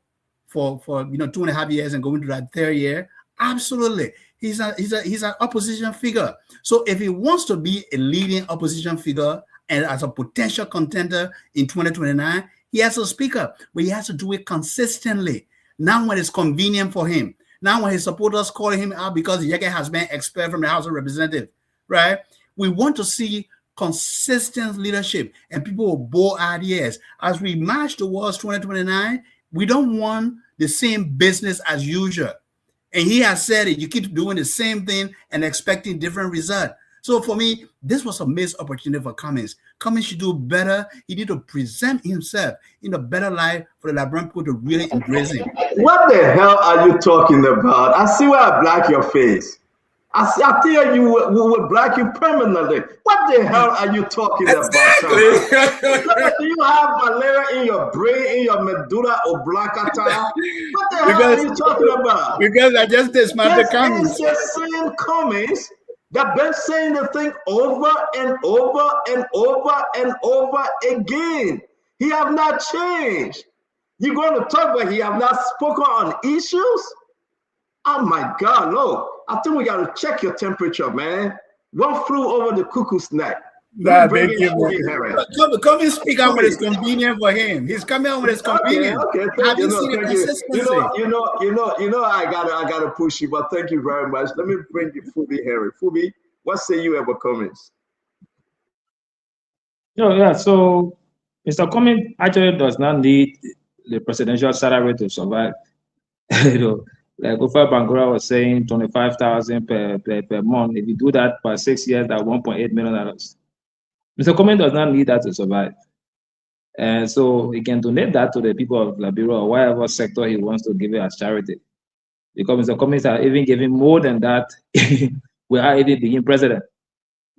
2.5 years and going to that 3rd year. Absolutely. He's an opposition figure. So if he wants to be a leading opposition figure and as a potential contender in 2029, he has to speak up, but he has to do it consistently. Not when it's convenient for him. Not when his supporters call him out because Yeke has been expelled from the House of Representatives, right? We want to see consistent leadership and people with bold ideas. As we march towards 2029, we don't want the same business as usual. And he has said it, you keep doing the same thing and expecting different results. So for me, this was a missed opportunity for Cummings. Cummings should do better. He need to present himself in a better light for the Liberian people to really embrace him. What the hell are you talking about? I see where I black your face. I tell you, we will black you permanently. What the hell are you talking about? Do you have malaria in your brain, in your medulla oblongata? What the hell are you talking about? Because I just dismantled Cummings. It's the same Cummings that been saying the thing over and over and over and over again. He have not changed. You're going to talk about he have not spoken on issues? Oh my God, look. I think we got to check your temperature, man. One flew over the cuckoo's neck. Nah, thank you. Come and speak out when it's convenient for him. He's coming out when it's convenient. Okay. Have you seen the consistency? I gotta push you, but thank you very much. Let me bring you Fubi Harry. Fubi, what say you about Cummings? So Mr. Cummings actually does not need the presidential salary to survive. Like Ofa Bangura was saying, 25,000 per month. If you do that for 6 years, that's $1.8 million. Mr. Cummings does not need that to survive. And so he can donate that to the people of Liberia or whatever sector he wants to give it as charity. Because Mr. Cummings are even giving more than that without even being president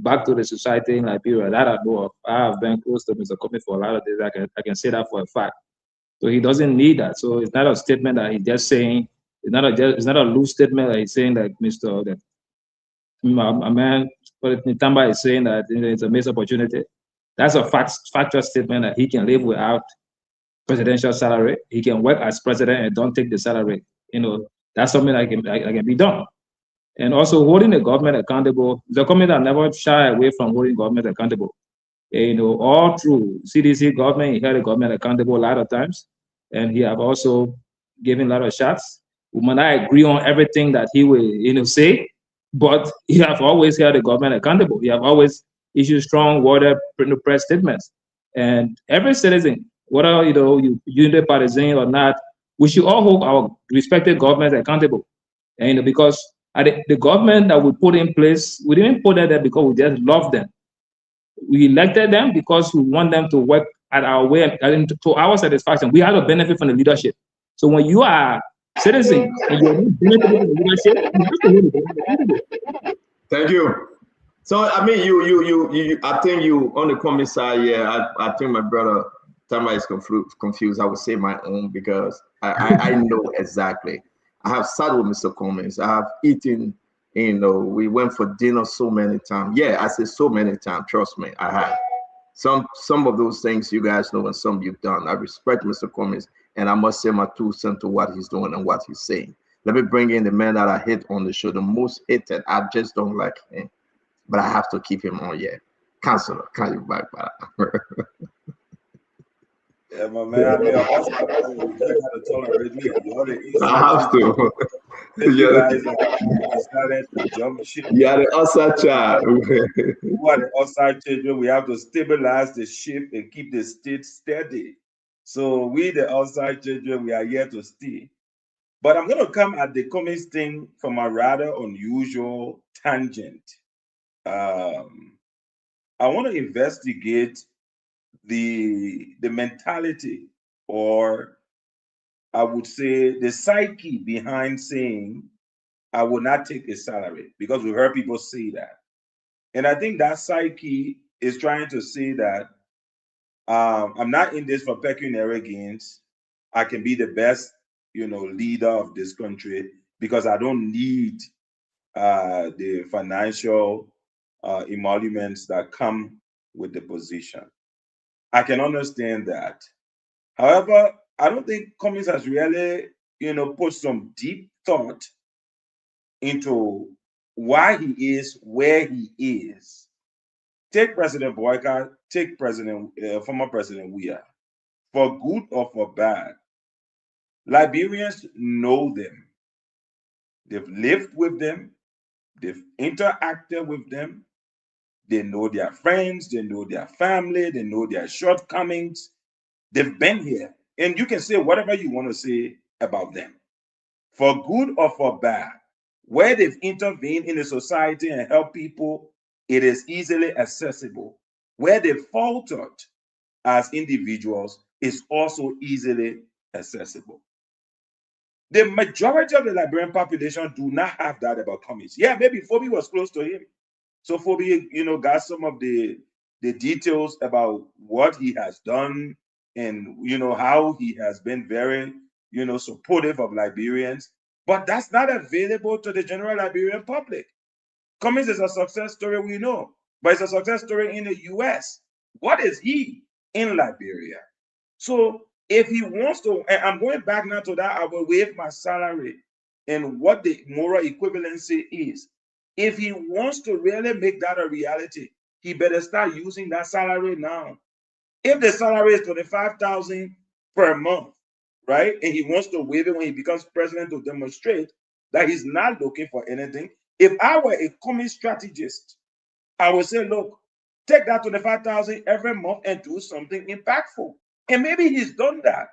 back to the society in Liberia. That I know of. I have been close to Mr. Cummings for a lot of days. I can say that for a fact. So he doesn't need that. So it's not a statement that he's just saying. It's not a loose statement that he's saying that my man Nitamba is saying that it's a missed opportunity. That's a factual statement that he can live without presidential salary. He can work as president and don't take the salary. That's something that can be done. And also holding the government accountable. The government that never shy away from holding government accountable. All through CDC government, he held the government accountable a lot of times, and he have also given a lot of shots. We might not agree on everything that he will, say, but he have always held the government accountable. He have always issue strong worded press statements. And every citizen, whether you unity partisan or not, we should all hold our respected governments accountable. And because the government that we put in place, we didn't put them there because we just love them. We elected them because we want them to work at our way and to our satisfaction. We have to benefit from the leadership. So when you are citizen and you're not benefiting from the leadership, you have to hold the government accountable. Thank you. So I mean, you I think you on the comment side, yeah. I think my brother Tama is confused. I would say my own because I know exactly. I have sat with Mr. Cummings. I have eaten. We went for dinner so many times. Yeah, I said so many times. Trust me, I have. Some of those things you guys know and some you've done. I respect Mr. Cummings, and I must say my 2 cents to what he's doing and what he's saying. Let me bring in the man that I hate on the show, the most hated. I just don't like him, but I have to keep him on. Yeah, Counselor, call you back, Yeah, my man. I mean, also, you gotta tolerate me. You're the I have to. You guys decided to jump ship. Yeah, the outside child. Who are the outside children? We have to stabilize the ship and keep the state steady. So we, the outside children, we are here to stay. But I'm going to come at the Cummings thing from a rather unusual tangent. I want to investigate the mentality, or I would say the psyche behind saying, I will not take a salary, because we've heard people say that. And I think that psyche is trying to say that I'm not in this for pecuniary gains. I can be the best, leader of this country because I don't need the financial emoluments that come with the position. I can understand that. However, I don't think Cummings has really, put some deep thought into why he is where he is. Take President Boyka, take former President Weah. For good or for bad, Liberians know them. They've lived with them. They've interacted with them. They know their friends. They know their family. They know their shortcomings. They've been here. And you can say whatever you want to say about them. For good or for bad, where they've intervened in the society and helped people, it is easily accessible. Where they've faltered as individuals is also easily accessible. The majority of the Liberian population do not have that about Cummings. Yeah, maybe Phoebe was close to him. So Phoebe, got some of the details about what he has done and, how he has been very, supportive of Liberians. But that's not available to the general Liberian public. Cummings is a success story, we know, but it's a success story in the US. What is he in Liberia? So if he wants to, and I'm going back now to that, I will waive my salary and what the moral equivalency is. If he wants to really make that a reality, he better start using that salary now. If the salary is $25,000 per month, right, and he wants to waive it when he becomes president to demonstrate that he's not looking for anything. If I were a Cummings strategist, I would say, look, take that $25,000 every month and do something impactful. And maybe he's done that.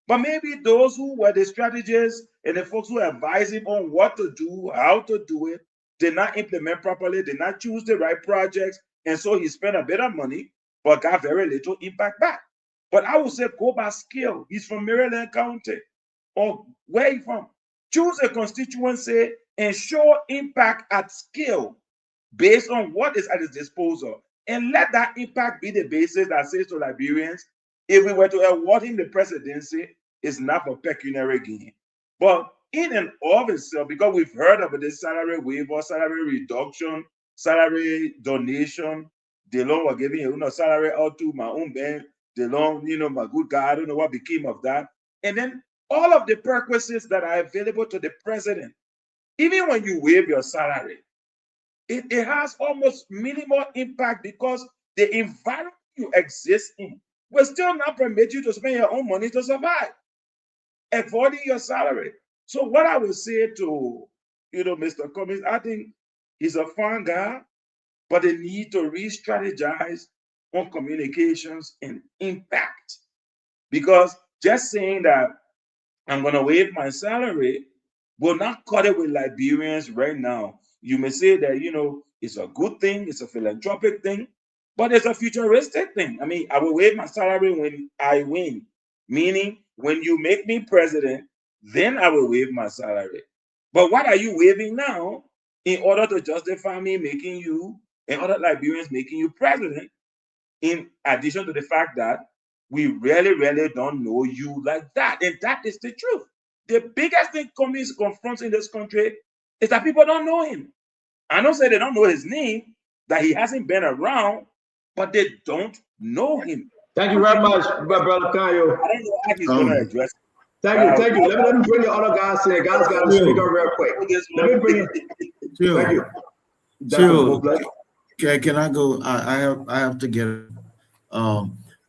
But maybe those who were the strategists and the folks who advise him on what to do, how to do it, did not implement properly, did not choose the right projects. And so he spent a bit of money, but got very little impact back. But I would say go by skill. He's from Maryland County. Or where he from? Choose a constituency and show impact at scale based on what is at his disposal. And let that impact be the basis that says to Liberians, if we were to award him the presidency, it's not for pecuniary gain. But in and of itself, because we've heard about this salary waiver, salary reduction, salary donation, the loan were giving salary out to my own bank, the loan, my good guy, I don't know what became of that. And then all of the perquisites that are available to the president, even when you waive your salary, it has almost minimal impact because the environment you exist in will still not permit you to spend your own money to survive, avoiding your salary. So what I would say to, Mr. Cummings, I think he's a fun guy. but they need to re-strategize on communications and impact. Because just saying that I'm going to waive my salary will not cut it with Liberians right now. You may say that, it's a good thing, it's a philanthropic thing, but it's a futuristic thing. I mean, I will waive my salary when I win, meaning when you make me president, then I will waive my salary. But what are you waiving now in order to justify me making you and other Liberians making you president, in addition to the fact that we really don't know you like that? And that is the truth. The biggest thing Cummings confronts in this country is that people don't know him. I don't say they don't know his name, that he hasn't been around, but they don't know him. Thank you very much, Brother Kayo. I don't know how he's going to address it. Thank you. Let me bring the other guys in. Guys got to speak up real quick. Let me bring it. Thank you. Okay, can I go? I have to get it.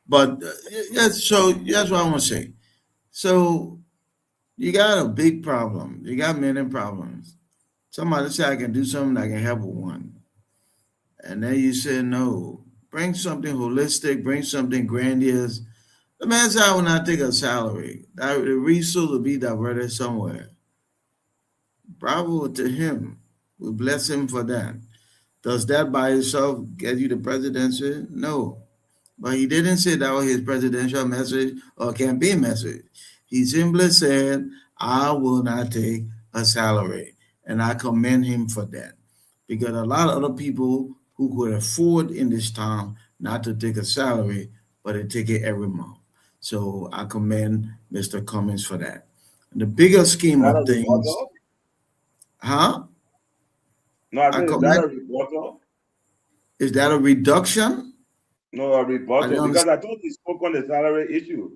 But yes, so that's what I want to say. So you got a big problem. You got many problems. Somebody say I can do something, I can help with one. And then you say no. Bring something holistic, bring something grandiose. The man said I will not take a salary. The resource will be diverted somewhere. Bravo to him. We bless him for that. Does that by itself get you the presidency? No. But he didn't say that was his presidential message or campaign message. He simply said, I will not take a salary. And I commend him for that. Because a lot of other people who could afford in this town not to take a salary, but they take it every month. So I commend Mr. Cummings for that. In the bigger scheme of things, huh? No, I think is that a rebuttal? Is that a reduction? No, a rebuttal, because I thought he spoke on the salary issue.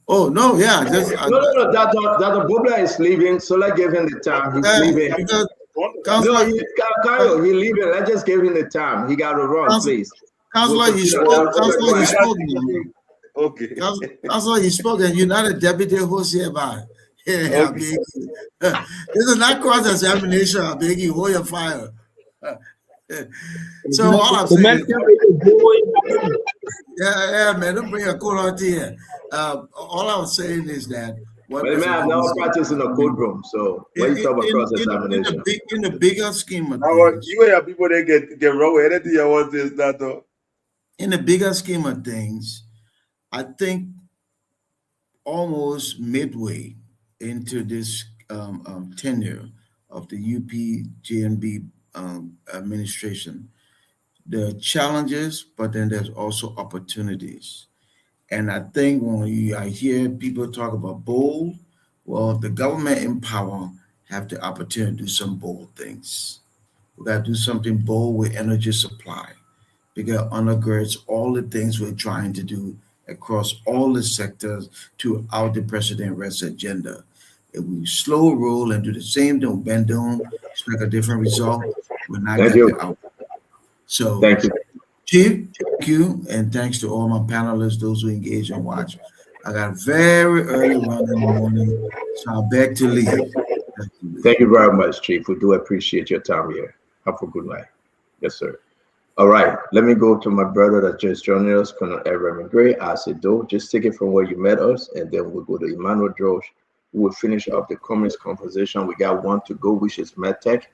Oh, no, yeah. Just, no, Dr. Bobla is leaving, so let's give him the time. He's leaving. Kyle, he's leaving. Let's just give him the time. He got to run, please. Councilor, you spoke. Okay. Councilor, you spoke, and you're not a deputy host here, man. Yeah, okay. This is not cross-examination. I beg you, hold your fire. So all I'm saying is, yeah, man, don't bring a cold out here. All I'm saying is that. Well, man, I've never practiced in a courtroom, so when you talk about cross-examination. In the bigger scheme of things. You have people that get wrong with anything you want to that though. In the bigger scheme of things, I think almost midway into this tenure of the UPJNB administration, there are challenges, but then there's also opportunities. And I think when I hear people talk about bold, well, the government in power have the opportunity to do some bold things. We got to do something bold with energy supply. Because it undergirds all the things we're trying to do across all the sectors throughout the President Rest agenda. If we slow roll and do the same thing, bend down, expect a different result, we're not going to get out. So, thank you. Chief, thank you, and thanks to all my panelists, those who engage and watch. I got a very early run in the morning, so I'm back to leave. Thank you very much, Chief. We do appreciate your time here. Have a good night. Yes, sir. All right, let me go to my brother that just joined us, Colonel Evan Gray. I said, do just take it from where you met us, and then we'll go to Emmanuel Drosh, who will finish up the Cummings conversation. We got one to go, which is MedTech.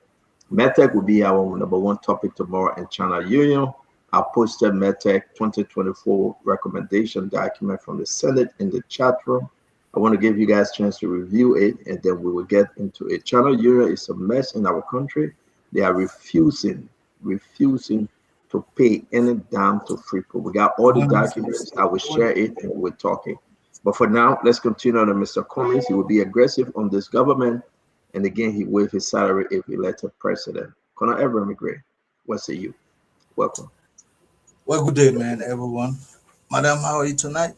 MedTech will be our number one topic tomorrow in China Union. I posted MedTech 2024 recommendation document from the Senate in the chat room. I want to give you guys a chance to review it, and then we will get into it. China Union is a mess in our country. They are refusing to pay any dime to Freeport. We got all the documents. I will share it and we're talking. But for now, let's continue on to Mr. Cummings. He will be aggressive on this government. And again, he waived his salary if elected president. Colonel Evan Gray, what say you? Welcome. Well, good day, man, everyone. Madam, how are you tonight?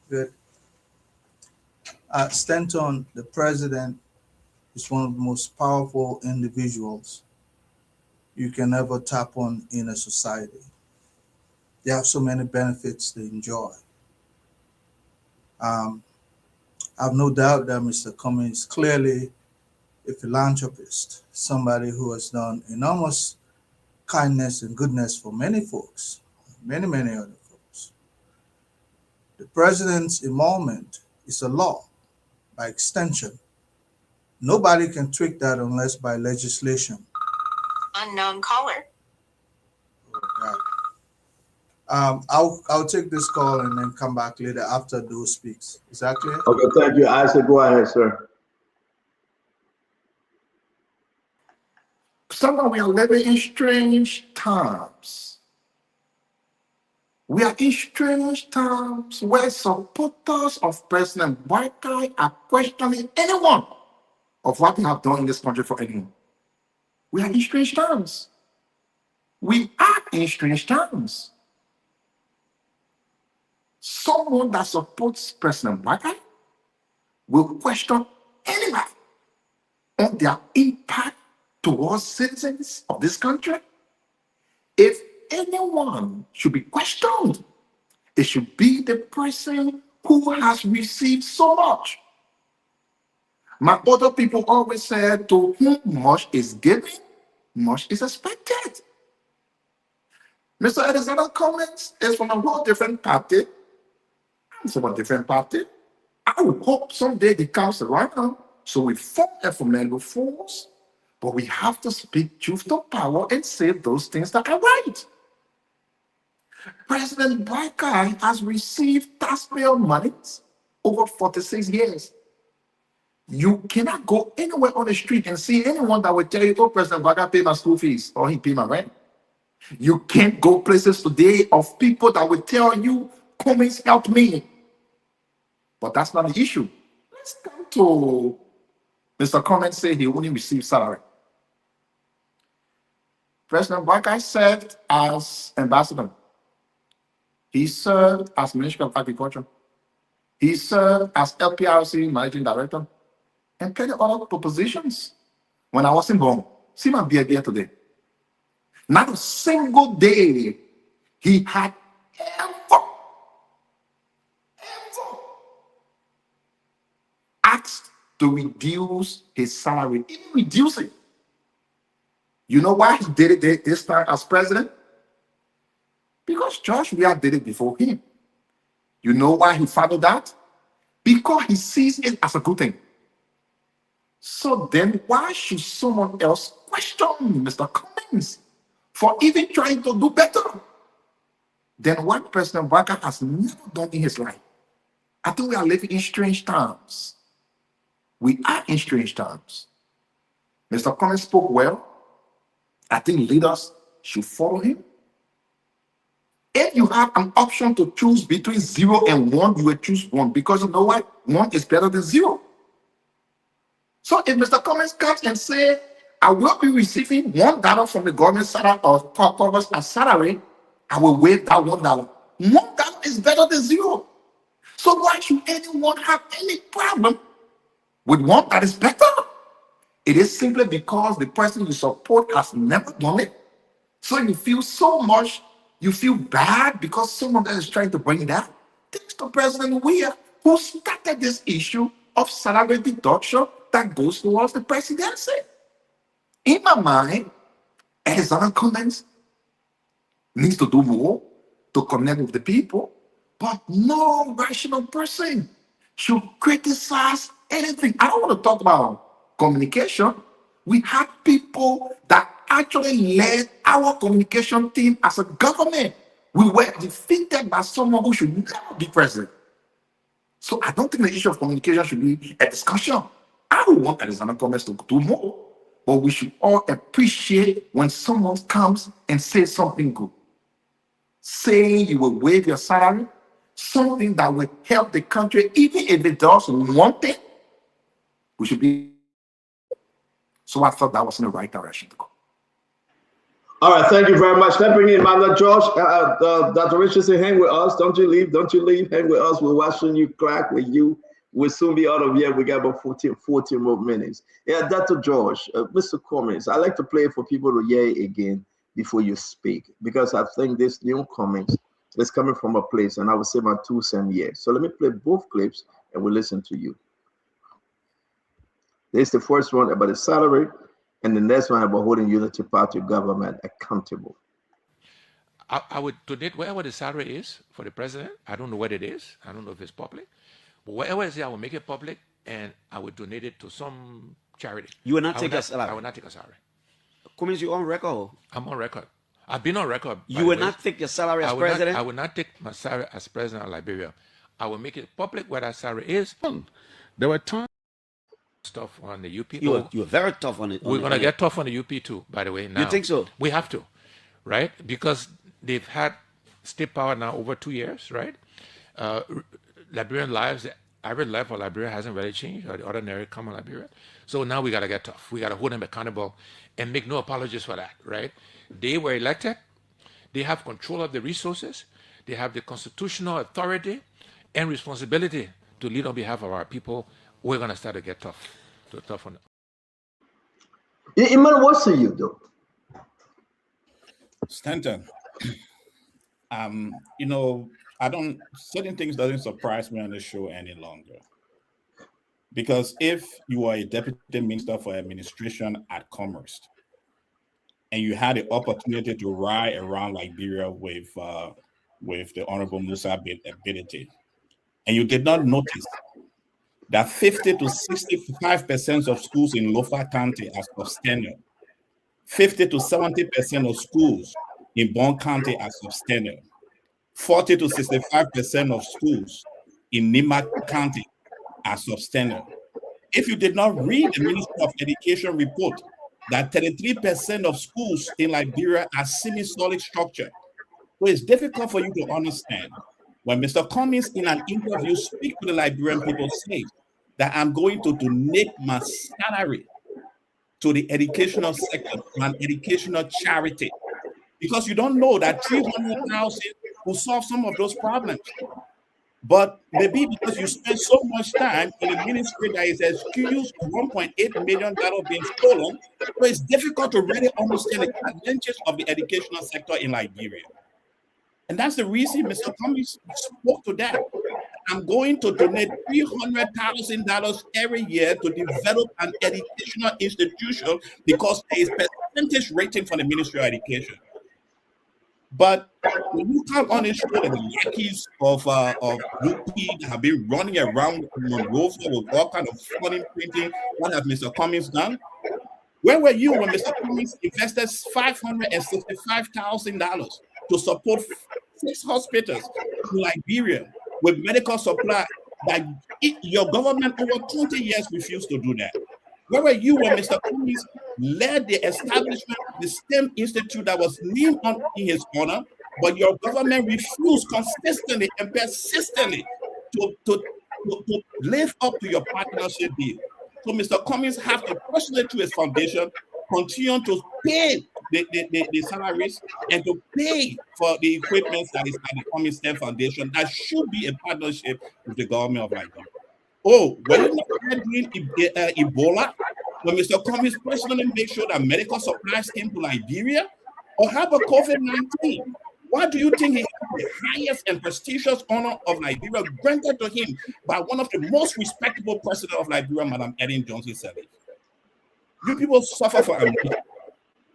Good. Stanton, the president, is one of the most powerful individuals you can ever tap on in a society. They have so many benefits they enjoy. I have no doubt that Mr. Cummings is clearly a philanthropist, somebody who has done enormous kindness and goodness for many folks, many other folks. The president's emolument is a law by extension. Nobody can tweak that unless by legislation. Unknown caller. I'll take this call and then come back later after those speaks. Is that clear? Okay, thank you. Isaac, go ahead, sir. Somehow we are living in strange times. We are in strange times where supporters of President Barkai are questioning anyone of what they have done in this country for anyone. We are in strange times. We are in strange times. Someone that supports President Barkai will question anybody on their impact towards citizens of this country. If anyone should be questioned, it should be the person who has received so much. My other people always said, to whom much is given, much is expected. Mr. Alexander Cummings is from a whole different party. I'm from a different party. I would hope someday he comes around, so we form a formidable force, but we have to speak truth to power and say those things that are right. President Barkai has received taxpayer monies over 46 years. You cannot go anywhere on the street and see anyone that will tell you, oh, President Barkai paid my school fees or he paid my rent. You can't go places today of people that will tell you, Cummings helped me. But that's not the issue. Let's come to Mr. Cummings say he only received salary. President Barkai served as ambassador. He served as Minister of Agriculture. He served as LPRC Managing Director and plenty other positions. When I wasn't born, see my beard here today. Not a single day he had ever asked to reduce his salary, even reduce it. You know why he did it this time as president? Because George Weah did it before him. You know why he followed that? Because he sees it as a good thing. So then why should someone else question Mr. Cummings for even trying to do better than what President Barkai has never done in his life? I think we are living in strange times. We are in strange times. Mr. Cummings spoke well. I think leaders should follow him. If you have an option to choose between 0 and 1, you will choose 1 because you know what? 1 is better than 0. So if Mr. Cummings comes and says, I will be receiving $1 from the government salary or covers a salary, I will waive that $1. $1 is better than 0. So why should anyone have any problem with 1 that is better? It is simply because the person you support has never done it. So you feel so much, you feel bad because someone else is trying to bring it out. Thanks to President Weah, who started this issue of salary deduction that goes towards the presidency. In my mind, Alexander Cummings needs to do more to connect with the people, but no rational person should criticize anything. I don't want to talk about communication. We had people that actually led our communication team as a government. We were defeated by someone who should never be president. So I don't think the issue of communication should be a discussion. I don't want Alexander Cummings to do more, but we should all appreciate when someone comes and says something good. Saying you will waive your salary, something that will help the country, even if it does one thing, we should be. So I thought that was in the right direction to go. All right, thank you very much. Let's bring in Mother George. Dr. Richardson, hang with us. Don't you leave. Don't you leave. Hang with us. We're watching you crack with you. We'll soon be out of here. We got about 14 more minutes. Yeah, Dr. George, Mr. Cummings, I like to play for people to hear again before you speak, because I think this new Cummings is coming from a place, and I would say my 2 cents here. So let me play both clips, and we'll listen to you. There's the first one about the salary, And the next one about holding Unity Party government accountable. I would donate wherever the salary is for the president. I don't know what it is. I don't know if it's public. But wherever it's there, I will make it public and I would donate it to some charity. You will not take a salary? I will not take a salary. Cummings, you on record? I'm on record. I've been on record. You will not take your salary as president? I will not take my salary as president of Liberia. I will make it public where that salary is. There were times tough on the UP. You were very tough on it. We're going to get tough on the UP too, by the way. Now. You think so? We have to, right? Because they've had state power now over 2 years, right? Liberian lives, the average life of Liberia hasn't really changed, or the ordinary common Liberian. So now we got to get tough. We got to hold them accountable and make no apologies for that, right? They were elected. They have control of the resources. They have the constitutional authority and responsibility to lead on behalf of our people. We're going to start to get tough. On them. Iman, what say you do? Stanton, you know, certain things doesn't surprise me on the show any longer. Because if you are a deputy minister for administration at Commerce, and you had the opportunity to ride around Liberia with the Honorable Musa Ability, and you did not notice that 50 to 65% of schools in Lofa County are substandard. 50 to 70% of schools in Bon County are substandard. 40 to 65% of schools in Nima County are substandard. If you did not read the Ministry of Education report that 33% of schools in Liberia are semi-solid structure, so it's difficult for you to understand. When Mr. Cummings in an interview speak to the Liberian people says that I'm going to donate my salary to the educational sector, to an educational charity, because you don't know that 300,000 will solve some of those problems. But maybe because you spend so much time in a ministry that is accused of $1.8 million being stolen, so it's difficult to really understand the challenges of the educational sector in Liberia. And that's the reason Mr. Cummings spoke to that. I'm going to donate $300,000 every year to develop an educational institution because there is percentage rating for the Ministry of Education. But when you come on this show, the lackeys of UP that have been running around Monrovia with all kind of funny printing, what has Mr. Cummings done? Where were you when Mr. Cummings invested $565,000 to support 6 hospitals in Liberia with medical supply that your government over 20 years refused to do that? Where were you when Mr. Cummings led the establishment of the STEM Institute that was named in his honor, but your government refused consistently and persistently to live up to your partnership deal? So Mr. Cummings have to personally, through his foundation, continue to pay the salaries and to pay for the equipment that is at the Cummings STEM Foundation. That should be a partnership with the government of Liberia. Oh, were you not doing Ebola? When Mr. Cummings personally made sure that medical supplies came to Liberia? Or how about COVID-19? Why do you think he had the highest and prestigious honor of Liberia granted to him by one of the most respectable presidents of Liberia, Madam Ellen Johnson Sirleaf? You people suffer for amnesia,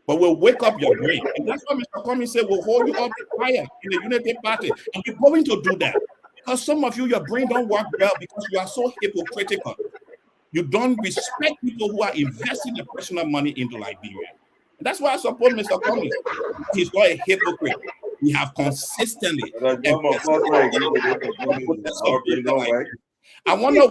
but we'll wake up your brain. And that's why Mr. Cummings said we'll hold you up to fire in the Unity Party. And we're going to do that. Because some of you, your brain don't work well because you are so hypocritical. You don't respect people who are investing their personal money into Liberia. And that's why I support Mr. Cummings. He's not a hypocrite. We have consistently. I wonder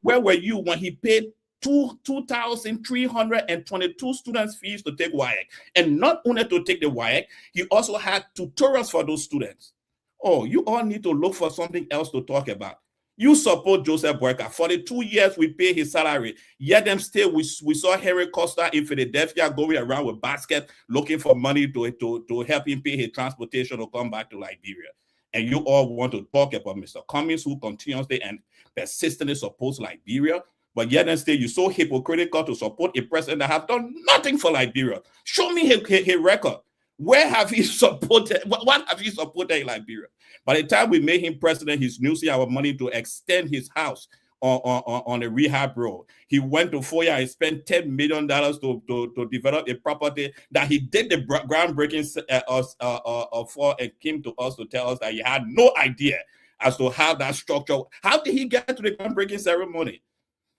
where were you when he paid 2,322 students' fees to take WIAC. And not only to take the WIAC, he also had tutorials for those students. Oh, you all need to look for something else to talk about. You support Joseph Boyka. For the 2 years we pay his salary, yet them still we saw Henry Costa in Philadelphia going around with basket looking for money to help him pay his transportation to come back to Liberia. And you all want to talk about Mr. Cummings, who continuously and persistently supports Liberia, but yet and still you're so hypocritical to support a president that has done nothing for Liberia. Show me his record. Where have he supported? What have he supported in Liberia? By the time we made him president, he's using our money to extend his house on a rehab road. He went to Foya and spent $10 million to develop a property that he did the groundbreaking for, and came to us to tell us that he had no idea as to how that structure. How did he get to the groundbreaking ceremony?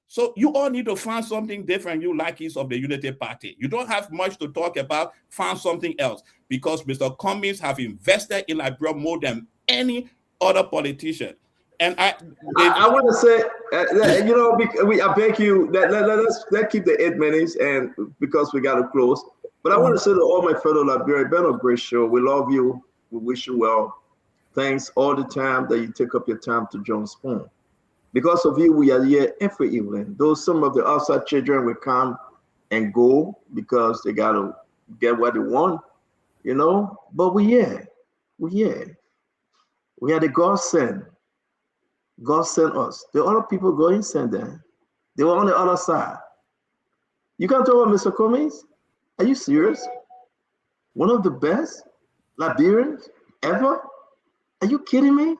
So you all need to find something different, you lackeys of the Unity Party. You don't have much to talk about. Find something else, because Mr. Cummings have invested in Liberia more than any other politician. And I want to say, I beg you that let's keep the 8 minutes, and because we got to close. But I want to say to all my fellow Liberians, it's been a great show. We love you. We wish you well. Thanks all the time that you take up your time to join Spoon. Because of you, we are here every evening. Though some of the outside children will come and go because they got to get what they want, but we're here. We're here. We are the God sent. God sent us. The other people going sent them. They were on the other side. You can't talk about Mr. Cummings? Are you serious? One of the best Liberians ever? Are you kidding me?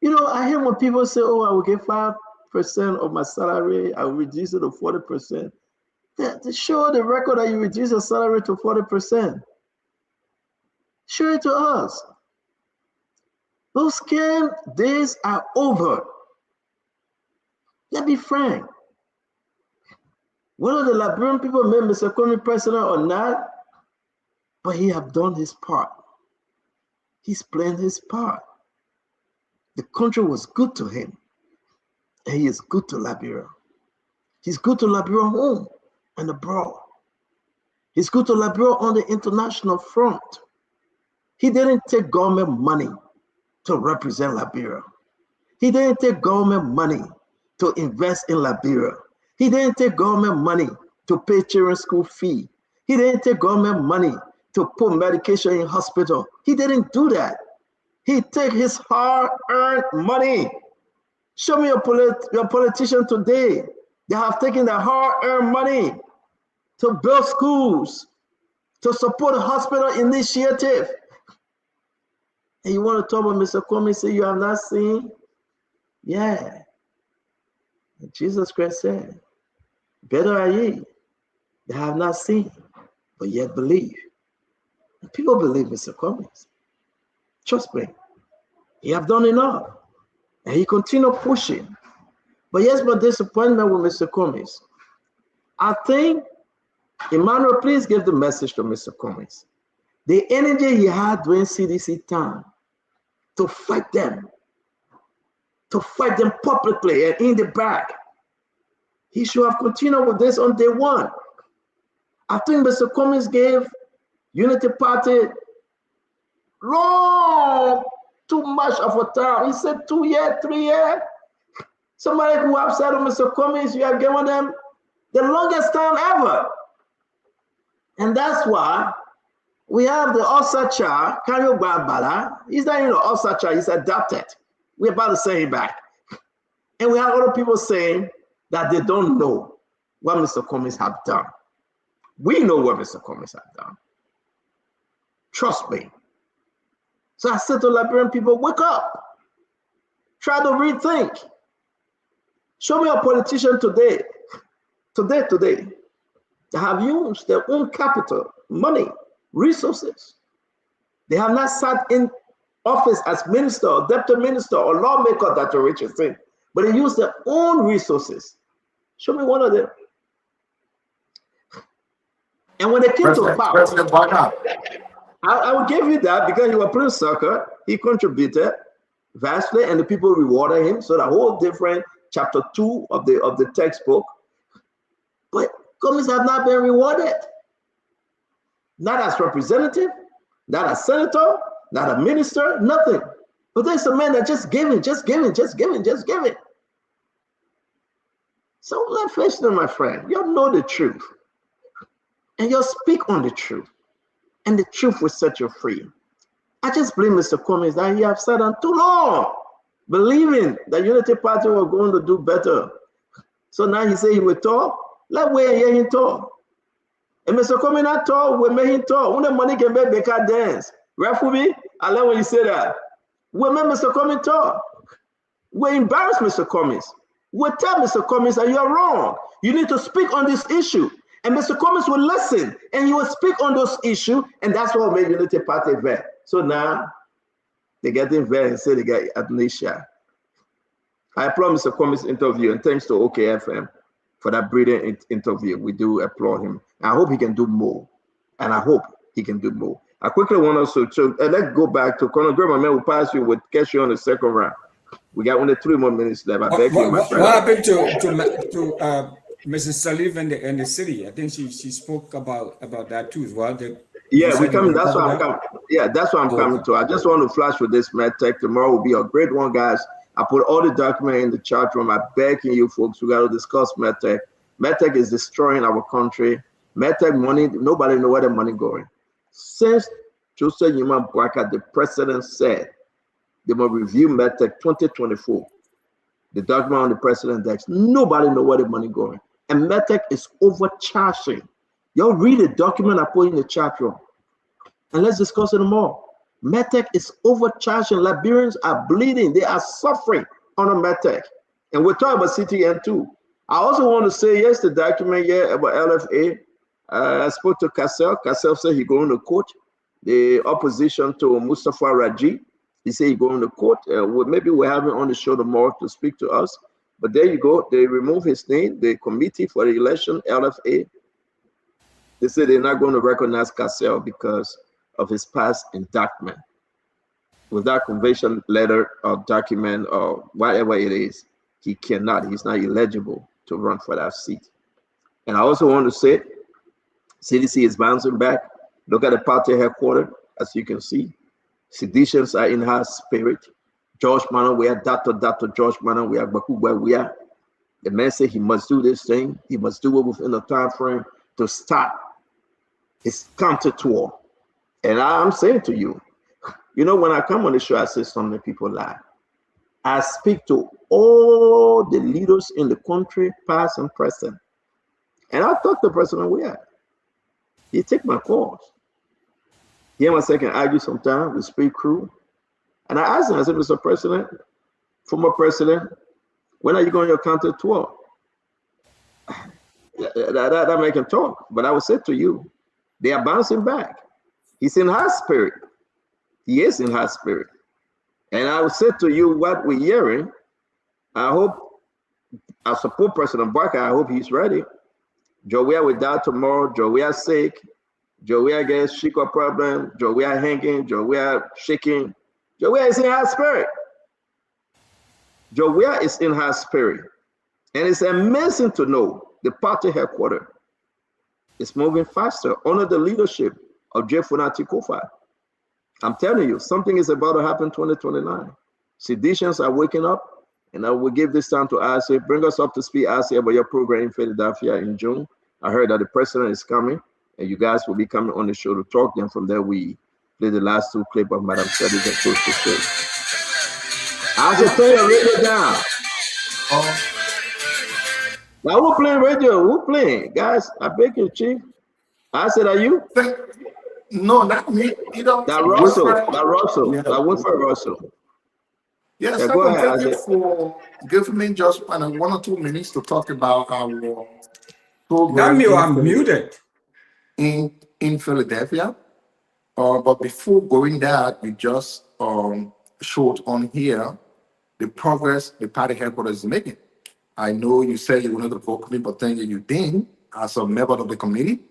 I hear when people say, oh, I will get 5% of my salary, I will reduce it to 40%. To show the record that you reduce your salary to 40%. Show it to us. Those scam days are over. Let's be frank. Whether the Liberian people made Mr. Cummings president or not, but he have done his part. He's playing his part. The country was good to him, and he is good to Liberia. He's good to Liberia home and abroad. He's good to Liberia on the international front. He didn't take government money to represent Liberia. He didn't take government money to invest in Liberia. He didn't take government money to pay children's school fee. He didn't take government money to put medication in hospital. He didn't do that. He take his hard-earned money. Show me your politician today. They have taken their hard-earned money to build schools, to support a hospital initiative. And you want to talk about Mr. Cummings, say you have not seen? Yeah. And Jesus Christ said, better are ye that have not seen, but yet believe. And people believe Mr. Cummings. Trust me, he have done enough, and he continue pushing. But yes, my disappointment with Mr. Cummings. I think, Emmanuel, please give the message to Mr. Cummings. The energy he had during CDC time to fight them publicly and in the back, he should have continued with this on day one. I think Mr. Cummings gave Unity Party long, too much of a time. He said 2 years, 3 years. Somebody who upset on Mr. Cummings, you are giving them the longest time ever. And that's why we have the Osacha, Kanyo Bala. He's not even Osacha, he's adopted. We're about to send him back. And we have other people saying that they don't know what Mr. Cummings have done. We know what Mr. Cummings have done. Trust me. So I said to Liberian people, wake up. Try to rethink. Show me a politician today, that have used their own capital, money, resources. They have not sat in office as minister or deputy minister or lawmaker that the richest thing, but they use their own resources. Show me one of them. And when they came to power, I will give you that because he was playing soccer. He contributed vastly, and the people rewarded him. So the whole different chapter 2 of the textbook. But Cummings have not been rewarded. Not as representative, not as senator, not a minister, nothing. But there's a man that just giving. So let's face it, my friend. You know the truth. And you'll speak on the truth. And the truth will set you free. I just blame Mr. Cummings that he have sat on too long, believing that Unity Party were going to do better. So now he say he will talk. Let's wait and hear him talk. And Mr. Cummings not talk, we make him talk. When the money can make Becca dance. Refubi, I love when you say that. We make Mr. Cummings talk. We embarrass Mr. Cummings. We tell Mr. Cummings that you're wrong. You need to speak on this issue. And Mr. Cummings will listen and he will speak on those issues. And that's what made Unity Party vet. So now they get in vet and say they got amnesia. I applaud Mr. Cummings' interview and thanks to OKFM for that brilliant interview. We do applaud him. I hope he can do more. And I hope he can do more. I quickly want us to let's go back to Colonel Graham. Man, we'll pass you, we'll catch you on the second round. We got only 3 more minutes left. I beg you, my friend. What happened to Mrs. Salif and the city? I think she spoke about that too as well. Yeah, we coming. That's why I'm coming. Yeah, that's what I'm coming to. I just want to flash with this MedTech. Tomorrow will be a great one, guys. I put all the documents in the chat room. I'm begging you folks, we got to discuss MedTech. MedTech is destroying our country. MedTech money, nobody know where the money going. Since Joseph Yuma Bwaka, the president said they will review MedTech 2024. The document on the president desk, nobody know where the money going. And MedTech is overcharging. Y'all read the document I put in the chat room. And let's discuss it more. MedTech is overcharging. Liberians are bleeding. They are suffering on a MedTech. And we're talking about CTN too. I also want to say, yes, the document here about LFA. I spoke to Cassell. Cassell said he's going to court. The opposition to Mustafa Raji. He said he's going to court. Maybe we'll have him on the show tomorrow to speak to us. But there you go. They remove his name. The committee for the election, LFA. They said they're not going to recognize Cassell because of his past indictment. With that conviction letter or document or whatever it is, he cannot. He's not eligible to run for that seat. And I also want to say, CDC is bouncing back. Look at the party headquarters, as you can see. Seditions are in her spirit. George Manon, we are Dr. George Manon, we are Baku where we are. The man said he must do this thing. He must do it within the time frame to start his counter tour. And I'm saying to you, you know, when I come on the show, I say something people lie. I speak to all the leaders in the country, past and present. And I talk to President Weah. He take my calls. He and myself can argue sometimes, we speak crew. And I asked him, I said, Mr. President, former president, when are you going on your counter tour? That make him talk. But I will say to you, they are bouncing back. He's in high spirit. He is in high spirit. And I will say to you what we're hearing. I support President Barker. I hope he's ready. Joey will die tomorrow. Joey sick. Joey gets sugar problem. Joey hanging. Joey shaking. Joey is in high spirit. Joey is in high spirit. And it's amazing to know the party headquarters is moving faster under the leadership of Jeff Funati Kofa. I'm telling you, something is about to happen 2029. Seditions are waking up, and I will give this time to Ase. Bring us up to speed, Ase, about your program in Philadelphia in June. I heard that the president is coming, and you guys will be coming on the show to talk. Then from there, we play the last 2 clips of Madam Studies and Coach to say. Ase, turn your radio down. Now, who playing radio? Who playing? Guys, I beg you, Chief. I said, are you? No, not me. You know, that Russell. That Winfred Russell. Yes, yeah, go ahead. Thank you for giving me just 1 or 2 minutes to talk about our program. I'm muted. In Philadelphia. But before going there, we just showed on here the progress the party headquarters is making. I know you said you wanted to vote me, but then you didn't as a member of the committee.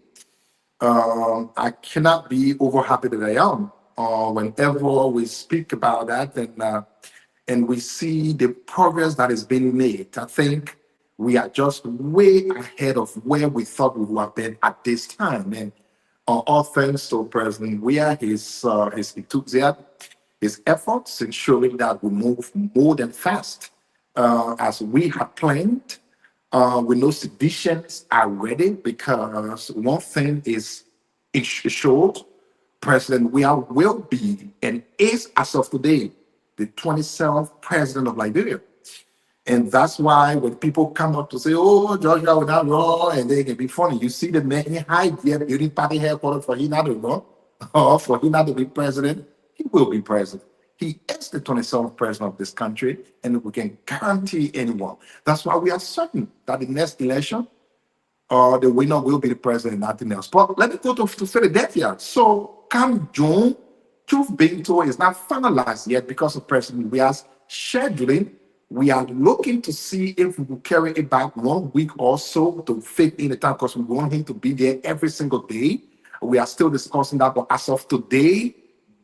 I cannot be over happy that I am. Whenever we speak about that and we see the progress that is being made, I think we are just way ahead of where we thought we would have been at this time. And all thanks to President Weah, his enthusiasm, his efforts in showing that we move more than fast as we had planned. We know seditions are ready because one thing is assured, President Weah will be and is, as of today, the 27th president of Liberia. And that's why when people come up to say, oh, Georgia will not run, and they can be funny, you see the man hide there, Unity Party headquarters for him not to run, or for him not to be president, he will be president. He is the 27th president of this country, and we can guarantee anyone. That's why we are certain that the next election, the winner will be the president, nothing else. But let me go to Philadelphia. So come June, truth being told, is not finalized yet because of President we are scheduling. We are looking to see if we will carry it back 1 week or so to fit in the time because we want him to be there every single day. We are still discussing that, but as of today,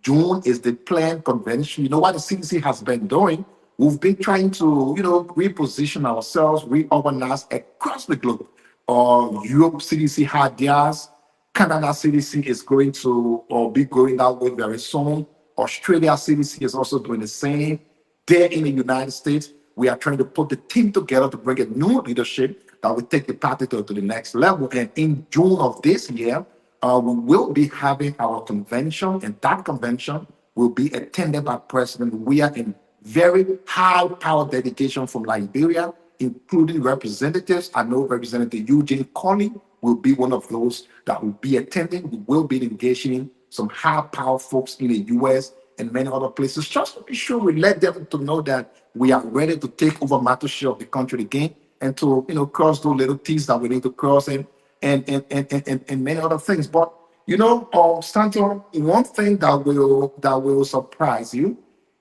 June is the planned convention. You know what the CDC has been doing? We've been trying to, reposition ourselves, reorganize across the globe. Europe CDC had theirs. Canada CDC is going to be going that way very soon. Australia CDC is also doing the same. There in the United States, we are trying to put the team together to bring a new leadership that will take the party to the next level. And in June of this year, we will be having our convention, and that convention will be attended by President. We are in very high power dedication from Liberia, including representatives. I know Representative Eugene Colley will be one of those that will be attending. We will be engaging some high power folks in the US and many other places, just to be sure we let them to know that we are ready to take over matter share of the country again and to cross those little T's that we need to cross and many other things. But Stanton, one thing that will surprise you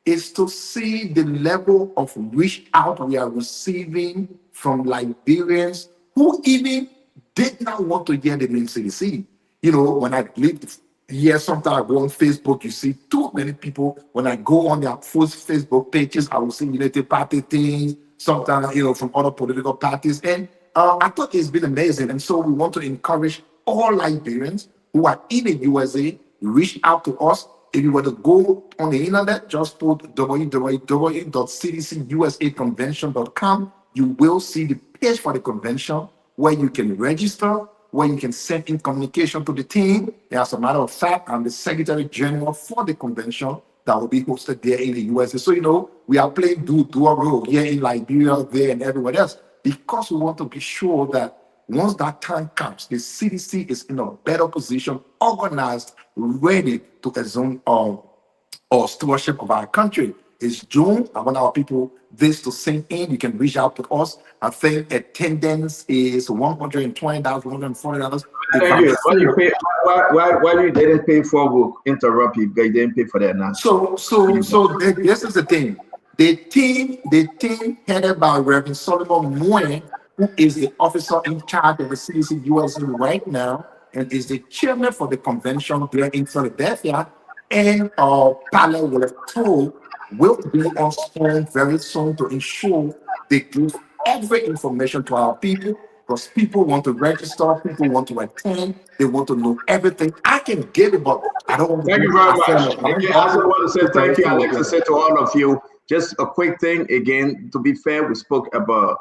is to see the level of reach out we are receiving from Liberians who even did not want to hear the name CDC. When I lived here, sometimes I go on Facebook, you see too many people. When I go on their Facebook pages, I will see United Party things, sometimes, from other political parties. And I thought it's been amazing. And so we want to encourage all Liberians who are in the USA, reach out to us. If you were to go on the internet, just put www.cdcusaconvention.com. You will see the page for the convention where you can register, where you can send in communication to the team. And as a matter of fact, I'm the Secretary General for the convention that will be hosted there in the USA. So, we are playing dual role here in Liberia, there, and everywhere else, because we want to be sure that once that time comes, the CDC is in a better position, organized, ready to assume stewardship of our country. It's June. I want our people this to sink in. You can reach out to us. I think attendance is $120, $140. Thank you. Why you pay? Why you didn't pay for? Will interrupt you. They didn't pay for that now. So this is the thing. The team headed by Reverend Solomon Moore, who is the officer in charge of the CDC USA right now, and is the chairman for the convention there in Philadelphia, and Palo will be on screen very soon to ensure they give every information to our people, because people want to register, people want to attend, they want to know everything. I can give it, but I don't want to. Thank you very much. Again, I also want to say thank you. I'd like to say to all of you, just a quick thing. Again, to be fair, we spoke about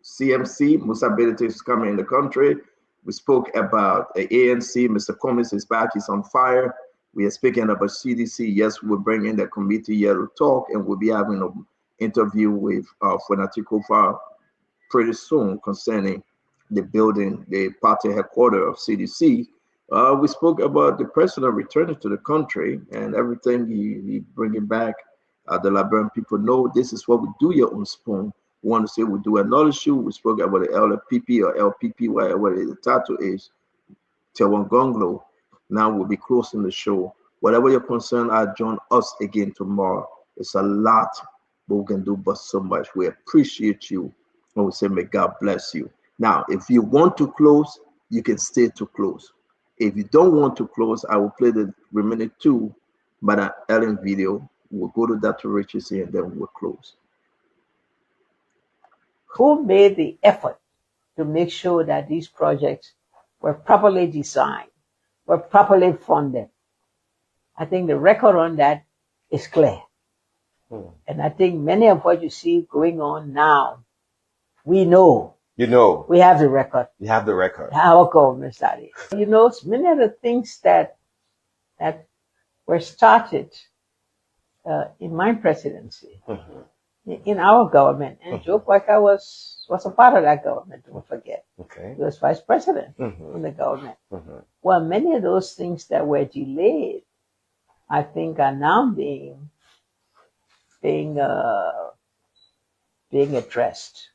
CMC, Musa Bedete is coming in the country. We spoke about the ANC, Mr. Cummings is back, he's on fire. We are speaking about CDC. Yes, we'll bring in the committee here to talk, and we'll be having an interview with Fonatikofa pretty soon concerning the building, the party headquarters of CDC. We spoke about the president returning to the country and everything he bringing back. The Liberian people know this is what we do here on Spoon. We want to say we do another show. We spoke about the LPP or LPP, whatever the title is, Tewangonglo. Now we'll be closing the show. Whatever your concern are, join us again tomorrow. It's a lot, but we can do but so much. We appreciate you. And we say, may God bless you. Now, if you want to close, you can stay to close. If you don't want to close, I will play the remaining 2 Madam Ellen video. We'll go to Dr. Richards here and then we'll close. Who made the effort to make sure that these projects were properly designed, were properly funded? I think the record on that is clear. And I think many of what you see going on now, we know. We have the record. You have the record. Our government started. Many of the things that were started in my presidency, in our government, and Joe Quaker was a part of that government, don't forget. Okay. He was vice president in the government. Well, many of those things that were delayed, I think, are now being being addressed,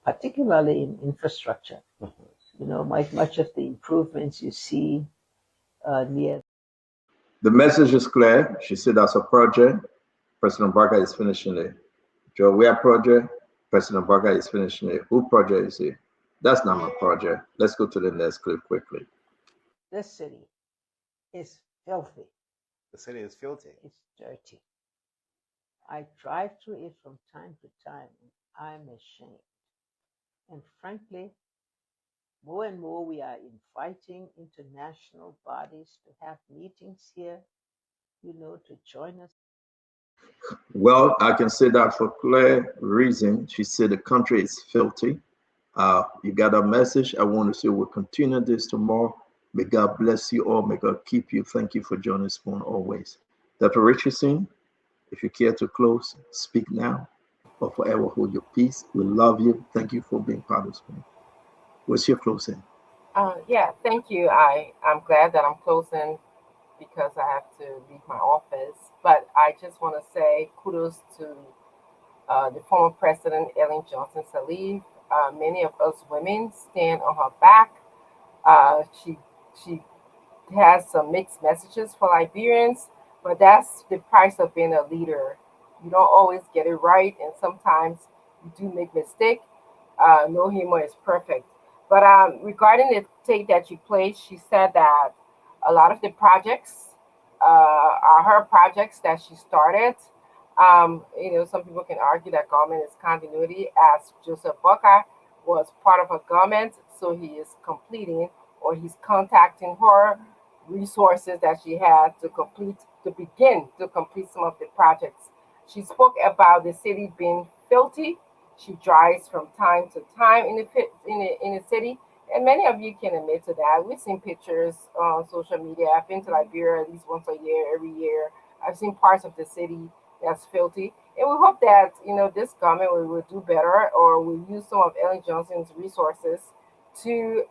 particularly in infrastructure. You know, much of the improvements you see near. The message is clear. She said that's a project. President Barker is finishing it. Joe project. President Barker is finishing it. Who project is it? That's not my project. Let's go to the next clip quickly. This city is filthy. The city is filthy. It's dirty. I drive through it from time to time, and I'm ashamed. And frankly, more and more we are inviting international bodies to have meetings here, you know, to join us. Well, I can say that for clear reason. She said the country is filthy. You got a message. I want to say we'll continue this tomorrow. May God bless you all. May God keep you. Thank you for joining Spoon always. Dr. Richardson, if you care to close, speak now or forever hold your peace. We love you. Thank you for being part of Spoon. What's your closing? Yeah, thank you. I'm glad that I'm closing because I have to leave my office. But I just want to say kudos to the former president, Ellen Johnson Sirleaf. Many of us women stand on her back. She has some mixed messages for Liberians, but that's the price of being a leader. You don't always get it right, and sometimes you do make mistakes. No humor is perfect. But regarding the tape that you played, she said that a lot of the projects are her projects that she started. You know, some people can argue that government is continuity, as Joseph Boca was part of a government, so he is completing or he's contacting her resources that she had to begin to complete some of the projects. She spoke about the city being filthy. She drives from time to time in the city, and many of you can admit to that. We've seen pictures on social media. I've been to Liberia at least once a year, every year. I've seen parts of the city that's filthy, and we hope that, you know, this government will do better, or will use some of Ellen Johnson's resources to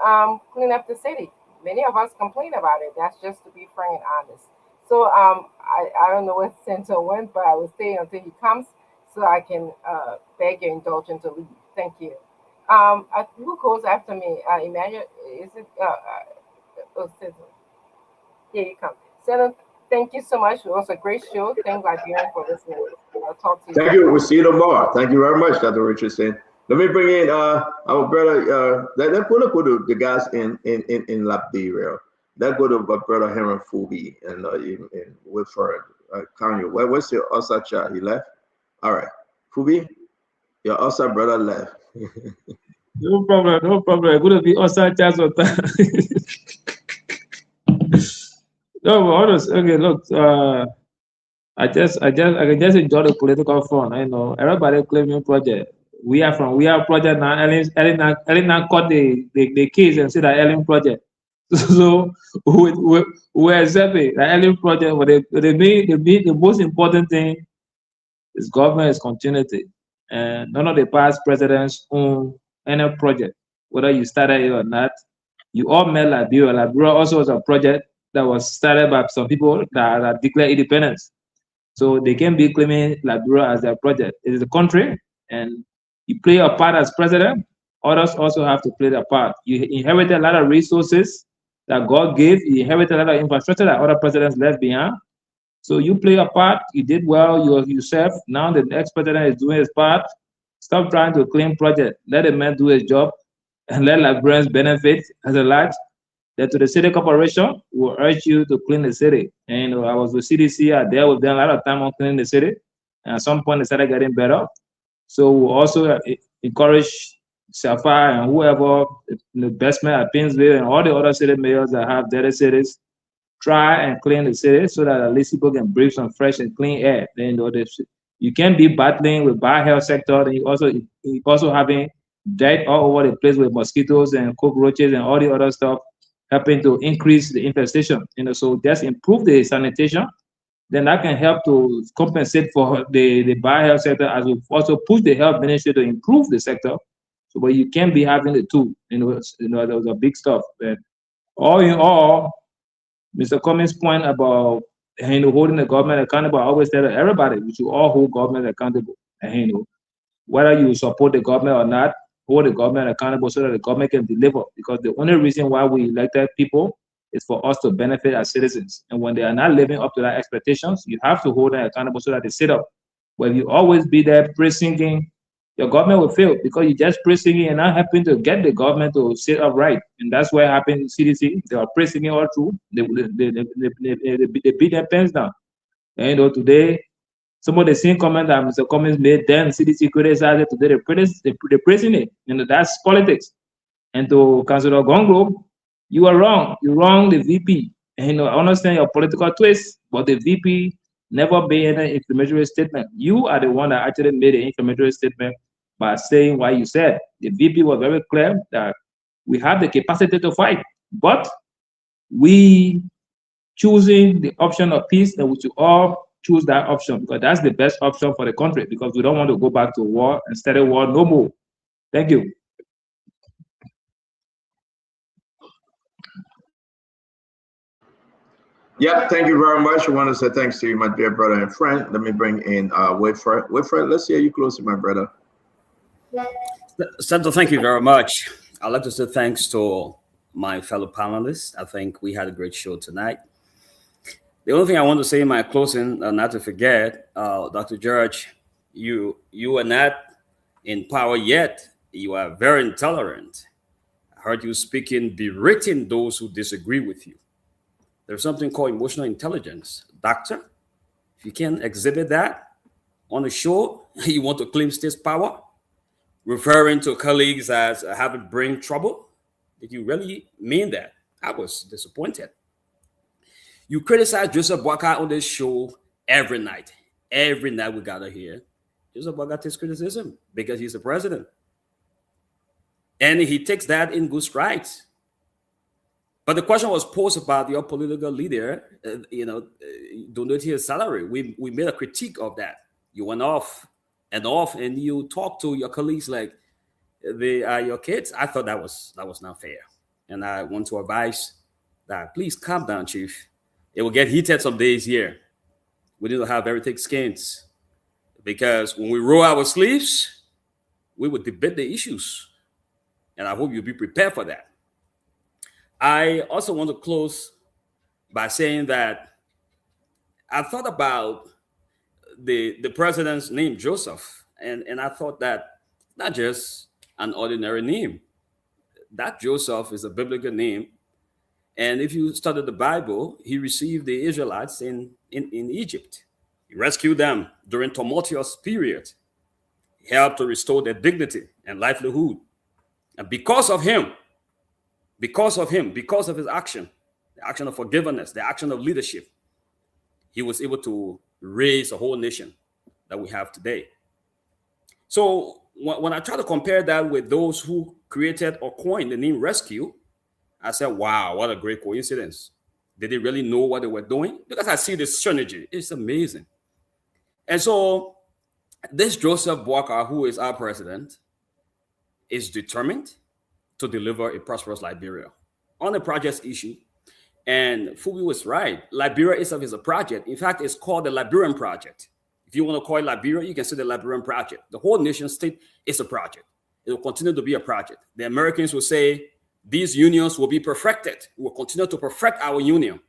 clean up the city. Many of us complain about it. That's just to be frank and honest. So I don't know where Senator went, but I will stay until he comes so I can beg your indulgence to leave. Thank you. Who goes after me? Emmanuel, is it? Senator. Here you come. Senator, thank you so much. It was a great show. Thank Liberian for listening. I'll talk to you. Thank you. We'll see you tomorrow. Thank you very much, Dr. Richardson. Let me bring in our brother. Let's go to the guys in Liberia. Let's go to brother Henry Fubi and in Wilford Kanye. Where's your Osacha? He left. All right, Fubi, your Osa brother left. No problem, no problem. Good to be Osacha sometime. No, but honest. Okay, look. I can just enjoy the political fun. I know everybody claiming project. We are project now. Ellen now caught the case and said that Ellen project. So we accept it. The Ellen project. But the most important thing is government is continuity, and none of the past presidents own any project, whether you started it or not. You all met Liberia. Liberia also was a project that was started by some people that declared independence. So they can be claiming Liberia as their project. It is a country, and you play a part as president. Others also have to play their part. You inherited a lot of resources that God gave. You inherited a lot of infrastructure that other presidents left behind. So you play a part. You did well yourself. Now the next president is doing his part. Stop trying to claim project. Let the man do his job, and let Liberians benefit as a large. Then to the city corporation, we will urge you to clean the city. And I was with CDC, I dealt with them a lot of time on cleaning the city. And at some point, they started getting better. So we also encourage Safa and whoever, the best man at Pinsville and all the other city mayors that have dirty cities, try and clean the city so that at least people can breathe some fresh and clean air. Then you can't be battling with bad health sector. Then you also having dirt all over the place with mosquitoes and cockroaches and all the other stuff, helping to increase the infestation. So just improve the sanitation, then that can help to compensate for the bad health sector, as we also push the health ministry to improve the sector. So, but you can't be having the two. There was a big stuff. But all in all, Mr. Cummings' point about holding the government accountable. I always tell everybody, we should all hold government accountable. Whether you support the government or not, hold the government accountable so that the government can deliver. Because the only reason why we elected people is for us to benefit as citizens. And when they are not living up to that expectations, you have to hold them accountable so that they sit up. But if you always be there pre-singing, your government will fail because you just pre-singing and not helping to get the government to sit up right. And that's what happened in CDC. They are pre-singing all through. They beat their pants down. And today, some of the same comment that Mr. Cummings made then, CDC criticized it, today they're praising it. That's politics. And to Councilor Gonglo, you are wrong. You wrong the VP. And I understand your political twist, but the VP never made an inflammatory statement. You are the one that actually made an inflammatory statement by saying what you said. The VP was very clear that we have the capacity to fight, but we choosing the option of peace, and we should all choose that option because that's the best option for the country, because we don't want to go back to war and start a war no more. Thank you. Yep, thank you very much. I want to say thanks to you, my dear brother and friend. Let me bring in Wilfred. Wilfred, let's hear you closely, my brother. Senator, thank you very much. I'd like to say thanks to my fellow panelists. I think we had a great show tonight. The only thing I want to say in my closing, not to forget, Dr. George, you are not in power yet. You are very intolerant. I heard you speaking, berating those who disagree with you. There's something called emotional intelligence. Doctor, if you can exhibit that on the show, you want to claim state power, referring to colleagues as having brain trouble. Did you really mean that? I was disappointed. You criticize Joseph Boakai on this show every night. Every night we gather here. Joseph Boakai takes criticism because he's the president. And he takes that in good strides. But the question was posed about your political leader, donate his salary. We made a critique of that. You went off, and you talked to your colleagues like they are your kids. I thought that was not fair. And I want to advise that please calm down, Chief. It will get heated some days here. We need to have very thick skins, because when we roll our sleeves, we will debate the issues. And I hope you'll be prepared for that. I also want to close by saying that I thought about the president's name, Joseph, and I thought that not just an ordinary name. That Joseph is a biblical name. And if you study the Bible, he received the Israelites in Egypt. He rescued them during tumultuous period. He helped to restore their dignity and livelihood. And because of him, because of his action, the action of forgiveness, the action of leadership, he was able to raise a whole nation that we have today. So when I try to compare that with those who created or coined the name rescue, I said, wow, what a great coincidence. Did they really know what they were doing? Because I see this synergy. It's amazing. And so this Joseph Boakai, who is our president, is determined to deliver a prosperous Liberia on the project issue. And Fubi was right. Liberia itself is a project. In fact, it's called the Liberian Project. If you want to call it Liberia, you can say the Liberian Project. The whole nation state is a project. It will continue to be a project. The Americans will say these unions will be perfected. We will continue to perfect our union.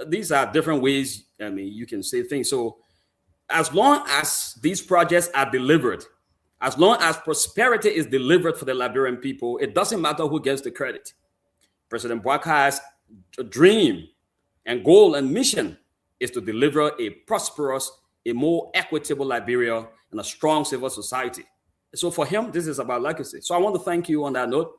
These are different ways, you can say things. So as long as these projects are delivered, as long as prosperity is delivered for the Liberian people, it doesn't matter who gets the credit. President Boakai's dream and goal and mission is to deliver a prosperous, a more equitable Liberia and a strong civil society. So for him, this is about legacy. So I want to thank you on that note.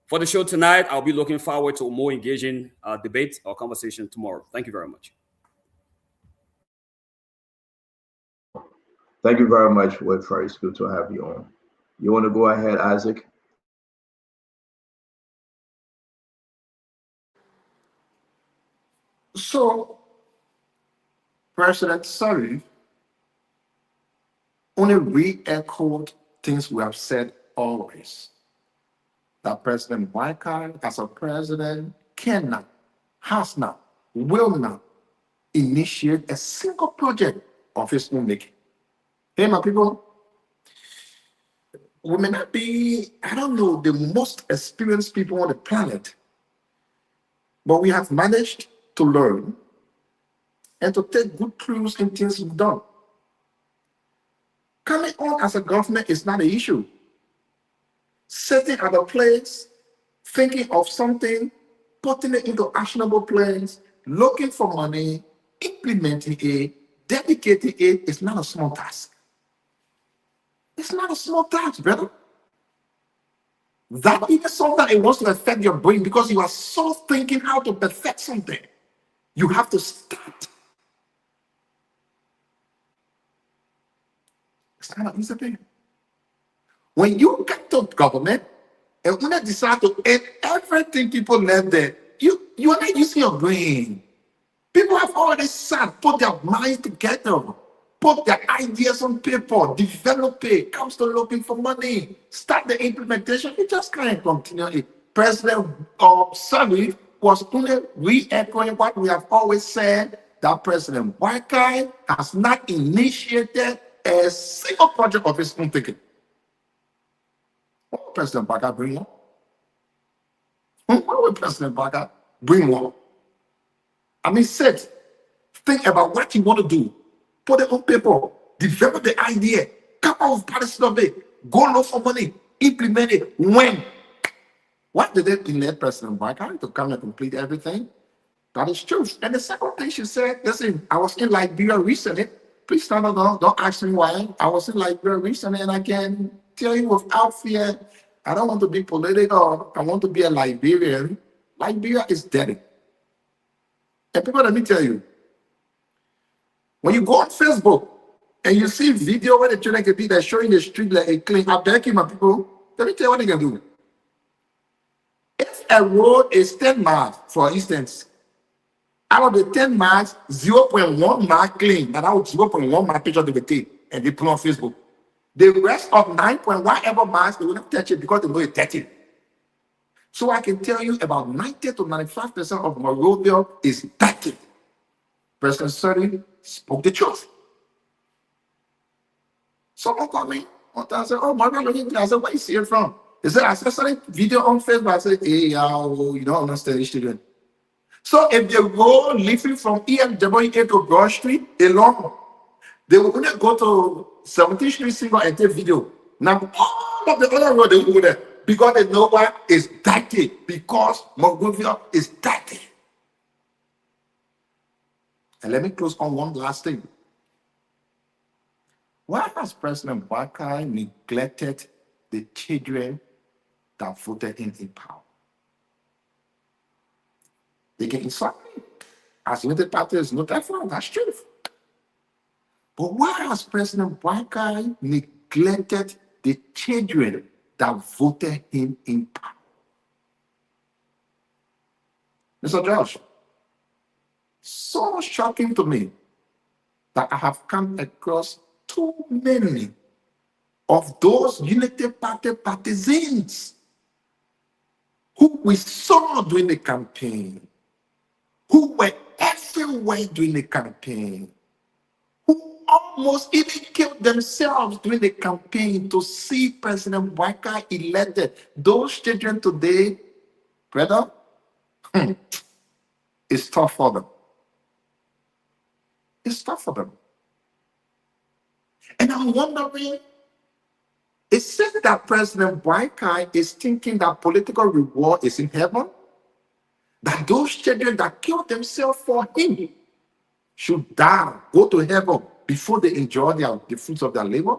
For the show tonight, I'll be looking forward to a more engaging debate or conversation tomorrow. Thank you very much. Thank you very much, Wilfred. It's good to have you on. You want to go ahead, Isaac? So, President Surrey only re-echoed things we have said always. That President Boakai, as a president, cannot, has not, will not initiate a single project of his own making. Hey, my people, we may not be, I don't know, the most experienced people on the planet, but we have managed to learn and to take good clues in things we've done. Coming on as a government is not an issue. Sitting at a place, thinking of something, putting it into actionable plans, looking for money, implementing it, dedicating it is not a small task. It's not a small task, brother. That even sometimes it wants to affect your brain because you are so thinking how to perfect something. You have to start. It's not an easy thing. When you get to government and when they decide to end everything people left there, you are not using your brain. People have already sat, put their minds together, put their ideas on paper, develop it, comes to looking for money, start the implementation. You just can't continue it. President Sari was only re-echoing what we have always said, that President Wakai has not initiated a single project of his own thinking. Why would President Wakai bring one? Why would President Wakai bring one? I mean, sit, think about what you want to do, put it on paper, develop the idea, come up with policy of it, go look for money, implement it. When? Why did they elect President Wakai to come and complete everything? That is true. And the second thing she said, listen, I was in Liberia recently. Please don't ask me why. I was in Liberia recently, and I can tell you without fear, I don't want to be political. I want to be a Liberian. Liberia is dead. And people, let me tell you, when you go on Facebook and you see video where the children can be there showing the street like a clean, I beg you, my people, let me tell you what they can do. If a road is 10 miles, for instance, out of the 10 miles, 0.1 mile clean, and out of 0.1 mile picture they will take and they put on Facebook. The rest of 9 point whatever miles, they will not touch it because they know it's dirty. So I can tell you about 90 to 95% of Monrovia is dirty. President Suri spoke the truth. Someone called me one time and said, oh, Monrovia, I said, where you see it from? They said, I saw some video on Facebook. I said, hey, you don't understand this student. So if they go leaving from EMWA to Broad Street along, they will only go to 17th Street single and take video. Now, all of the other road, they will go there because they know why it's dirty, because Monrovia is dirty. And let me close on one last thing. Why has President Wakai neglected the children that voted in power? They can insult me. As United Party is not that far, that's true. But why has President Wakai neglected the children that voted him in power? Mr. Josh, so shocking to me that I have come across too many of those United Party partisans who we saw during the campaign, who were everywhere during the campaign, who almost even killed themselves during the campaign to see President Wakai elected. Those children today, brother, it's tough for them. It's tough for them. And I'm wondering, is it that President Wakai is thinking that political reward is in heaven? That those children that killed themselves for him should die, go to heaven before they enjoy the fruits of their labor?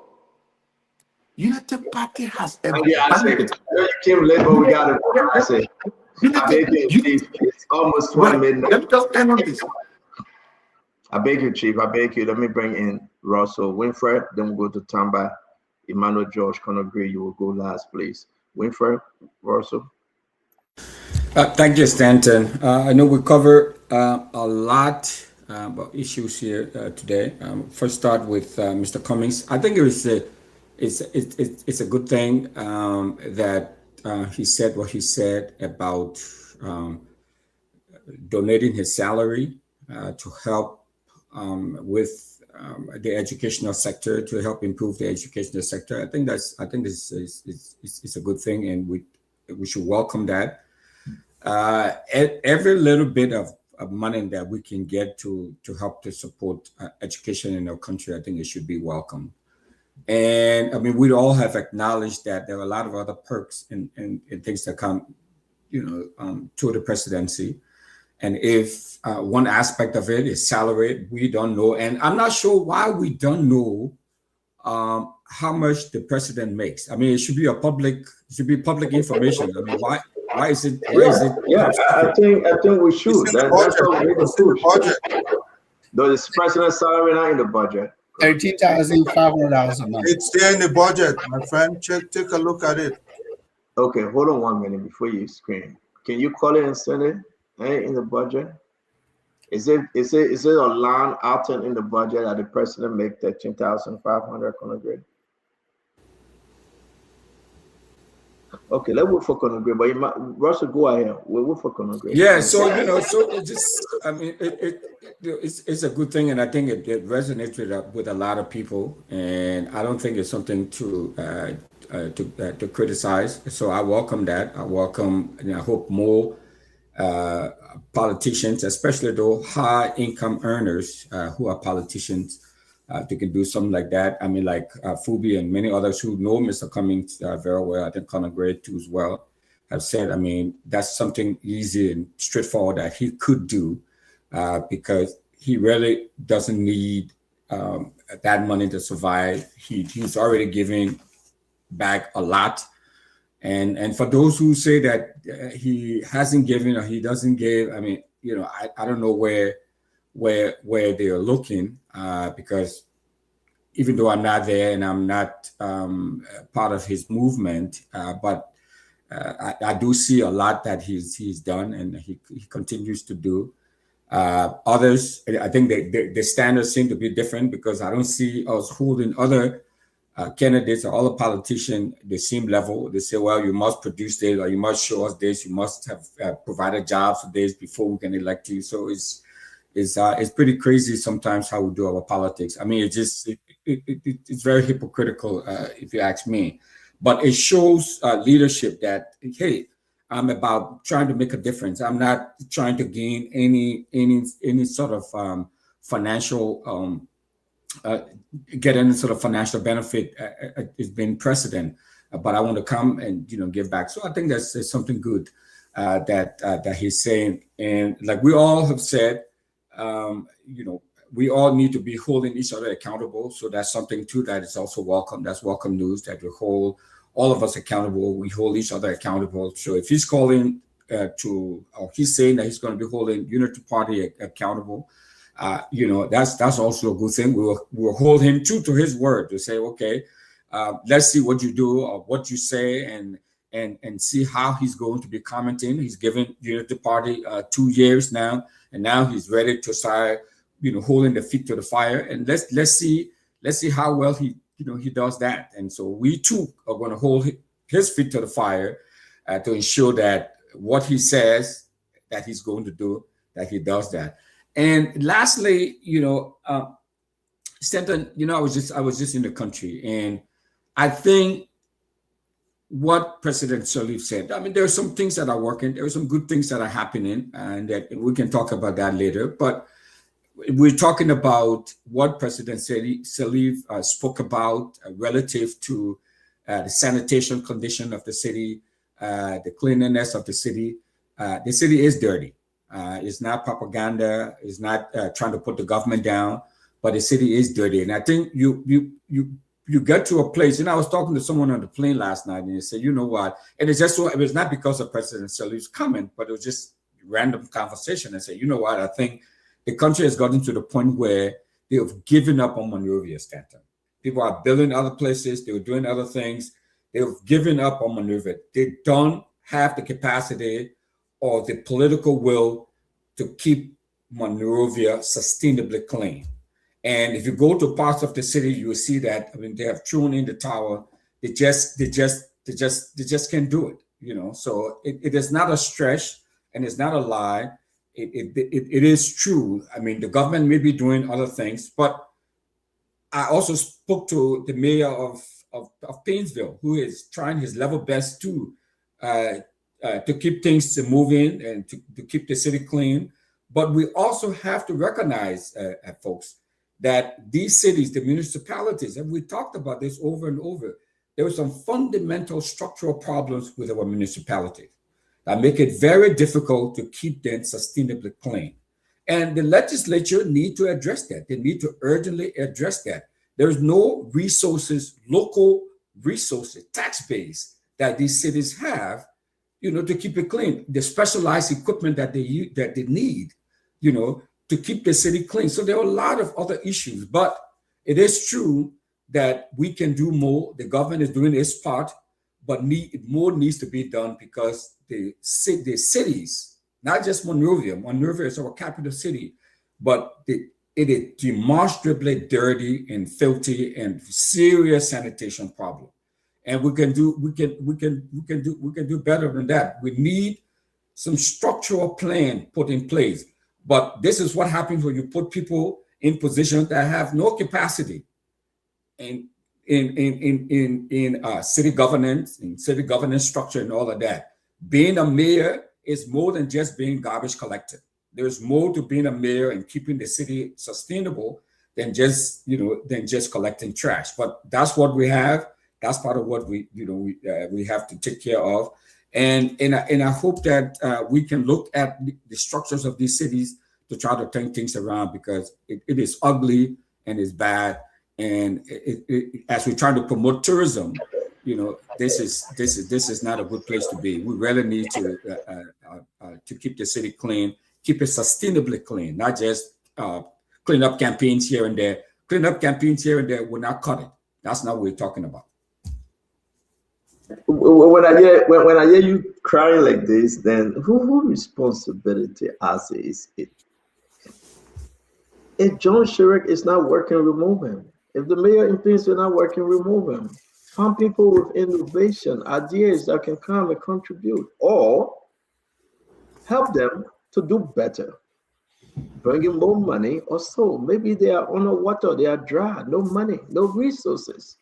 United Party has abandoned. You came late, but we got it. I say, I beg you, Chief. It's almost 1 midnight. Let me just end on this. I beg you, Chief. I beg you. Let me bring in Russell Winfred. Then we'll go to Tamba. Emmanuel George Conagry, you will go last, please. Winfred, Russell. Thank you, Stanton. I know we cover a lot of issues here today. First, start with Mr. Cummings. I think it's a good thing that he said what he said about donating his salary to help with the educational sector to help improve the educational sector. I think this is a good thing, and we should welcome that. Every little bit of money that we can get to help to support education in our country, I think it should be welcome. And I mean, we all have acknowledged that there are a lot of other perks and things that come, to the presidency. And if one aspect of it is salary, we don't know. And I'm not sure why we don't know how much the president makes. I mean, it should be public information. I mean, why is it? Yeah, I think we should. That's what we need to push. Though the president's salary not in the budget. $13,500 a month. It's there in the budget, my friend. Take a look at it. Okay, hold on 1 minute before you scream. Can you call it and send it? In the budget? Is it a line item in the budget that the president make $13,500 Congress? Okay, let's wait for Congress. But you might, Russell, go ahead. We'll wait for Congress. Yeah, so so it just, I mean, it's a good thing, and I think it resonates with a lot of people, and I don't think it's something to criticize. So I welcome that. I welcome, and I hope more politicians, especially those high income earners who are politicians, they can do something like that. I mean, like Fubi and many others who know Mr. Cummings very well, I think Conor Gray too as well, have said, I mean, that's something easy and straightforward that he could do because he really doesn't need that money to survive. He's already giving back a lot. And for those who say that he hasn't given or he doesn't give, I mean, I don't know where they're looking because even though I'm not there and I'm not part of his movement, but I do see a lot that he's done and he continues to do. Others, I think the standards seem to be different because I don't see us holding other candidates or all the politicians the same level. They say, well, you must produce this or you must show us this. You must have provided jobs for this before we can elect you. So it's pretty crazy sometimes how we do our politics. I mean, it's very hypocritical if you ask me. But it shows leadership that, hey, I'm about trying to make a difference. I'm not trying to gain any sort of financial get any sort of financial benefit is been precedent, but I want to come and give back. So I think that's something good that he's saying. And like we all have said, we all need to be holding each other accountable. So that's something too that is also welcome. That's welcome news that we hold all of us accountable. We hold each other accountable. So if he's calling or he's saying that he's going to be holding Unity Party accountable, that's also a good thing. We'll hold him true to his word to say, okay, let's see what you do or what you say and see how he's going to be commenting. He's given Unity Party 2 years now, and now he's ready to start, holding the feet to the fire. And let's see how well he does that. And so we too are going to hold his feet to the fire to ensure that what he says that he's going to do, that he does that. And lastly, Stanton, I was just in the country, and I think what President Sirleaf said, I mean, there are some things that are working, there are some good things that are happening, and that we can talk about that later. But we're talking about what President Sirleaf spoke about relative to the sanitation condition of the city, the cleanliness of the city. The city is dirty. It's not propaganda. It's not trying to put the government down, but the city is dirty. And I think you get to a place. I was talking to someone on the plane last night, and he said, you know what? And it's just so it was not because of President Sirleaf's comment, but it was just random conversation. And said, you know what? I think the country has gotten to the point where they have given up on Monrovia, Stanton. People are building other places. They were doing other things. They've given up on Monrovia. They don't have the capacity or the political will to keep Monrovia sustainably clean. And if you go to parts of the city, you will see that, I mean, they have thrown in the towel. They just can't do it, So it is not a stretch and it's not a lie. it is true. I mean, the government may be doing other things, but I also spoke to the mayor of Painesville, who is trying his level best to keep things moving and to keep the city clean. But we also have to recognize, folks, that these cities, the municipalities, and we talked about this over and over, there were some fundamental structural problems with our municipalities that make it very difficult to keep them sustainably clean. And the legislature need to address that. They need to urgently address that. There's no resources, local resources, tax base that these cities have, to keep it clean. The specialized equipment that they need, to keep the city clean. So there are a lot of other issues, but it is true that we can do more. The government is doing its part, but more needs to be done because the cities, not just Monrovia. Monrovia is our capital city, but it is demonstrably dirty and filthy and serious sanitation problem. And we can do better than that. We need some structural plan put in place. But this is what happens when you put people in positions that have no capacity in city governance, in city governance structure, and all of that. Being a mayor is more than just being garbage collector. There's more to being a mayor and keeping the city sustainable than just collecting trash. But that's what we have. That's part of what we have to take care of. And I hope that we can look at the structures of these cities to try to turn things around, because it is ugly and it's bad. And as we're trying to promote tourism, this is not a good place to be. We really need to keep the city clean, keep it sustainably clean, not just clean up campaigns here and there. Clean up campaigns here and there will not cut it. That's not what we're talking about. When I hear you crying like this, then who responsibility is it? If John Chirac is not working, remove him. If the mayor in Painesville is not working, remove him. Find people with innovation, ideas that can come and contribute, or help them to do better. Bring in more money or so. Maybe they are underwater, they are dry, no money, no resources.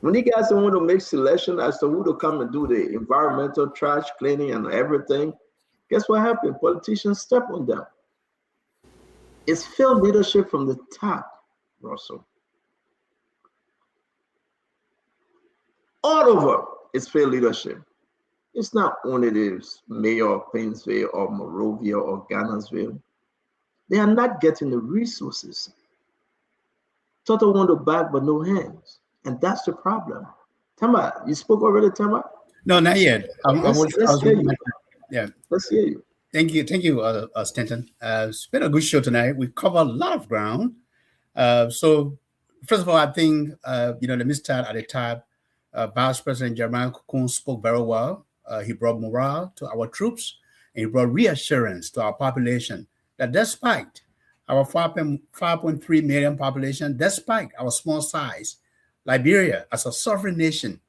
When you guys want to make selection as to who to come and do the environmental trash cleaning and everything, guess what happened? Politicians step on them. It's failed leadership from the top, Russell. All over, it's failed leadership. It's not only the mayor of Painesville or Monrovia or Gainesville. They are not getting the resources. Total want to back, but no hands. And that's the problem. Tama, you spoke already, Tama? No, not yet. Let's hear you. Yeah. Let's hear you. Thank you, Stanton. It's been a good show tonight. We've covered a lot of ground. So, first of all, I think let me start at the top. Vice President Jeremiah Kukun spoke very well. He brought morale to our troops, and he brought reassurance to our population that despite our 5.3 million population, despite our small size, Liberia as a sovereign nation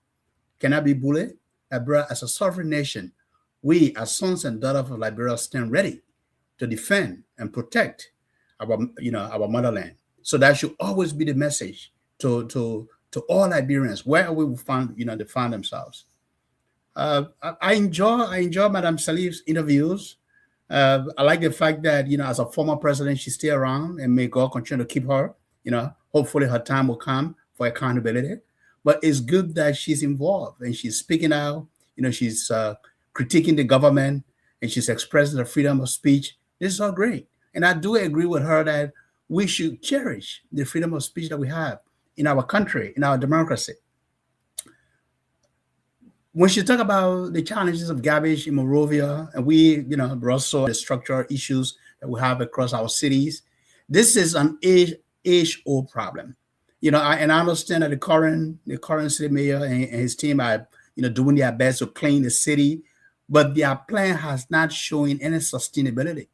cannot be bullied. Liberia as a sovereign nation, we as sons and daughters of Liberia stand ready to defend and protect our motherland. So that should always be the message to all Liberians, wherever we find they find themselves. I enjoy Madame Salif's interviews. I like the fact that as a former president, she's still around, and may God continue to keep her. Hopefully her time will come for accountability. But it's good that she's involved and she's speaking out. She's critiquing the government, and she's expressing the freedom of speech. This is all great. And I do agree with her that we should cherish the freedom of speech that we have in our country, in our democracy. When she talk about the challenges of garbage in Monrovia, and we, also the structural issues that we have across our cities, this is an age-old problem. And I understand that the current city mayor and his team are, doing their best to clean the city, but their plan has not shown any sustainability.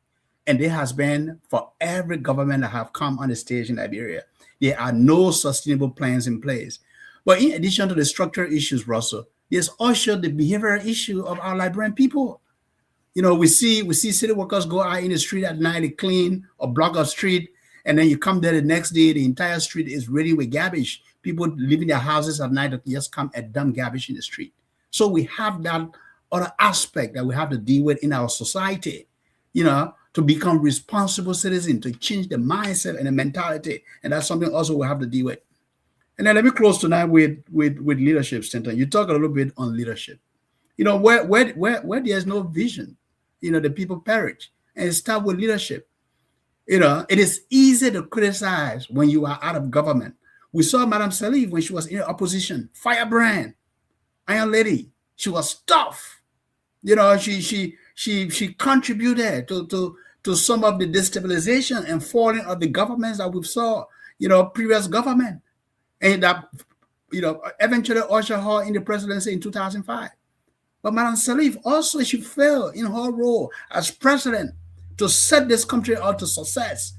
And there has been for every government that have come on the stage in Liberia. There are no sustainable plans in place. But in addition to the structural issues, Russell, there's also the behavioral issue of our Liberian people. You know, we see city workers go out in the street at night to clean a block of street, and then you come there the next day, the entire street is ready with garbage. People leaving their houses at night to just come and dump garbage in the street. So we have that other aspect that we have to deal with in our society, you know, to become responsible citizens, to change the mindset and the mentality. And that's something also we have to deal with. And then let me close tonight with leadership, Stanton. You talk a little bit on leadership. You know, where there's no vision, you know, the people perish. And it starts with leadership. You know, it is easy to criticize when you are out of government. We saw Madame Salif when she was in opposition, firebrand, Iron Lady. She was tough. You know, she contributed to some of the destabilization and falling of the governments that we saw, you know, previous government. And that, you know, eventually ushered her in the presidency in 2005. But Madam Salif also, she failed in her role as president to set this country out to success.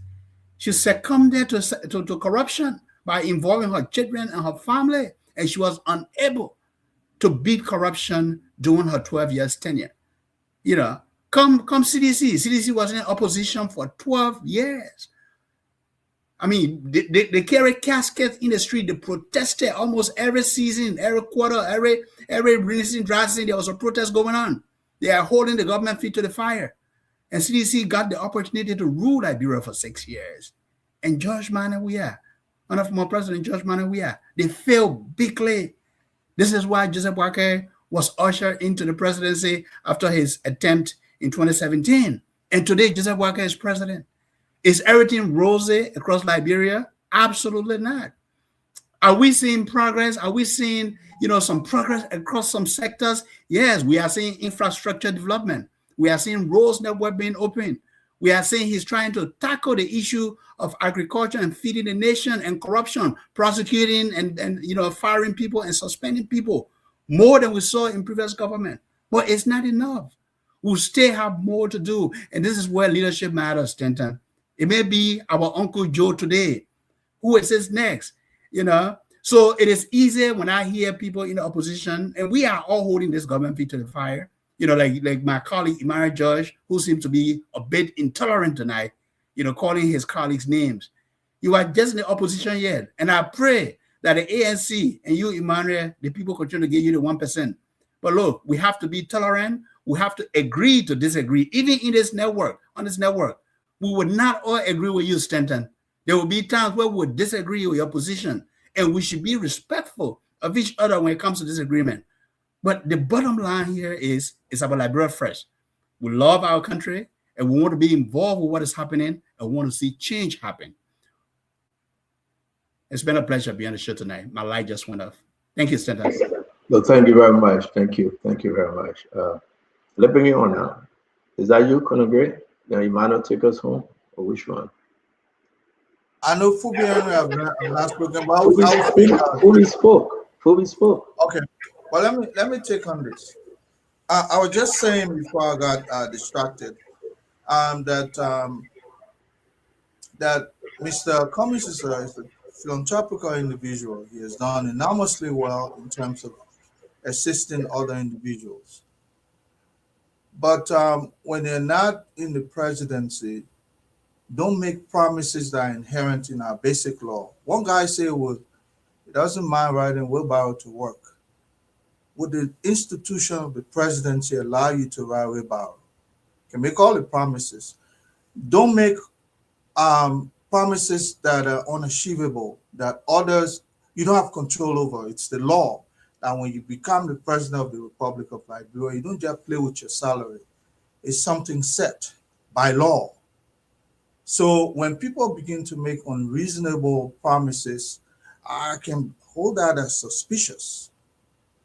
She succumbed to corruption by involving her children and her family, and she was unable to beat corruption during her 12 years tenure. You know, come CDC. CDC was in opposition for 12 years. I mean, they carry caskets in the street. They protested almost every season, every quarter, every releasing dry season. There was a protest going on. They are holding the government feet to the fire. And CDC got the opportunity to rule Liberia for 6 years. And George Manawia, one of my president, George Manawia, they failed bigly. This is why Joseph Boakai was ushered into the presidency after his attempt in 2017. And today, Joseph Boakai is president. Is everything rosy across Liberia? Absolutely not. Are we seeing progress? Are we seeing, you know, some progress across some sectors? Yes, we are seeing infrastructure development. We are seeing roads network being opened. We are saying he's trying to tackle the issue of agriculture and feeding the nation and corruption, prosecuting and you know, firing people and suspending people more than we saw in previous government. But it's not enough. We still have more to do. And this is where leadership matters, Stanton. It may be our Uncle Joe today. Who is this next? You know? So it is easy when I hear people in the opposition, and we are all holding this government feet to the fire. You know, like my colleague, Imari George, who seems to be a bit intolerant tonight, you know, calling his colleagues names. You are just in the opposition yet. And I pray that the ANC and you, Emmanuel, the people continue to give you the 1%. But look, we have to be tolerant. We have to agree to disagree. Even in this network, on this network, we would not all agree with you, Stanton. There will be times where we would disagree with your position, and we should be respectful of each other when it comes to disagreement. But the bottom line here is about Liberia first. We love our country, and we want to be involved with what is happening, and we want to see change happen. It's been a pleasure being on the show tonight. My light just went off. Thank you, Stanton. Well, thank you very much. Thank you. Thank you very much. Let's bring you on now. Is that you, Conagre? Now, Emmanuel, take us home, or which one? I know Fubian have not spoken, but Fully spoke. Okay. Well, let me take on this. I was just saying before I got distracted that Mr. Cummings is a philanthropical individual. He has done enormously well in terms of assisting other individuals. But when they're not in the presidency, don't make promises that are inherent in our basic law. One guy said, well, he doesn't mind riding wheelbarrow to work. Would the institution of the presidency allow you to ride wheelbarrow? You can make all the promises. Don't make promises that are unachievable, that others you don't have control over. It's the law that when you become the president of the Republic of Liberia, you don't just play with your salary. It's something set by law. So when people begin to make unreasonable promises, I can hold that as suspicious.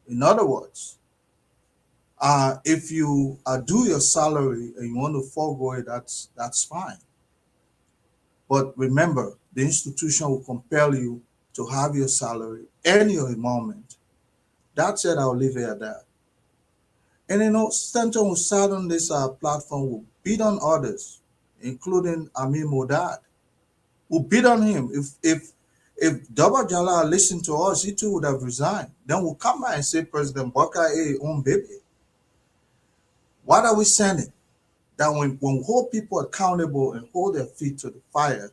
In other words, if you do your salary and you want to forego it, that's fine. But remember, the institution will compel you to have your salary and your emolument. That said, I'll leave it at that. And you know, Stanton who sat on this platform will beat on others, including Amir Modad, who beat on him. If Daba Jala listened to us, he too would have resigned. Then we'll come back and say, President Boakai, hey, own baby. What are we sending? that when we hold people accountable and hold their feet to the fire,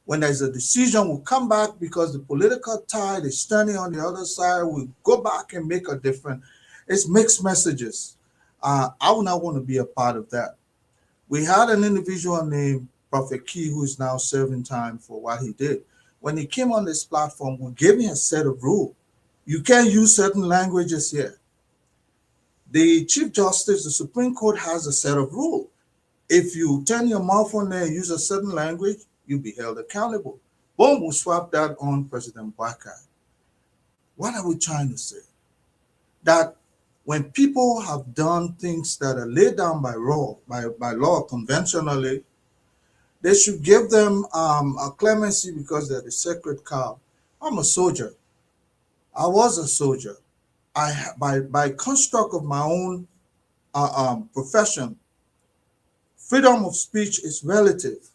when there's a decision, we'll come back because the political tide is turning on the other side. We'll go back and make a difference. It's mixed messages. I would not want to be a part of that. We had an individual named Prophet Key who is now serving time for what he did. When he came on this platform, we gave him a set of rules. You can't use certain languages here. The Chief Justice, the Supreme Court has a set of rules. If you turn your mouth on there and use a certain language, you'll be held accountable. Boom, we'll swap that on President Baka. What are we trying to say? That when people have done things that are laid down by law conventionally, they should give them a clemency because they're the sacred cow. I'm a soldier. I was a soldier. By construct of my own profession, freedom of speech is relative.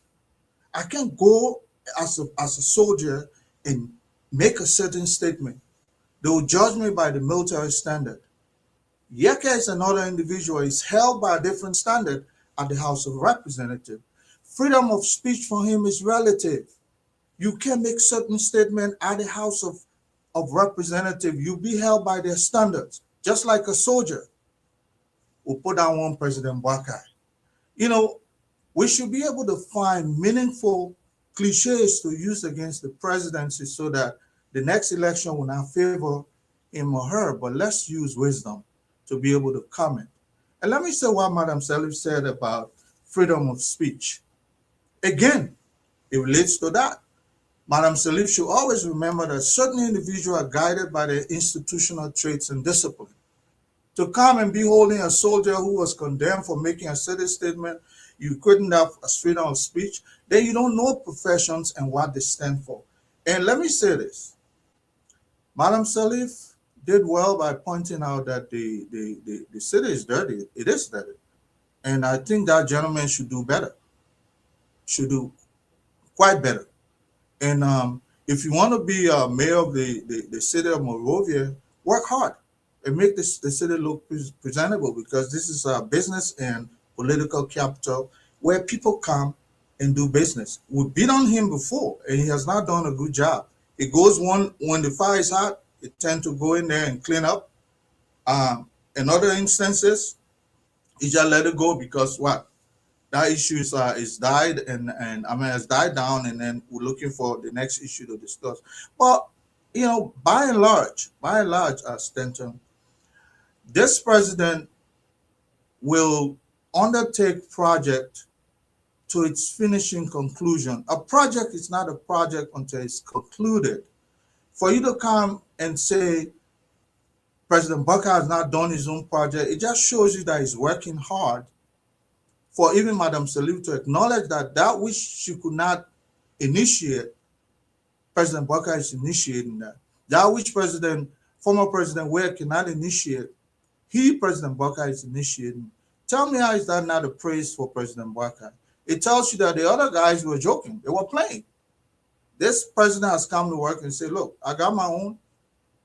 I can't go as a soldier and make a certain statement. They will judge me by the military standard. Yeke is another individual, is held by a different standard at the House of Representatives. Freedom of speech for him is relative. You can make certain statements at the House of Representatives. You'll be held by their standards, just like a soldier. We'll put down one President Baka. You know, we should be able to find meaningful cliches to use against the presidency so that the next election will not favor him or her, but let's use wisdom to be able to comment. And let me say what Madam Salif said about freedom of speech. Again, it relates to that. Madam Salif should always remember that certain individuals are guided by their institutional traits and discipline. To come and be holding a soldier who was condemned for making a certain statement, you couldn't have a freedom of speech, then you don't know professions and what they stand for. And let me say this. Madam Salif did well by pointing out that the city is dirty. It is dirty. And I think that gentleman should do better. Should do quite better. And if you want to be mayor of the city of Monrovia, work hard and make the city look presentable, because this is a business and political capital where people come and do business. We've been on him before, and he has not done a good job. It goes when the fire is hot, it tends to go in there and clean up. In other instances, he just let it go because what? That issue is died and has died down, and then we're looking for the next issue to discuss. But you know, by and large, Stanton, this president will undertake project to its finishing conclusion. A project is not a project until it's concluded. For you to come and say President Baka has not done his own project, it just shows you that he's working hard. For even Madam Salif to acknowledge that which she could not initiate, President Baka is initiating that. That which former President Ware cannot initiate, President Baka is initiating. Tell me, how is that not a praise for President Baka? It tells you that the other guys were joking. They were playing. This president has come to work and say, look, I got my own,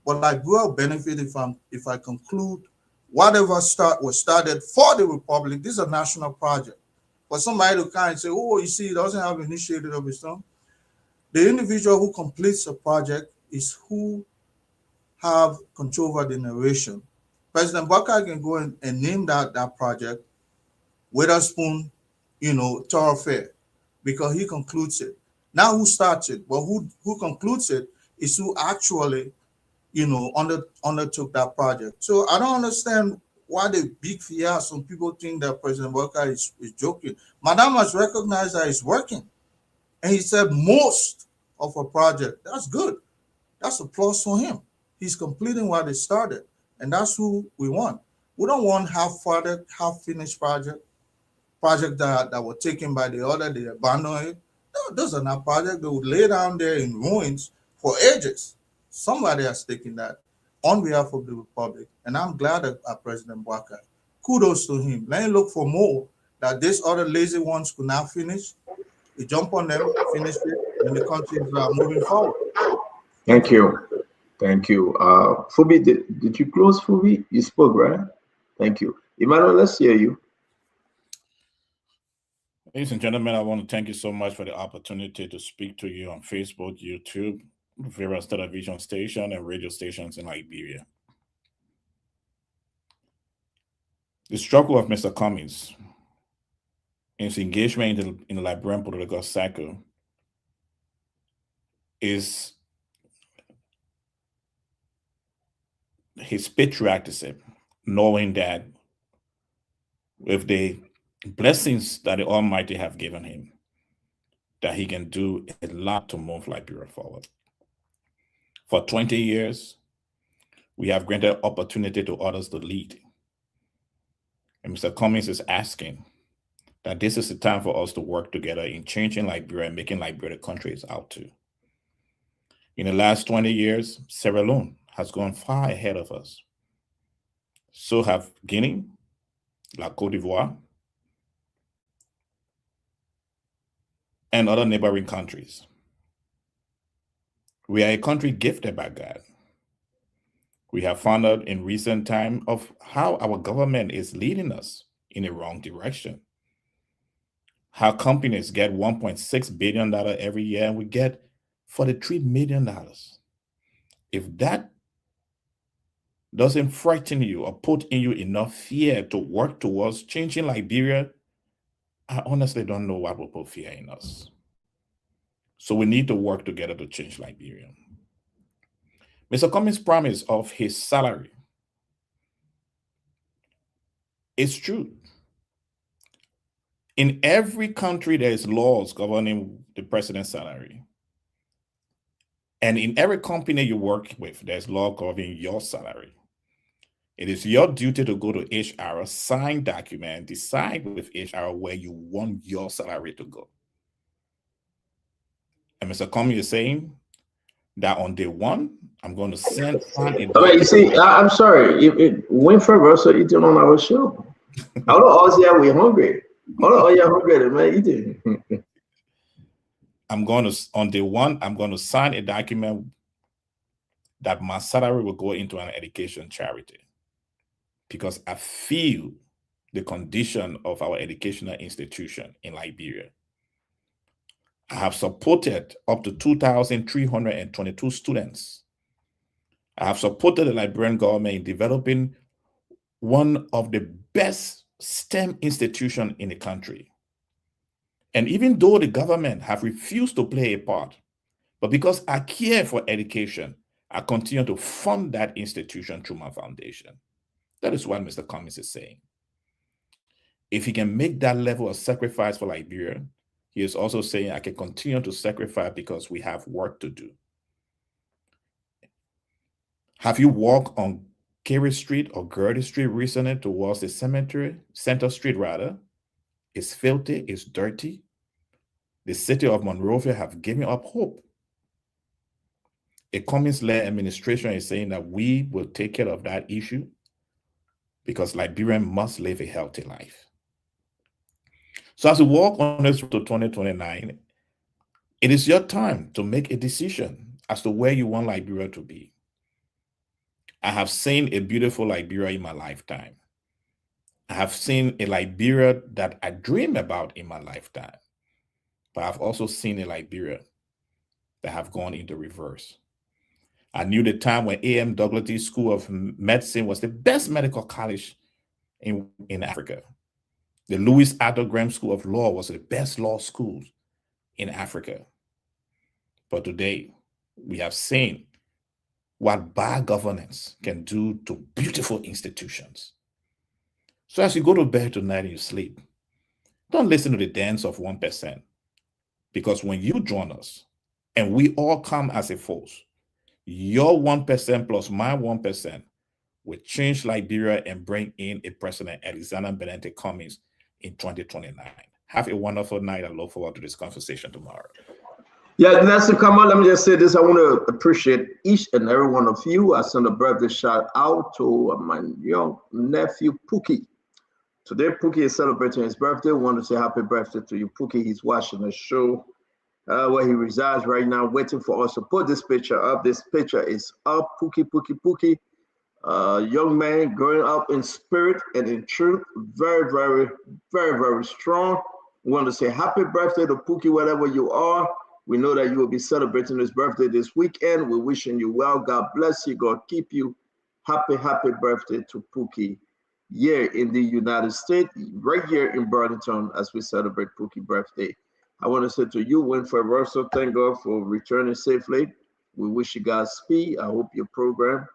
but I will benefit if I conclude whatever was started for the Republic. This is a national project. For somebody to come and say, oh, you see, he doesn't have initiated of his own. The individual who completes a project is who have control over the narration. President Baka can go and name that project Witherspoon, thoroughfare, because he concludes it. Now who starts it? Well, who concludes it is who actually, undertook that project. So I don't understand why the big fear. Some people think that President Baka is joking. Madam has recognized that he's working. And he said most of a project. That's good. That's a plus for him. He's completing what he started. And that's who we want. We don't want half-finished project that were taken by the other, they abandoned it. No, those are not projects. They would lay down there in ruins for ages. Somebody has taken that on behalf of the Republic. And I'm glad that President Baka. Kudos to him. Let him look for more that these other lazy ones could not finish. He jump on them, finish it, and the country is moving forward. Thank you. Thank you. Fubi, did you close, Fubi? You spoke, right? Thank you. Emmanuel, let's hear you. Ladies and gentlemen, I want to thank you so much for the opportunity to speak to you on Facebook, YouTube, various television stations and radio stations in Liberia. The struggle of Mr. Cummings, his engagement in the Liberian political cycle, is his patriotism, knowing that with the blessings that the Almighty have given him, that he can do a lot to move Liberia forward. For 20 years, we have granted opportunity to others to lead. And Mr. Cummings is asking that this is the time for us to work together in changing Liberia and making Liberia the country it's out to. In the last 20 years, Sierra Leone has gone far ahead of us. So have Guinea, La Côte d'Ivoire, and other neighboring countries. We are a country gifted by God. We have found out in recent time of how our government is leading us in the wrong direction. How companies get $1.6 billion every year and we get $43 million. If that doesn't frighten you or put in you enough fear to work towards changing Liberia, I honestly don't know what will put fear in us. So we need to work together to change Liberia. Mr. Cummings' promise of his salary is true. In every country, there is laws governing the president's salary. And in every company you work with, there's law governing your salary. It is your duty to go to HR, sign document, decide with HR where you want your salary to go. And Mr. Cummings is saying that on day one, I'm going to send a you see, I'm sorry. Winfrey Russell eating on our show. I don't know, we're hungry. Hungry, man, eating. I'm going to, on day one, I'm going to sign a document that my salary will go into an education charity. Because I feel the condition of our educational institution in Liberia. I have supported up to 2,322 students. I have supported the Liberian government in developing one of the best STEM institutions in the country. And even though the government have refused to play a part, but because I care for education, I continue to fund that institution through my foundation. That is what Mr. Cummings is saying. If he can make that level of sacrifice for Liberia, he is also saying I can continue to sacrifice because we have work to do. Have you walked on Carey Street or Gertie Street recently towards the cemetery? Center Street, rather. It's filthy, it's dirty. The city of Monrovia have given up hope. A Cummings-led administration is saying that we will take care of that issue because Liberians must live a healthy life. So as we walk on this road to 2029, it is your time to make a decision as to where you want Liberia to be. I have seen a beautiful Liberia in my lifetime. I have seen a Liberia that I dream about in my lifetime. But I've also seen a Liberia that have gone into reverse. I knew the time when A.M. Dougherty School of Medicine was the best medical college in Africa. The Louis Arthur Graham School of Law was the best law school in Africa. But today, we have seen what bad governance can do to beautiful institutions. So as you go to bed tonight and you sleep, don't listen to the dance of 1%. Because when you join us and we all come as a force, your 1% plus my 1% will change Liberia and bring in a President Alexander Benente Cummings in 2029. Have a wonderful night. I look forward to this conversation tomorrow. Yeah, Nelson, come on. Let me just say this. I want to appreciate each and every one of you. I send a birthday shout out to my young nephew, Pookie. Today, Pookie is celebrating his birthday. I want to say happy birthday to you, Pookie. He's watching the show where he resides right now, waiting for us to put this picture up. This picture is up. Pookie, Pookie, Pookie. Young man growing up in spirit and in truth. Very, very, very, very strong. We want to say happy birthday to Pookie, wherever you are. We know that you will be celebrating his birthday this weekend. We're wishing you well. God bless you. God keep you. Happy birthday to Pookie here in the United States, right here in Burlington, as we celebrate Pookie's birthday. I want to say to you, Winfred Russell, thank God for returning safely. We wish you God's speed. I hope your program,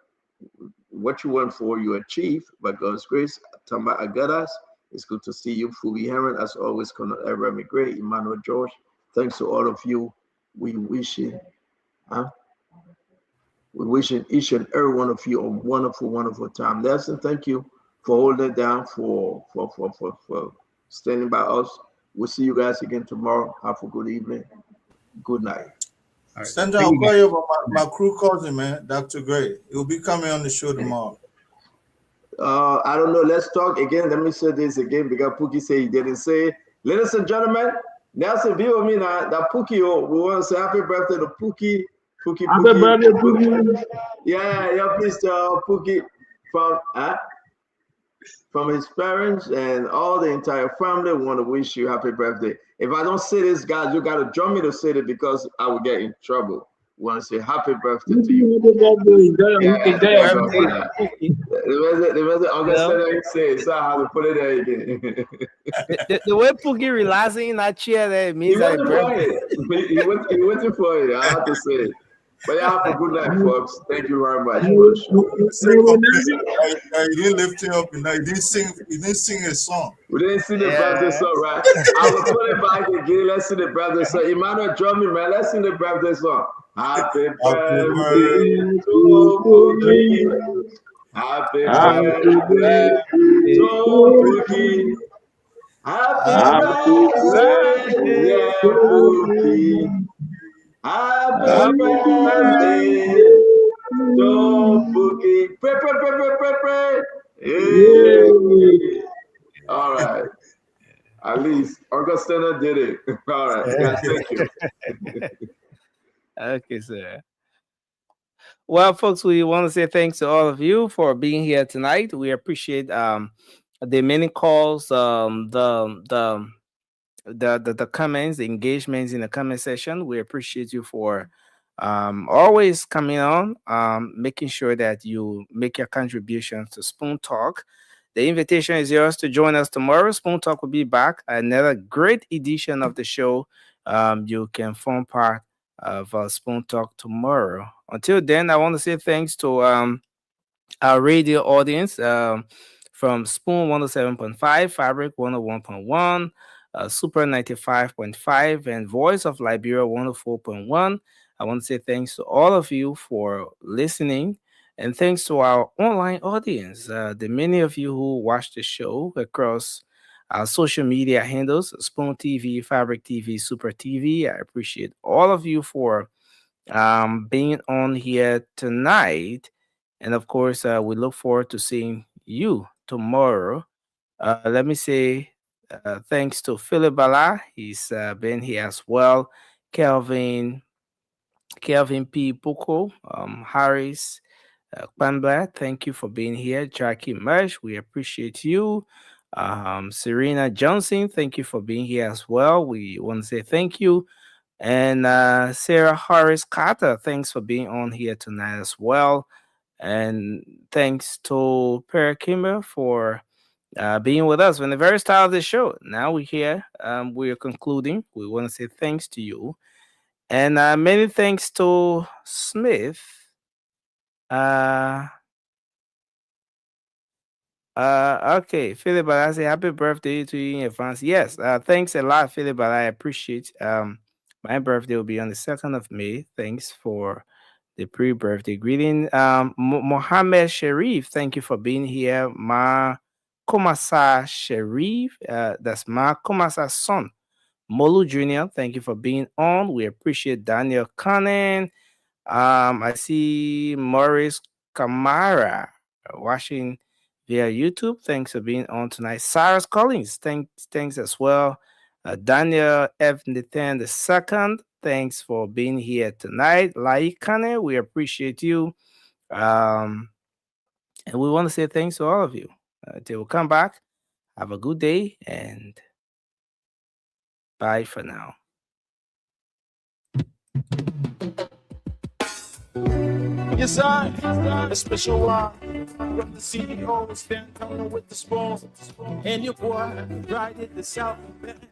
what you went for, you achieve by God's grace. Tamba Agadas, it's good to see you. Fubi Heron, as always, Colonel Remy Gray, Emmanuel George. Thanks to all of you. We wishing each and every one of you a wonderful, wonderful time. Nelson, thank you for holding it down, for standing by us. We'll see you guys again tomorrow. Have a good evening. Good night. Sandra, I'll call you about my crew cousin, man, Dr. Gray. He'll be coming on the show tomorrow. I don't know. Let's talk again. Let me say this again because Pookie said he didn't say it. Ladies and gentlemen, Nelson, be with me now. That Pookie, we want to say happy birthday to Pookie. Happy birthday, Pookie. Yeah, please tell Pookie from his parents and all the entire family. We want to wish you happy birthday. If I don't say this, guys, you got to join me to say it because I will get in trouble. We want to say happy birthday to you. The Augustine say, so I have to put it there again. the way Pookie relaxing in that chair there means that he waiting for it. I have to say it. But yeah, have a good night, folks. Thank you very much. You didn't lift him up, you didn't sing a song. We didn't sing the birthday song, right? I will put it back again. Let's sing the birthday song. Emmanuel, join me, man. Let's sing the birthday song. Happy birthday to Pookie. Happy birthday to Pookie. Happy birthday, dear Pookie. Happy birthday to Pookie. Pray. Hey. All right. At least Augustina did it. All right, guys, thank you. Okay, sir. Well, folks, we want to say thanks to all of you for being here tonight. We appreciate the many calls, the comments, the engagements in the comment section. We appreciate you for always coming on, making sure that you make your contributions to Spoon Talk. The invitation is yours to join us tomorrow. Spoon Talk will be back. Another great edition of the show. You can form part of Spoon Talk tomorrow. Until then, I want to say thanks to our radio audience from Spoon 107.5, Fabric 101.1, Super 95.5, and Voice of Liberia 104.1. I want to say thanks to all of you for listening, and thanks to our online audience, the many of you who watch the show across our social media handles, Spoon TV, Fabric TV, Super TV. I appreciate all of you for being on here tonight. And of course, we look forward to seeing you tomorrow. Let me say thanks to Philip Bala. He's been here as well. Kelvin P. Puko, Harris, Kwanbla, thank you for being here. Jackie Mersh, we appreciate you. Serena Johnson, thank you for being here as well. We want to say thank you. And Sarah Harris Carter, thanks for being on here tonight as well. And thanks to Per Kimber for being with us from the very start of the show. Now we're here. We're concluding. We want to say thanks to you. And many thanks to Smith. Okay, Philip, I say happy birthday to you in advance. Yes, thanks a lot, Philip. I appreciate. My birthday will be on the 2nd of May. Thanks for the pre-birthday greeting. Mohammed Sharif, thank you for being here. Ma Komasa Sharif, that's Ma Komasa's son. Molu Jr., thank you for being on. We appreciate Daniel Cannon. I see Maurice Kamara watching via YouTube. Thanks for being on tonight. Cyrus Collins, thanks as well. Daniel F. Nathan II, thanks for being here tonight. Lai Kane, we appreciate you. And we want to say thanks to all of you. Until we come back, have a good day and Bye for now. Yes, I, a special one from the CEO, stand coming with the spoon, and your boy right at the South Bend.